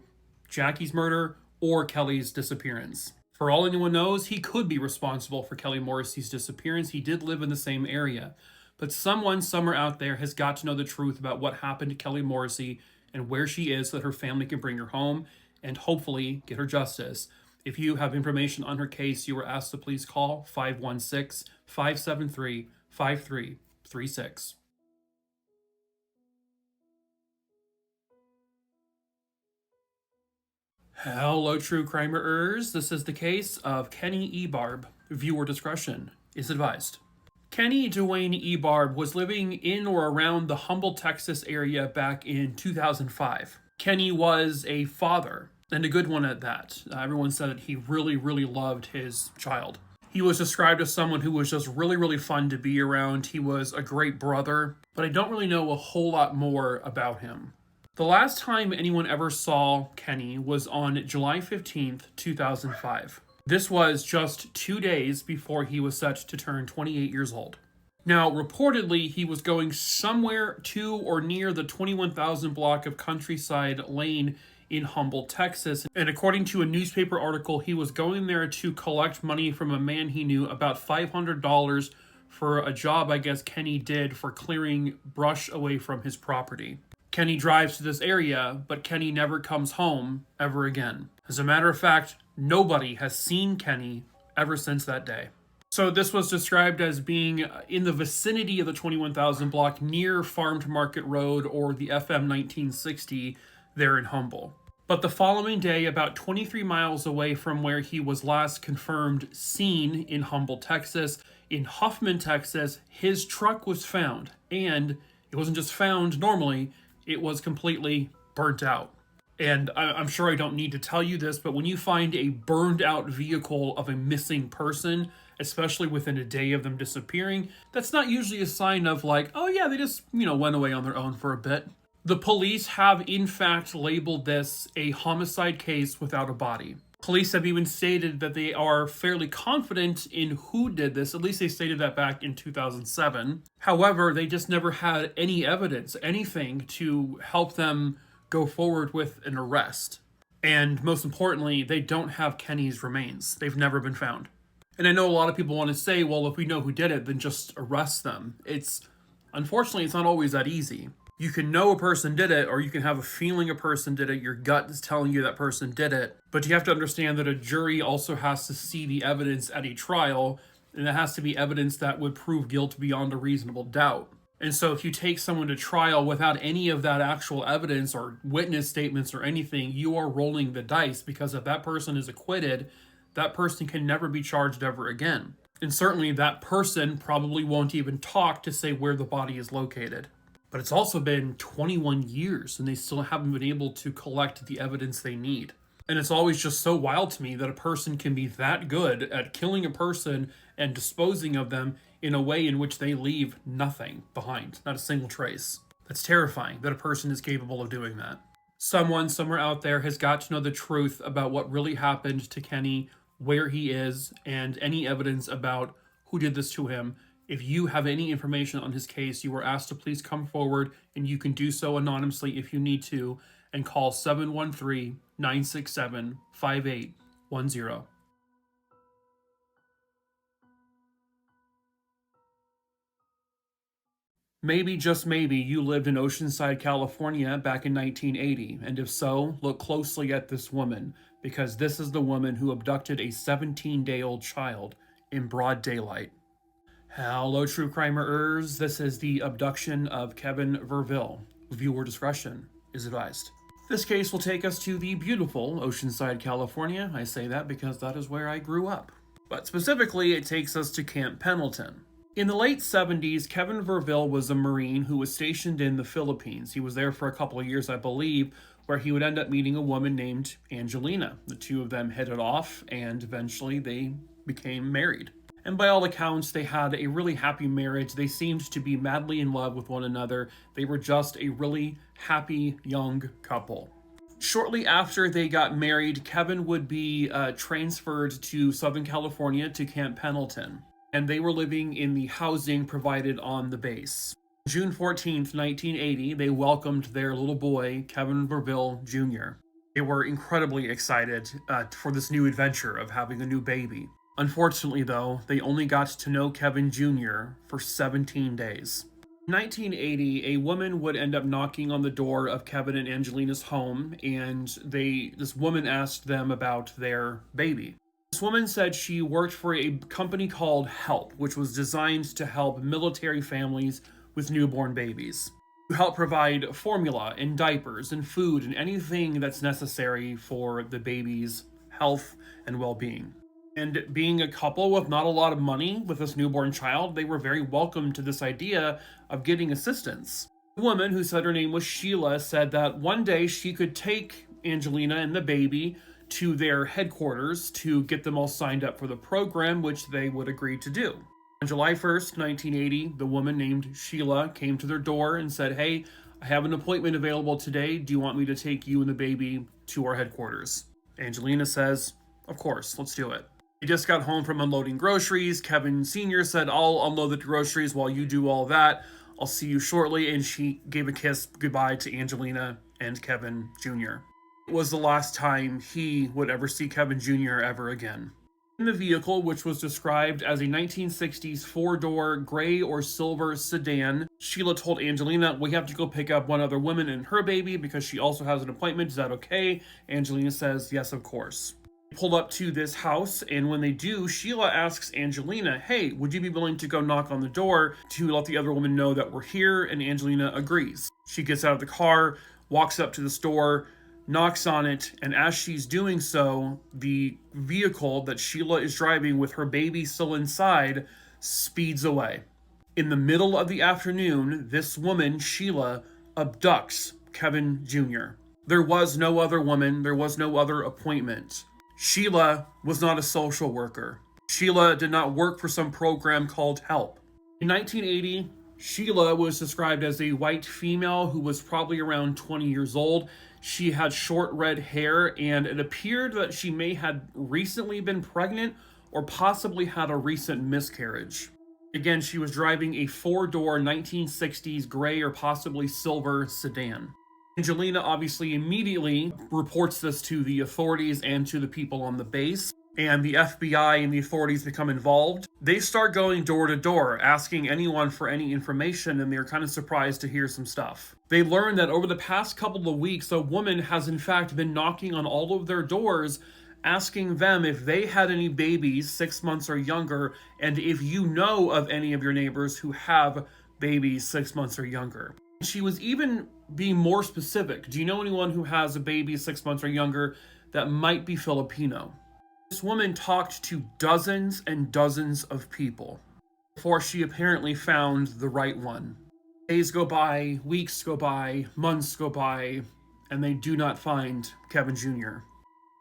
Jackie's murder or Kelly's disappearance. For all anyone knows, he could be responsible for Kelly Morrissey's disappearance. He did live in the same area. But someone somewhere out there has got to know the truth about what happened to Kelly Morrissey and where she is so that her family can bring her home and hopefully get her justice. If you have information on her case, you are asked to please call 516-573-5336. Hello, true crimerers. This is the case of Kenny Ebarb. Viewer discretion is advised. Kenny Dwayne Ebarb was living in or around the Humble, Texas area back in 2005. Kenny was a father, and a good one at that. Everyone said that he really, really loved his child. He was described as someone who was just really, really fun to be around. He was a great brother, but I don't really know a whole lot more about him. The last time anyone ever saw Kenny was on July 15th, 2005. This was just 2 days before he was set to turn 28 years old. Now, reportedly, he was going somewhere to or near the 21,000 block of Countryside Lane in Humble, Texas. And according to a newspaper article, he was going there to collect money from a man he knew, about $500 for a job I guess Kenny did for clearing brush away from his property. Kenny drives to this area, but Kenny never comes home ever again. As a matter of fact, nobody has seen Kenny ever since that day. So this was described as being in the vicinity of the 21,000 block near Farm to Market Road or the FM 1960 there in Humble. But the following day, about 23 miles away from where he was last confirmed seen in Humble, Texas, in Huffman, Texas, his truck was found. And it wasn't just found normally, it was completely burnt out. And I'm sure I don't need to tell you this, but when you find a burned out vehicle of a missing person, especially within a day of them disappearing, that's not usually a sign of like, oh yeah, they just, went away on their own for a bit. The police have in fact labeled this a homicide case without a body. Police have even stated that they are fairly confident in who did this. At least they stated that back in 2007. However, they just never had any evidence, anything to help them go forward with an arrest. And most importantly, they don't have Kenny's remains. They've never been found. And I know a lot of people want to say, well, if we know who did it, then just arrest them. Unfortunately, it's not always that easy. You can know a person did it, or you can have a feeling a person did it. Your gut is telling you that person did it. But you have to understand that a jury also has to see the evidence at a trial, and it has to be evidence that would prove guilt beyond a reasonable doubt. And so if you take someone to trial without any of that actual evidence or witness statements or anything, you are rolling the dice, because if that person is acquitted, that person can never be charged ever again. And certainly that person probably won't even talk to say where the body is located. But it's also been 21 years and they still haven't been able to collect the evidence they need. And it's always just so wild to me that a person can be that good at killing a person and disposing of them in a way in which they leave nothing behind, not a single trace. That's terrifying that a person is capable of doing that. Someone somewhere out there has got to know the truth about what really happened to Kenny, where he is, and any evidence about who did this to him. If you have any information on his case, you are asked to please come forward, and you can do so anonymously if you need to, and call 713-967-5810. Maybe, just maybe, you lived in Oceanside, California back in 1980, and if so, look closely at this woman, because this is the woman who abducted a 17-day-old child in broad daylight. Hello, true crimerers. This is the abduction of Kevin Verville. Viewer discretion is advised. This case will take us to the beautiful Oceanside, California. I say that because that is where I grew up. But specifically, it takes us to Camp Pendleton. In the late 70s, Kevin Verville was a Marine who was stationed in the Philippines. He was there for a couple of years, I believe, where he would end up meeting a woman named Angelina. The two of them hit it off, and eventually they became married. And by all accounts, they had a really happy marriage. They seemed to be madly in love with one another. They were just a really happy young couple. Shortly after they got married, Kevin would be transferred to Southern California to Camp Pendleton, and they were living in the housing provided on the base. June 14th, 1980, they welcomed their little boy, Kevin Verville Jr. They were incredibly excited for this new adventure of having a new baby. Unfortunately, though, they only got to know Kevin Jr. for 17 days. In 1980, a woman would end up knocking on the door of Kevin and Angelina's home, and this woman asked them about their baby. This woman said she worked for a company called HELP, which was designed to help military families with newborn babies, to help provide formula and diapers and food and anything that's necessary for the baby's health and well-being. And being a couple with not a lot of money with this newborn child, they were very welcome to this idea of getting assistance. The woman, who said her name was Sheila, said that one day she could take Angelina and the baby to their headquarters to get them all signed up for the program, which they would agree to do. On July 1st, 1980, the woman named Sheila came to their door and said, "Hey, I have an appointment available today. Do you want me to take you and the baby to our headquarters?" Angelina says, "Of course, let's do it." They just got home from unloading groceries. Kevin Sr. said, "I'll unload the groceries while you do all that. I'll see you shortly." And she gave a kiss goodbye to Angelina and Kevin Jr. It was the last time he would ever see Kevin Jr. ever again. In the vehicle, which was described as a 1960s four-door gray or silver sedan, Sheila told Angelina, "We have to go pick up one other woman and her baby because she also has an appointment. Is that okay?" Angelina says, "Yes, of course." They pull up to this house, and when they do, Sheila asks Angelina, "Hey, would you be willing to go knock on the door to let the other woman know that we're here?" And Angelina agrees. She gets out of the car, walks up to the store, knocks on it, and as she's doing so, the vehicle that Sheila is driving with her baby still inside speeds away. In the middle of the afternoon, this woman, Sheila, abducts Kevin Jr. There was no other woman, there was no other appointment. Sheila was not a social worker. Sheila did not work for some program called HELP. In 1980, Sheila was described as a white female who was probably around 20 years old. She had short red hair, and it appeared that she may have recently been pregnant or possibly had a recent miscarriage. Again, she was driving a four-door 1960s gray or possibly silver sedan. Angelina obviously immediately reports this to the authorities and to the people on the base, and the FBI and the authorities become involved. They start going door to door, asking anyone for any information, and they're kind of surprised to hear some stuff. They learn that over the past couple of weeks, a woman has in fact been knocking on all of their doors, asking them if they had any babies 6 months or younger, and if you know of any of your neighbors who have babies 6 months or younger. She was even being more specific. "Do you know anyone who has a baby 6 months or younger that might be Filipino?" This woman talked to dozens and dozens of people before she apparently found the right one. Days go by, weeks go by, months go by, and they do not find Kevin Jr.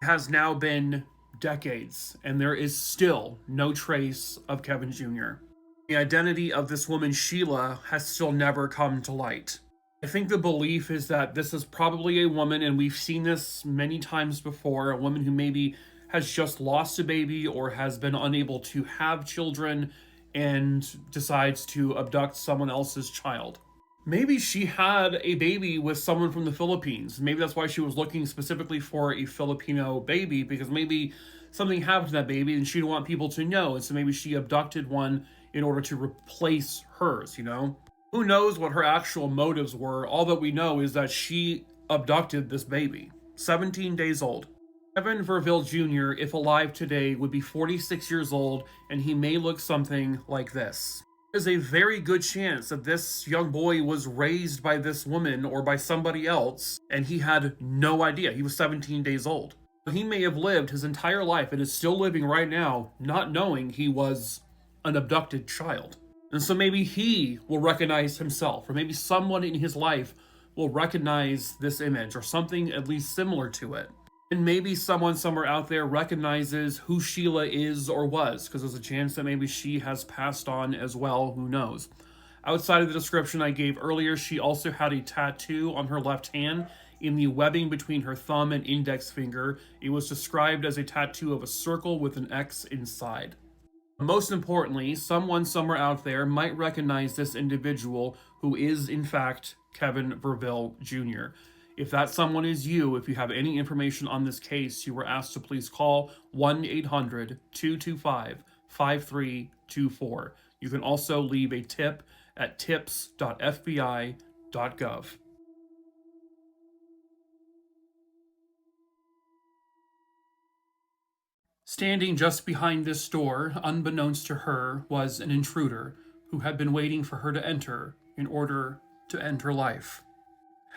It has now been decades, and there is still no trace of Kevin Jr. The identity of this woman, Sheila, has still never come to light. I think the belief is that this is probably a woman, and we've seen this many times before, a woman who maybe has just lost a baby or has been unable to have children and decides to abduct someone else's child. Maybe she had a baby with someone from the Philippines. Maybe that's why she was looking specifically for a Filipino baby, because maybe something happened to that baby and she didn't want people to know. And so maybe she abducted one in order to replace hers, you know? Who knows what her actual motives were? All that we know is that she abducted this baby, 17 days old. Kevin Verville Jr., if alive today, would be 46 years old, and he may look something like this. There's a very good chance that this young boy was raised by this woman or by somebody else, and he had no idea. He was 17 days old. He may have lived his entire life and is still living right now, not knowing he was an abducted child. And so maybe he will recognize himself, or maybe someone in his life will recognize this image, or something at least similar to it. And maybe someone somewhere out there recognizes who Sheila is or was, because there's a chance that maybe she has passed on as well, who knows. Outside of the description I gave earlier, she also had a tattoo on her left hand in the webbing between her thumb and index finger. It was described as a tattoo of a circle with an X inside. Most importantly, someone somewhere out there might recognize this individual who is, in fact, Kevin Verville Jr. If that someone is you, if you have any information on this case, you were asked to please call 1-800-225-5324. You can also leave a tip at tips.fbi.gov. Standing just behind this door, unbeknownst to her, was an intruder who had been waiting for her to enter in order to end her life.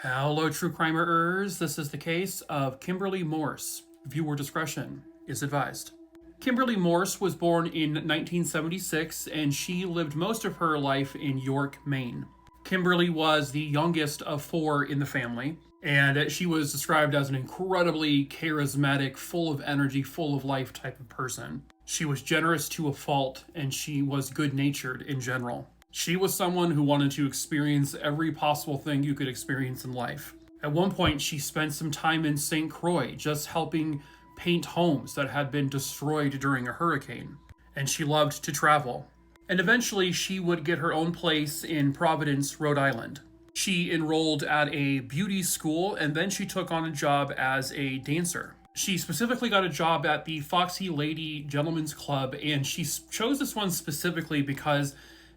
Hello, true crimerers. This is the case of Kimberly Morse. Viewer discretion is advised. Kimberly Morse was born in 1976, and she lived most of her life in York, Maine. Kimberly was the youngest of 4 in the family, and she was described as an incredibly charismatic, full of energy, full of life type of person. She was generous to a fault, and she was good-natured in general. She was someone who wanted to experience every possible thing you could experience in life. At one point, she spent some time in St. Croix just helping paint homes that had been destroyed during a hurricane. And she loved to travel. And eventually, she would get her own place in Providence, Rhode Island. She enrolled at a beauty school, and then she took on a job as a dancer. She specifically got a job at the Foxy Lady Gentlemen's Club, and she chose this one specifically because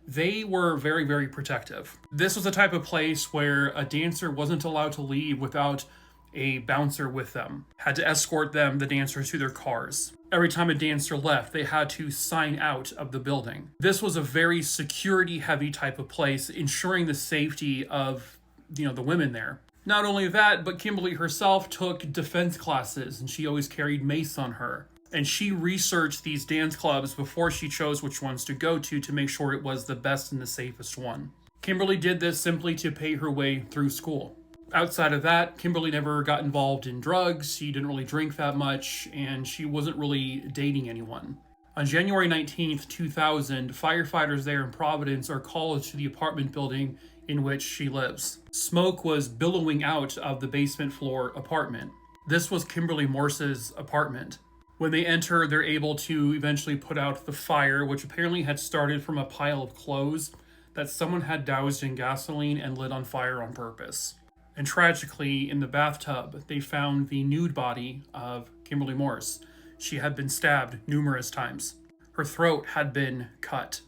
they were very, very protective. This was the type of place where a dancer wasn't allowed to leave without a bouncer with them. Had to escort them, the dancers, to their cars. Every time a dancer left, they had to sign out of the building. This was a very security-heavy type of place, ensuring the safety of, the women there. Not only that, but Kimberly herself took defense classes, and she always carried mace on her. And she researched these dance clubs before she chose which ones to go to make sure it was the best and the safest one. Kimberly did this simply to pay her way through school. Outside of that, Kimberly never got involved in drugs, she didn't really drink that much, and she wasn't really dating anyone. On January 19th, 2000, firefighters there in Providence are called to the apartment building in which she lives. Smoke was billowing out of the basement floor apartment. This was Kimberly Morse's apartment. When they enter, they're able to eventually put out the fire, which apparently had started from a pile of clothes that someone had doused in gasoline and lit on fire on purpose. And tragically, in the bathtub, they found the nude body of Kimberly Morse. She had been stabbed numerous times. Her throat had been cut.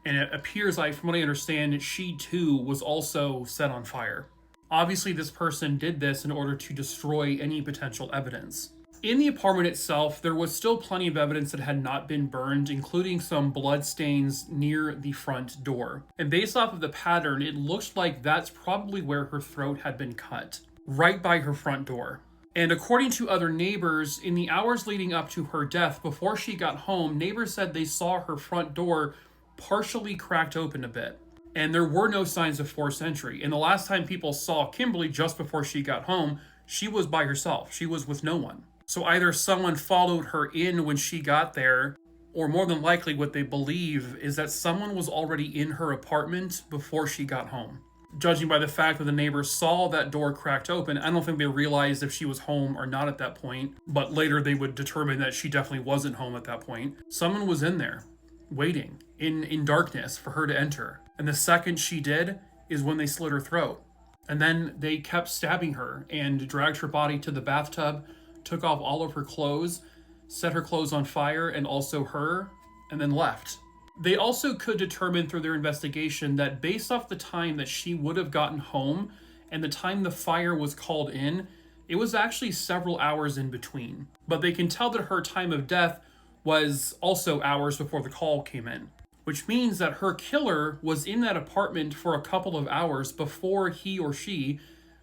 And it appears like, from what I understand, she too was also set on fire. Obviously, this person did this in order to destroy any potential evidence. In the apartment itself, there was still plenty of evidence that had not been burned, including some blood stains near the front door. And based off of the pattern, it looked like that's probably where her throat had been cut, right by her front door. And according to other neighbors, in the hours leading up to her death, before she got home, neighbors said they saw her front door partially cracked open a bit. And there were no signs of forced entry. And the last time people saw Kimberly just before she got home, she was by herself. She was with no one. So either someone followed her in when she got there, or more than likely what they believe is that someone was already in her apartment before she got home. Judging by the fact that the neighbors saw that door cracked open, I don't think they realized if she was home or not at that point, but later they would determine that she definitely wasn't home at that point. Someone was in there, waiting, in darkness for her to enter. And the second she did is when they slit her throat. And then they kept stabbing her and dragged her body to the bathtub, took off all of her clothes, set her clothes on fire and also her, and then left. They also could determine through their investigation that based off the time that she would have gotten home and the time the fire was called in, it was actually several hours in between. But they can tell that her time of death was also hours before the call came in, which means that her killer was in that apartment for a couple of hours before he or she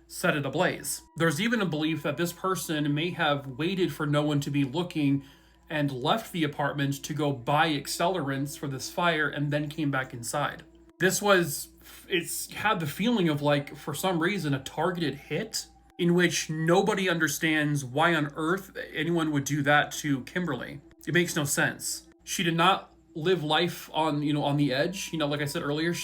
set it ablaze. There's even a belief that this person may have waited for no one to be looking and left the apartment to go buy accelerants for this fire and then came back inside. It's had the feeling of like, for some reason, a targeted hit in which nobody understands why on earth anyone would do that to Kimberly. It makes no sense. She did not live life on the edge. Like I said earlier,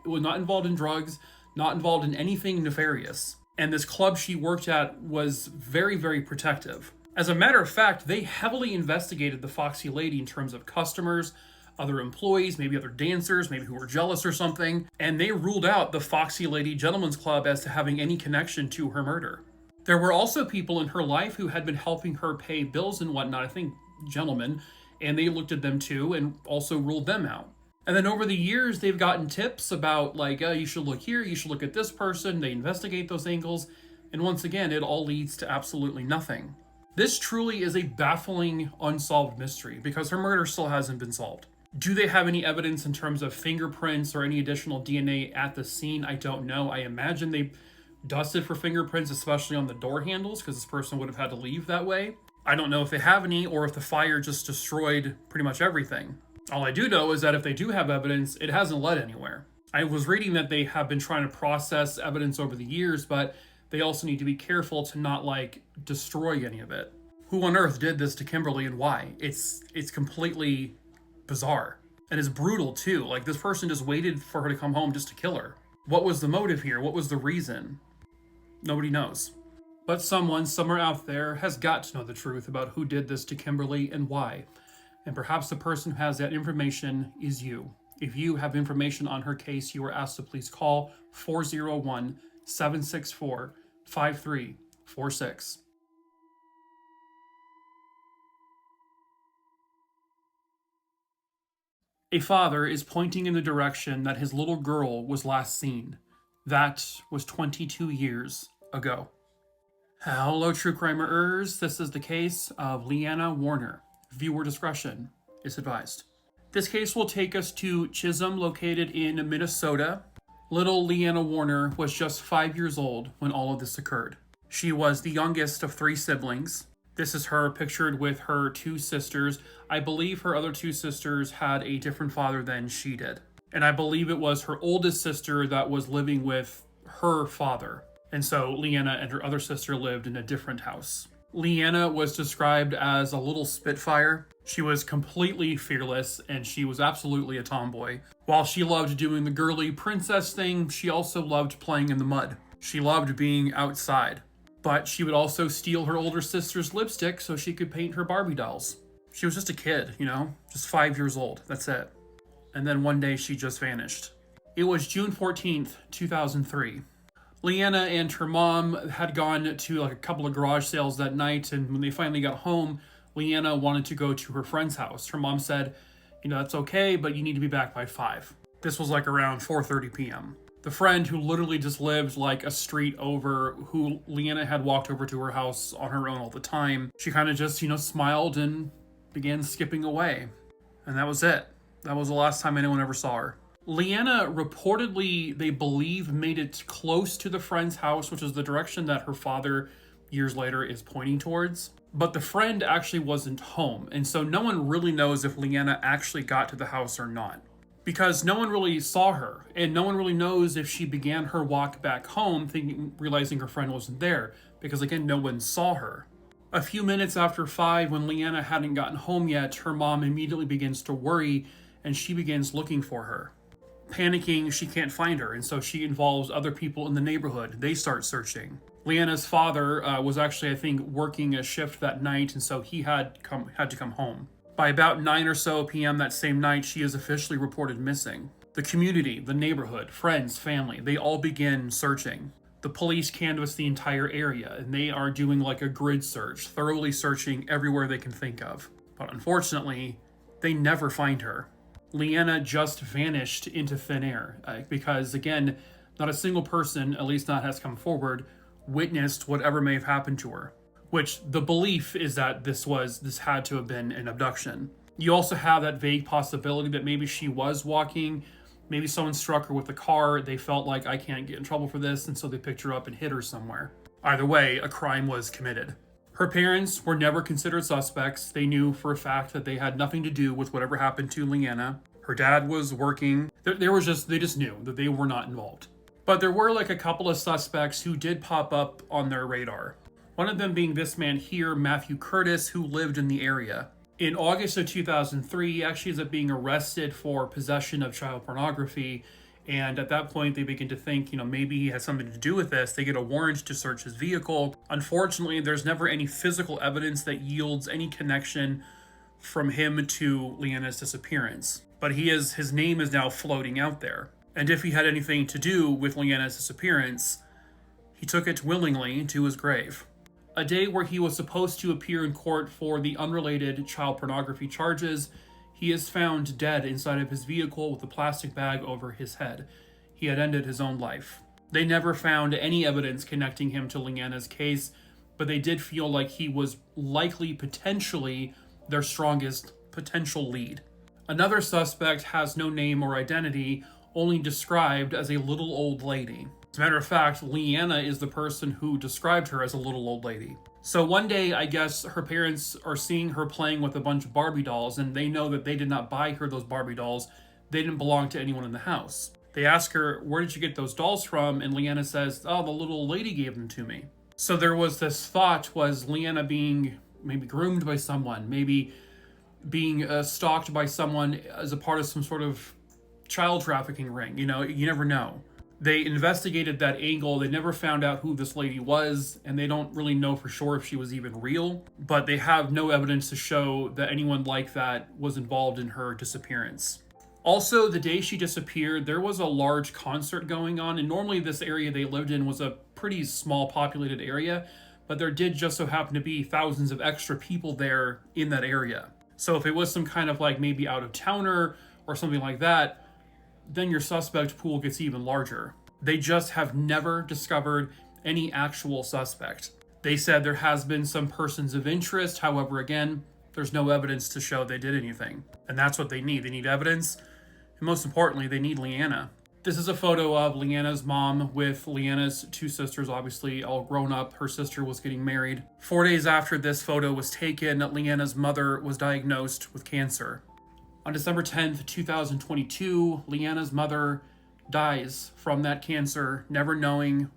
was not involved in drugs, not involved in anything nefarious. And this club she worked at was very, very protective. As a matter of fact, they heavily investigated the Foxy Lady in terms of customers, other employees, maybe other dancers, maybe who were jealous or something, and they ruled out the Foxy Lady Gentlemen's Club as to having any connection to her murder. There were also people in her life who had been helping her pay bills and whatnot, I think gentlemen, and they looked at them too and also ruled them out. And then over the years, they've gotten tips about like, you should look here, you should look at this person. They investigate those angles. And once again, it all leads to absolutely nothing. This truly is a baffling, unsolved mystery because her murder still hasn't been solved. Do they have any evidence in terms of fingerprints or any additional DNA at the scene? I don't know. I imagine they dusted for fingerprints, especially on the door handles, because this person would have had to leave that way. I don't know if they have any or if the fire just destroyed pretty much everything. All I do know is that if they do have evidence, it hasn't led anywhere. I was reading that they have been trying to process evidence over the years, but they also need to be careful to not destroy any of it. Who on earth did this to Kimberly and why? It's completely bizarre. And it's brutal too. Like, this person just waited for her to come home just to kill her. What was the motive here? What was the reason? Nobody knows. But someone somewhere out there has got to know the truth about who did this to Kimberly and why. And perhaps the person who has that information is you. If you have information on her case, you are asked to please call 401-764-5346. A father is pointing in the direction that his little girl was last seen. That was 22 years ago. Hello, true crimerers. This is the case of Leanna Warner. Viewer discretion is advised. This case will take us to Chisholm, located in Minnesota. Little Leanna Warner was just 5 years old when all of this occurred. She was the youngest of 3 siblings. This is her pictured with her 2 sisters. I believe her other 2 sisters had a different father than she did. And I believe it was her oldest sister that was living with her father. And so Leanna and her other sister lived in a different house. Leanna was described as a little spitfire. She was completely fearless, and she was absolutely a tomboy. While she loved doing the girly princess thing, she also loved playing in the mud. She loved being outside. But she would also steal her older sister's lipstick so she could paint her Barbie dolls. She was just a kid, just 5 years old. That's it. And then one day she just vanished. It was June 14th, 2003. Leanna and her mom had gone to a couple of garage sales that night, and when they finally got home, Leanna wanted to go to her friend's house. Her mom said, that's okay, but you need to be back by 5. This was around 4:30 p.m. The friend who literally just lived a street over, who Leanna had walked over to her house on her own all the time, she kind of just, smiled and began skipping away. And that was it. That was the last time anyone ever saw her. Leanna reportedly, they believe, made it close to the friend's house, which is the direction that her father, years later, is pointing towards. But the friend actually wasn't home, and so no one really knows if Leanna actually got to the house or not. Because no one really saw her, and no one really knows if she began her walk back home realizing her friend wasn't there, because again, no one saw her. A few minutes after 5, when Leanna hadn't gotten home yet, her mom immediately begins to worry and she begins looking for her. Panicking, she can't find her, and so she involves other people in the neighborhood. They start searching. Leanna's father was actually, I think, working a shift that night, and so he had to come home. By about 9 or so p.m. that same night, she is officially reported missing. The community, the neighborhood, friends, family, they all begin searching. The police canvass the entire area, and they are doing like a grid search, thoroughly searching everywhere they can think of. But unfortunately, they never find her. Leanna just vanished into thin air, because again, not a single person, at least not has come forward, witnessed whatever may have happened to her. Which the belief is that this had to have been an abduction. You also have that vague possibility that maybe she was walking, maybe someone struck her with a car, they felt like, I can't get in trouble for this, and so they picked her up and hid her somewhere. Either way, a crime was committed. Her parents were never considered suspects. They knew for a fact that they had nothing to do with whatever happened to Leanna. Her dad was working. They just knew that they were not involved. But there were like a couple of suspects who did pop up on their radar. One of them being this man here, Matthew Curtis, who lived in the area. In August of 2003, he actually ends up being arrested for possession of child pornography. And at that point, they begin to think, maybe he has something to do with this. They get a warrant to search his vehicle. Unfortunately, there's never any physical evidence that yields any connection from him to Leanna's disappearance. But his name is now floating out there. And if he had anything to do with Leanna's disappearance, he took it willingly to his grave. A day where he was supposed to appear in court for the unrelated child pornography charges, he is found dead inside of his vehicle with a plastic bag over his head. He had ended his own life. They never found any evidence connecting him to Leanna's case, but they did feel like he was likely, potentially, their strongest potential lead. Another suspect has no name or identity, only described as a little old lady. As a matter of fact, Leanna is the person who described her as a little old lady. So one day, I guess, her parents are seeing her playing with a bunch of Barbie dolls, and they know that they did not buy her those Barbie dolls. They didn't belong to anyone in the house. They ask her, where did you get those dolls from? And Leanna says, oh, the little old lady gave them to me. So there was this thought, was Leanna being maybe groomed by someone, maybe being stalked by someone as a part of some sort of child trafficking ring? You never know. They investigated that angle. They never found out who this lady was, and they don't really know for sure if she was even real, but they have no evidence to show that anyone like that was involved in her disappearance. Also, the day she disappeared, there was a large concert going on, and normally this area they lived in was a pretty small populated area, but there did just so happen to be thousands of extra people there in that area. So if it was some kind of like maybe out of towner or something like that, then your suspect pool gets even larger. They just have never discovered any actual suspect. They said there has been some persons of interest. However, again, there's no evidence to show they did anything. And that's what they need. They need evidence. And most importantly, they need Leanna. This is a photo of Leanna's mom with Leanna's two sisters, obviously all grown up. Her sister was getting married. 4 days after this photo was taken, Leanna's mother was diagnosed with cancer. On December 10th, 2022, Leanna's mother dies from that cancer, never knowing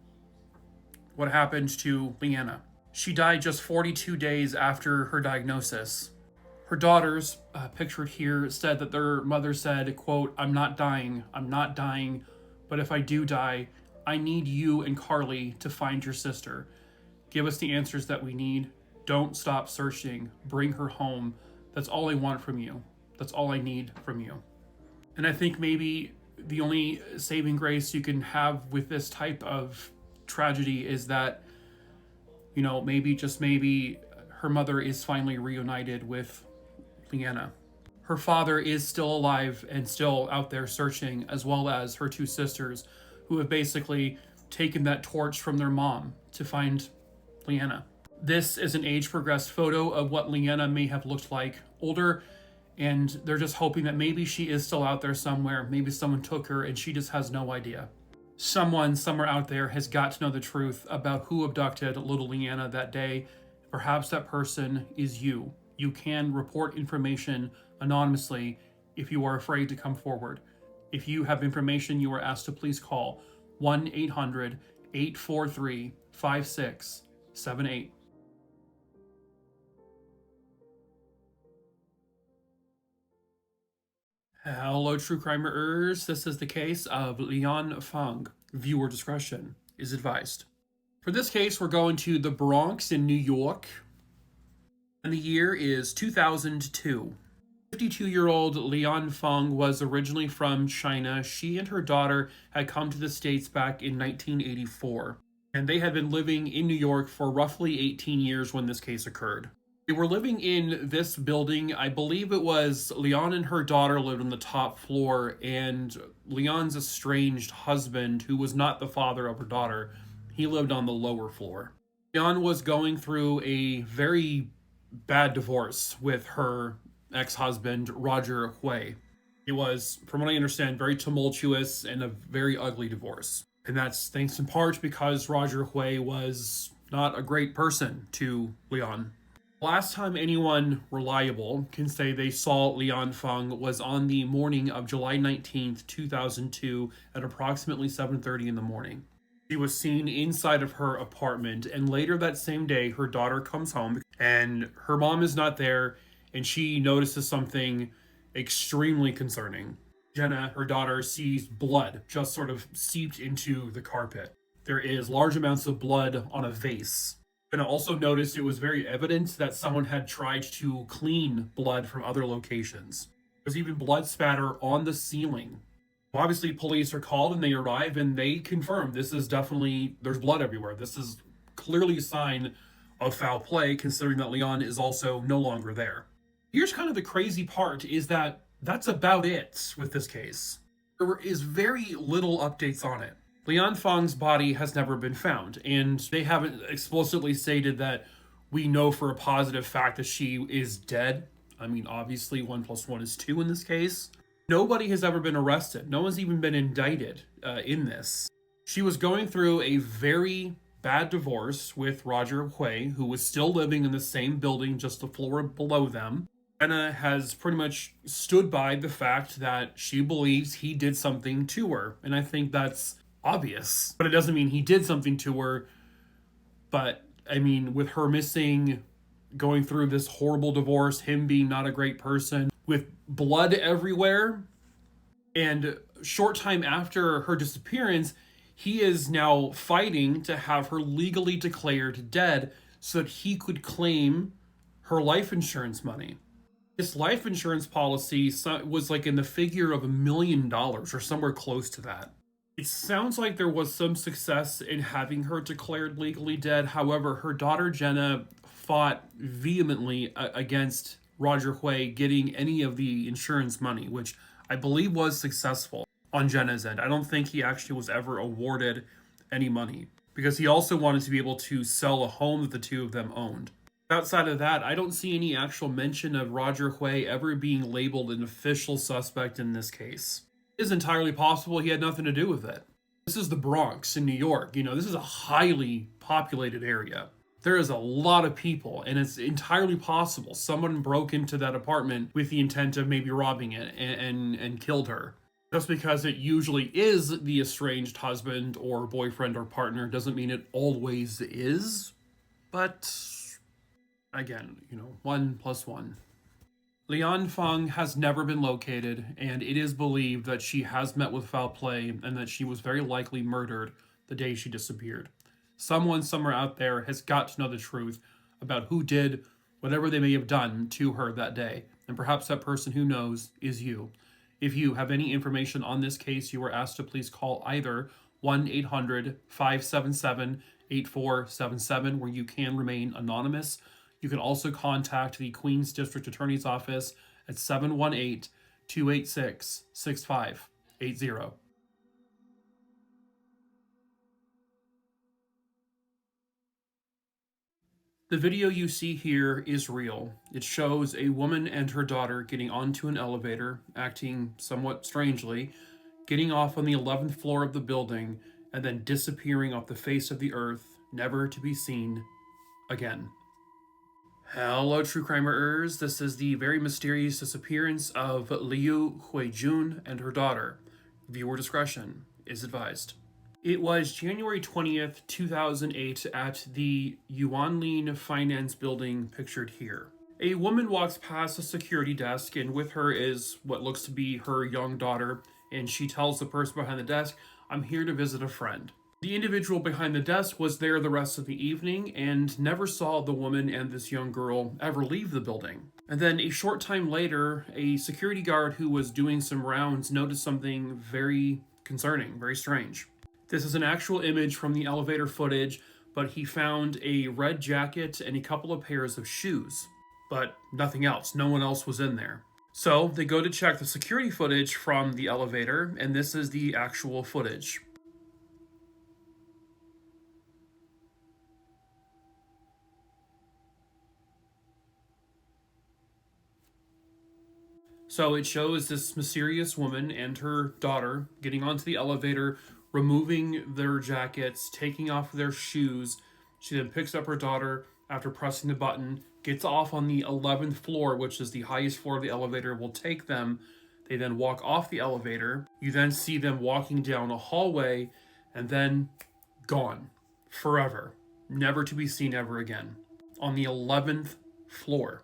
what happened to Leanna. She died just 42 days after her diagnosis. Her daughters, pictured here, said that their mother said, quote, I'm not dying, but if I do die, I need you and Carly to find your sister. Give us the answers that we need. Don't stop searching. Bring her home. That's all I want from you. That's all I need from you. And I think maybe the only saving grace you can have with this type of tragedy is that, maybe, just maybe, her mother is finally reunited with Leanna. Her father is still alive and still out there searching, as well as her two sisters, who have basically taken that torch from their mom to find Leanna. This is an age-progressed photo of what Leanna may have looked like older, and they're just hoping that maybe she is still out there somewhere. Maybe someone took her and she just has no idea. Someone somewhere out there has got to know the truth about who abducted little Leanna that day. Perhaps that person is you. You can report information anonymously if you are afraid to come forward. If you have information, you are asked to please call 1-800-843-5678. Hello, true crimeers. This is the case of Lian Fang. Viewer discretion is advised. For this case, we're going to the Bronx in New York, and the year is 2002. 52-year-old Lian Fang was originally from China. She and her daughter had come to the States back in 1984, and they had been living in New York for roughly 18 years when this case occurred. They were living in this building. I believe it was Lian and her daughter lived on the top floor, and Lian's estranged husband, who was not the father of her daughter, he lived on the lower floor. Lian was going through a very bad divorce with her ex-husband, Roger Hui. It was, from what I understand, very tumultuous and a very ugly divorce. And that's thanks in part because Roger Hui was not a great person to Lian. Last time anyone reliable can say they saw Lian Fang was on the morning of July 19th, 2002 at approximately 7:30 in the morning. She was seen inside of her apartment, and later that same day, her daughter comes home, and her mom is not there, and she notices something extremely concerning. Jenna, her daughter, sees blood just sort of seeped into the carpet. There is large amounts of blood on a vase. And I also noticed it was very evident that someone had tried to clean blood from other locations. There's even blood spatter on the ceiling. Obviously, police are called and they arrive and they confirm this is definitely, there's blood everywhere. This is clearly a sign of foul play, considering that Lian is also no longer there. Here's kind of the crazy part, is that that's about it with this case. There is very little updates on it. Lian Fang's body has never been found, and they haven't explicitly stated that we know for a positive fact that she is dead. I mean, obviously 1 + 1 is 2 in this case. Nobody has ever been arrested. No one's even been indicted in this. She was going through a very bad divorce with Roger Hui, who was still living in the same building just the floor below them. Anna has pretty much stood by the fact that she believes he did something to her, and I think that's obvious, but it doesn't mean he did something to her. But I mean, with her missing, going through this horrible divorce, him being not a great person, with blood everywhere, and short time after her disappearance, he is now fighting to have her legally declared dead so that he could claim her life insurance money. This life insurance policy was like in the figure of $1 million or somewhere close to that. It sounds like there was some success in having her declared legally dead. However, her daughter Jenna fought vehemently against Roger Hui getting any of the insurance money, which I believe was successful on Jenna's end. I don't think he actually was ever awarded any money, because he also wanted to be able to sell a home that the two of them owned. Outside of that, I don't see any actual mention of Roger Hui ever being labeled an official suspect in this case. It is entirely possible he had nothing to do with it. This is the Bronx in New York. You know, this is a highly populated area. There is a lot of people, and it's entirely possible someone broke into that apartment with the intent of maybe robbing it and killed her. Just because it usually is the estranged husband or boyfriend or partner doesn't mean it always is. But again, 1 + 1. Lian Fang has never been located, and it is believed that she has met with foul play and that she was very likely murdered the day she disappeared. Someone somewhere out there has got to know the truth about who did whatever they may have done to her that day, and perhaps that person who knows is you. If you have any information on this case, you are asked to please call either 1-800-577-8477, where you can remain anonymous. You can also contact the Queens District Attorney's Office at 718-286-6580. The video you see here is real. It shows a woman and her daughter getting onto an elevator, acting somewhat strangely, getting off on the 11th floor of the building, and then disappearing off the face of the earth, never to be seen again. Hello, true crimeers. This is the very mysterious disappearance of Liu Huijun and her daughter. Viewer discretion is advised. It was January 20th, 2008 at the Yuanlin Finance Building pictured here. A woman walks past the security desk, and with her is what looks to be her young daughter, and she tells the person behind the desk, "I'm here to visit a friend." The individual behind the desk was there the rest of the evening and never saw the woman and this young girl ever leave the building. And then a short time later, a security guard who was doing some rounds noticed something very concerning, very strange. This is an actual image from the elevator footage, but he found a red jacket and a couple of pairs of shoes. But nothing else. No one else was in there. So they go to check the security footage from the elevator, and this is the actual footage. So it shows this mysterious woman and her daughter getting onto the elevator, removing their jackets, taking off their shoes. She then picks up her daughter after pressing the button, gets off on the 11th floor, which is the highest floor of the elevator, will take them. They then walk off the elevator. You then see them walking down a hallway and then gone forever, never to be seen ever again, on the 11th floor.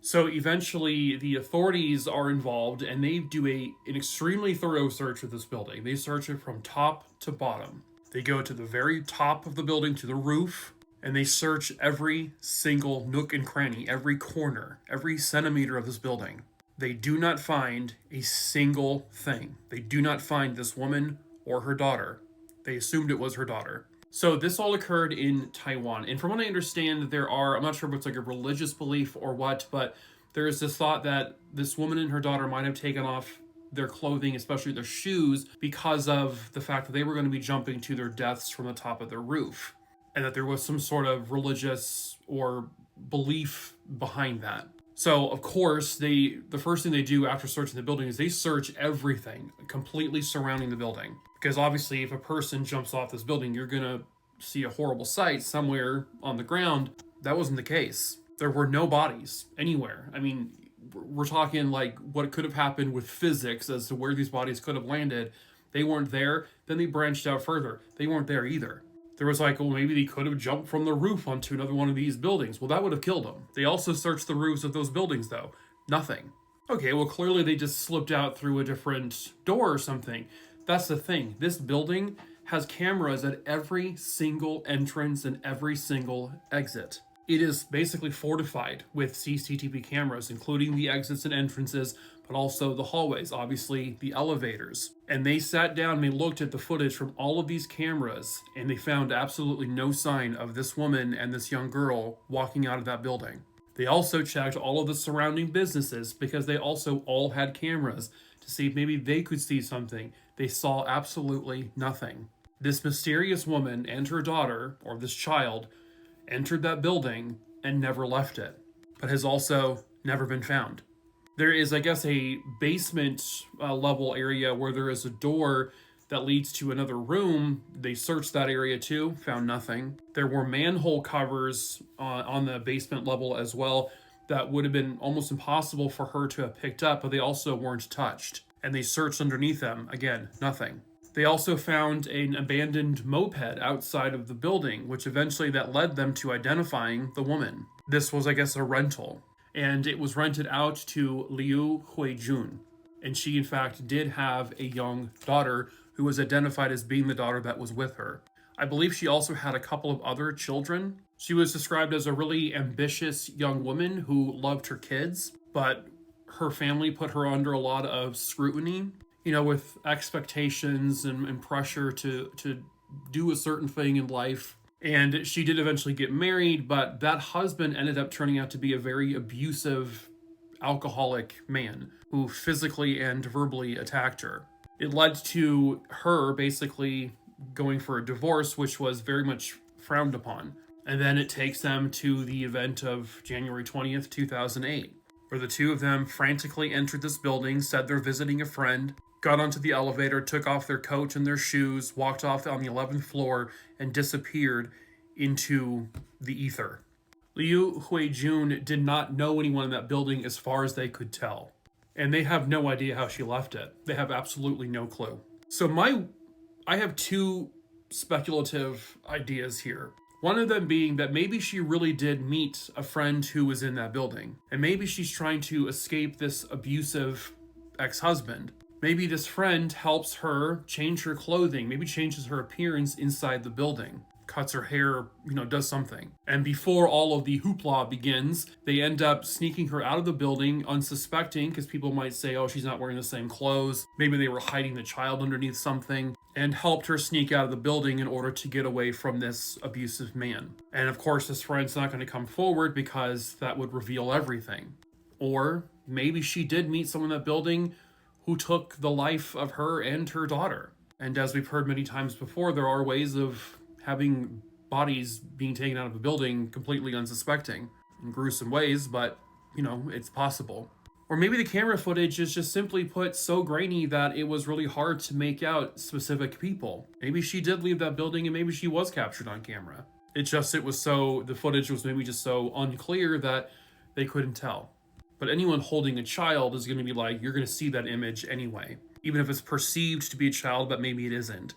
So eventually the authorities are involved and they do an extremely thorough search of this building. They search it from top to bottom. They go to the very top of the building, to the roof, and they search every single nook and cranny, every corner, every centimeter of this building. They do not find a single thing. They do not find this woman or her daughter. They assumed it was her daughter. So this all occurred in Taiwan. And from what I understand, I'm not sure if it's like a religious belief or what, but there is this thought that this woman and her daughter might have taken off their clothing, especially their shoes, because of the fact that they were going to be jumping to their deaths from the top of their roof. And that there was some sort of religious or belief behind that. So, of course, the first thing they do after searching the building is they search everything completely surrounding the building. Because obviously, if a person jumps off this building, you're going to see a horrible sight somewhere on the ground. That wasn't the case. There were no bodies anywhere. I mean, we're talking like what could have happened with physics as to where these bodies could have landed. They weren't there. Then they branched out further. They weren't there either. There was like, well, maybe they could have jumped from the roof onto another one of these buildings. Well, that would have killed them. They also searched the roofs of those buildings, though. Nothing. Okay, well, clearly they just slipped out through a different door or something. That's the thing. This building has cameras at every single entrance and every single exit. It is basically fortified with CCTV cameras, including the exits and entrances, but also the hallways, obviously the elevators. And they sat down and they looked at the footage from all of these cameras, and they found absolutely no sign of this woman and this young girl walking out of that building. They also checked all of the surrounding businesses because they also all had cameras to see if maybe they could see something. They saw absolutely nothing. This mysterious woman and her daughter, or this child, entered that building and never left it, but has also never been found. There is, I guess, a basement level area where there is a door that leads to another room. They searched that area too, found nothing. There were manhole covers on the basement level as well that would have been almost impossible for her to have picked up, but they also weren't touched. And they searched underneath them. Again, nothing. They also found an abandoned moped outside of the building, which eventually that led them to identifying the woman. This was, I guess, a rental. And it was rented out to Liu Huijun. And she, in fact, did have a young daughter who was identified as being the daughter that was with her. I believe she also had a couple of other children. She was described as a really ambitious young woman who loved her kids, but her family put her under a lot of scrutiny, with expectations and pressure to do a certain thing in life. And she did eventually get married, but that husband ended up turning out to be a very abusive, alcoholic man who physically and verbally attacked her. It led to her basically going for a divorce, which was very much frowned upon. And then it takes them to the event of January 20th, 2008, where the two of them frantically entered this building, said they're visiting a friend, got onto the elevator, took off their coat and their shoes, walked off on the 11th floor, and disappeared into the ether. Liu Huijun did not know anyone in that building as far as they could tell. And they have no idea how she left it. They have absolutely no clue. So I have two speculative ideas here. One of them being that maybe she really did meet a friend who was in that building, and maybe she's trying to escape this abusive ex-husband. Maybe this friend helps her change her clothing, maybe changes her appearance inside the building, cuts her hair, does something. And before all of the hoopla begins, they end up sneaking her out of the building unsuspecting, because people might say, oh, she's not wearing the same clothes. Maybe they were hiding the child underneath something, and helped her sneak out of the building in order to get away from this abusive man. And of course, this friend's not going to come forward because that would reveal everything. Or maybe she did meet someone in that building who took the life of her and her daughter. And as we've heard many times before, there are ways of having bodies being taken out of a building completely unsuspecting in gruesome ways, but, it's possible. Or maybe the camera footage is just simply put so grainy that it was really hard to make out specific people. Maybe she did leave that building and maybe she was captured on camera. The footage was maybe just so unclear that they couldn't tell. But anyone holding a child is going to be like, you're going to see that image anyway, even if it's perceived to be a child, but maybe it isn't.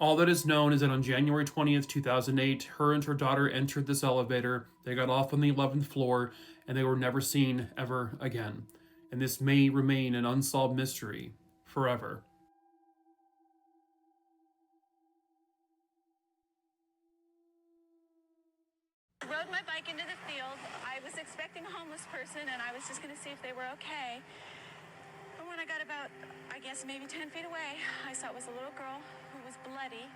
All that is known is that on January 20th, 2008, her and her daughter entered this elevator, they got off on the 11th floor, and they were never seen ever again. And this may remain an unsolved mystery forever. Rode my bike into the field. I was expecting a homeless person, and I was just going to see if they were okay. But when I got about, maybe 10 feet away, I saw it was a little girl who was bloody,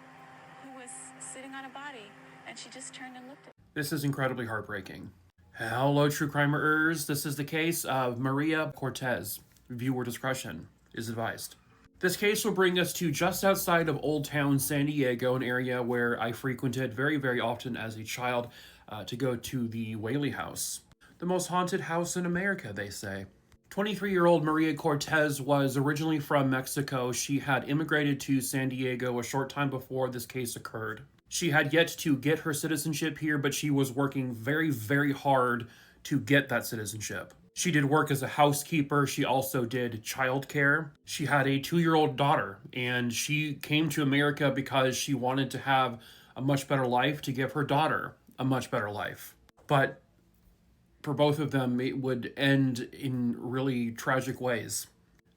who was sitting on a body, and she just turned and looked at me. This is incredibly heartbreaking. Hello, true crimerers. This is the case of Maria Cortez. Viewer discretion is advised. This case will bring us to just outside of Old Town San Diego, an area where I frequented very, very often as a child to go to the Whaley House. The most haunted house in America, they say. 23-year-old Maria Cortez was originally from Mexico. She had immigrated to San Diego a short time before this case occurred. She had yet to get her citizenship here, but she was working very, very hard to get that citizenship. She did work as a housekeeper. She also did childcare. She had a 2-year-old daughter, and she came to America because she wanted to have a much better life, to give her daughter a much better life. But for both of them, it would end in really tragic ways.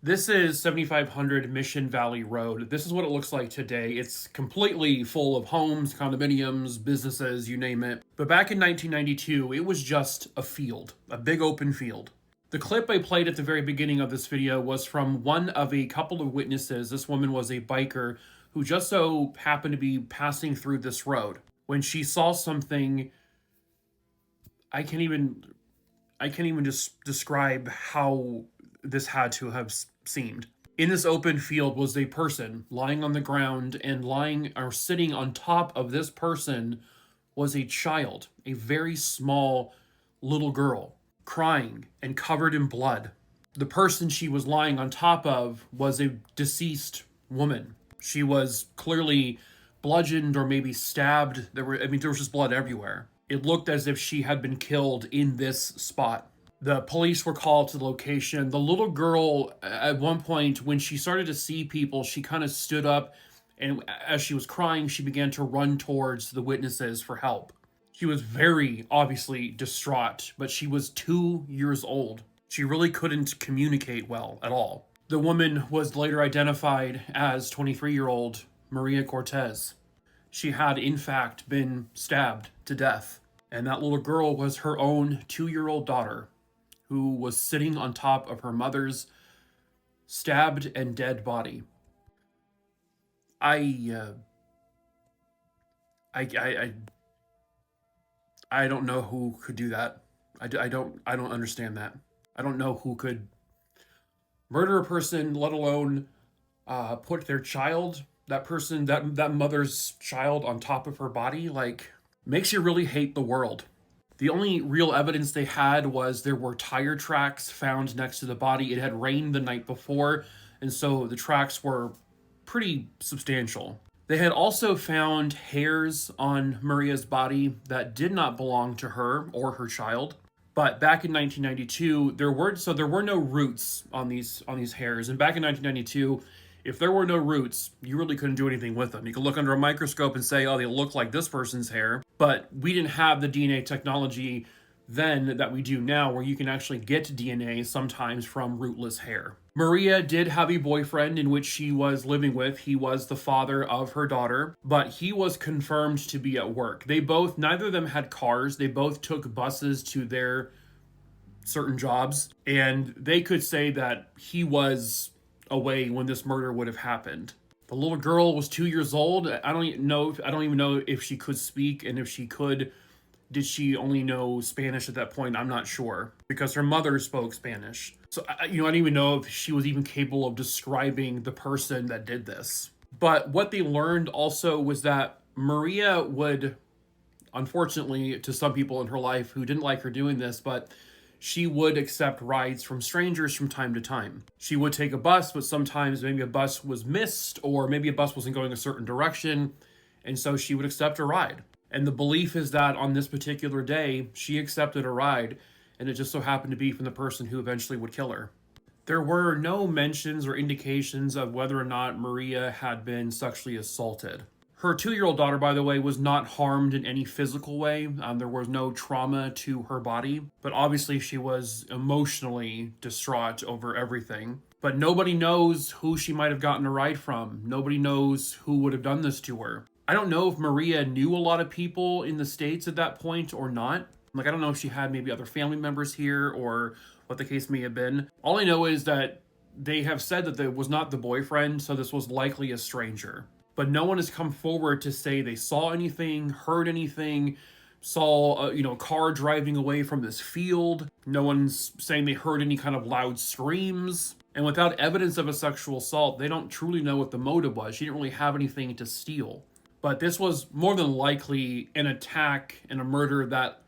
This is 7500 Mission Valley Road. This is what it looks like today. It's completely full of homes, condominiums, businesses, you name it. But back in 1992, it was just a field, a big open field. The clip I played at the very beginning of this video was from one of a couple of witnesses. This woman was a biker who just so happened to be passing through this road when she saw something. I can't even just describe how this had to have seemed. In this open field was a person lying on the ground, and lying or sitting on top of this person was a child, a very small little girl, crying and covered in blood. The person she was lying on top of was a deceased woman. She was clearly bludgeoned or maybe stabbed. There was just blood everywhere. It looked as if she had been killed in this spot. The police were called to the location. The little girl, at one point, when she started to see people, she kind of stood up, and as she was crying, she began to run towards the witnesses for help. She was very obviously distraught, but she was 2 years old. She really couldn't communicate well at all. The woman was later identified as 23-year-old Maria Cortez. She had, in fact, been stabbed to death. And that little girl was her own 2-year-old daughter, who was sitting on top of her mother's stabbed and dead body. I don't know who could do that. I don't understand that. I don't know who could murder a person, let alone put their child, that mother's child, on top of her body. Like, makes you really hate the world. The only real evidence they had was there were tire tracks found next to the body. It had rained the night before, and so the tracks were pretty substantial. They had also found hairs on Maria's body that did not belong to her or her child. But back in 1992, there were no roots on these hairs. And back in 1992, If there were no roots, you really couldn't do anything with them. You could look under a microscope and say, oh, they look like this person's hair, but we didn't have the DNA technology then that we do now, where you can actually get DNA sometimes from rootless hair. Maria did have a boyfriend in which she was living with. He was the father of her daughter, but he was confirmed to be at work. Neither of them had cars. They both took buses to their certain jobs, and they could say that he was away when this murder would have happened. The little girl was 2 years old. I don't even know if she could speak, and if she could, did she only know Spanish at that point? I'm not sure, because her mother spoke Spanish. So, I don't even know if she was even capable of describing the person that did this. But what they learned also was that Maria would, unfortunately, to some people in her life who didn't like her doing this, but she would accept rides from strangers from time to time. She would take a bus, but sometimes maybe a bus was missed, or maybe a bus wasn't going a certain direction, and so she would accept a ride. And the belief is that on this particular day, she accepted a ride, and it just so happened to be from the person who eventually would kill her. There were no mentions or indications of whether or not Maria had been sexually assaulted. Her 2-year-old daughter, by the way, was not harmed in any physical way. There was no trauma to her body, but obviously she was emotionally distraught over everything. But nobody knows who she might have gotten a ride from. Nobody knows who would have done this to her. I don't know if Maria knew a lot of people in the States at that point or not. I don't know if she had maybe other family members here or what the case may have been. All I know is that they have said that it was not the boyfriend, so this was likely a stranger. But no one has come forward to say they saw anything, heard anything, saw a car driving away from this field. No one's saying they heard any kind of loud screams. And without evidence of a sexual assault, they don't truly know what the motive was. She didn't really have anything to steal. But this was more than likely an attack and a murder that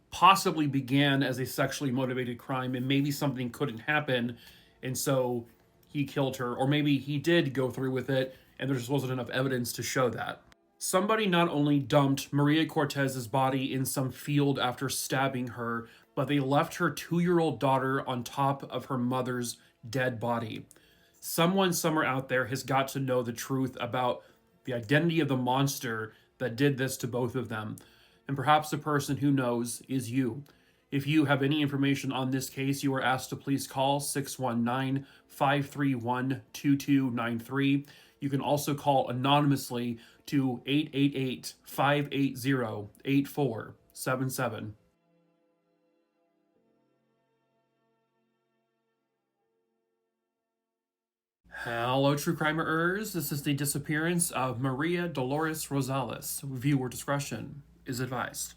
possibly began as a sexually motivated crime, and maybe something couldn't happen, and so he killed her. Or maybe he did go through with it, and there just wasn't enough evidence to show that. Somebody not only dumped Maria Cortez's body in some field after stabbing her, but they left her 2-year-old daughter on top of her mother's dead body. Someone somewhere out there has got to know the truth about the identity of the monster that did this to both of them. And perhaps the person who knows is you. If you have any information on this case, you are asked to please call 619-531-2293. You can also call anonymously to 888-580-8477. Hello, true crimerers. This is the disappearance of Maria Dolores Rosales. Viewer discretion is advised.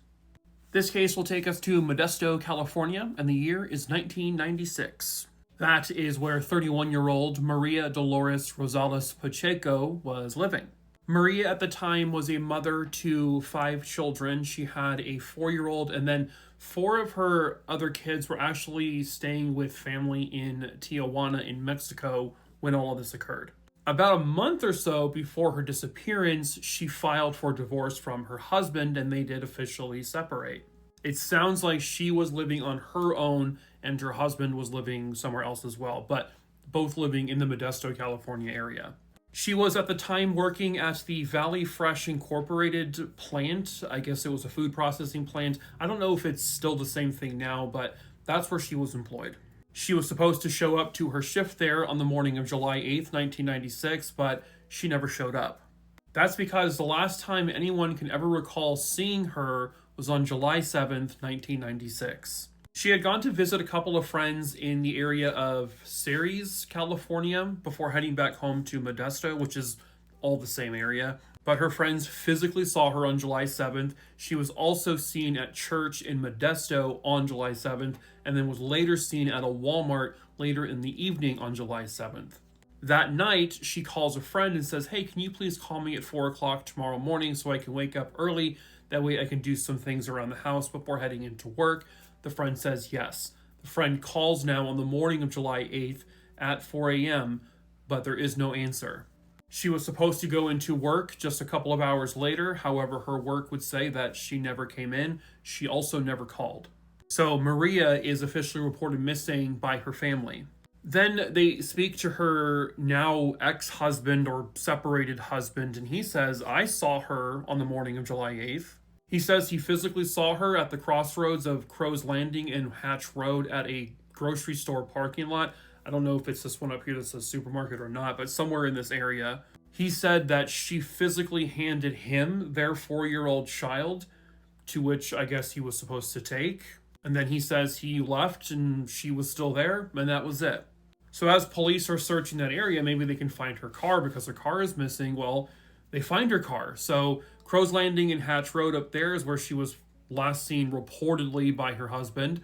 This case will take us to Modesto, California, and the year is 1996. That is where 31-year-old Maria Dolores Rosales Pacheco was living. Maria at the time was a mother to 5 children. She had a 4-year-old, and then 4 of her other kids were actually staying with family in Tijuana in Mexico when all of this occurred. About a month or so before her disappearance, she filed for divorce from her husband, and they did officially separate. It sounds like she was living on her own and her husband was living somewhere else as well, but both living in the Modesto, California area. She was at the time working at the Valley Fresh Incorporated plant. I guess it was a food processing plant. I don't know if it's still the same thing now, but that's where she was employed. She was supposed to show up to her shift there on the morning of July 8th, 1996, but she never showed up. That's because the last time anyone can ever recall seeing her was on July 7th, 1996. She had gone to visit a couple of friends in the area of Ceres, California, before heading back home to Modesto, which is all the same area. But her friends physically saw her on July 7th. She was also seen at church in Modesto on July 7th, and then was later seen at a Walmart later in the evening on July 7th. That night, she calls a friend and says, hey, can you please call me at 4 o'clock tomorrow morning so I can wake up early? That way I can do some things around the house before heading into work. The friend says yes. The friend calls now on the morning of July 8th at 4 a.m., but there is no answer. She was supposed to go into work just a couple of hours later. However, her work would say that she never came in. She also never called. So Maria is officially reported missing by her family. Then they speak to her now ex-husband or separated husband, and he says, I saw her on the morning of July 8th. He says he physically saw her at the crossroads of Crow's Landing and Hatch Road at a grocery store parking lot. I don't know if it's this one up here that's a supermarket or not, but somewhere in this area. He said that she physically handed him their 4-year-old child, to which I guess he was supposed to take. And then he says he left and she was still there, and that was it. So as police are searching that area, maybe they can find her car because her car is missing. Well, they find her car. So Crow's Landing and Hatch Road up there is where she was last seen reportedly by her husband.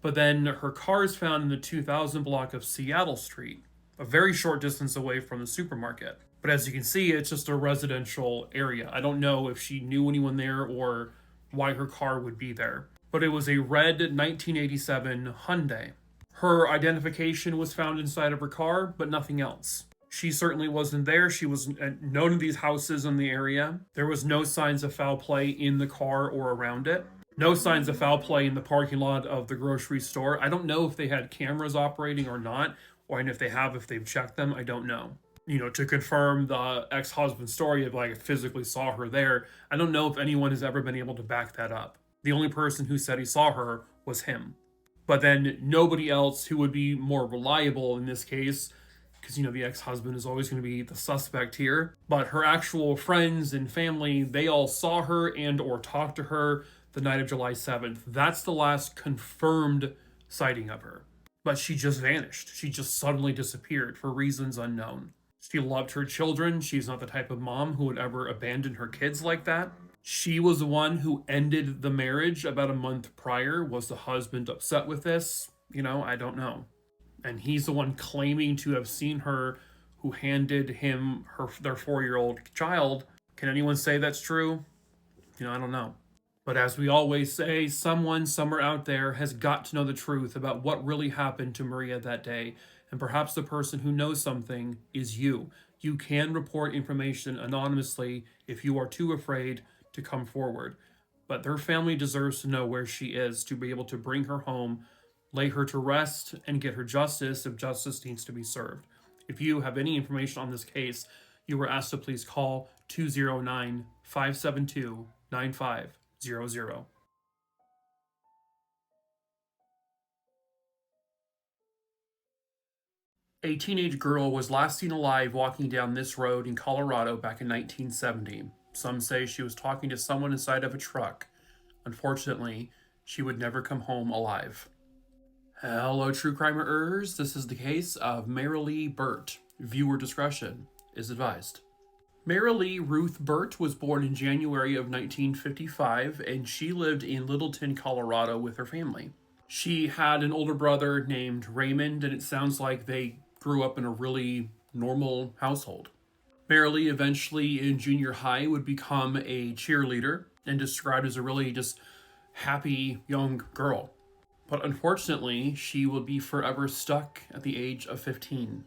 But then her car is found in the 2000 block of Seattle Street, a very short distance away from the supermarket. But as you can see, it's just a residential area. I don't know if she knew anyone there or why her car would be there. But it was a red 1987 Hyundai. Her identification was found inside of her car, but nothing else. She certainly wasn't there. She was known to these houses in the area. There was no signs of foul play in the car or around it. No signs of foul play in the parking lot of the grocery store. I don't know if they had cameras operating or not, or if they have, if they've checked them, I don't know. To confirm the ex-husband's story of I physically saw her there, I don't know if anyone has ever been able to back that up. The only person who said he saw her was him. But then nobody else who would be more reliable in this case, because, the ex-husband is always going to be the suspect here. But her actual friends and family, they all saw her and or talked to her the night of July 7th. That's the last confirmed sighting of her. But she just vanished. She just suddenly disappeared for reasons unknown. She loved her children. She's not the type of mom who would ever abandon her kids like that. She was the one who ended the marriage about a month prior. Was the husband upset with this? I don't know. And he's the one claiming to have seen her, who handed him their 4-year-old child. Can anyone say that's true? I don't know. But as we always say, someone somewhere out there has got to know the truth about what really happened to Maria that day. And perhaps the person who knows something is you. You can report information anonymously if you are too afraid to come forward. But their family deserves to know where she is, to be able to bring her home, lay her to rest, and get her justice if justice needs to be served. If you have any information on this case, you are asked to please call 209-572-9500. A teenage girl was last seen alive walking down this road in Colorado back in 1970. Some say she was talking to someone inside of a truck. Unfortunately, she would never come home alive. Hello, true crimerers. This is the case of Murry Burt. Viewer discretion is advised. Murry Ruth Burt was born in January of 1955, and she lived in Littleton, Colorado with her family. She had an older brother named Raymond, and it sounds like they grew up in a really normal household. Murry eventually in junior high would become a cheerleader and described as a really just happy young girl. But unfortunately, she would be forever stuck at the age of 15.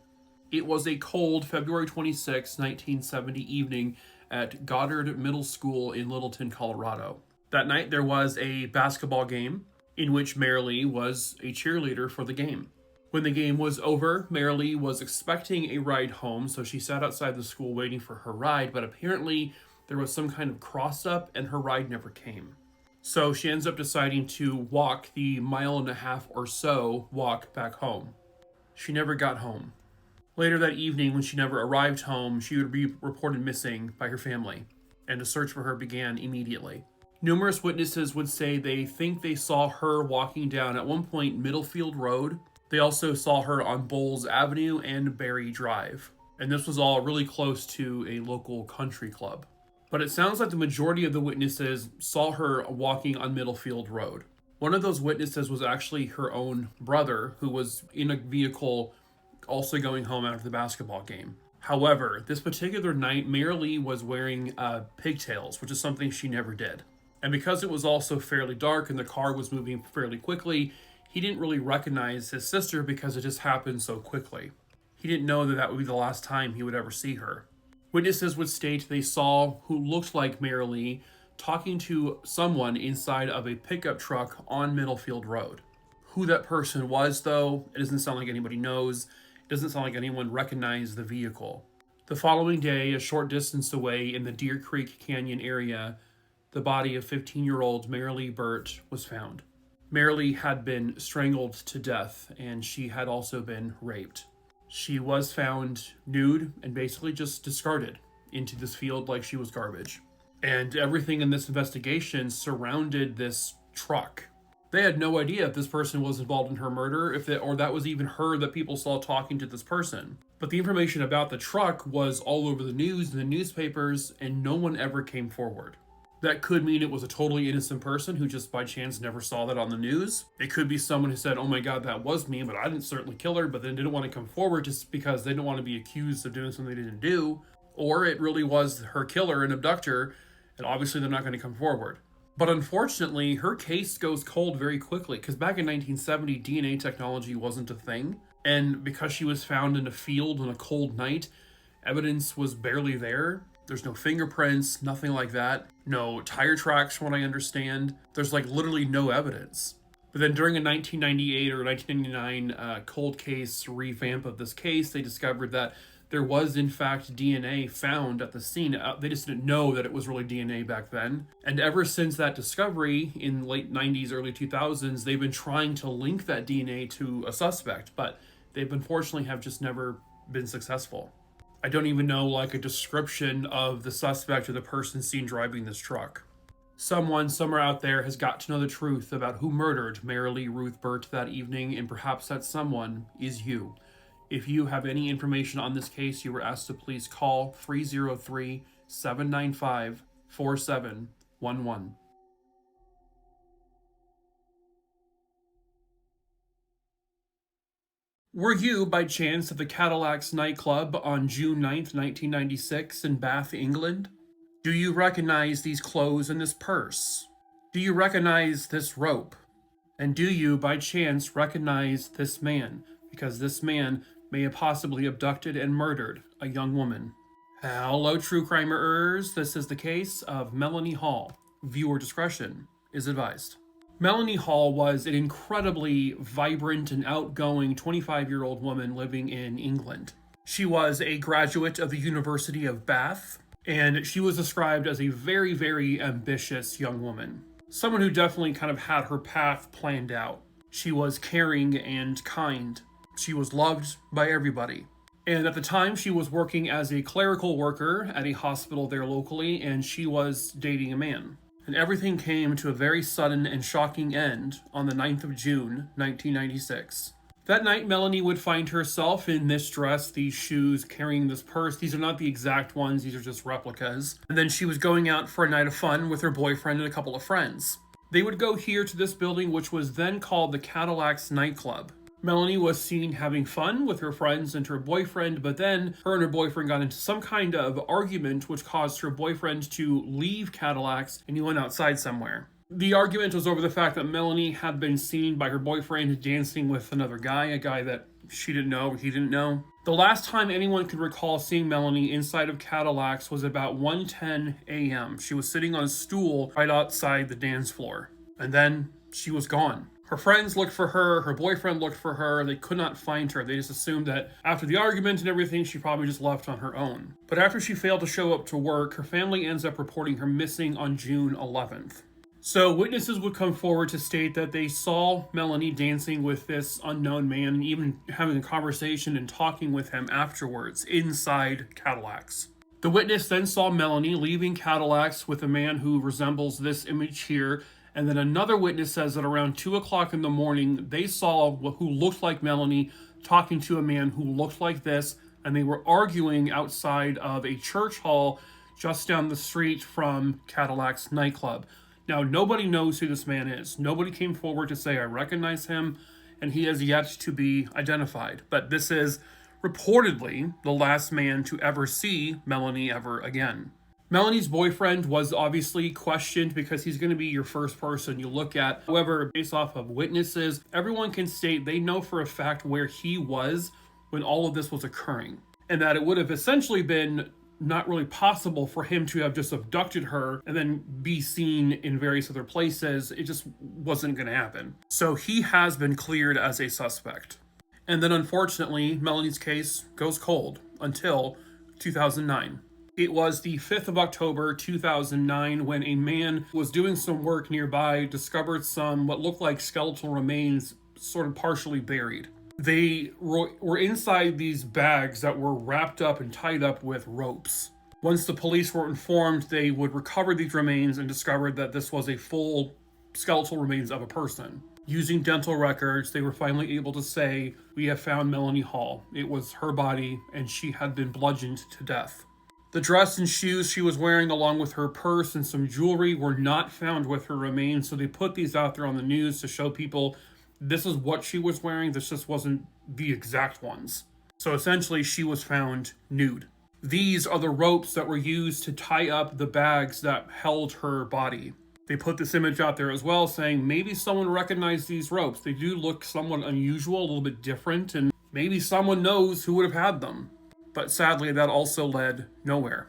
It was a cold February 26, 1970 evening at Goddard Middle School in Littleton, Colorado. That night there was a basketball game in which Murry was a cheerleader for the game. When the game was over, Murry was expecting a ride home, so she sat outside the school waiting for her ride, but apparently there was some kind of cross-up and her ride never came. So she ends up deciding to walk the 1.5 miles or so walk back home. She never got home. Later that evening, when she never arrived home, she would be reported missing by her family, and a search for her began immediately. Numerous witnesses would say they think they saw her walking down at one point Middlefield Road. They also saw her on Bowles Avenue and Berry Drive. And this was all really close to a local country club. But it sounds like the majority of the witnesses saw her walking on Middlefield Road. One of those witnesses was actually her own brother, who was in a vehicle also going home after the basketball game. However, this particular night, Murry was wearing pigtails, which is something she never did. And because it was also fairly dark and the car was moving fairly quickly, he didn't really recognize his sister because it just happened so quickly. He didn't know that that would be the last time he would ever see her. Witnesses would state they saw who looked like Murry talking to someone inside of a pickup truck on Middlefield Road. Who that person was, though, it doesn't sound like anybody knows. It doesn't sound like anyone recognized the vehicle. The following day, a short distance away in the Deer Creek Canyon area, the body of 15-year-old Murry Burt was found. Murry had been strangled to death, and she had also been raped. She was found nude and basically just discarded into this field like she was garbage. And everything in this investigation surrounded this truck. They had no idea if this person was involved in her murder, or that was even her that people saw talking to this person. But the information about the truck was all over the news and the newspapers, and no one ever came forward. That could mean it was a totally innocent person who just by chance never saw that on the news. It could be someone who said, oh my god, that was me, but I didn't certainly kill her, but then didn't want to come forward just because they didn't want to be accused of doing something they didn't do. Or it really was her killer and abductor, and obviously they're not going to come forward. But unfortunately, her case goes cold very quickly, because back in 1970, DNA technology wasn't a thing. And because she was found in a field on a cold night, evidence was barely there. There's no fingerprints, nothing like that. No tire tracks, from what I understand. There's like literally no evidence. But then during a 1998 or 1999 cold case revamp of this case, they discovered that there was in fact DNA found at the scene. They just didn't know that it was really DNA back then. And ever since that discovery in late 90s, early 2000s, they've been trying to link that DNA to a suspect, but they've unfortunately have just never been successful. I don't even know like a description of the suspect or the person seen driving this truck. Someone somewhere out there has got to know the truth about who murdered Murry Ruth Burt that evening, and perhaps that someone is you. If you have any information on this case, you were asked to please call 303-795-4711. Were you, by chance, at the Cadillac's nightclub on June 9th, 1996 in Bath, England? Do you recognize these clothes and this purse? Do you recognize this rope? And do you, by chance, recognize this man? Because this man may have possibly abducted and murdered a young woman. Hello, true crimerers. This is the case of Melanie Hall. Viewer discretion is advised. Melanie Hall was an incredibly vibrant and outgoing 25-year-old woman living in England. She was a graduate of the University of Bath, and she was described as a very, very ambitious young woman. Someone who definitely kind of had her path planned out. She was caring and kind. She was loved by everybody. And at the time, she was working as a clerical worker at a hospital there locally, and she was dating a man. And everything came to a very sudden and shocking end on the 9th of June, 1996. That night, Melanie would find herself in this dress, these shoes, carrying this purse. These are not the exact ones, these are just replicas. And then she was going out for a night of fun with her boyfriend and a couple of friends. They would go here to this building, which was then called the Cadillac's nightclub. Melanie was seen having fun with her friends and her boyfriend, but then her and her boyfriend got into some kind of argument which caused her boyfriend to leave Cadillac's, and he went outside somewhere. The argument was over the fact that Melanie had been seen by her boyfriend dancing with another guy, a guy that she didn't know or he didn't know. The last time anyone could recall seeing Melanie inside of Cadillac's was about 1:10 a.m. She was sitting on a stool right outside the dance floor, and then she was gone. Her friends looked for her, her boyfriend looked for her, they could not find her. They just assumed that after the argument and everything, she probably just left on her own. But after she failed to show up to work, her family ends up reporting her missing on June 11th. So witnesses would come forward to state that they saw Melanie dancing with this unknown man, and even having a conversation and talking with him afterwards inside Cadillac's. The witness then saw Melanie leaving Cadillac's with a man who resembles this image here. And then another witness says that around 2 o'clock in the morning, they saw who looked like Melanie talking to a man who looked like this, and they were arguing outside of a church hall just down the street from Cadillac's nightclub. Now, nobody knows who this man is. Nobody came forward to say, I recognize him, and he has yet to be identified. But this is reportedly the last man to ever see Melanie ever again. Melanie's boyfriend was obviously questioned because he's going to be your first person you look at. However, based off of witnesses, everyone can state they know for a fact where he was when all of this was occurring. And that it would have essentially been not really possible for him to have just abducted her and then be seen in various other places. It just wasn't going to happen. So he has been cleared as a suspect. And then unfortunately, Melanie's case goes cold until 2009. It was the 5th of October, 2009, when a man was doing some work nearby discovered some what looked like skeletal remains sort of partially buried. They were inside these bags that were wrapped up and tied up with ropes. Once the police were informed, they would recover these remains and discovered that this was a full skeletal remains of a person. Using dental records, they were finally able to say, "We have found Melanie Hall. It was her body, and she had been bludgeoned to death." The dress and shoes she was wearing, along with her purse and some jewelry, were not found with her remains, so they put these out there on the news to show people this is what she was wearing, this just wasn't the exact ones. So essentially, she was found nude. These are the ropes that were used to tie up the bags that held her body. They put this image out there as well, saying maybe someone recognized these ropes. They do look somewhat unusual, a little bit different, and maybe someone knows who would have had them. But sadly, that also led nowhere.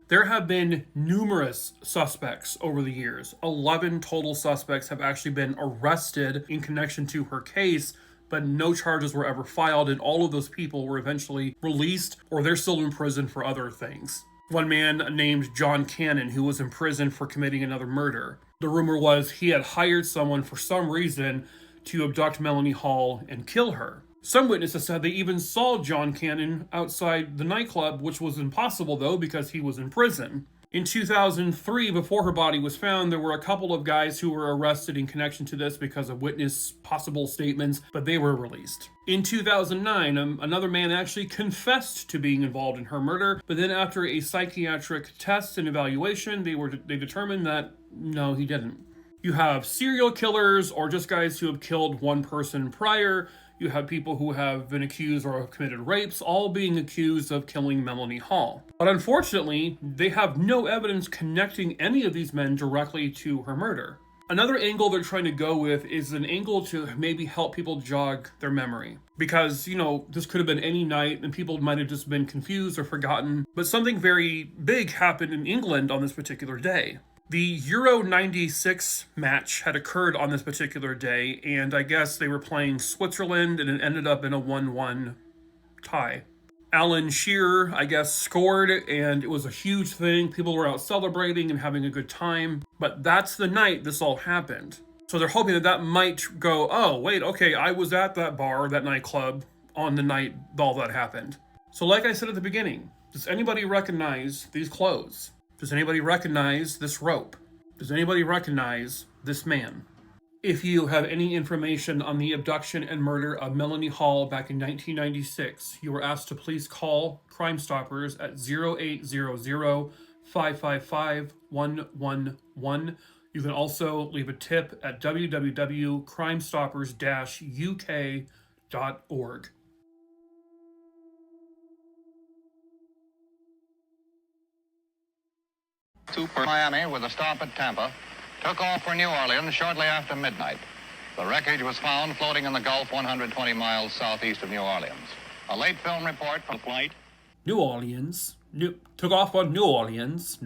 There have been numerous suspects over the years. 11 total suspects have actually been arrested in connection to her case, but no charges were ever filed, and all of those people were eventually released, or they're still in prison for other things. One man named John Cannon, who was in prison for committing another murder. The rumor was he had hired someone for some reason to abduct Melanie Hall and kill her. Some witnesses said they even saw John Cannon outside the nightclub, which was impossible though because he was in prison. In 2003, before her body was found, there were a couple of guys who were arrested in connection to this because of witness possible statements, but they were released. In 2009, another man actually confessed to being involved in her murder, but then after a psychiatric test and evaluation, they determined that no, he didn't. You have serial killers or just guys who have killed one person prior. You have people who have been accused or have committed rapes, all being accused of killing Melanie Hall. But unfortunately, they have no evidence connecting any of these men directly to her murder. Another angle they're trying to go with is an angle to maybe help people jog their memory. Because, this could have been any night and people might have just been confused or forgotten. But something very big happened in England on this particular day. The Euro 96 match had occurred on this particular day, and I guess they were playing Switzerland, and it ended up in a 1-1 tie. Alan Shearer, I guess, scored, and it was a huge thing. People were out celebrating and having a good time, but that's the night this all happened. So they're hoping that might go, oh, wait, okay, I was at that bar, that nightclub, on the night all that happened. So like I said at the beginning, does anybody recognize these clothes? Does anybody recognize this rope? Does anybody recognize this man? If you have any information on the abduction and murder of Melanie Hall back in 1996, you are asked to please call Crime Stoppers at 0800-555-111. You can also leave a tip at www.crimestoppers-uk.org. Super Miami with a stop at Tampa, took off for New Orleans shortly after midnight. The wreckage was found floating in the Gulf 120 miles southeast of New Orleans. A late film report from flight. New Orleans. Took off on New Orleans.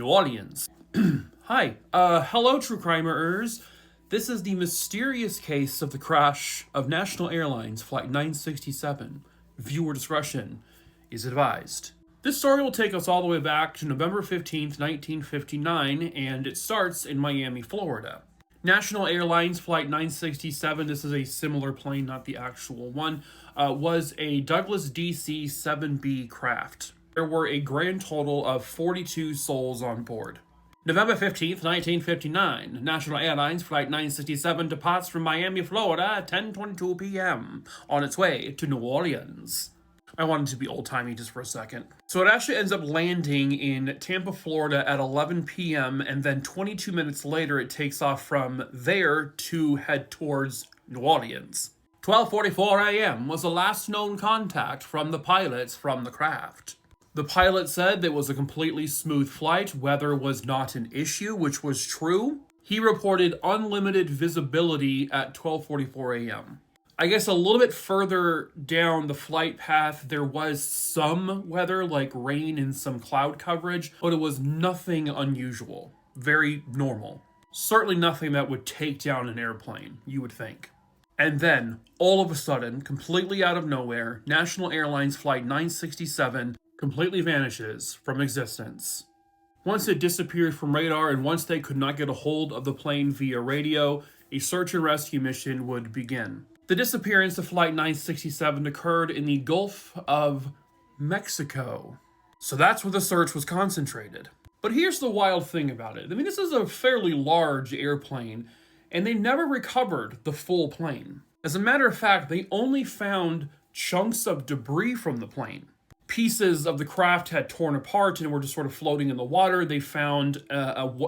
Hi. Hello, true crimerers. This is the mysterious case of the crash of National Airlines Flight 967. Viewer discretion is advised. This story will take us all the way back to November 15th, 1959, and it starts in Miami, Florida. National Airlines Flight 967, this is a similar plane, not the actual one, was a Douglas DC-7B craft. There were a grand total of 42 souls on board. November 15th, 1959, National Airlines Flight 967 departs from Miami, Florida at 10:22 p.m. on its way to New Orleans. I wanted to be old-timey just for a second. So it actually ends up landing in Tampa, Florida at 11 p.m. and then 22 minutes later it takes off from there to head towards New Orleans. 12:44 a.m. was the last known contact from the pilots from the craft. The pilot said it was a completely smooth flight, weather was not an issue, which was true. He reported unlimited visibility at 12:44 a.m. I guess a little bit further down the flight path, there was some weather, like rain and some cloud coverage, but it was nothing unusual. Very normal. Certainly nothing that would take down an airplane, you would think. And then, all of a sudden, completely out of nowhere, National Airlines Flight 967 completely vanishes from existence. Once it disappeared from radar and once they could not get a hold of the plane via radio, a search and rescue mission would begin. The disappearance of Flight 967 occurred in the Gulf of Mexico. So that's where the search was concentrated. But here's the wild thing about it. I mean, this is a fairly large airplane, and they never recovered the full plane. As a matter of fact, they only found chunks of debris from the plane. Pieces of the craft had torn apart and were just sort of floating in the water. They found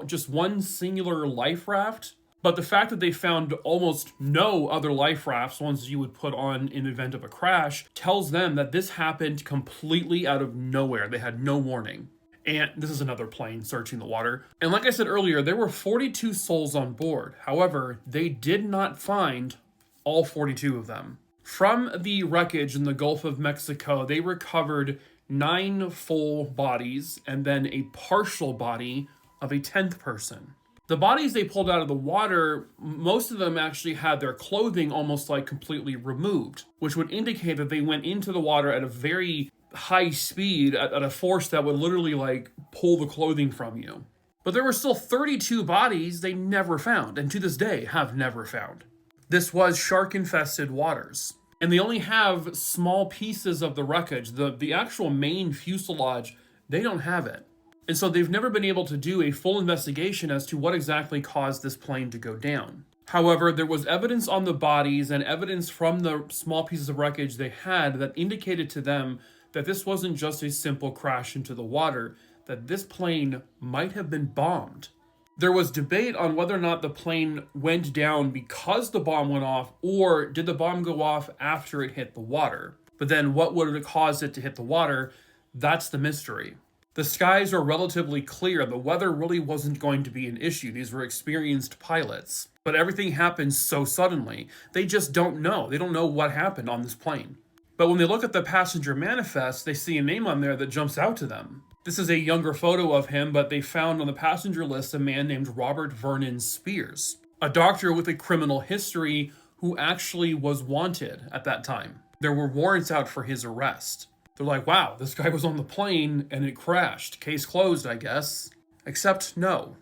just one singular life raft. But the fact that they found almost no other life rafts, ones you would put on in the event of a crash, tells them that this happened completely out of nowhere. They had no warning. And this is another plane searching the water. And like I said earlier, there were 42 souls on board. However, they did not find all 42 of them. From the wreckage in the Gulf of Mexico, they recovered 9 full bodies and then a partial body of a 10th person. The bodies they pulled out of the water, most of them actually had their clothing almost like completely removed, which would indicate that they went into the water at a very high speed, at a force that would literally like pull the clothing from you. But there were still 32 bodies they never found, and to this day have never found. This was shark-infested waters. And they only have small pieces of the wreckage. The actual main fuselage, they don't have it. And so they've never been able to do a full investigation as to what exactly caused this plane to go down. However, there was evidence on the bodies and evidence from the small pieces of wreckage they had that indicated to them that this wasn't just a simple crash into the water, that this plane might have been bombed. There was debate on whether or not the plane went down because the bomb went off, or did the bomb go off after it hit the water. But then what would have caused it to hit the water? That's the mystery. The skies are relatively clear. The weather really wasn't going to be an issue. These were experienced pilots. But everything happened so suddenly. They just don't know. They don't know what happened on this plane. But when they look at the passenger manifest, they see a name on there that jumps out to them. This is a younger photo of him, but they found on the passenger list a man named Robert Vernon Spears, a doctor with a criminal history who actually was wanted at that time. There were warrants out for his arrest. They're like, wow, this guy was on the plane and it crashed. Case closed, I guess. Except no.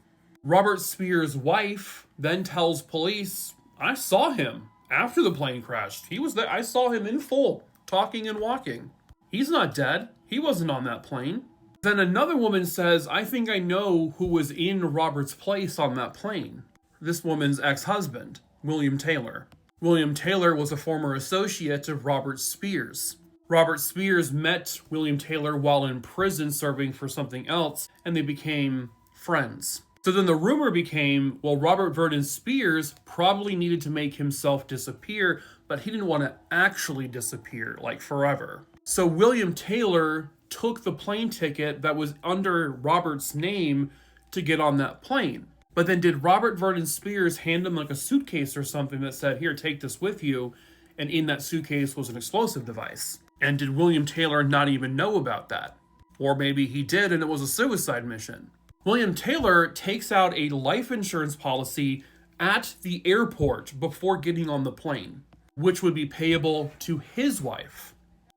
Robert Spears' wife then tells police, I saw him after the plane crashed. He was there. I saw him in full, talking and walking. He's not dead. He wasn't on that plane. Then another woman says, I think I know who was in Robert's place on that plane. This woman's ex-husband, William Taylor. William Taylor was a former associate of Robert Spears. Robert Spears met William Taylor while in prison serving for something else, and they became friends. So then the rumor became, well, Robert Vernon Spears probably needed to make himself disappear, but he didn't want to actually disappear, like forever. So William Taylor took the plane ticket that was under Robert's name to get on that plane. But then did Robert Vernon Spears hand him like a suitcase or something that said, here, take this with you, and in that suitcase was an explosive device? And did William Taylor not even know about that? Or maybe he did and it was a suicide mission. William Taylor takes out a life insurance policy at the airport before getting on the plane, which would be payable to his wife.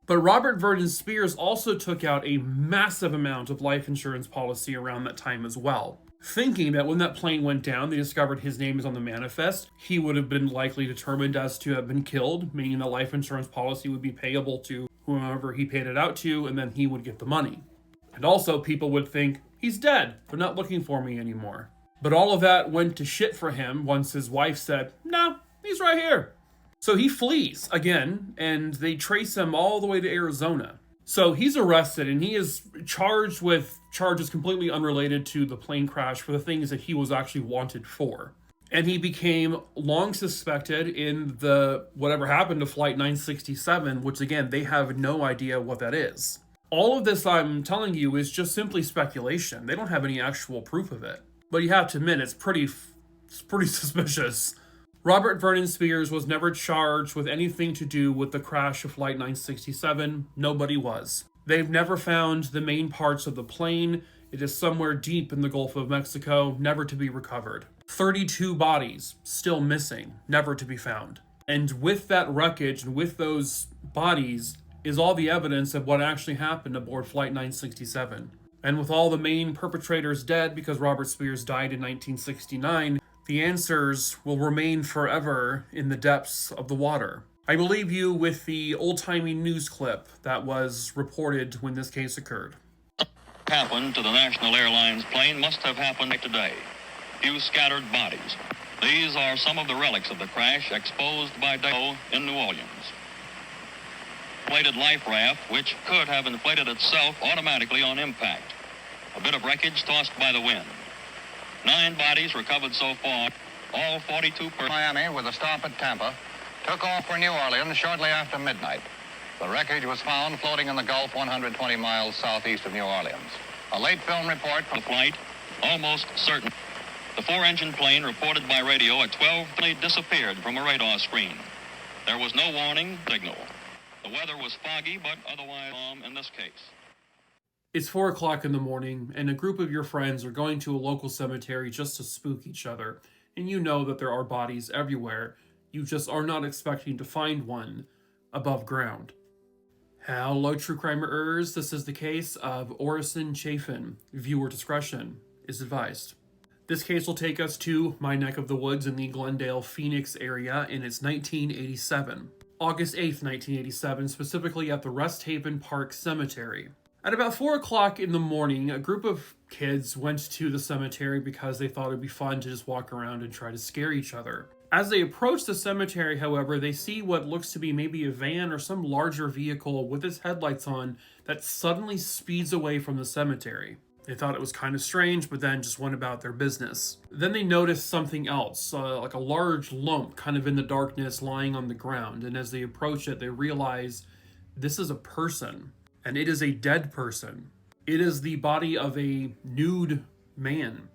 But Robert Vernon Spears also took out a massive amount of life insurance policy around that time as well, thinking that when that plane went down, they discovered his name is on the manifest, he would have been likely determined as to have been killed, meaning the life insurance policy would be payable to whomever he paid it out to, and then he would get the money. And also people would think, he's dead, they're not looking for me anymore. But all of that went to shit for him once his wife said, no, he's right here. So he flees again, and they trace him all the way to Arizona. So he's arrested, and he is charged with charges completely unrelated to the plane crash for the things that he was actually wanted for. And he became long suspected in the whatever happened to Flight 967, which again, they have no idea what that is. All of this I'm telling you is just simply speculation. They don't have any actual proof of it. But you have to admit, it's pretty suspicious. Robert Vernon Spears was never charged with anything to do with the crash of Flight 967. Nobody was. They've never found the main parts of the plane. It is somewhere deep in the Gulf of Mexico, never to be recovered. 32 bodies still missing, never to be found. And with that wreckage and with those bodies is all the evidence of what actually happened aboard Flight 967. And with all the main perpetrators dead because Robert Spears died in 1969, the answers will remain forever in the depths of the water. I will leave you with the old-timey news clip that was reported when this case occurred. Happened to the National Airlines plane must have happened today. Few scattered bodies. These are some of the relics of the crash exposed by Deco in New Orleans. Inflated life raft, which could have inflated itself automatically on impact. A bit of wreckage tossed by the wind. 9 bodies recovered so far, all 42 per Miami with a stop at Tampa, took off for New Orleans shortly after midnight. The wreckage was found floating in the Gulf 120 miles southeast of New Orleans. A late film report from the flight, almost certain. The 4-engine plane reported by radio at 12 disappeared from a radar screen. There was no warning signal. The weather was foggy, but otherwise calm in this case. It's 4 o'clock in the morning, and a group of your friends are going to a local cemetery just to spook each other, and you know that there are bodies everywhere. You just are not expecting to find one above ground. Hello, true crimerers. This is the case of Orison Chafin. Viewer discretion is advised. This case will take us to my neck of the woods in the Glendale, Phoenix area, and it's 1987. August 8th, 1987, specifically at the Rest Haven Park Cemetery. At about 4 o'clock in the morning, a group of kids went to the cemetery because they thought it'd be fun to just walk around and try to scare each other. As they approach the cemetery, however, they see what looks to be maybe a van or some larger vehicle with its headlights on that suddenly speeds away from the cemetery. They thought it was kind of strange, but then just went about their business. Then they noticed something else, like a large lump kind of in the darkness lying on the ground. And as they approach it, they realize this is a person, and it is a dead person. It is the body of a nude man.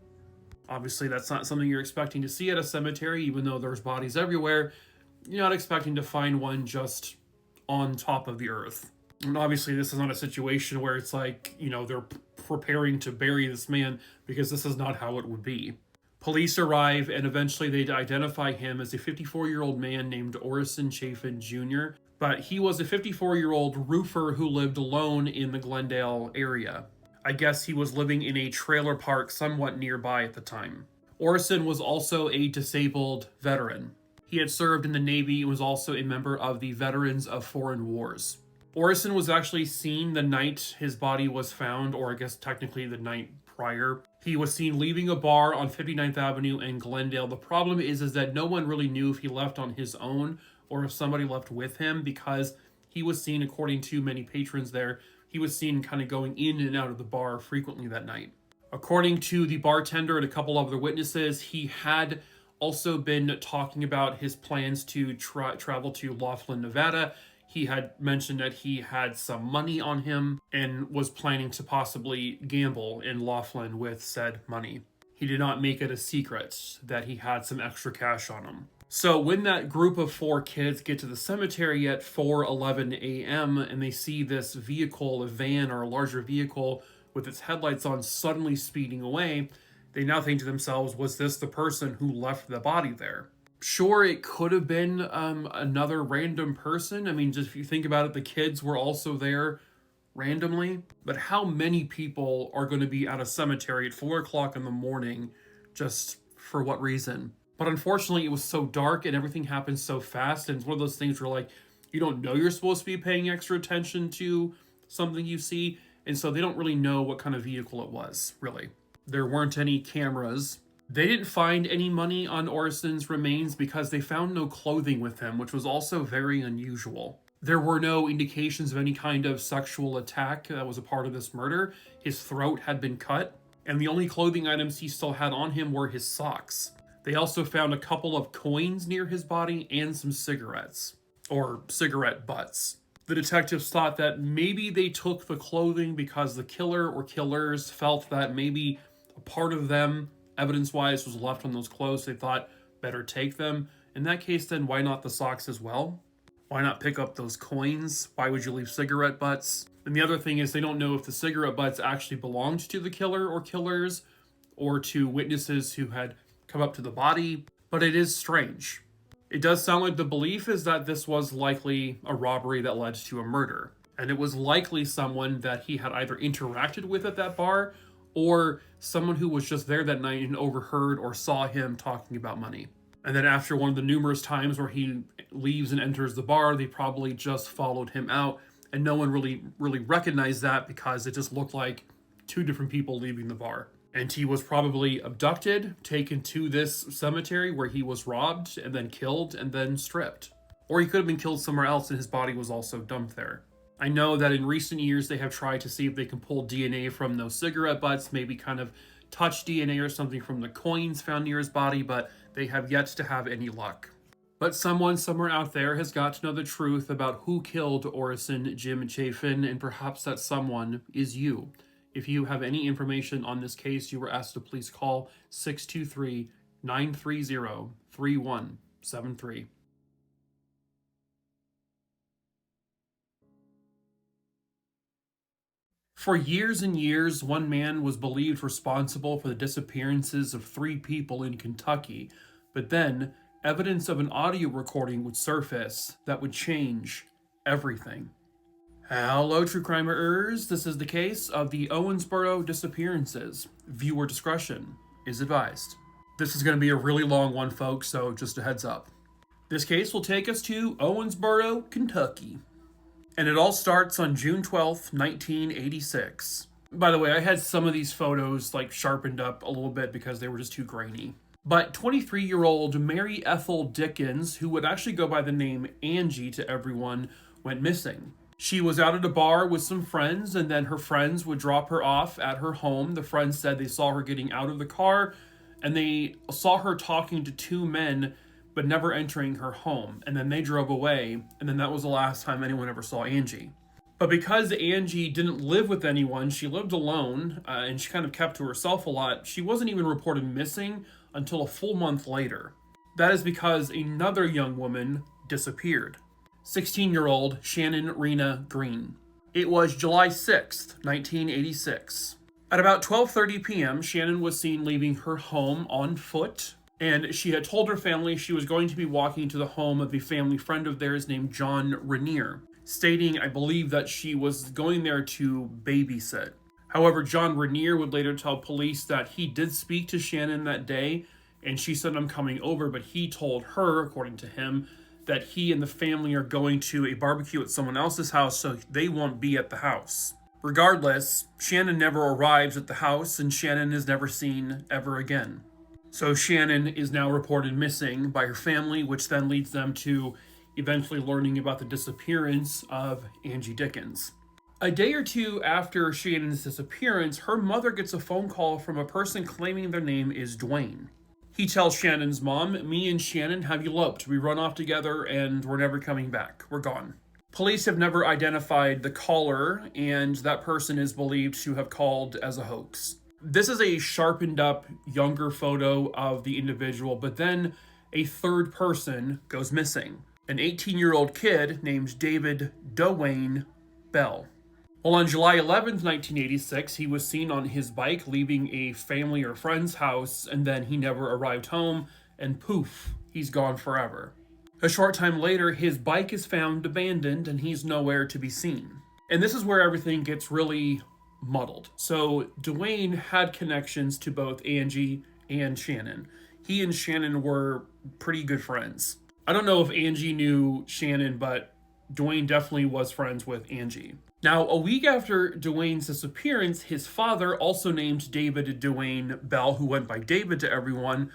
Obviously, that's not something you're expecting to see at a cemetery, even though there's bodies everywhere. You're not expecting to find one just on top of the earth. And obviously, this is not a situation where it's like, they're preparing to bury this man, because this is not how it would be. Police arrive, and eventually they identify him as a 54-year-old man named Orison Chafin Jr., but he was a 54-year-old roofer who lived alone in the Glendale area. I guess he was living in a trailer park somewhat nearby at the time. Orison was also a disabled veteran. He had served in the Navy and was also a member of the Veterans of Foreign Wars. Orison was actually seen the night his body was found, or I guess technically the night prior. He was seen leaving a bar on 59th Avenue in Glendale. The problem is that no one really knew if he left on his own or if somebody left with him, because he was seen, according to many patrons there, he was seen kind of going in and out of the bar frequently that night. According to the bartender and a couple of other witnesses, he had also been talking about his plans to travel to Laughlin, Nevada. He had mentioned that he had some money on him and was planning to possibly gamble in Laughlin with said money. He did not make it a secret that he had some extra cash on him. So when that group of 4 kids get to the cemetery at 4:11 a.m. and they see this vehicle, a van or a larger vehicle with its headlights on suddenly speeding away, they now think to themselves, was this the person who left the body there? Sure, it could have been another random person. I mean, just if you think about it, the kids were also there randomly. But how many people are going to be at a cemetery at 4 o'clock in the morning just for what reason? But unfortunately, it was so dark and everything happened so fast. And it's one of those things where, like, you don't know you're supposed to be paying extra attention to something you see. And so they don't really know what kind of vehicle it was, really. There weren't any cameras. They didn't find any money on Orison's remains because they found no clothing with him, which was also very unusual. There were no indications of any kind of sexual attack that was a part of this murder. His throat had been cut, and the only clothing items he still had on him were his socks. They also found a couple of coins near his body and some cigarettes, or cigarette butts. The detectives thought that maybe they took the clothing because the killer or killers felt that maybe a part of them, evidence-wise, was left on those clothes. They thought better take them. In that case, then why not the socks as well? Why not pick up those coins? Why would you leave cigarette butts? And the other thing is they don't know if the cigarette butts actually belonged to the killer or killers or to witnesses who had come up to the body, but it is strange. It does sound like the belief is that this was likely a robbery that led to a murder. And it was likely someone that he had either interacted with at that bar or someone who was just there that night and overheard or saw him talking about money. And then after one of the numerous times where he leaves and enters the bar, they probably just followed him out, and no one really recognized that because it just looked like two different people leaving the bar. And he was probably abducted, taken to this cemetery where he was robbed and then killed and then stripped. Or he could have been killed somewhere else and his body was also dumped there. I know that in recent years they have tried to see if they can pull DNA from those cigarette butts, maybe kind of touch DNA or something from the coins found near his body, but they have yet to have any luck. But someone somewhere out there has got to know the truth about who killed Orison Jim Chafin, and perhaps that someone is you. If you have any information on this case, you were asked to please call 623-930-3173. For years and years, one man was believed responsible for the disappearances of 3 people in Kentucky, but then evidence of an audio recording would surface that would change everything. Hello, true crimeers. This is the case of the Owensboro disappearances. Viewer discretion is advised. This is going to be a really long one, folks, so just a heads up. This case will take us to Owensboro, Kentucky. And it all starts on June 12th, 1986. By the way, I had some of these photos sharpened up a little bit because they were just too grainy. But 23-year-old Mary Ethel Dickens, who would actually go by the name Angie to everyone, went missing. She was out at a bar with some friends, and then her friends would drop her off at her home. The friends said they saw her getting out of the car, and they saw her talking to 2 men, but never entering her home. And then they drove away, and then that was the last time anyone ever saw Angie. But because Angie didn't live with anyone, she lived alone, and she kind of kept to herself a lot, she wasn't even reported missing until a full month later. That is because another young woman disappeared. 16-year-old Shannon Rena Green. It was July 6th, 1986. At about 12:30 p.m., Shannon was seen leaving her home on foot, and she had told her family she was going to be walking to the home of a family friend of theirs named John Rainier, stating, I believe, that she was going there to babysit. However, John Rainier would later tell police that he did speak to Shannon that day, and she said, I'm coming over, but he told her, according to him, that he and the family are going to a barbecue at someone else's house, so they won't be at the house. Regardless, Shannon never arrives at the house, and Shannon is never seen ever again. So Shannon is now reported missing by her family, which then leads them to eventually learning about the disappearance of Angie Dickens. A day or two after Shannon's disappearance, her mother gets a phone call from a person claiming their name is Dwayne. He tells Shannon's mom, me and Shannon have eloped. We run off together and we're never coming back. We're gone. Police have never identified the caller, and that person is believed to have called as a hoax. This is a sharpened up, younger photo of the individual, but then a third person goes missing. An 18-year-old kid named David Dwayne Bell. Well, on July 11th, 1986, he was seen on his bike leaving a family or friend's house, and then he never arrived home, and poof, he's gone forever. A short time later, his bike is found abandoned, and he's nowhere to be seen. And this is where everything gets really muddled. So Dwayne had connections to both Angie and Shannon. He and Shannon were pretty good friends. I don't know if Angie knew Shannon, but Dwayne definitely was friends with Angie. Now, a week after Dwayne's disappearance, his father, also named David Dwayne Bell, who went by David to everyone,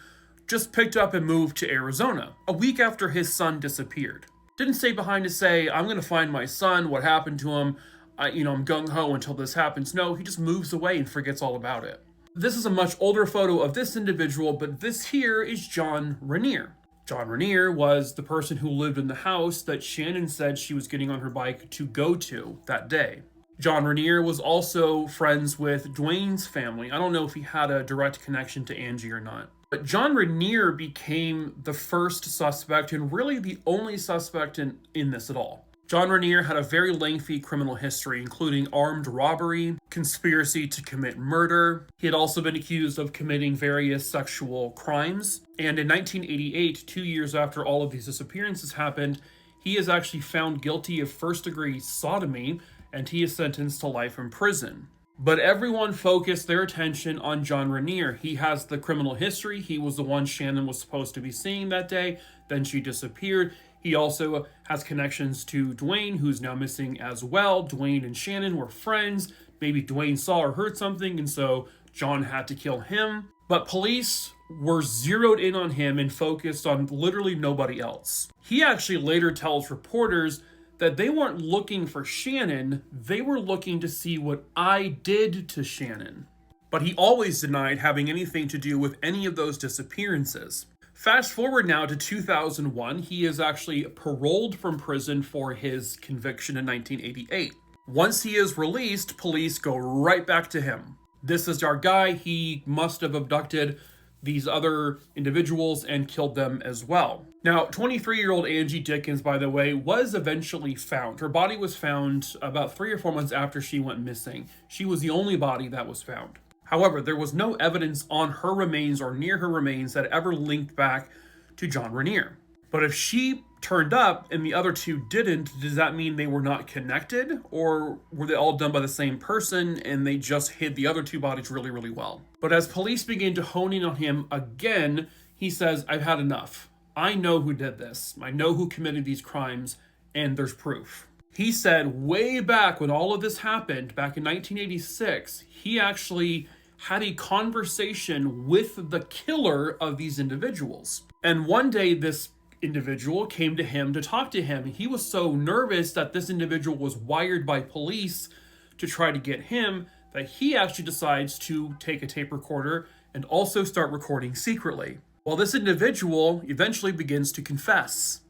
just picked up and moved to Arizona. A week after his son disappeared. Didn't stay behind to say, I'm going to find my son, what happened to him, I'm gung-ho until this happens. No, he just moves away and forgets all about it. This is a much older photo of this individual, but this here is John Rainier. John Rainier was the person who lived in the house that Shannon said she was getting on her bike to go to that day. John Rainier was also friends with Dwayne's family. I don't know if he had a direct connection to Angie or not. But John Rainier became the first suspect and really the only suspect in this at all. John Rainier had a very lengthy criminal history, including armed robbery, conspiracy to commit murder. He had also been accused of committing various sexual crimes. And in 1988, 2 years after all of these disappearances happened, he is actually found guilty of first-degree sodomy, and he is sentenced to life in prison. But everyone focused their attention on John Rainier. He has the criminal history. He was the one Shannon was supposed to be seeing that day. Then she disappeared. He also has connections to Dwayne, who's now missing as well. Dwayne and Shannon were friends. Maybe Dwayne saw or heard something, and so John had to kill him. But police were zeroed in on him and focused on literally nobody else. He actually later tells reporters that they weren't looking for Shannon, they were looking to see what I did to Shannon. But he always denied having anything to do with any of those disappearances. Fast forward now to 2001, he is actually paroled from prison for his conviction in 1988. Once he is released, police go right back to him. This is our guy, he must have abducted these other individuals and killed them as well. Now, 23-year-old Angie Dickens, by the way, was eventually found. Her body was found about 3 or 4 months after she went missing. She was the only body that was found. However, there was no evidence on her remains or near her remains that ever linked back to John Rainier. But if she turned up and the other two didn't, does that mean they were not connected? Or were they all done by the same person and they just hid the other two bodies really, really well? But as police begin to hone in on him again, he says, I've had enough. I know who did this. I know who committed these crimes, and there's proof. He said way back when all of this happened, back in 1986, he actually had a conversation with the killer of these individuals. And one day this individual came to him to talk to him. He was so nervous that this individual was wired by police to try to get him that he actually decides to take a tape recorder and also start recording secretly. Well, this individual eventually begins to confess.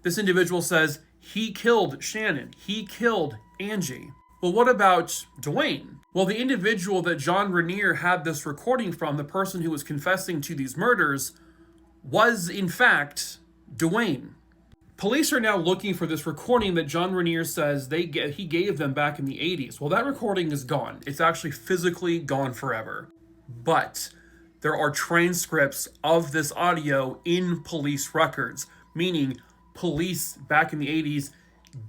This individual says he killed Shannon. He killed Angie. Well, what about Dwayne? Well, the individual that John Rainier had this recording from, the person who was confessing to these murders, was in fact Dwayne. Police are now looking for this recording that John Rainier says he gave them back in the 80s. Well, that recording is gone. It's actually physically gone forever. But there are transcripts of this audio in police records, meaning police back in the 80s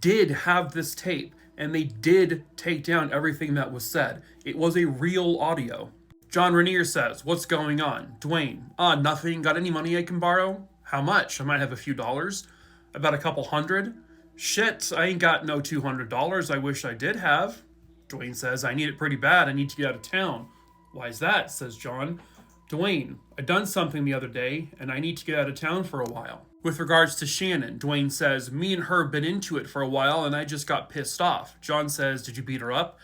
did have this tape, and they did take down everything that was said. It was a real audio. John Rainier says, what's going on? Dwayne, nothing. Got any money I can borrow? How much? I might have a few dollars. About a couple hundred. Shit, I ain't got no $200. I wish I did have. Dwayne says, I need it pretty bad. I need to get out of town. Why is that? Says John. Dwayne, I done something the other day, and I need to get out of town for a while. With regards to Shannon, Dwayne says, me and her been into it for a while, and I just got pissed off. John says, did you beat her up?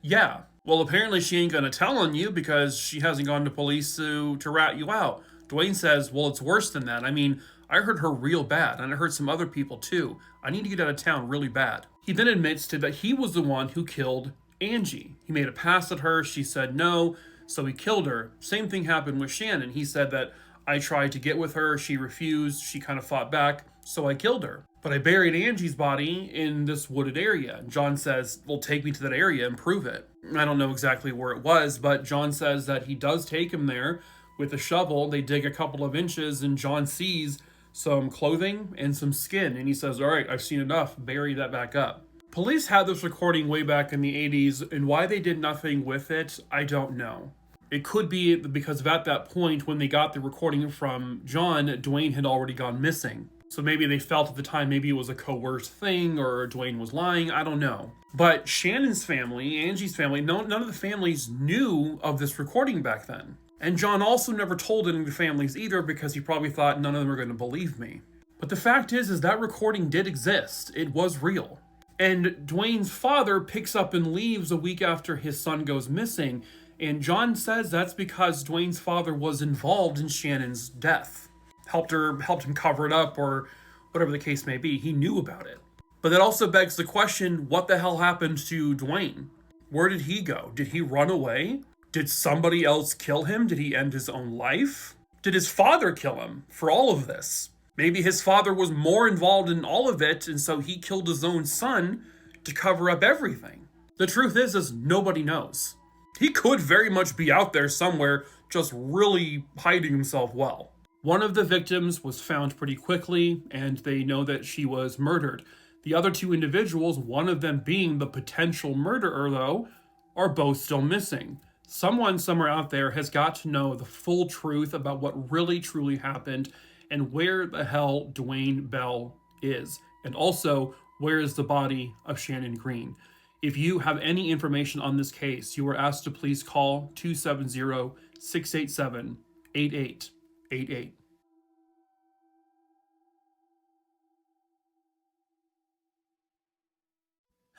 Yeah. Well, apparently she ain't gonna tell on you because she hasn't gone to police to rat you out. Dwayne says, well, it's worse than that. I mean, I heard her real bad, and I heard some other people too. I need to get out of town really bad. He then admits to that he was the one who killed Angie. He made a pass at her, she said no, so he killed her. Same thing happened with Shannon. He said that I tried to get with her, she refused, she kind of fought back, so I killed her. But I buried Angie's body in this wooded area. John says, well, take me to that area and prove it. I don't know exactly where it was, but John says that he does take him there with a shovel. They dig a couple of inches, and John sees some clothing and some skin, and he says, all right, I've seen enough, bury that back up. Police had this recording way back in the 80s, and why they did nothing with it, I don't know. It could be because at that point, when they got the recording from John, Dwayne had already gone missing. So maybe they felt at the time maybe it was a coerced thing or Dwayne was lying, I don't know. But Shannon's family, Angie's family, none of the families knew of this recording back then. And John also never told any of the families either because he probably thought none of them were going to believe me. But the fact is that recording did exist. It was real. And Dwayne's father picks up and leaves a week after his son goes missing. And John says that's because Dwayne's father was involved in Shannon's death. Helped him cover it up or whatever the case may be. He knew about it. But that also begs the question, what the hell happened to Dwayne? Where did he go? Did he run away? Did somebody else kill him? Did he end his own life? Did his father kill him for all of this? Maybe his father was more involved in all of it, and so he killed his own son to cover up everything. The truth is nobody knows. He could very much be out there somewhere, just really hiding himself well. One of the victims was found pretty quickly, and they know that she was murdered. The other two individuals, one of them being the potential murderer though, are both still missing. Someone somewhere out there has got to know the full truth about what really truly happened and where the hell Dwayne Bell is. And also, where is the body of Shannon Green? If you have any information on this case, you are asked to please call 270-687-8888.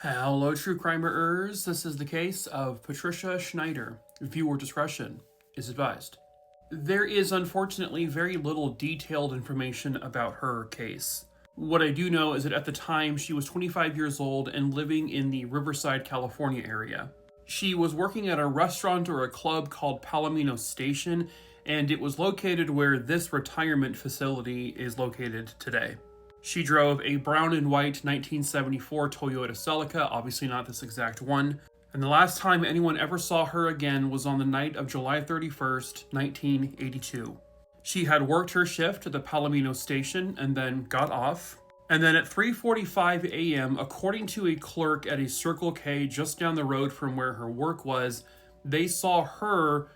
Hello, true crimerers. This is the case of Patricia Schneider. Viewer discretion is advised. There is unfortunately very little detailed information about her case. What I do know is that at the time she was 25 years old and living in the Riverside, California area. She was working at a restaurant or a club called Palomino Station, and it was located where this retirement facility is located today. She drove a brown and white 1974 Toyota Celica, obviously not this exact one, and the last time anyone ever saw her again was on the night of July 31st, 1982. She had worked her shift at the Palomino Station and then got off. And then at 3:45 a.m., according to a clerk at a Circle K just down the road from where her work was, they saw her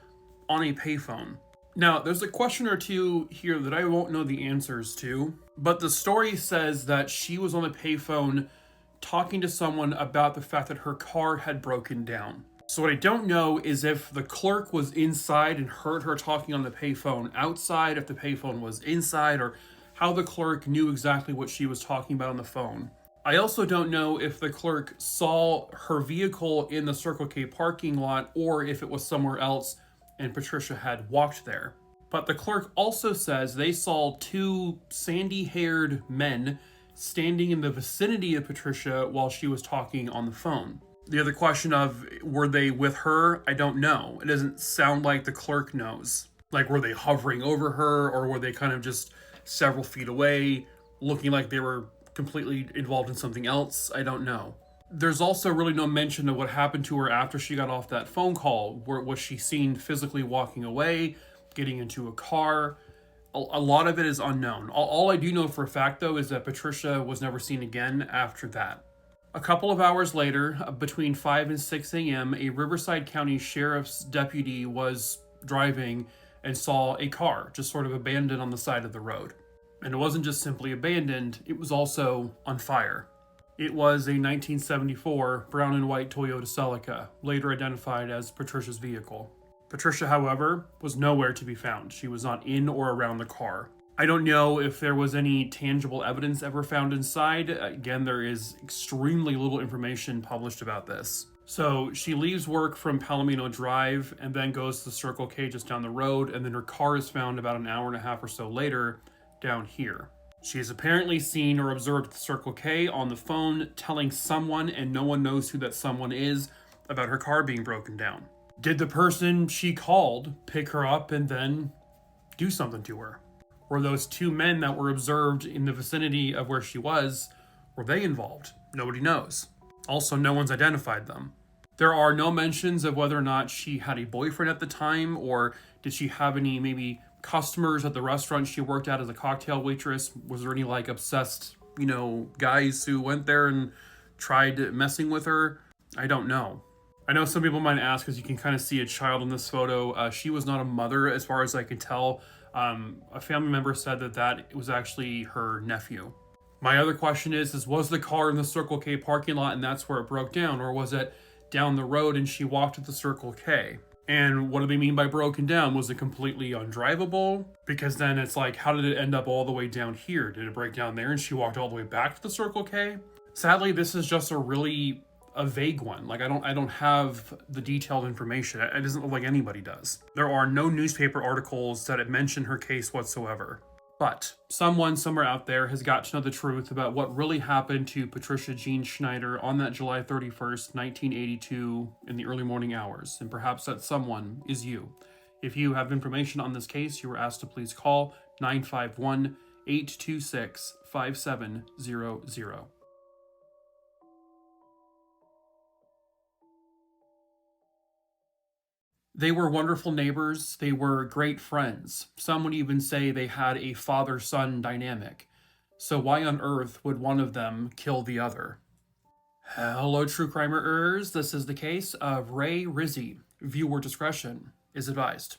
on a payphone. Now, there's a question or two here that I won't know the answers to, but the story says that she was on the payphone talking to someone about the fact that her car had broken down. So what I don't know is if the clerk was inside and heard her talking on the payphone outside, if the payphone was inside, or how the clerk knew exactly what she was talking about on the phone. I also don't know if the clerk saw her vehicle in the Circle K parking lot or if it was somewhere else and Patricia had walked there. But the clerk also says they saw two sandy-haired men standing in the vicinity of Patricia while she was talking on the phone. The other question of, were they with her? I don't know. It doesn't sound like the clerk knows. Like, were they hovering over her, or were they kind of just several feet away, looking like they were completely involved in something else? I don't know. There's also really no mention of what happened to her after she got off that phone call. Was she seen physically walking away, getting into a car? A lot of it is unknown. All I do know for a fact, though, is that Patricia was never seen again after that. A couple of hours later, between 5 and 6 a.m., a Riverside County Sheriff's deputy was driving and saw a car just sort of abandoned on the side of the road. And it wasn't just simply abandoned, it was also on fire. It was a 1974 brown and white Toyota Celica, later identified as Patricia's vehicle. Patricia, however, was nowhere to be found. She was not in or around the car. I don't know if there was any tangible evidence ever found inside. Again, there is extremely little information published about this. So she leaves work from Palomino Drive and then goes to the Circle K just down the road, and then her car is found about an hour and a half or so later down here. She is apparently seen or observed at the Circle K on the phone telling someone, and no one knows who that someone is, about her car being broken down. Did the person she called pick her up and then do something to her? Were those two men that were observed in the vicinity of where she was, were they involved? Nobody knows. Also, no one's identified them. There are no mentions of whether or not she had a boyfriend at the time, or did she have any maybe customers at the restaurant she worked at as a cocktail waitress. Was there any like obsessed, guys who went there and tried messing with her? I don't know. I know some people might ask, because you can kind of see a child in this photo. She was not a mother as far as I can tell. A family member said that it was actually her nephew. My other question is was the car in the Circle K parking lot and that's where it broke down? Or was it down the road and she walked to the Circle K? And what do they mean by broken down? Was it completely undrivable? Because then it's like, how did it end up all the way down here? Did it break down there and she walked all the way back to the Circle K? Sadly, this is just a vague one. Like, I don't have the detailed information. It doesn't look like anybody does. There are no newspaper articles that mention her case whatsoever. But someone somewhere out there has got to know the truth about what really happened to Patricia Jean Schneider on that July 31st, 1982 in the early morning hours. And perhaps that someone is you. If you have information on this case, you are asked to please call 951-826-5700. They were wonderful neighbors. They were great friends. Some would even say they had a father-son dynamic. So why on earth would one of them kill the other? Hello, true crimerers. This is the case of Ray Rizzi. Viewer discretion is advised.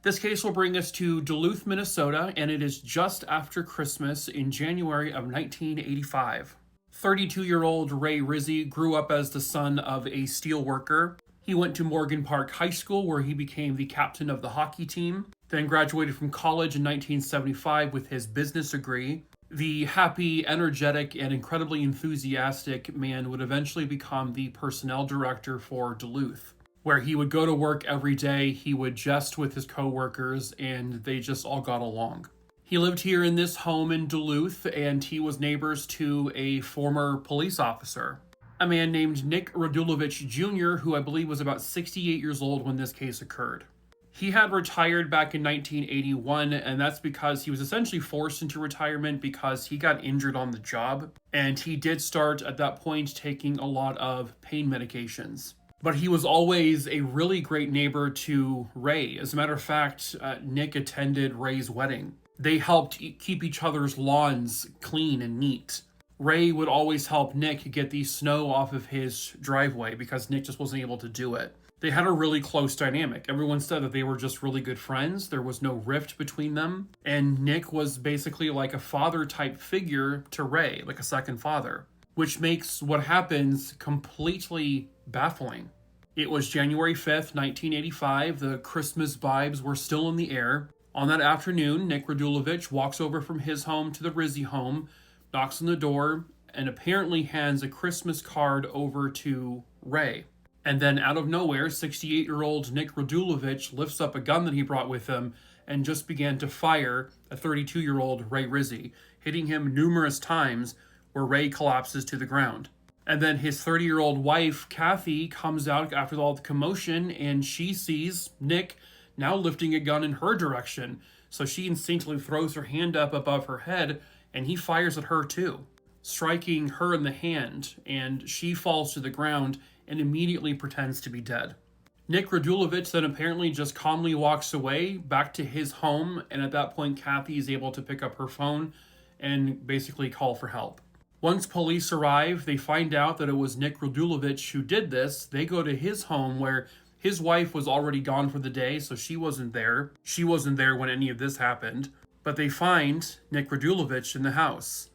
This case will bring us to Duluth, Minnesota, and it is just after Christmas in January of 1985. 32-year-old Ray Rizzi grew up as the son of a steel worker. He went to Morgan Park High School, where he became the captain of the hockey team, then graduated from college in 1975 with his business degree. The happy, energetic, and incredibly enthusiastic man would eventually become the personnel director for Duluth, where he would go to work every day. He would jest with his coworkers, and they just all got along. He lived here in this home in Duluth, and he was neighbors to a former police officer, a man named Nick Radulovich Jr., who I believe was about 68 years old when this case occurred. He had retired back in 1981, and that's because he was essentially forced into retirement because he got injured on the job, and he did start at that point taking a lot of pain medications. But he was always a really great neighbor to Ray. As a matter of fact, Nick attended Ray's wedding. They helped keep each other's lawns clean and neat. Ray would always help Nick get the snow off of his driveway because Nick just wasn't able to do it. They had a really close dynamic. Everyone said that they were just really good friends. There was no rift between them. And Nick was basically like a father-type figure to Ray, like a second father, which makes what happens completely baffling. It was January 5th, 1985. The Christmas vibes were still in the air. On that afternoon, Nick Radulovich walks over from his home to the Rizzi home, knocks on the door, and apparently hands a Christmas card over to Ray. And then out of nowhere, 68-year-old Nick Radulovich lifts up a gun that he brought with him and just began to fire at 32-year-old Ray Rizzi, hitting him numerous times where Ray collapses to the ground. And then his 30-year-old wife, Kathy, comes out after all the commotion, and she sees Nick now lifting a gun in her direction. So she instinctively throws her hand up above her head, and he fires at her too, striking her in the hand, and she falls to the ground and immediately pretends to be dead. Nick Radulovich then apparently just calmly walks away back to his home, and at that point Kathy is able to pick up her phone and basically call for help. Once police arrive, they find out that it was Nick Radulovich who did this. They go to his home where his wife was already gone for the day, so she wasn't there. She wasn't there when any of this happened. But they find Nick Radulovich in the house.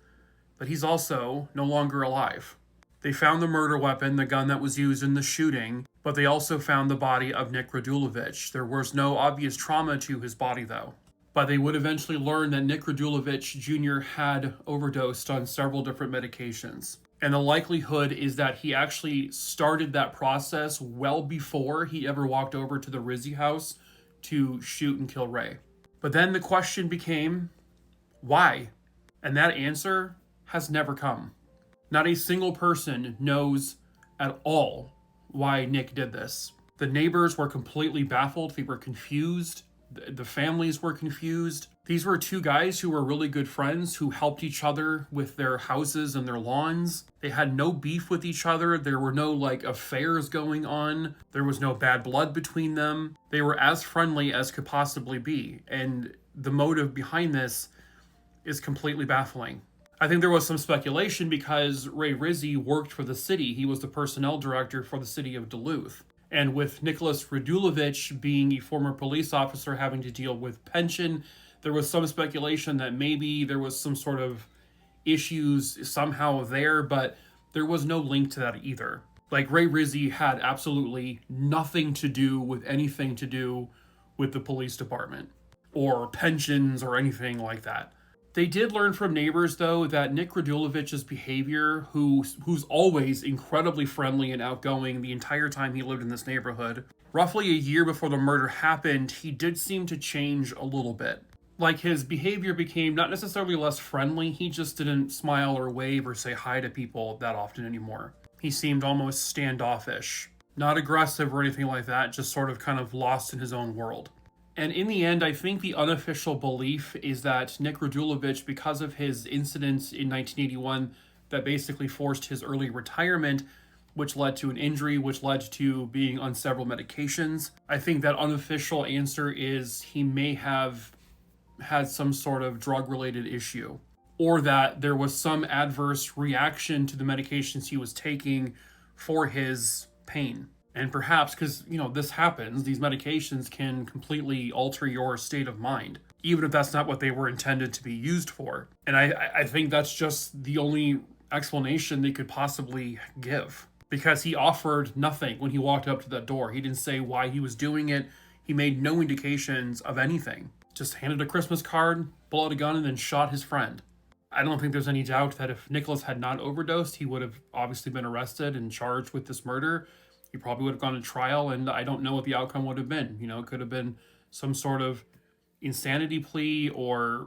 But he's also no longer alive. They found the murder weapon, the gun that was used in the shooting, but they also found the body of Nick Radulovich. There was no obvious trauma to his body, though. But they would eventually learn that Nick Radulovich Jr. had overdosed on several different medications. And the likelihood is that he actually started that process well before he ever walked over to the Rizzi house to shoot and kill Ray. But then the question became, why? And that answer has never come. Not a single person knows at all why Nick did this. The neighbors were completely baffled. They were confused. The families were confused. These were two guys who were really good friends who helped each other with their houses and their lawns. They had no beef with each other. There were no affairs going on. There was no bad blood between them. They were as friendly as could possibly be. And the motive behind this is completely baffling. I think there was some speculation because Ray Rizzi worked for the city. He was the personnel director for the city of Duluth. And with Nicholas Radulovich being a former police officer having to deal with pension, there was some speculation that maybe there was some sort of issues somehow there, but there was no link to that either. Ray Rizzi had absolutely nothing to do with anything to do with the police department or pensions or anything like that. They did learn from neighbors, though, that Nick Radulovich's behavior, who's always incredibly friendly and outgoing the entire time he lived in this neighborhood, roughly a year before the murder happened, he did seem to change a little bit. His behavior became not necessarily less friendly, he just didn't smile or wave or say hi to people that often anymore. He seemed almost standoffish. Not aggressive or anything like that, just sort of kind of lost in his own world. And in the end, I think the unofficial belief is that Nick Radulovich, because of his incidents in 1981 that basically forced his early retirement, which led to an injury, which led to being on several medications, I think that unofficial answer is he may have had some sort of drug-related issue, or that there was some adverse reaction to the medications he was taking for his pain. And perhaps, because, this happens, these medications can completely alter your state of mind, even if that's not what they were intended to be used for. And I think that's just the only explanation they could possibly give. Because he offered nothing when he walked up to that door. He didn't say why he was doing it. He made no indications of anything. Just handed a Christmas card, pulled out a gun, and then shot his friend. I don't think there's any doubt that if Nicholas had not overdosed, he would have obviously been arrested and charged with this murder. He probably would have gone to trial, and I don't know what the outcome would have been. It could have been some sort of insanity plea or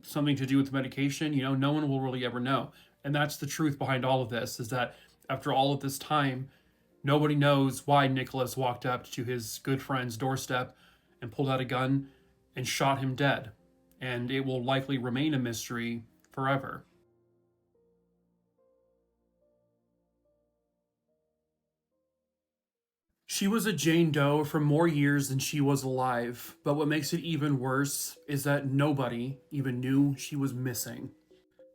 something to do with medication. No one will really ever know. And that's the truth behind all of this, is that after all of this time, nobody knows why Nicholas walked up to his good friend's doorstep and pulled out a gun and shot him dead. And it will likely remain a mystery forever. She was a Jane Doe for more years than she was alive, but what makes it even worse is that nobody even knew she was missing.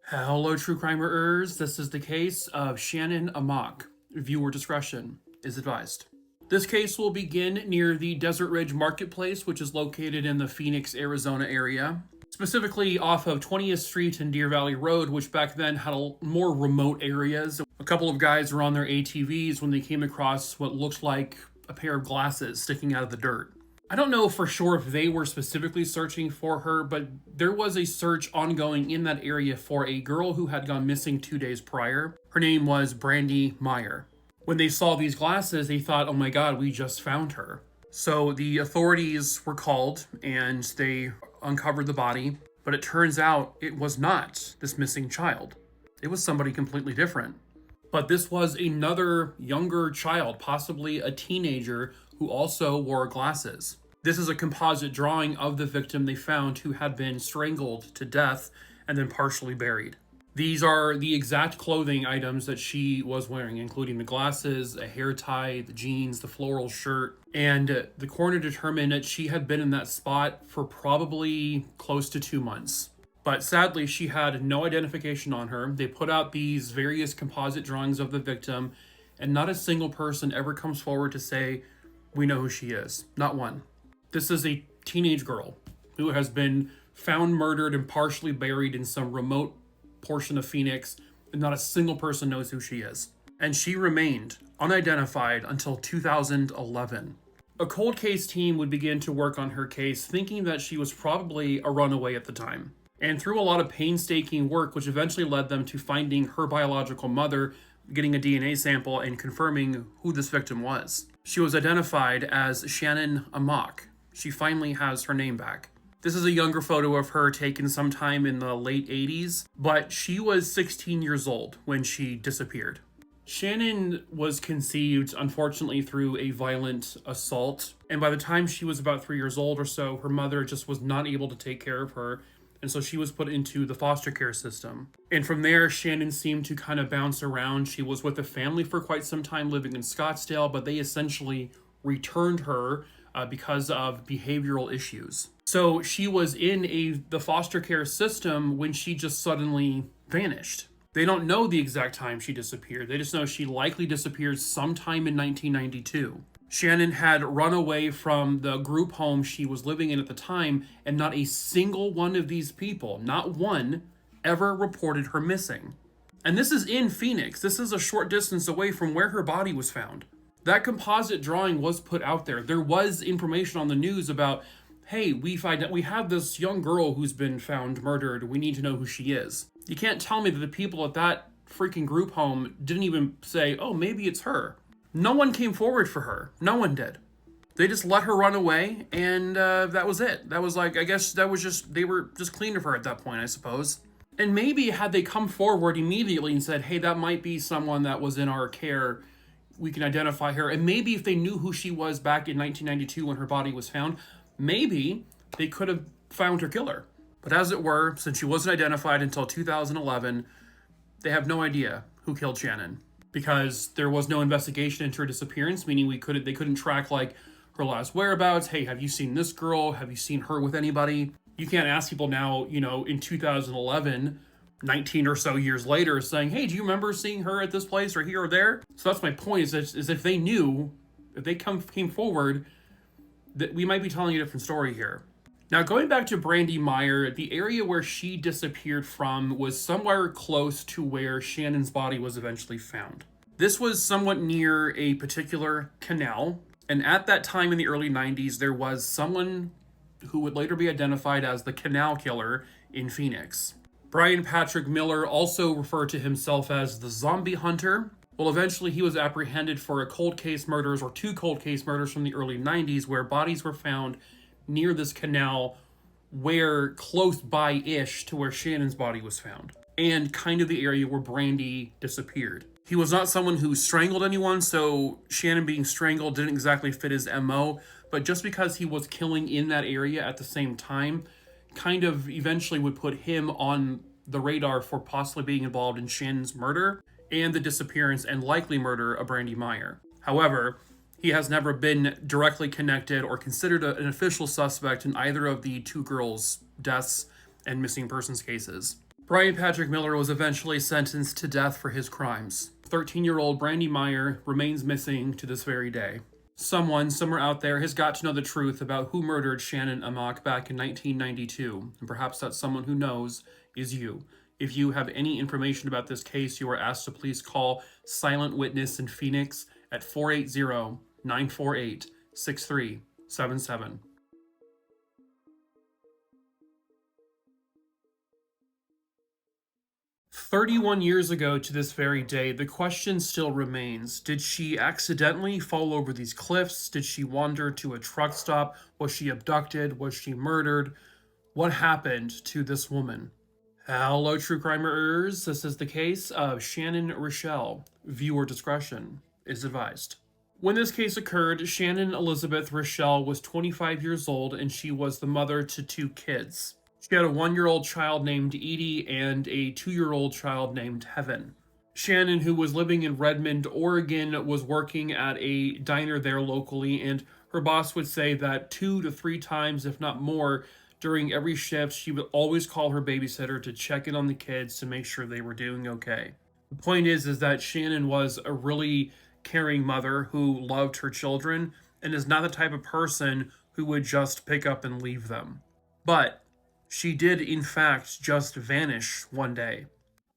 Hello, true crimerers. This is the case of Shannon Amok. Viewer discretion is advised. This case will begin near the Desert Ridge Marketplace, which is located in the Phoenix, Arizona area. Specifically off of 20th Street and Deer Valley Road, which back then had more remote areas. A couple of guys were on their ATVs when they came across what looked like a pair of glasses sticking out of the dirt. I don't know for sure if they were specifically searching for her, but there was a search ongoing in that area for a girl who had gone missing 2 days prior. Her name was Brandy Meyer. When they saw these glasses, they thought, oh my God, we just found her. So the authorities were called and they uncovered the body, but it turns out it was not this missing child. It was somebody completely different. But this was another younger child, possibly a teenager, who also wore glasses. This is a composite drawing of the victim they found, who had been strangled to death and then partially buried. These are the exact clothing items that she was wearing, including the glasses, a hair tie, the jeans, the floral shirt. And the coroner determined that she had been in that spot for probably close to 2 months. But sadly, she had no identification on her. They put out these various composite drawings of the victim, and not a single person ever comes forward to say, we know who she is. Not one. This is a teenage girl who has been found murdered and partially buried in some remote portion of Phoenix, and not a single person knows who she is. And she remained unidentified until 2011. A cold case team would begin to work on her case, thinking that she was probably a runaway at the time. And through a lot of painstaking work, which eventually led them to finding her biological mother, getting a DNA sample, and confirming who this victim was. She was identified as Shannon Amok. She finally has her name back. This is a younger photo of her taken sometime in the late 80s, but she was 16 years old when she disappeared. Shannon was conceived, unfortunately, through a violent assault, and by the time she was about 3 years old or so, her mother just was not able to take care of her, and so she was put into the foster care system. And from there, Shannon seemed to kind of bounce around. She was with a family for quite some time living in Scottsdale, but they essentially returned her because of behavioral issues. So she was in the foster care system when she just suddenly vanished. They don't know the exact time she disappeared. They just know she likely disappeared sometime in 1992. Shannon had run away from the group home she was living in at the time, and not a single one of these people, not one, ever reported her missing. And this is in Phoenix. This is a short distance away from where her body was found. That composite drawing was put out there. There was information on the news about, hey, we have this young girl who's been found murdered. We need to know who she is. You can't tell me that the people at that freaking group home didn't even say, oh, maybe it's her. No one came forward for her. No one did. They just let her run away, and that was it. That was I guess that was just, they were just clean of her at that point, I suppose. And maybe had they come forward immediately and said, hey, that might be someone that was in our care, we can identify her. And maybe if they knew who she was back in 1992 when her body was found, maybe they could have found her killer. But as it were, since she wasn't identified until 2011, they have no idea who killed Shannon, because there was no investigation into her disappearance, meaning they couldn't track like her last whereabouts. Hey, have you seen this girl? Have you seen her with anybody? You can't ask people now, in 2011, 19 or so years later, saying, hey, do you remember seeing her at this place or here or there? So that's my point, is if they knew, if they came forward, that we might be telling a different story here. Now, going back to Brandy Meyer, the area where she disappeared from was somewhere close to where Shannon's body was eventually found. This was somewhat near a particular canal, and at that time in the early 90s, there was someone who would later be identified as the Canal Killer in Phoenix. Brian Patrick Miller also referred to himself as the Zombie Hunter. Well, eventually he was apprehended for two cold case murders from the early 90s, where bodies were found near this canal, where close by-ish to where Shannon's body was found, and kind of the area where Brandy disappeared. He was not someone who strangled anyone, so Shannon being strangled didn't exactly fit his MO, but just because he was killing in that area at the same time, kind of eventually would put him on the radar for possibly being involved in Shannon's murder and the disappearance and likely murder of Brandy Meyer. However, he has never been directly connected or considered an official suspect in either of the two girls' deaths and missing persons cases. Brian Patrick Miller was eventually sentenced to death for his crimes. 13-year-old Brandy Meyer remains missing to this very day. Someone, somewhere out there, has got to know the truth about who murdered Shannon Amok back in 1992, and perhaps that someone who knows is you. If you have any information about this case, you are asked to please call Silent Witness in Phoenix at 480-948-6377. 31 years ago to this very day, the question still remains. Did she accidentally fall over these cliffs? Did she wander to a truck stop? Was she abducted? Was she murdered? What happened to this woman? Hello, true crimers. This is the case of Shannon Rochelle. Viewer discretion is advised. When this case occurred, Shannon Elizabeth Rochelle was 25 years old, and she was the mother to two kids. She had a 1-year-old child named Edie and a 2-year-old child named Heaven. Shannon, who was living in Redmond, Oregon, was working at a diner there locally, and her boss would say that 2 to 3 times, if not more, during every shift, she would always call her babysitter to check in on the kids to make sure they were doing okay. The point is that Shannon was a really caring mother who loved her children and is not the type of person who would just pick up and leave them. But she did, in fact, just vanish one day.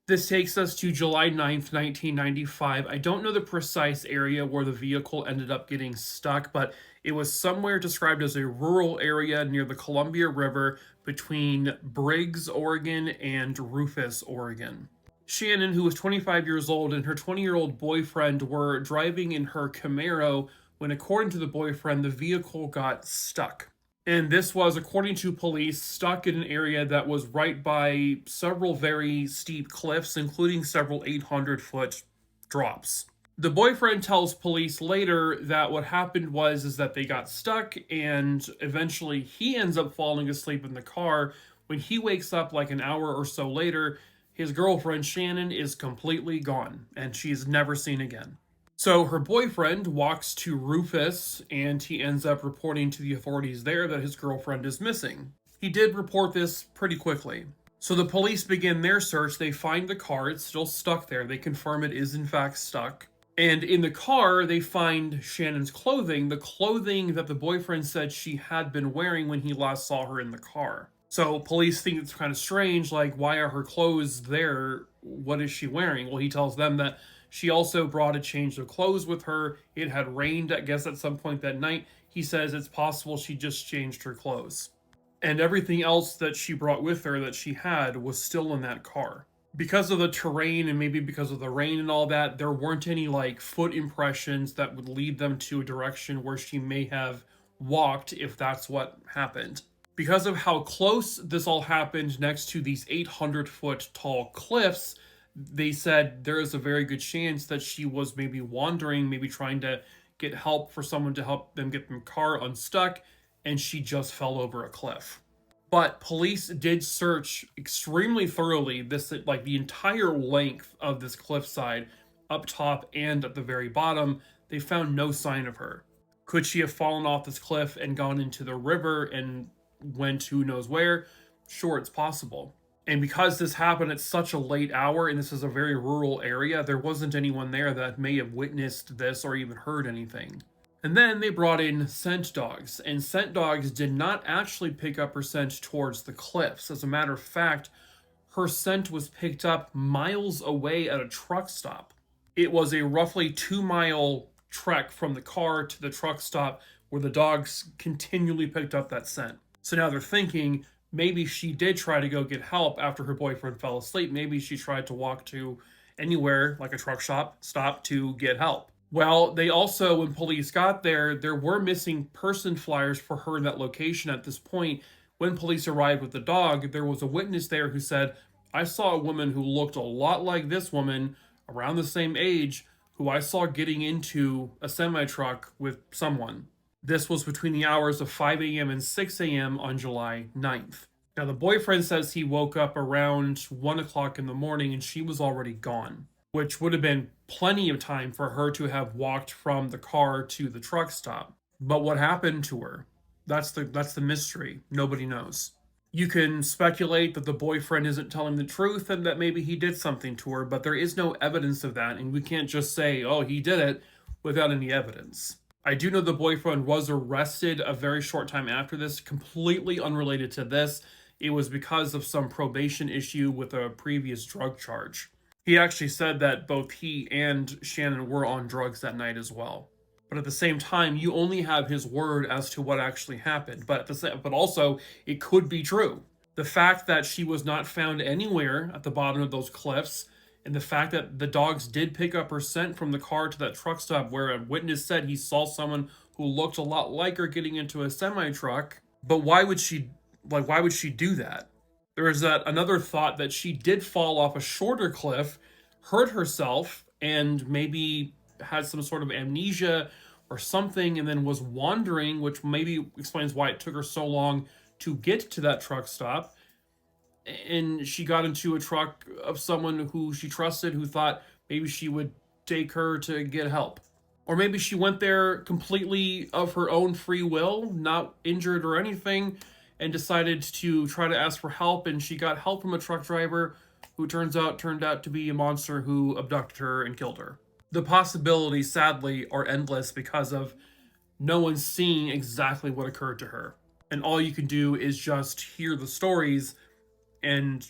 This takes us to July 9th, 1995. I don't know the precise area where the vehicle ended up getting stuck, but it was somewhere described as a rural area near the Columbia River between Briggs, Oregon, and Rufus, Oregon. Shannon, who was 25 years old, and her 20-year-old boyfriend were driving in her Camaro when, according to the boyfriend, the vehicle got stuck. And this was, according to police, stuck in an area that was right by several very steep cliffs, including several 800-foot drops. The boyfriend tells police later that what happened was that they got stuck, and eventually he ends up falling asleep in the car. When he wakes up like an hour or so later, his girlfriend Shannon is completely gone, and she's never seen again. So her boyfriend walks to Rufus, and he ends up reporting to the authorities there that his girlfriend is missing. He did report this pretty quickly. So the police begin their search. They find the car. It's still stuck there. They confirm it is in fact stuck. And in the car, they find Shannon's clothing, the clothing that the boyfriend said she had been wearing when he last saw her in the car. So police think it's kind of strange, like, why are her clothes there? What is she wearing? Well, he tells them that she also brought a change of clothes with her. It had rained, I guess, at some point that night. He says it's possible she just changed her clothes. And everything else that she brought with her that she had was still in that car. Because of the terrain and maybe because of the rain and all that, there weren't any foot impressions that would lead them to a direction where she may have walked if that's what happened. Because of how close this all happened next to these 800-foot tall cliffs, they said there is a very good chance that she was maybe wandering, maybe trying to get help for someone to help them get their car unstuck, and she just fell over a cliff. But police did search extremely thoroughly the entire length of this cliffside, up top and at the very bottom. They found no sign of her. Could she have fallen off this cliff and gone into the river and went who knows where? Sure, it's possible. And because this happened at such a late hour, and this is a very rural area, there wasn't anyone there that may have witnessed this or even heard anything. And then they brought in scent dogs, and scent dogs did not actually pick up her scent towards the cliffs. As a matter of fact, her scent was picked up miles away at a truck stop. It was a roughly 2-mile trek from the car to the truck stop where the dogs continually picked up that scent. So now they're thinking maybe she did try to go get help after her boyfriend fell asleep. Maybe she tried to walk to anywhere, like a truck stop to get help. Well, they also, when police got there were missing person flyers for her in that location at this point. When police arrived with the dog, there was a witness there who said, I saw a woman who looked a lot like this woman, around the same age, who I saw getting into a semi-truck with someone. This was between the hours of 5 a.m. and 6 a.m. on July 9th. Now, the boyfriend says he woke up around 1 o'clock in the morning and she was already gone, which would have been plenty of time for her to have walked from the car to the truck stop. But what happened to her? That's the mystery. Nobody knows. You can speculate that the boyfriend isn't telling the truth and that maybe he did something to her, but there is no evidence of that, and we can't just say, oh, he did it, without any evidence. I do know the boyfriend was arrested a very short time after this, completely unrelated to this. It was because of some probation issue with a previous drug charge. He actually said that both he and Shannon were on drugs that night as well. But at the same time, you only have his word as to what actually happened. But also, it could be true. The fact that she was not found anywhere at the bottom of those cliffs, and the fact that the dogs did pick up her scent from the car to that truck stop where a witness said he saw someone who looked a lot like her getting into a semi-truck. But why would she do that? There is another thought that she did fall off a shorter cliff, hurt herself, and maybe had some sort of amnesia or something, and then was wandering, which maybe explains why it took her so long to get to that truck stop. And she got into a truck of someone who she trusted, who thought maybe she would take her to get help. Or maybe she went there completely of her own free will, not injured or anything, and decided to try to ask for help, and she got help from a truck driver who turned out to be a monster who abducted her and killed her. The possibilities, sadly, are endless because of no one seeing exactly what occurred to her. And all you can do is just hear the stories and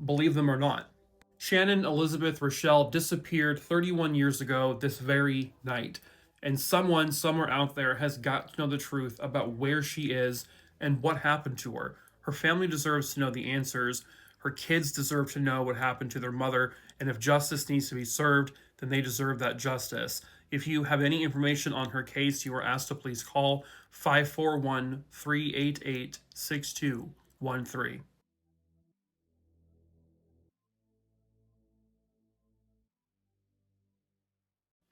believe them or not. Shannon Elizabeth Rochelle disappeared 31 years ago this very night. And someone somewhere out there has got to know the truth about where she is and what happened to her. Her family deserves to know the answers. Her kids deserve to know what happened to their mother. And if justice needs to be served, then they deserve that justice. If you have any information on her case, you are asked to please call 541-388-6213.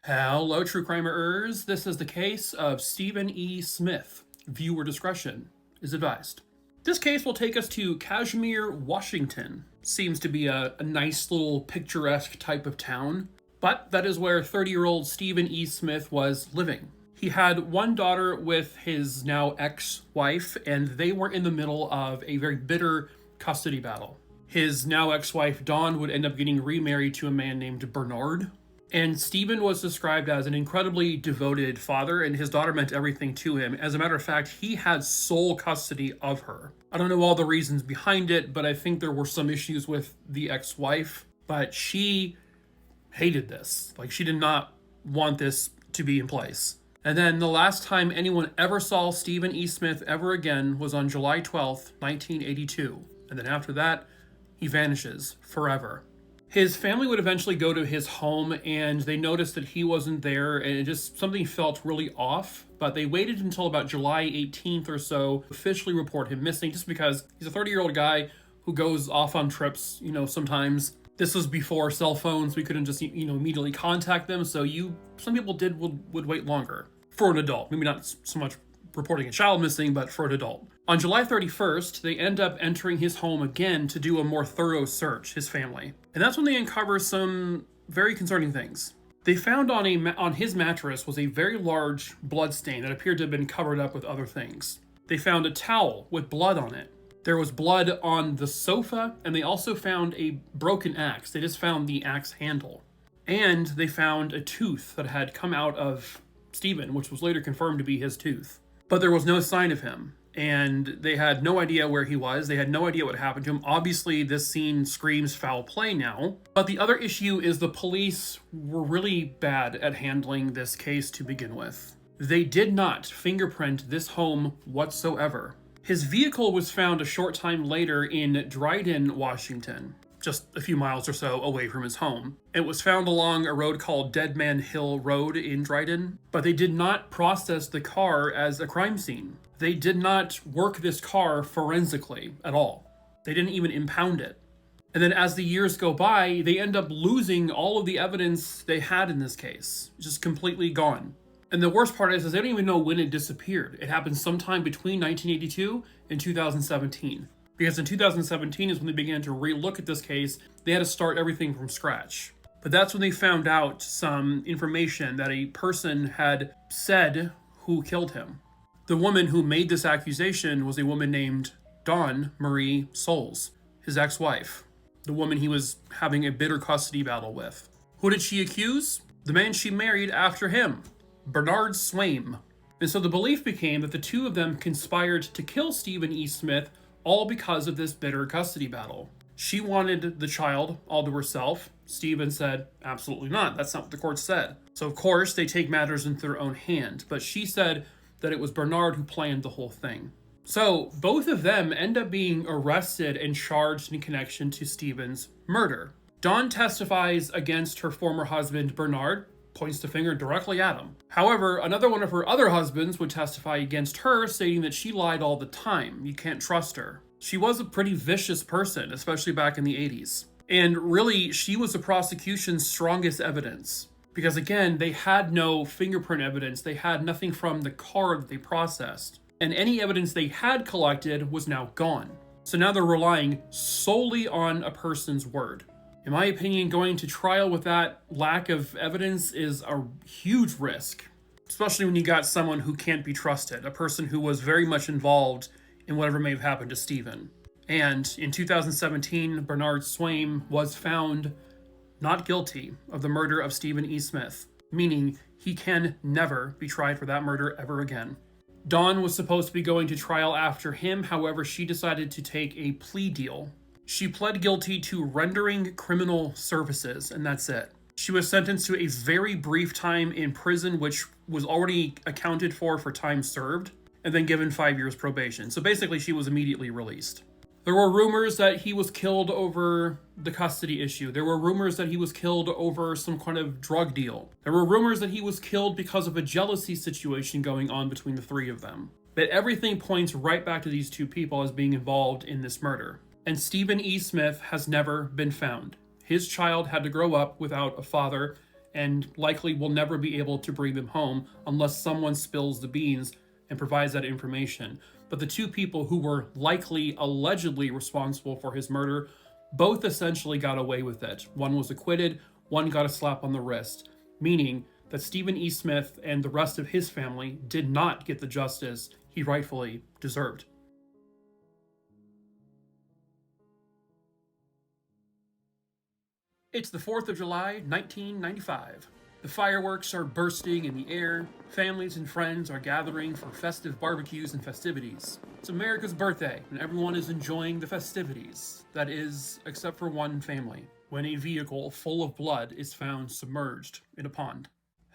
Hello, true crimerers. This is the case of Stephen E. Smith. Viewer discretion is advised. This case will take us to Kashmir, Washington. Seems to be a nice little picturesque type of town. But that is where 30-year-old Stephen E. Smith was living. He had one daughter with his now ex-wife, and they were in the middle of a very bitter custody battle. His now ex-wife, Dawn, would end up getting remarried to a man named Bernard. And Stephen was described as an incredibly devoted father, and his daughter meant everything to him. As a matter of fact, he had sole custody of her. I don't know all the reasons behind it, but I think there were some issues with the ex-wife. But she hated this. Like, she did not want this to be in place. And then the last time anyone ever saw Stephen E. Smith ever again was on July 12th, 1982. And then after that, he vanishes forever. His family would eventually go to his home, and they noticed that he wasn't there, and something felt really off. But they waited until about July 18th or so to officially report him missing, just because he's a 30-year-old guy who goes off on trips, sometimes. This was before cell phones. We couldn't just, immediately contact them. So some people would wait longer for an adult. Maybe not so much reporting a child missing, but for an adult. On July 31st, they end up entering his home again to do a more thorough search, his family. And that's when they uncover some very concerning things. They found on his mattress was a very large blood stain that appeared to have been covered up with other things. They found a towel with blood on it. There was blood on the sofa, and they also found a broken axe. They just found the axe handle. And they found a tooth that had come out of Stephen, which was later confirmed to be his tooth. But there was no sign of him, and they had no idea where he was. They had no idea what happened to him. Obviously, this scene screams foul play now. But the other issue is the police were really bad at handling this case to begin with. They did not fingerprint this home whatsoever. His vehicle was found a short time later in Dryden, Washington, just a few miles or so away from his home. It was found along a road called Dead Man Hill Road in Dryden, but they did not process the car as a crime scene. They did not work this car forensically at all. They didn't even impound it. And then as the years go by, they end up losing all of the evidence they had in this case, just completely gone. And the worst part is they don't even know when it disappeared. It happened sometime between 1982 and 2017. Because in 2017 is when they began to re-look at this case. They had to start everything from scratch. But that's when they found out some information that a person had said who killed him. The woman who made this accusation was a woman named Dawn Marie Souls, his ex-wife. The woman he was having a bitter custody battle with. Who did she accuse? The man she married after him, Bernard Swaim. And so the belief became that the two of them conspired to kill Stephen E. Smith, all because of this bitter custody battle. She wanted the child all to herself. Stephen said, absolutely not. That's not what the court said. So of course they take matters into their own hand, but she said that it was Bernard who planned the whole thing. So both of them end up being arrested and charged in connection to Stephen's murder. Dawn testifies against her former husband, Bernard, points the finger directly at him. However, another one of her other husbands would testify against her, stating that she lied all the time. You can't trust her. She was a pretty vicious person, especially back in the 80s. And really, she was the prosecution's strongest evidence. Because again, they had no fingerprint evidence. They had nothing from the car that they processed. And any evidence they had collected was now gone. So now they're relying solely on a person's word. In my opinion, going to trial with that lack of evidence is a huge risk, especially when you got someone who can't be trusted, a person who was very much involved in whatever may have happened to Stephen. And in 2017, Bernard Swaim was found not guilty of the murder of Stephen E. Smith, meaning he can never be tried for that murder ever again. Dawn was supposed to be going to trial after him, however, she decided to take a plea deal. She pled guilty to rendering criminal services, and that's it. She was sentenced to a very brief time in prison, which was already accounted for time served, and then given 5 years probation. So basically, she was immediately released. There were rumors that he was killed over the custody issue. There were rumors that he was killed over some kind of drug deal. There were rumors that he was killed because of a jealousy situation going on between the three of them. But everything points right back to these two people as being involved in this murder. And Stephen E. Smith has never been found. His child had to grow up without a father and likely will never be able to bring them home unless someone spills the beans and provides that information. But the two people who were likely allegedly responsible for his murder both essentially got away with it. One was acquitted, one got a slap on the wrist, meaning that Stephen E. Smith and the rest of his family did not get the justice he rightfully deserved. It's the 4th of July, 1995. The fireworks are bursting in the air. Families and friends are gathering for festive barbecues and festivities. It's America's birthday, and everyone is enjoying the festivities. That is, except for one family, when a vehicle full of blood is found submerged in a pond.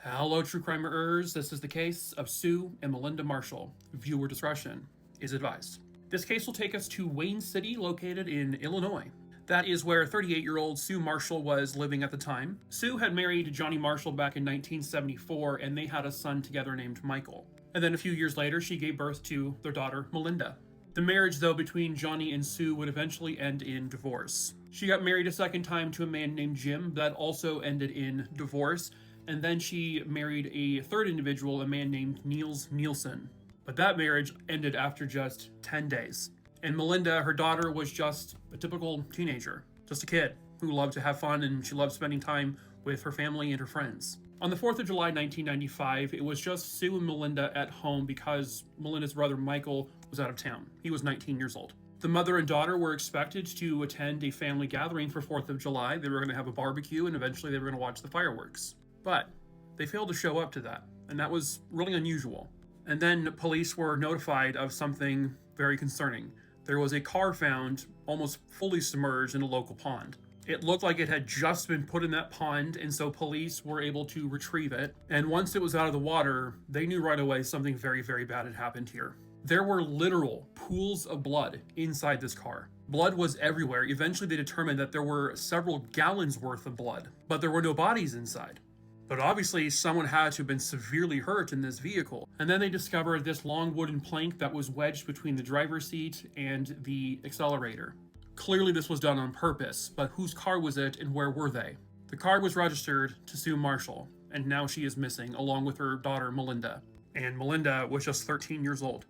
Hello, true crimerers. This is the case of Sue and Melinda Marshall. Viewer discretion is advised. This case will take us to Wayne City, located in Illinois. That is where 38-year-old Sue Marshall was living at the time. Sue had married Johnny Marshall back in 1974, and they had a son together named Michael. And then a few years later, she gave birth to their daughter, Melinda. The marriage, though, between Johnny and Sue would eventually end in divorce. She got married a second time to a man named Jim. That also ended in divorce. And then she married a third individual, a man named Niels Nielsen. But that marriage ended after just 10 days. And Melinda, her daughter, was just a typical teenager, just a kid who loved to have fun, and she loved spending time with her family and her friends. On the 4th of July, 1995, it was just Sue and Melinda at home because Melinda's brother Michael was out of town. He was 19 years old. The mother and daughter were expected to attend a family gathering for 4th of July. They were going to have a barbecue, and eventually they were going to watch the fireworks. But they failed to show up to that, and that was really unusual. And then police were notified of something very concerning. There was a car found almost fully submerged in a local pond. It looked like it had just been put in that pond, and so police were able to retrieve it. And once it was out of the water, they knew right away something very, very bad had happened here. There were literal pools of blood inside this car. Blood was everywhere. Eventually they determined that there were several gallons worth of blood, but there were no bodies inside. But obviously someone had to have been severely hurt in this vehicle. And then they discovered this long wooden plank that was wedged between the driver's seat and the accelerator. Clearly this was done on purpose, but whose car was it and where were they? The car was registered to Sue Marshall, and now she is missing, along with her daughter Melinda. And Melinda was just 13 years old.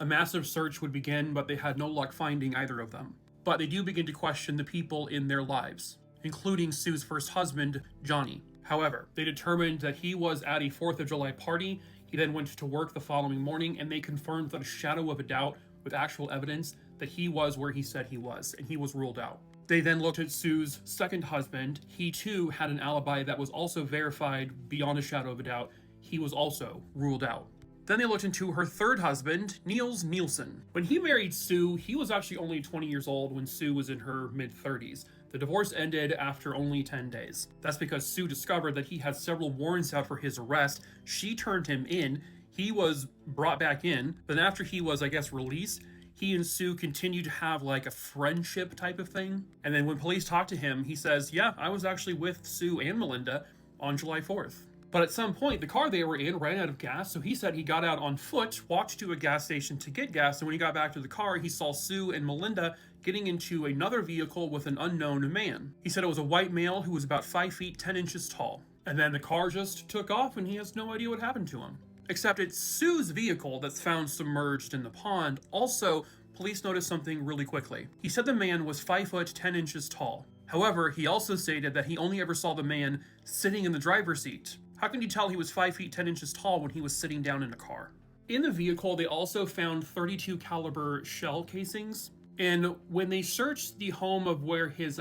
A massive search would begin, but they had no luck finding either of them. But they do begin to question the people in their lives, including Sue's first husband, Johnny. However, they determined that he was at a 4th of July party. He then went to work the following morning, and they confirmed without a shadow of a doubt, with actual evidence, that he was where he said he was, and he was ruled out. They then looked at Sue's second husband. He too had an alibi that was also verified beyond a shadow of a doubt. He was also ruled out. Then they looked into her third husband, Niels Nielsen. When he married Sue, he was actually only 20 years old when Sue was in her mid-30s. The divorce ended after only 10 days. That's because Sue discovered that he had several warrants out for his arrest. She turned him in. He was brought back in. Then after he was, released, he and Sue continued to have like a friendship type of thing. And then when police talked to him, he says, yeah, I was actually with Sue and Melinda on July 4th. But at some point, the car they were in ran out of gas, so he said he got out on foot, walked to a gas station to get gas, and when he got back to the car, he saw Sue and Melinda getting into another vehicle with an unknown man. He said it was a white male who was about 5 feet 10 inches tall. And then the car just took off, and he has no idea what happened to him. Except it's Sue's vehicle that's found submerged in the pond. Also, police noticed something really quickly. He said the man was 5 foot 10 inches tall. However, he also stated that he only ever saw the man sitting in the driver's seat. How can you tell he was 5 feet 10 inches tall when he was sitting down in a car? In the vehicle, they also found .32 caliber shell casings. And when they searched the home of where his,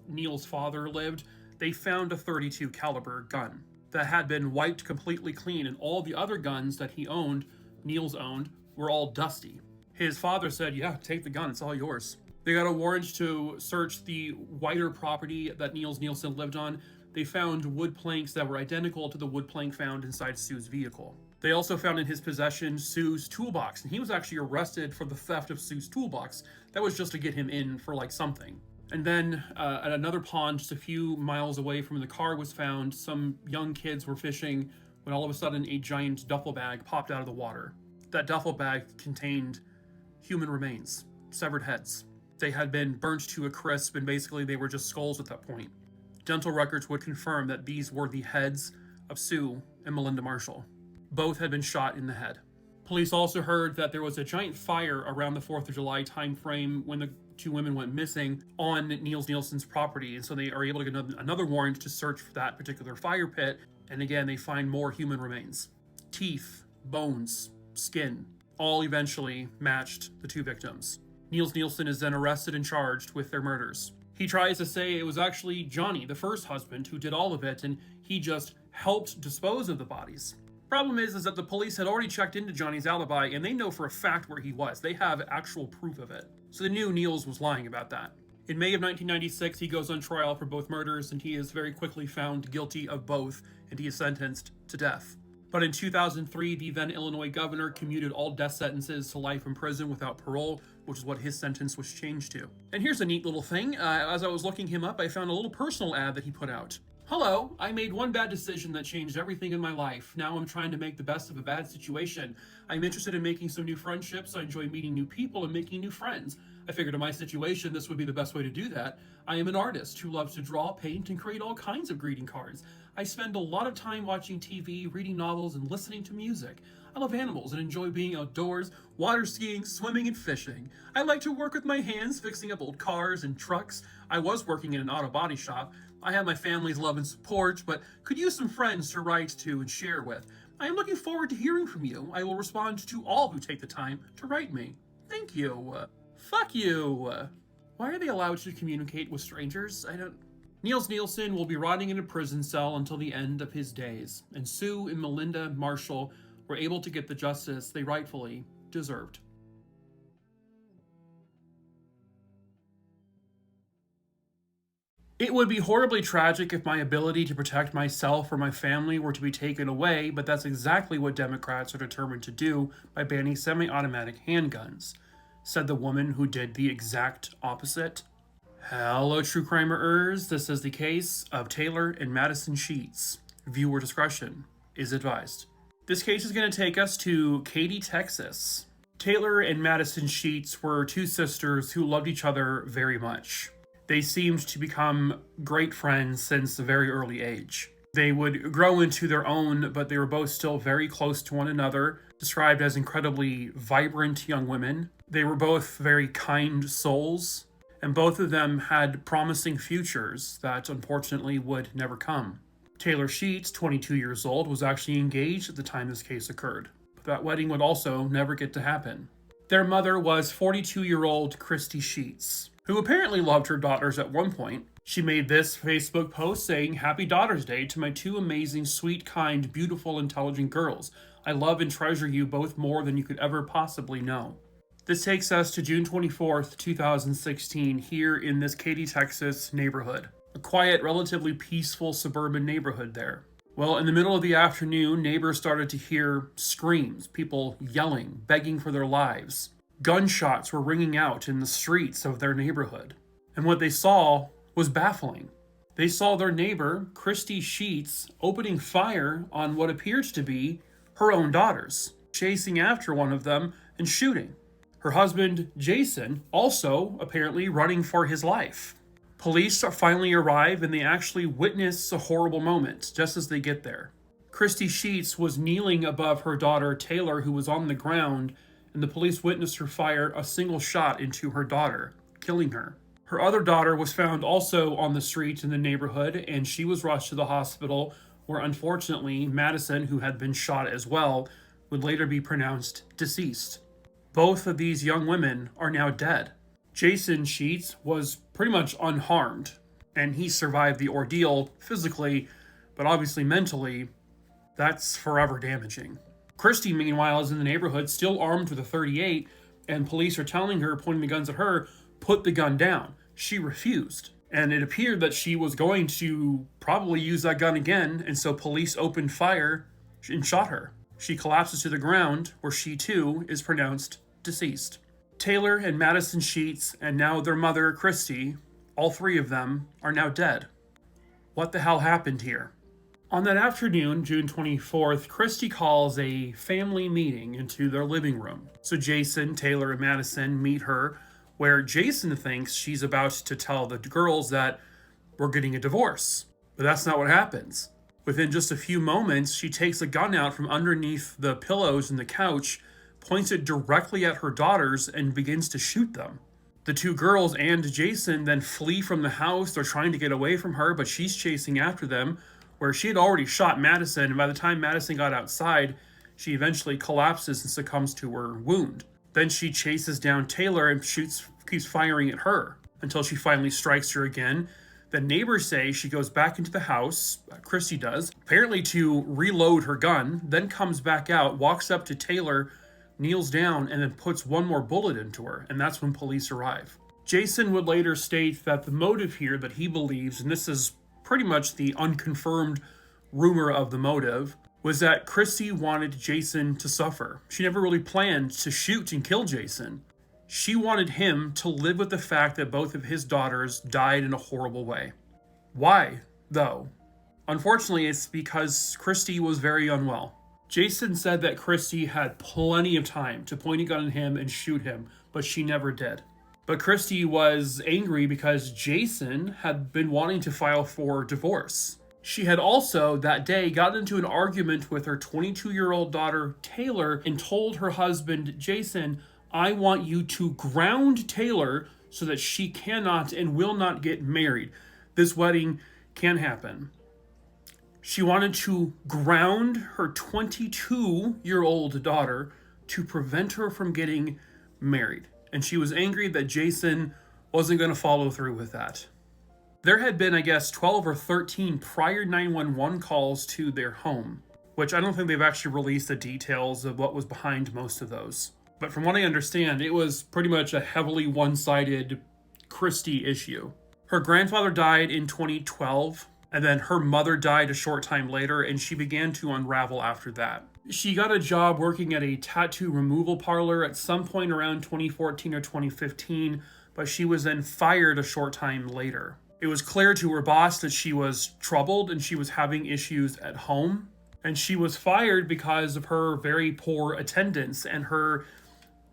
Neil's father lived, they found a .32 caliber gun that had been wiped completely clean, and all the other guns that he owned, Niels owned, were all dusty. His father said, yeah, take the gun, it's all yours. They got a warrant to search the wider property that Niels Nielsen lived on. They found wood planks that were identical to the wood plank found inside Sue's vehicle. They also found in his possession Sue's toolbox, and he was actually arrested for the theft of Sue's toolbox. That was just to get him in for something. And then at another pond just a few miles away from the car was found, some young kids were fishing when all of a sudden a giant duffel bag popped out of the water. That duffel bag contained human remains, severed heads. They had been burnt to a crisp, and basically they were just skulls at that point. Dental records would confirm that these were the heads of Sue and Melinda Marshall. Both had been shot in the head. Police also heard that there was a giant fire around the 4th of July timeframe when the two women went missing on Niels Nielsen's property, and so they are able to get another warrant to search for that particular fire pit, and again they find more human remains. Teeth, bones, skin, all eventually matched the two victims. Niels Nielsen is then arrested and charged with their murders. He tries to say it was actually Johnny, the first husband, who did all of it, and he just helped dispose of the bodies. Problem is that the police had already checked into Johnny's alibi, and they know for a fact where he was. They have actual proof of it. So they knew Niels was lying about that. In May of 1996, he goes on trial for both murders, and he is very quickly found guilty of both, and he is sentenced to death. But in 2003, the then Illinois governor commuted all death sentences to life in prison without parole, which is what his sentence was changed to. And here's a neat little thing. As I was looking him up, I found a little personal ad that he put out. Hello, I made one bad decision that changed everything in my life. Now I'm trying to make the best of a bad situation. I'm interested in making some new friendships. I enjoy meeting new people and making new friends. I figured in my situation, this would be the best way to do that. I am an artist who loves to draw, paint, and create all kinds of greeting cards. I spend a lot of time watching TV, reading novels, and listening to music. I love animals and enjoy being outdoors, water skiing, swimming, and fishing. I like to work with my hands, fixing up old cars and trucks. I was working in an auto body shop. I have my family's love and support, but could use some friends to write to and share with. I am looking forward to hearing from you. I will respond to all who take the time to write me. Thank you. Fuck you. Why are they allowed to communicate with strangers? I don't... Niels Nielsen will be rotting in a prison cell until the end of his days, and Sue and Melinda Marshall were able to get the justice they rightfully deserved. It would be horribly tragic if my ability to protect myself or my family were to be taken away, but that's exactly what Democrats are determined to do by banning semi-automatic handguns, said the woman who did the exact opposite. Hello, true crimerers. This is the case of Taylor and Madison Sheets. Viewer discretion is advised. This case is going to take us to Katy, Texas. Taylor and Madison Sheets were two sisters who loved each other very much. They seemed to become great friends since a very early age. They would grow into their own, but they were both still very close to one another, described as incredibly vibrant young women. They were both very kind souls, and both of them had promising futures that unfortunately would never come. Taylor Sheets, 22 years old, was actually engaged at the time this case occurred, but that wedding would also never get to happen. Their mother was 42-year-old Christy Sheets, who apparently loved her daughters at one point. She made this Facebook post saying, "Happy Daughter's Day to my two amazing, sweet, kind, beautiful, intelligent girls. I love and treasure you both more than you could ever possibly know." This takes us to June 24th, 2016, here in this Katy, Texas neighborhood. A quiet, relatively peaceful suburban neighborhood there. Well, in the middle of the afternoon, neighbors started to hear screams, people yelling, begging for their lives. Gunshots were ringing out in the streets of their neighborhood. And what they saw was baffling. They saw their neighbor, Christy Sheets, opening fire on what appeared to be her own daughters, chasing after one of them and shooting. Her husband, Jason, also apparently running for his life. Police finally arrive and they actually witness a horrible moment just as they get there. Christy Sheets was kneeling above her daughter, Taylor, who was on the ground, and the police witnessed her fire a single shot into her daughter, killing her. Her other daughter was found also on the street in the neighborhood, and she was rushed to the hospital, where unfortunately Madison, who had been shot as well, would later be pronounced deceased. Both of these young women are now dead. Jason Sheets was pretty much unharmed, and he survived the ordeal physically, but obviously mentally, that's forever damaging. Christy, meanwhile, is in the neighborhood, still armed with a .38, and police are telling her, pointing the guns at her, put the gun down. She refused, and it appeared that she was going to probably use that gun again, and so police opened fire and shot her. She collapses to the ground, where she too is pronounced deceased. Taylor and Madison Sheets, and now their mother, Christy, all three of them, are now dead. What the hell happened here? On that afternoon, June 24th, Christy calls a family meeting into their living room. So Jason, Taylor, and Madison meet her, where Jason thinks she's about to tell the girls that we're getting a divorce. But that's not what happens. Within just a few moments, she takes a gun out from underneath the pillows in the couch, points it directly at her daughters, and begins to shoot them. The two girls and Jason then flee from the house. They're trying to get away from her, but she's chasing after them, where she had already shot Madison, and by the time Madison got outside, she eventually collapses and succumbs to her wound. Then she chases down Taylor and keeps firing at her until she finally strikes her again. The neighbors say she goes back into the house, Christy does, apparently to reload her gun, then comes back out, walks up to Taylor, kneels down, and then puts one more bullet into her, and that's when police arrive. Jason would later state that the motive here that he believes, and this is pretty much the unconfirmed rumor of the motive, was that Christy wanted Jason to suffer. She never really planned to shoot and kill Jason. She wanted him to live with the fact that both of his daughters died in a horrible way. Why, though? Unfortunately, it's because Christy was very unwell. Jason said that Christy had plenty of time to point a gun at him and shoot him, but she never did. But Christy was angry because Jason had been wanting to file for divorce. She had also, that day, gotten into an argument with her 22-year-old daughter, Taylor, and told her husband, Jason, I want you to ground Taylor so that she cannot and will not get married. This wedding can't happen. She wanted to ground her 22-year-old daughter to prevent her from getting married. And she was angry that Jason wasn't going to follow through with that. There had been, I guess, 12 or 13 prior 911 calls to their home, which I don't think they've actually released the details of what was behind most of those. But from what I understand, it was pretty much a heavily one-sided Christie issue. Her grandfather died in 2012, and then her mother died a short time later, and she began to unravel after that. She got a job working at a tattoo removal parlor at some point around 2014 or 2015, but she was then fired a short time later. It was clear to her boss that she was troubled and she was having issues at home, and she was fired because of her very poor attendance and her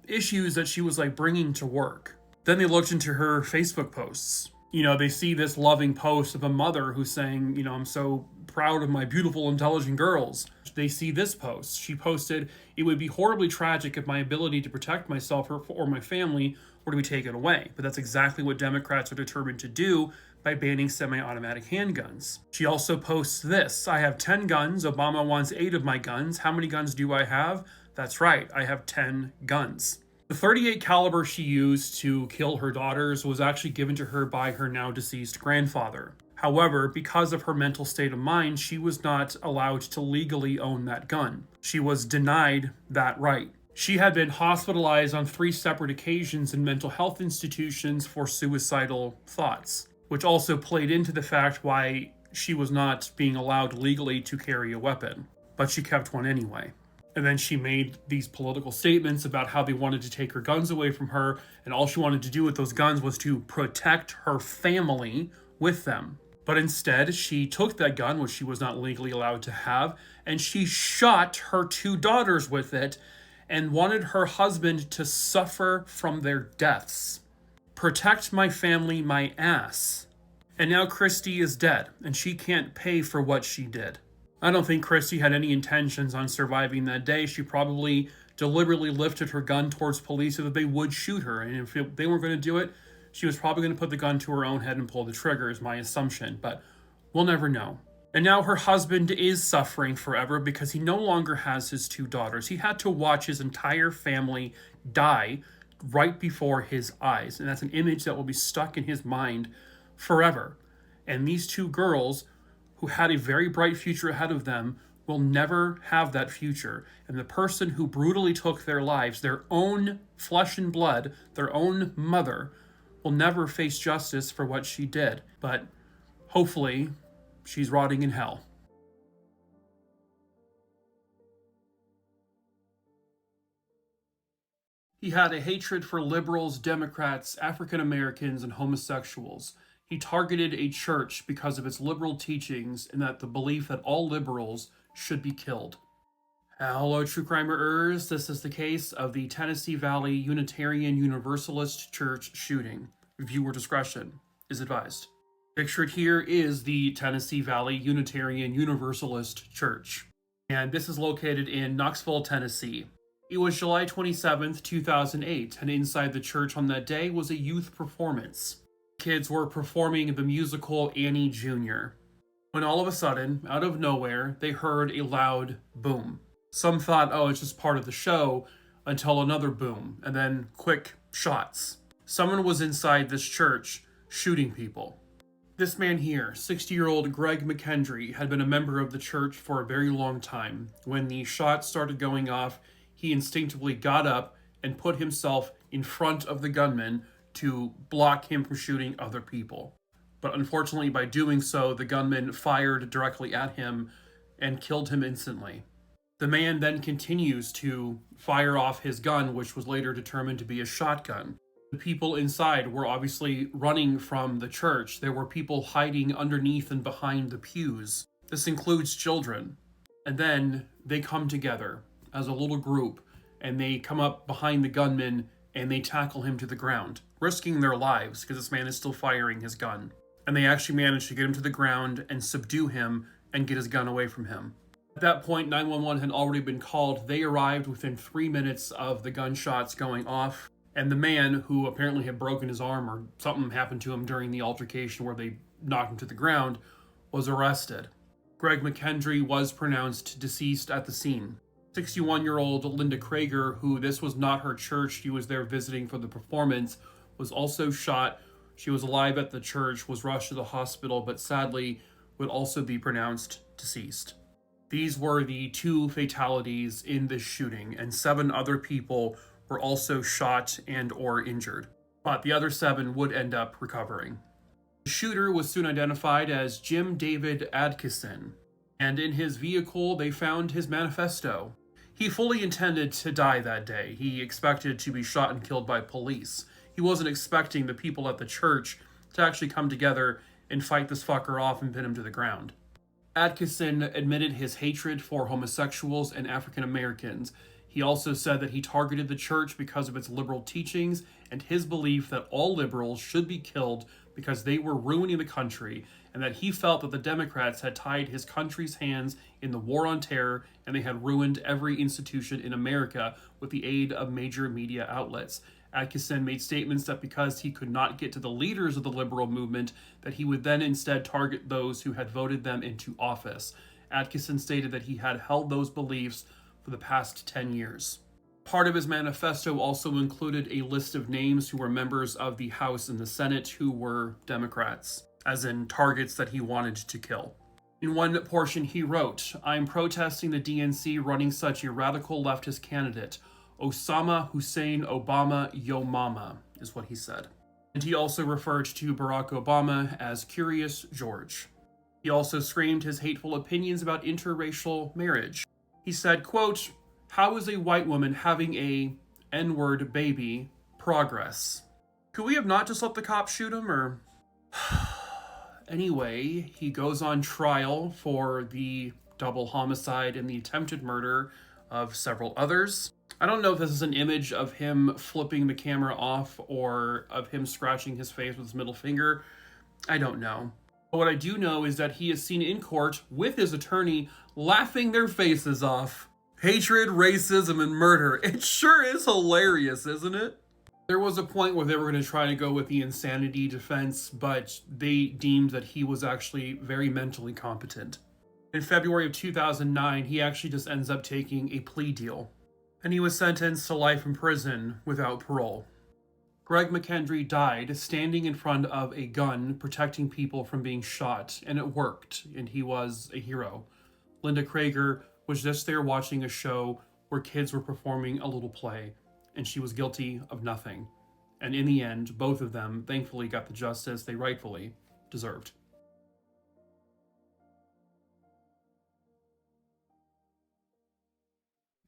issues that she was bringing to work. Then they looked into her Facebook posts. They see this loving post of a mother who's saying, I'm so proud of my beautiful, intelligent girls. They see this post. She posted, it would be horribly tragic if my ability to protect myself or my family were to be taken away. But that's exactly what Democrats are determined to do by banning semi-automatic handguns. She also posts this, I have 10 guns, Obama wants 8 of my guns. How many guns do I have? That's right, I have 10 guns. The .38 caliber she used to kill her daughters was actually given to her by her now deceased grandfather. However, because of her mental state of mind, she was not allowed to legally own that gun. She was denied that right. She had been hospitalized on 3 separate occasions in mental health institutions for suicidal thoughts, which also played into the fact why she was not being allowed legally to carry a weapon. But she kept one anyway. And then she made these political statements about how they wanted to take her guns away from her, and all she wanted to do with those guns was to protect her family with them. But instead, she took that gun, which she was not legally allowed to have, and she shot her 2 daughters with it and wanted her husband to suffer from their deaths. Protect my family, my ass. And now Christie is dead, and she can't pay for what she did. I don't think Christie had any intentions on surviving that day. She probably deliberately lifted her gun towards police so that they would shoot her. And if they weren't going to do it, she was probably going to put the gun to her own head and pull the trigger, is my assumption. But we'll never know. And now her husband is suffering forever because he no longer has his 2 daughters. He had to watch his entire family die right before his eyes. And that's an image that will be stuck in his mind forever. And these 2 girls, who had a very bright future ahead of them, will never have that future. And the person who brutally took their lives, their own flesh and blood, their own mother, will never face justice for what she did. But hopefully, she's rotting in hell. He had a hatred for liberals, Democrats, African Americans, and homosexuals. He targeted a church because of its liberal teachings and that the belief that all liberals should be killed. Hello, true crimerers. This is the case of the Tennessee Valley Unitarian Universalist Church shooting. Viewer discretion is advised. Pictured here is the Tennessee Valley Unitarian Universalist Church, and this is located in Knoxville, Tennessee. It was July 27th, 2008, and inside the church on that day was a youth performance. Kids were performing the musical Annie Jr. when all of a sudden, out of nowhere, they heard a loud boom. Some thought, oh, it's just part of the show, until another boom, and then quick shots. Someone was inside this church shooting people. This man here, 60-year-old Greg McKendry, had been a member of the church for a very long time. When the shots started going off, he instinctively got up and put himself in front of the gunman to block him from shooting other people. But unfortunately, by doing so, the gunman fired directly at him and killed him instantly. The man then continues to fire off his gun, which was later determined to be a shotgun. The people inside were obviously running from the church. There were people hiding underneath and behind the pews. This includes children. And then they come together as a little group, and they come up behind the gunman and they tackle him to the ground, risking their lives because this man is still firing his gun. and they actually managed to get him to the ground and subdue him and get his gun away from him. At that point, 911 had already been called. They arrived within 3 minutes of the gunshots going off, and the man, who apparently had broken his arm or something happened to him during the altercation where they knocked him to the ground, was arrested. Greg McKendry was pronounced deceased at the scene. 61-year-old Linda Krager, who this was not her church, she was there visiting for the performance, was also shot. She was alive at the church, was rushed to the hospital, but sadly would also be pronounced deceased. These were the 2 fatalities in this shooting, and 7 other people were also shot and or injured, but the other 7 would end up recovering. The shooter was soon identified as Jim David Adkisson, and in his vehicle they found his manifesto. He fully intended to die that day. He expected to be shot and killed by police. He wasn't expecting the people at the church to actually come together and fight this fucker off and pin him to the ground. Adkisson admitted his hatred for homosexuals and African Americans. He also said that he targeted the church because of its liberal teachings and his belief that all liberals should be killed because they were ruining the country, and that he felt that the Democrats had tied his country's hands in the war on terror and they had ruined every institution in America with the aid of major media outlets. Adkisson made statements that because he could not get to the leaders of the liberal movement, that he would then instead target those who had voted them into office. Adkisson stated that he had held those beliefs for the past 10 years. Part of his manifesto also included a list of names who were members of the House and the Senate who were Democrats, as in targets that he wanted to kill. In one portion he wrote, "I'm protesting the DNC running such a radical leftist candidate. Osama Hussein Obama Yo Mama," is what he said. And he also referred to Barack Obama as Curious George. He also screamed his hateful opinions about interracial marriage. He said, quote, "How is a white woman having a N-word baby progress? Could we have not just let the cops shoot him, or..." Anyway, he goes on trial for the double homicide and the attempted murder of several others. I don't know if this is an image of him flipping the camera off or of him scratching his face with his middle finger. I don't know. But what I do know is that he is seen in court with his attorney laughing their faces off. Hatred, racism, and murder. It sure is hilarious, isn't it? There was a point where they were going to try to go with the insanity defense, but they deemed that he was actually very mentally competent. In February of 2009, he actually just ends up taking a plea deal, and he was sentenced to life in prison without parole. Greg McKendry died standing in front of a gun protecting people from being shot, and it worked, and he was a hero. Linda Krager was just there watching a show where kids were performing a little play, and she was guilty of nothing. And in the end, both of them thankfully got the justice they rightfully deserved.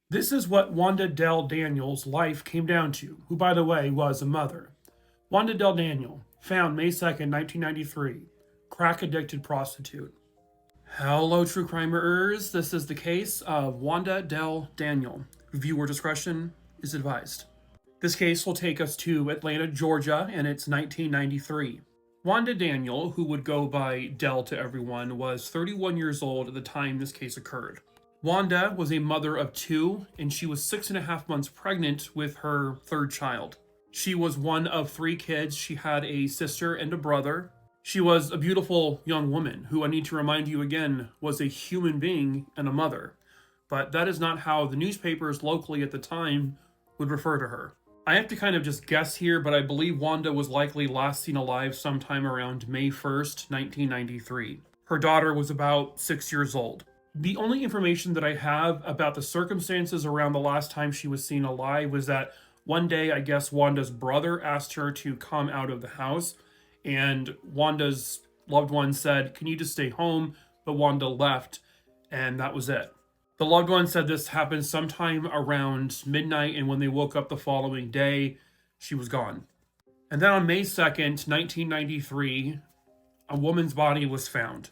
This is what Wanda Dell Daniels' life came down to, who, by the way, was a mother. Wanda Dell Daniel, found May 2nd, 1993, crack-addicted prostitute. Hello, true crimerers. This is the case of Wanda Dell Daniel. Viewer discretion is advised. This case will take us to Atlanta, Georgia, and it's 1993. Wanda Daniel, who would go by Dell to everyone, was 31 years old at the time this case occurred. Wanda was a mother of 2, and she was 6.5 months pregnant with her 3rd child. She was one of 3 kids. She had a sister and a brother. She was a beautiful young woman who, I need to remind you again, was a human being and a mother. But that is not how the newspapers locally at the time would refer to her. I have to kind of just guess here, but I believe Wanda was likely last seen alive sometime around May 1st, 1993. Her daughter was about 6 years old. The only information that I have about the circumstances around the last time she was seen alive was that one day, I guess Wanda's brother asked her to come out of the house, and Wanda's loved one said, "Can you just stay home?" But Wanda left, and that was it. The loved one said this happened sometime around midnight, and when they woke up the following day, she was gone. And then on May 2nd, 1993, a woman's body was found.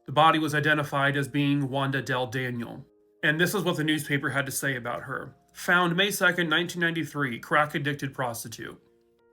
The body was identified as being Wanda Dell Daniel. And this is what the newspaper had to say about her. Found May 2nd, 1993, crack-addicted prostitute.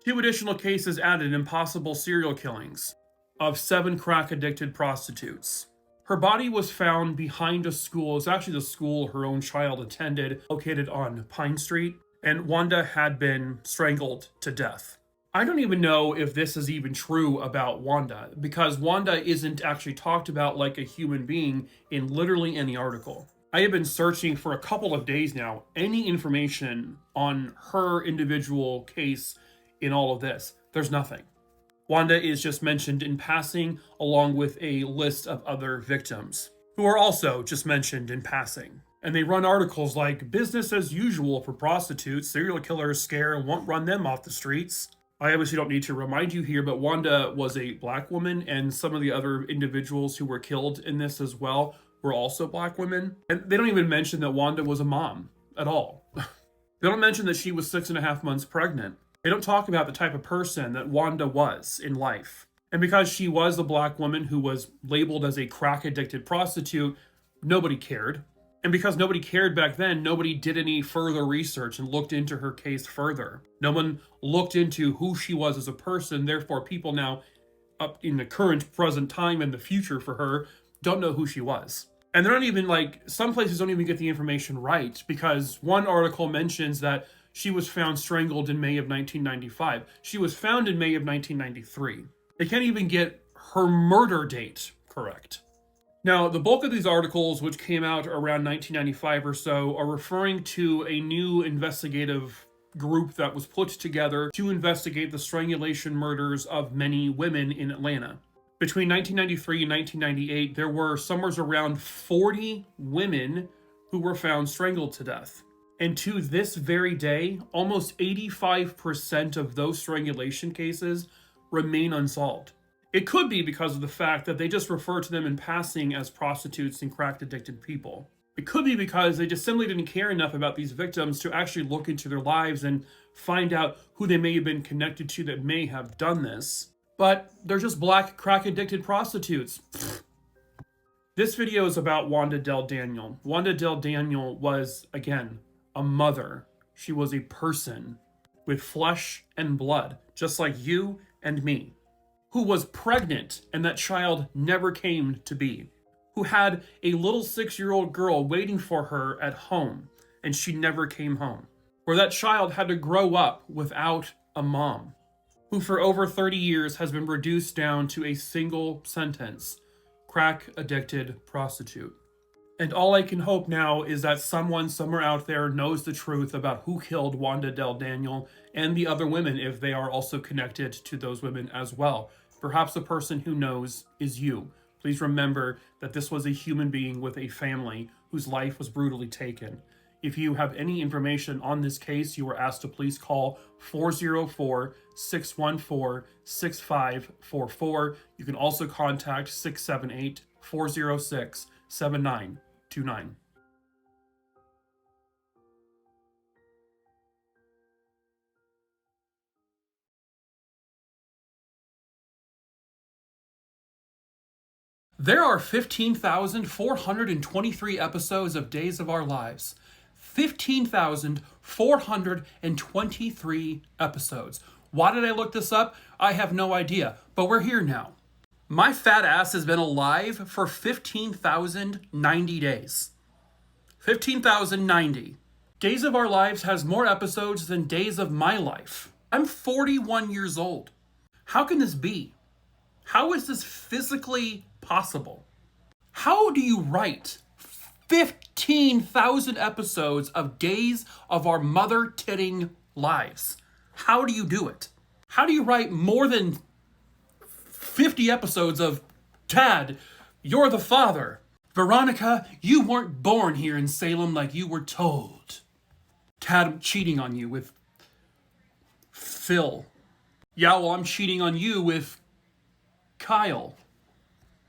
2 additional cases added in possible serial killings. of 7 crack-addicted prostitutes. Her body was found behind a school. It's actually the school her own child attended, located on Pine Street, and Wanda had been strangled to death. I don't even know if this is even true about Wanda, because Wanda isn't actually talked about like a human being in literally any article. I have been searching for a couple of days now, any information on her individual case in all of this. There's nothing. Wanda is just mentioned in passing, along with a list of other victims, who are also just mentioned in passing. And they run articles like, business as usual for prostitutes, serial killers scare and won't run them off the streets. I obviously don't need to remind you here, but Wanda was a black woman, and some of the other individuals who were killed in this as well were also black women. And they don't even mention that Wanda was a mom at all. They don't mention that she was 6.5 months pregnant. They don't talk about the type of person that Wanda was in life. And because she was a black woman who was labeled as a crack-addicted prostitute, nobody cared. And because nobody cared back then, nobody did any further research and looked into her case further. No one looked into who she was as a person, therefore people now, up in the current present time and the future for her, don't know who she was. And they're not even some places don't even get the information right, because one article mentions that she was found strangled in May of 1995. She was found in May of 1993. They can't even get her murder date correct. Now, the bulk of these articles, which came out around 1995 or so, are referring to a new investigative group that was put together to investigate the strangulation murders of many women in Atlanta. Between 1993 and 1998, there were somewhere around 40 women who were found strangled to death. And to this very day, almost 85% of those strangulation cases remain unsolved. It could be because of the fact that they just refer to them in passing as prostitutes and crack-addicted people. It could be because they just simply didn't care enough about these victims to actually look into their lives and find out who they may have been connected to that may have done this. But they're just black crack-addicted prostitutes. This video is about Wanda Del Daniel. Wanda Del Daniel was, again, a mother. She was a person with flesh and blood, just like you and me, who was pregnant and that child never came to be, who had a little 6-year-old girl waiting for her at home and she never came home, where that child had to grow up without a mom, who for over 30 years has been reduced down to a single sentence: crack-addicted prostitute. And all I can hope now is that someone somewhere out there knows the truth about who killed Wanda Del Daniel and the other women, if they are also connected to those women as well. Perhaps the person who knows is you. Please remember that this was a human being with a family whose life was brutally taken. If you have any information on this case, you are asked to please call 404-614-6544. You can also contact 678-406-7929. There are 15,423 episodes of Days of Our Lives. 15,423 episodes. Why did I look this up? I have no idea, but we're here now. My fat ass has been alive for 15,090 days. 15,090. Days of Our Lives has more episodes than Days of My Life. I'm 41 years old. How can this be? How is this physically possible? How do you write 15,000 episodes of Days of Our Mother-Titting Lives? How do you do it? How do you write more than 50 episodes of Tad, You're the Father? Veronica, you weren't born here in Salem like you were told. Tad cheating on you with Phil. Yeah, well, I'm cheating on you with Kyle.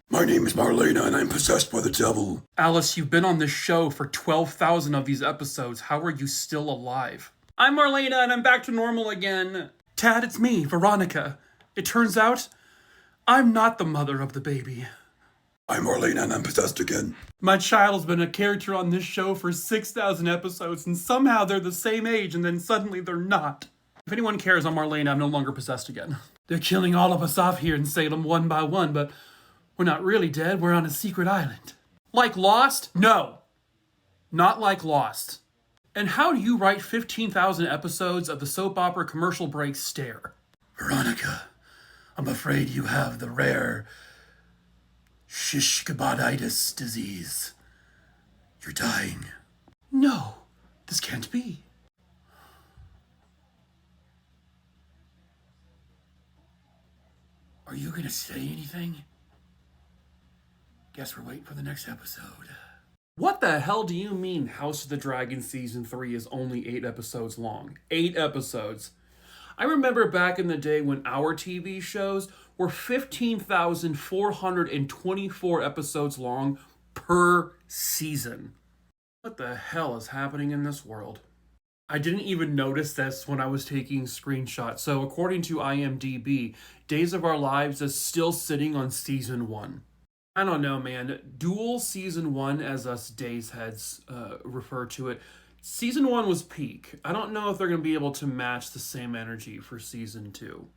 My name is Marlena and I'm possessed by the devil. Alice, you've been on this show for 12,000 of these episodes. How are you still alive? I'm Marlena and I'm back to normal again. Tad, it's me, Veronica. It turns out, I'm not the mother of the baby. I'm Marlena and I'm possessed again. My child's been a character on this show for 6,000 episodes and somehow they're the same age and then suddenly they're not. If anyone cares, I'm Marlene. I'm no longer possessed again. They're killing all of us off here in Salem one by one, but we're not really dead. We're on a secret island. Like Lost? No. Not like Lost. And how do you write 15,000 episodes of the soap opera commercial break stare? Veronica, I'm afraid you have the rare shishkabaditis disease. You're dying. No, this can't be. Are you gonna say anything? Guess we're waiting for the next episode. What the hell do you mean House of the Dragon Season 3 is only 8 episodes long? 8 episodes. I remember back in the day when our TV shows were 15,424 episodes long per season. What the hell is happening in this world? I didn't even notice this when I was taking screenshots. So according to IMDb, Days of Our Lives is still sitting on Season 1. I don't know, man. Dual Season 1, as us Days heads refer to it, Season 1 was peak. I don't know if they're going to be able to match the same energy for Season 2.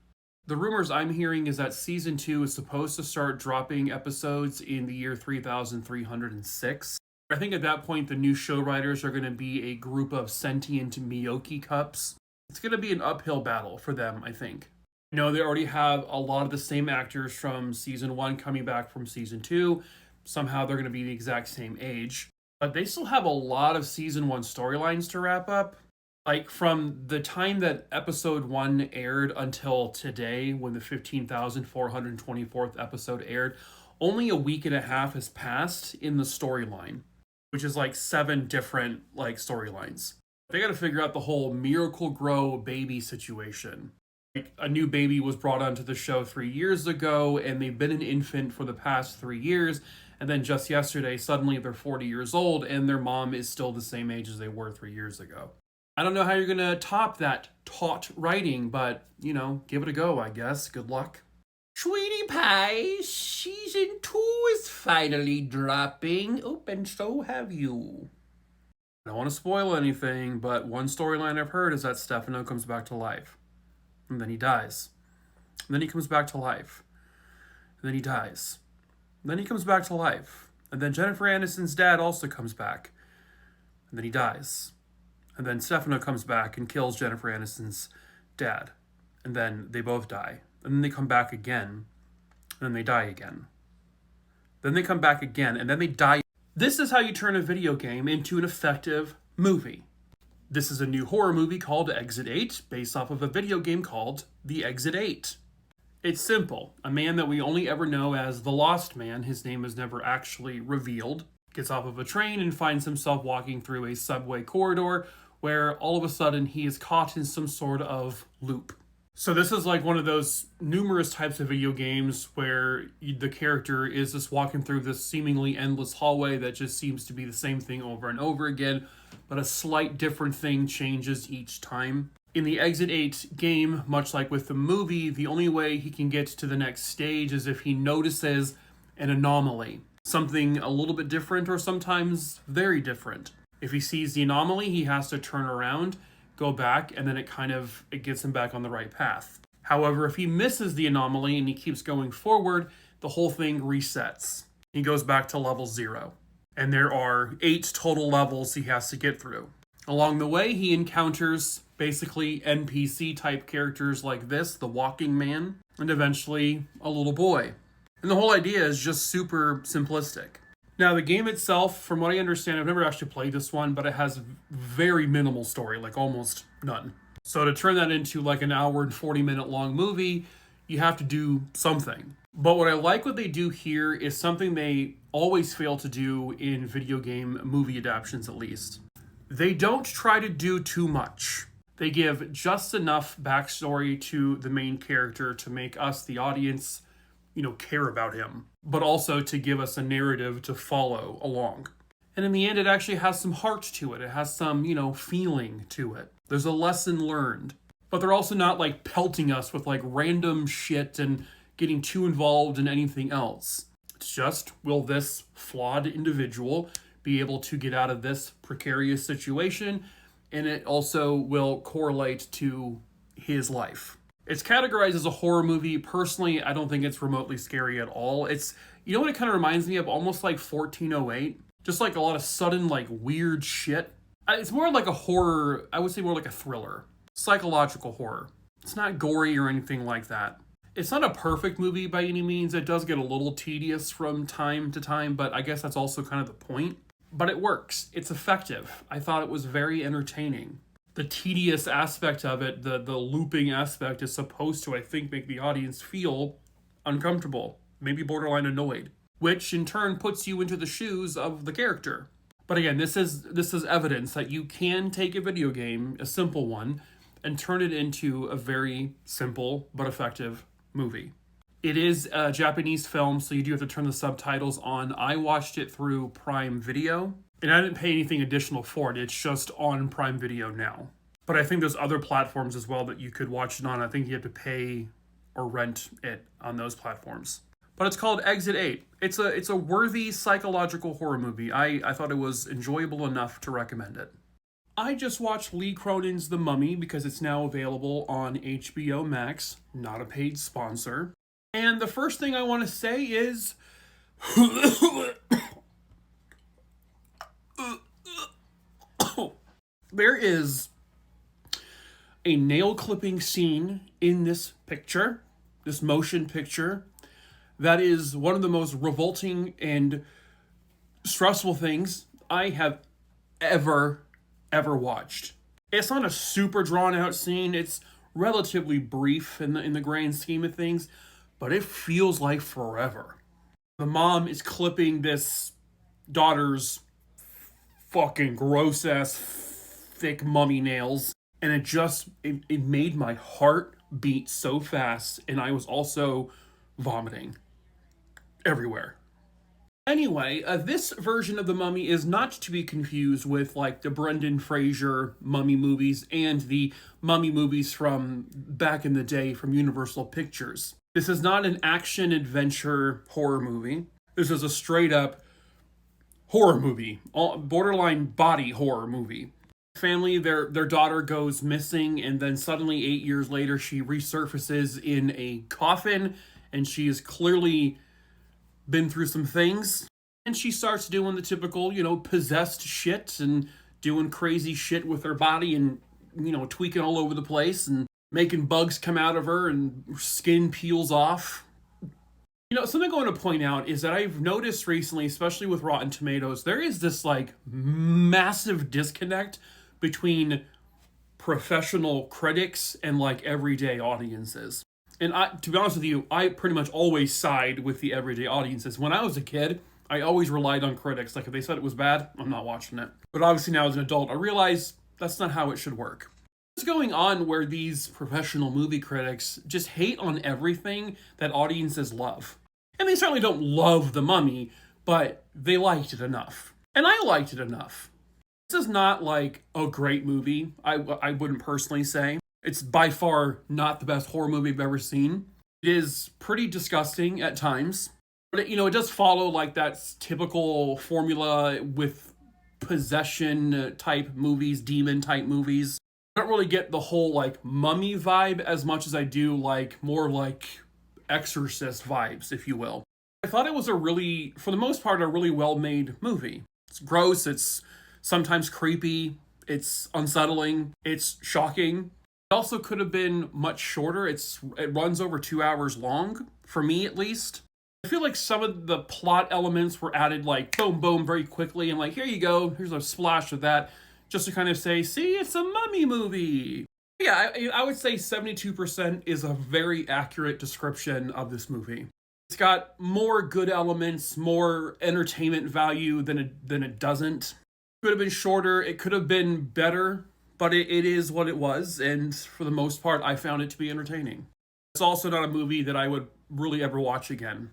The rumors I'm hearing is that Season 2 is supposed to start dropping episodes in the year 3306. I think at that point, the new show writers are going to be a group of sentient Miyoki cups. It's going to be an uphill battle for them, I think. I know they already have a lot of the same actors from Season 1 coming back from Season 2. Somehow they're going to be the exact same age. But they still have a lot of Season 1 storylines to wrap up. Like, from the time that Episode 1 aired until today, when the 15,424th episode aired, only a week and a half has passed in the storyline, which is like 7 different, storylines. They got to figure out the whole Miracle Grow baby situation. Like, a new baby was brought onto the show 3 years ago, and they've been an infant for the past 3 years, and then just yesterday, suddenly they're 40 years old, and their mom is still the same age as they were 3 years ago. I don't know how you're going to top that taut writing, but, give it a go, I guess. Good luck. Sweetie Pie, Season 2 is finally dropping. Oh, and so have you. I don't want to spoil anything, but one storyline I've heard is that Stefano comes back to life. And then he dies. And then he comes back to life. And then he dies. And then he comes back to life. And then Jennifer Aniston's dad also comes back. And then he dies. And then Stefano comes back and kills Jennifer Aniston's dad. And then they both die. And then they come back again. And then they die again. Then they come back again. And then they die. This is how you turn a video game into an effective movie. This is a new horror movie called Exit 8, based off of a video game called The Exit 8. It's simple. A man that we only ever know as the Lost Man, his name is never actually revealed, gets off of a train and finds himself walking through a subway corridor where all of a sudden he is caught in some sort of loop. So this is like one of those numerous types of video games where the character is just walking through this seemingly endless hallway that just seems to be the same thing over and over again, but a slight different thing changes each time. In the Exit 8 game, much like with the movie, the only way he can get to the next stage is if he notices an anomaly. Something a little bit different or sometimes very different. If he sees the anomaly, he has to turn around, go back, and then it gets him back on the right path. However, if he misses the anomaly and he keeps going forward, the whole thing resets. He goes back to level 0. And there are 8 total levels he has to get through. Along the way, he encounters basically NPC type characters like this, the Walking Man, and eventually a little boy. And the whole idea is just super simplistic. Now, the game itself, from what I understand, I've never actually played this one, but it has very minimal story, like almost none. So to turn that into like an hour and 40-minute long movie, you have to do something. But what I like what they do here is something they always fail to do in video game movie adaptations, at least. They don't try to do too much. They give just enough backstory to the main character to make us, the audience, care about him, but also to give us a narrative to follow along. And in the end, it actually has some heart to it. It has some, feeling to it. There's a lesson learned. But they're also not like pelting us with like random shit and getting too involved in anything else. It's just, will this flawed individual be able to get out of this precarious situation? And it also will correlate to his life. It's categorized as a horror movie. Personally, I don't think it's remotely scary at all. It's, you know what it kind of reminds me of? Almost like 1408. Just like a lot of sudden, like, weird shit. It's more like a horror, I would say more like a thriller. Psychological horror. It's not gory or anything like that. It's not a perfect movie by any means. It does get a little tedious from time to time, but I guess that's also kind of the point. But it works. It's effective. I thought it was very entertaining. The tedious aspect of it, the looping aspect, is supposed to, I think, make the audience feel uncomfortable, maybe borderline annoyed, which in turn puts you into the shoes of the character. But again, this is evidence that you can take a video game, a simple one, and turn it into a very simple but effective movie. It is a Japanese film, so you do have to turn the subtitles on. I watched it through Prime Video, and I didn't pay anything additional for it. It's just on Prime Video now. But I think there's other platforms as well that you could watch it on. I think you have to pay or rent it on those platforms. But it's called Exit 8. It's a worthy psychological horror movie. I thought it was enjoyable enough to recommend it. I just watched Lee Cronin's The Mummy because it's now available on HBO Max. Not a paid sponsor. And the first thing I want to say is... there is a nail-clipping scene in this picture, this motion picture, that is one of the most revolting and stressful things I have ever watched. It's not a super drawn-out scene. It's relatively brief in the grand scheme of things, but it feels like forever. The mom is clipping this daughter's fucking gross-ass thick mummy nails, and it made my heart beat so fast, and I was also vomiting everywhere. Anyway, this version of The Mummy is not to be confused with like the Brendan Fraser mummy movies and the mummy movies from back in the day from Universal Pictures. This is not an action-adventure horror movie. This is a straight-up horror movie, borderline body horror movie. Family, their daughter goes missing, and then suddenly 8 years later she resurfaces in a coffin, and she has clearly been through some things, and she starts doing the typical, possessed shit and doing crazy shit with her body and, tweaking all over the place and making bugs come out of her and skin peels off. Something I want to point out is that I've noticed recently, especially with Rotten Tomatoes, there is this like massive disconnect between professional critics and like everyday audiences. And to be honest with you, I pretty much always side with the everyday audiences. When I was a kid, I always relied on critics. Like if they said it was bad, I'm not watching it. But obviously now as an adult, I realize that's not how it should work. What's going on where these professional movie critics just hate on everything that audiences love? And they certainly don't love The Mummy, but they liked it enough. And I liked it enough. This is not like a great movie, I wouldn't personally say. It's by far not the best horror movie I've ever seen. It is pretty disgusting at times. But it does follow like that typical formula with possession type movies, demon type movies. I don't really get the whole like mummy vibe as much as I do like more like Exorcist vibes, if you will. I thought it was for the most part, a really well-made movie. It's gross, it's sometimes creepy, it's unsettling, it's shocking. It also could have been much shorter. It runs over 2 hours long, for me at least. I feel like some of the plot elements were added like boom, boom, very quickly, and like, here you go, here's a splash of that, just to kind of say, see, it's a mummy movie. Yeah, I would say 72% is a very accurate description of this movie. It's got more good elements, more entertainment value than it doesn't. It could have been shorter, it could have been better, but it is what it was, and for the most part, I found it to be entertaining. It's also not a movie that I would really ever watch again.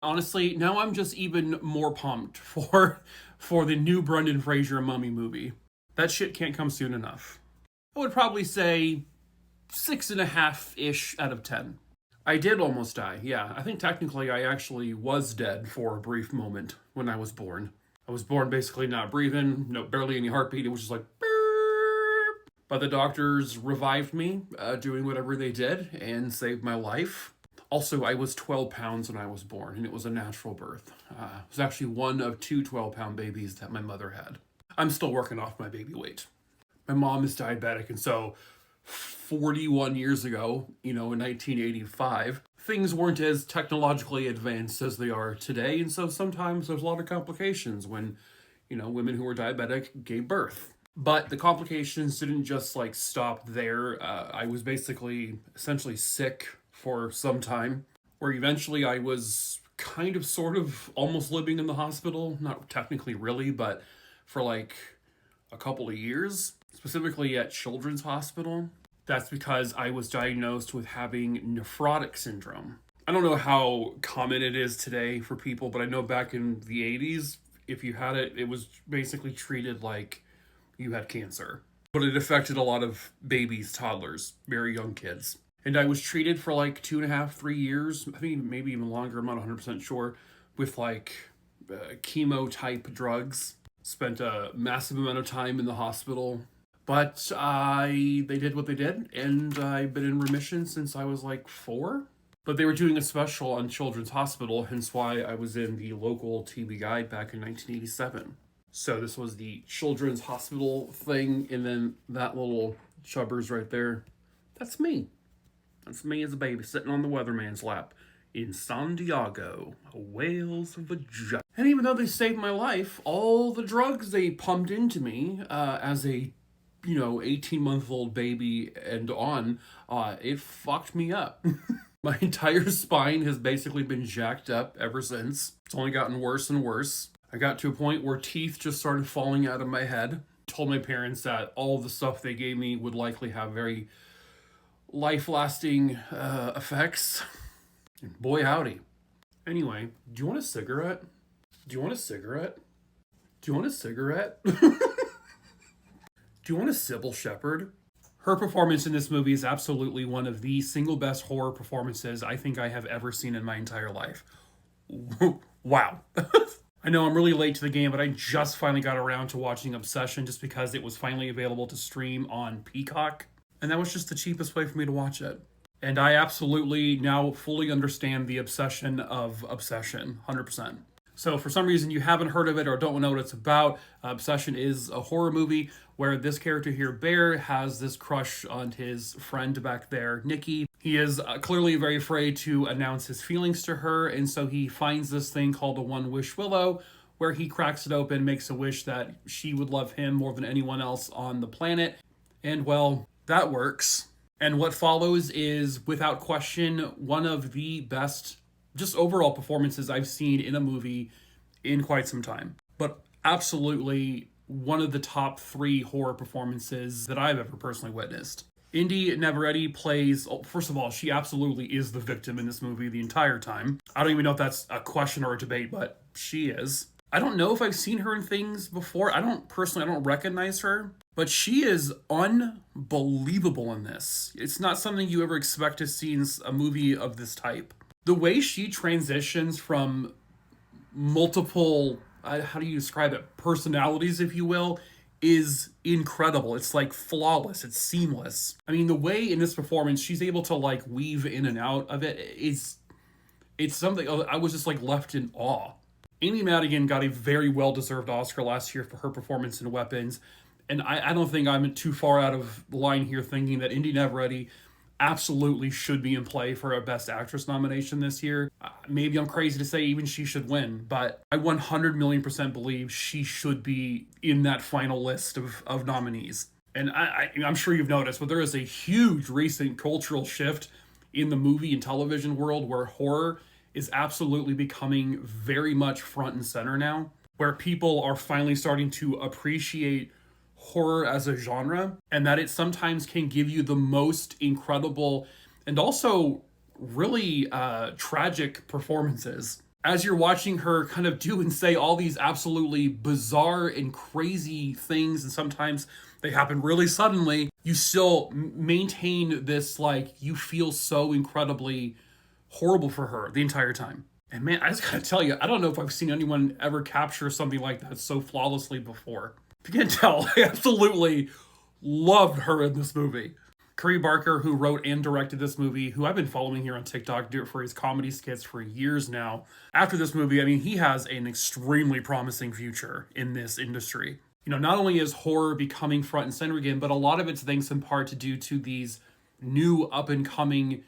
Honestly, now I'm just even more pumped for the new Brendan Fraser mummy movie. That shit can't come soon enough. I would probably say 6.5-ish out of 10. I did almost die, yeah. I think technically I actually was dead for a brief moment when I was born. I was born basically not breathing, barely any heartbeat. It was just like, But the doctors revived me, doing whatever they did, and saved my life. Also, I was 12 pounds when I was born, and it was a natural birth. It was actually one of 2 12-pound babies that my mother had. I'm still working off my baby weight. My mom is diabetic, and so 41 years ago, in 1985, things weren't as technologically advanced as they are today, and so sometimes there's a lot of complications when, women who were diabetic gave birth. But the complications didn't just stop there. I was essentially sick for some time, where eventually I was kind of sort of almost living in the hospital. Not technically really, but for a couple of years, specifically at Children's Hospital. That's because I was diagnosed with having nephrotic syndrome. I don't know how common it is today for people, but I know back in the 80s, if you had it, it was basically treated like you had cancer. But it affected a lot of babies, toddlers, very young kids. And I was treated for 2.5, 3 years, I think maybe even longer, I'm not 100% sure, with chemo type drugs. Spent a massive amount of time in the hospital. But they did what they did, and I've been in remission since I was 4. But they were doing a special on Children's Hospital, hence why I was in the local TV guide back in 1987. So this was the Children's Hospital thing, and then that little chubbers right there, that's me. That's me as a baby sitting on the weatherman's lap in San Diego, Wales, Virginia. And even though they saved my life, all the drugs they pumped into me as a 18-month-old baby and on, it fucked me up. My entire spine has basically been jacked up ever since. It's only gotten worse and worse. I got to a point where teeth just started falling out of my head. Told my parents that all the stuff they gave me would likely have very life-lasting effects. And boy howdy. Anyway, do you want a cigarette? Do you want a cigarette? Do you want a cigarette? Do you want a Sybil Shepherd? Her performance in this movie is absolutely one of the single best horror performances I think I have ever seen in my entire life. Wow. I know I'm really late to the game, but I just finally got around to watching Obsession just because it was finally available to stream on Peacock. And that was just the cheapest way for me to watch it. And I absolutely now fully understand the obsession of Obsession, 100%. So for some reason you haven't heard of it or don't know what it's about, Obsession is a horror movie where this character here, Bear, has this crush on his friend back there, Nikki. He is clearly very afraid to announce his feelings to her, and so he finds this thing called a one-wish willow, where he cracks it open, makes a wish that she would love him more than anyone else on the planet. And well, that works. And what follows is, without question, one of the best just overall performances I've seen in a movie in quite some time. But absolutely one of the top 3 horror performances that I've ever personally witnessed. Indy Neveretti plays, first of all, she absolutely is the victim in this movie the entire time. I don't even know if that's a question or a debate, but she is. I don't know if I've seen her in things before. I don't recognize her, but she is unbelievable in this. It's not something you ever expect to see in a movie of this type. The way she transitions from multiple, how do you describe it, personalities, if you will, is incredible. It's flawless. It's seamless. I mean, the way in this performance she's able to weave in and out of it is, it's something I was just left in awe. Amy Madigan got a very well-deserved Oscar last year for her performance in Weapons, and I don't think I'm too far out of the line here thinking that Indy Neveretti absolutely should be in play for a Best Actress nomination this year. Maybe I'm crazy to say even she should win, but I 100 million% believe she should be in that final list of nominees. And I'm sure you've noticed, but there is a huge recent cultural shift in the movie and television world where horror is absolutely becoming very much front and center now, where people are finally starting to appreciate horror as a genre, and that it sometimes can give you the most incredible and also really tragic performances. As you're watching her kind of do and say all these absolutely bizarre and crazy things, and sometimes they happen really suddenly, you still maintain this, you feel so incredibly horrible for her the entire time. And man, I just gotta tell you, I don't know if I've seen anyone ever capture something like that so flawlessly before. If you can't tell, I absolutely Loved her in this movie. Curry Barker, who wrote and directed this movie, who I've been following here on TikTok, do it for his comedy skits for years now. After this movie, I mean, he has an extremely promising future in this industry. You know, not only is horror becoming front and center again, but a lot of it's thanks in part to due to these new up-and-coming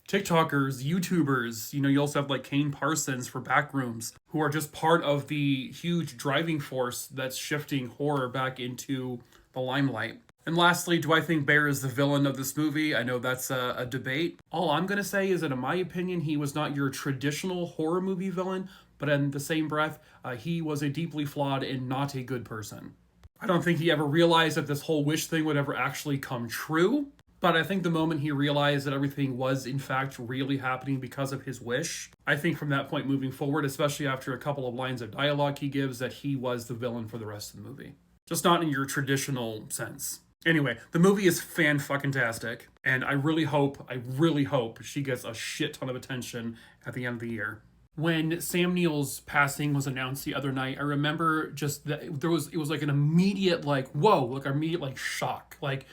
TikTokers, YouTubers. You know, you also have like Kane Parsons for Backrooms, who are just part of the huge driving force that's shifting horror back into the limelight. And lastly, do I think Bear is the villain of this movie? I know that's a debate. All I'm going to say is that in my opinion, he was not your traditional horror movie villain, but in the same breath, he was a deeply flawed and not a good person. I don't think he ever realized that this whole wish thing would ever actually come true, but I think the moment he realized that everything was in fact really happening because of his wish, I think from that point moving forward, especially after a couple of lines of dialogue he gives, that he was the villain for the rest of the movie. Just not in your traditional sense. Anyway, the movie is fan-fucking-tastic, and I really hope she gets a shit ton of attention at the end of the year. When Sam Neill's passing was announced the other night, I remember just that it was like an immediate like, whoa, like immediate like shock. Like,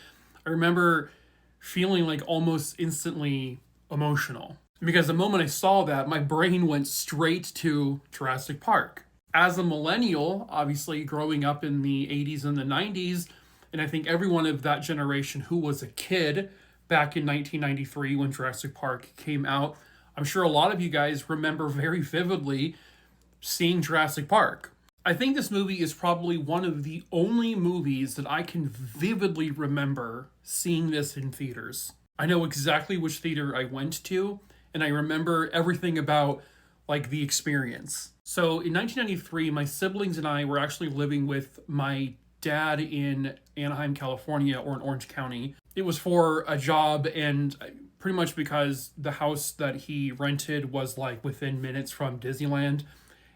I remember feeling like almost instantly emotional. Because the moment I saw that, my brain went straight to Jurassic Park. As a millennial, obviously growing up in the 80s and the 90s, and I think everyone of that generation who was a kid back in 1993 when Jurassic Park came out, I'm sure a lot of you guys remember very vividly seeing Jurassic Park. I think this movie is probably one of the only movies that I can vividly remember seeing this in theaters. I know exactly which theater I went to, and I remember everything about like the experience. So in 1993, my siblings and I were actually living with my dad in Anaheim, California, or in Orange County. It was for a job, and pretty much because the house that he rented was like within minutes from Disneyland,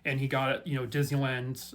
and he got, you know, Disneyland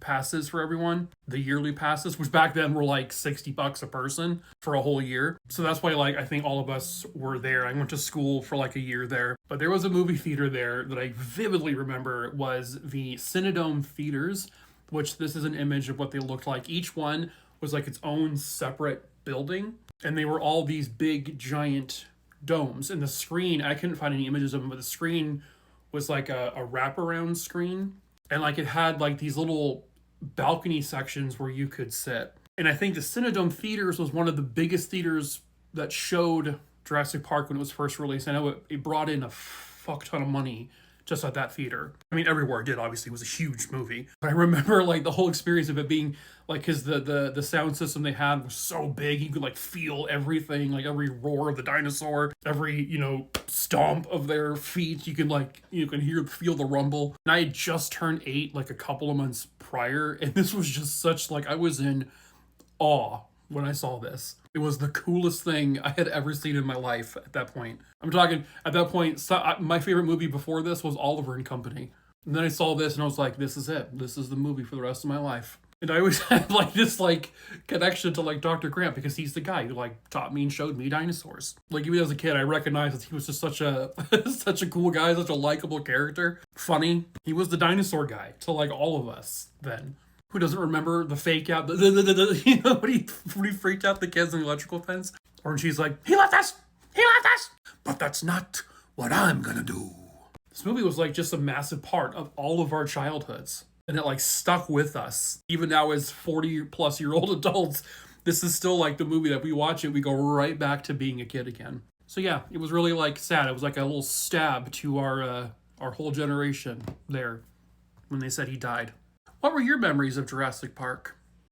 passes for everyone, the yearly passes, which back then were like $60 a person for a whole year. So that's why, like, I think all of us were there. I went to school for like a year there, but there was a movie theater there that I vividly remember was the Cinedome Theaters, which this is an image of what they looked like. Each one was like its own separate building, and they were all these big giant domes. And the screen, I couldn't find any images of them, but the screen was like a wraparound screen, and like it had like these little balcony sections where you could sit. And I think the Cinedome Theaters was one of the biggest theaters that showed Jurassic Park when it was first released. I know it brought in a fuck ton of money just at that theater. I mean, everywhere it did, obviously. It was a huge movie. But I remember, like, the whole experience of it being, like, because the sound system they had was so big, you could, like, feel everything, like, every roar of the dinosaur, every, you know, stomp of their feet, you can feel the rumble. And I had just turned 8, like, a couple of months prior, and this was just such, like, I was in awe when I saw this. It was the coolest thing I had ever seen in my life at that point. I'm talking, at that point, my favorite movie before this was Oliver and Company. And then I saw this and I was like, this is it. This is the movie for the rest of my life. And I always had like this like connection to like Dr. Grant because he's the guy who like taught me and showed me dinosaurs. Like even as a kid, I recognized that he was just such a such a cool guy, such a likable character. Funny. He was the dinosaur guy to like all of us then. Who doesn't remember the fake out, you know, when he freaked out the kids in the electrical fence? Or when she's like, he left us! He left us! But that's not what I'm gonna do. This movie was like just a massive part of all of our childhoods. And it like stuck with us. Even now as 40 plus year old adults, this is still like the movie that we watch it, we go right back to being a kid again. So yeah, it was really like sad. It was like a little stab to our whole generation there when they said he died. What were your memories of Jurassic Park?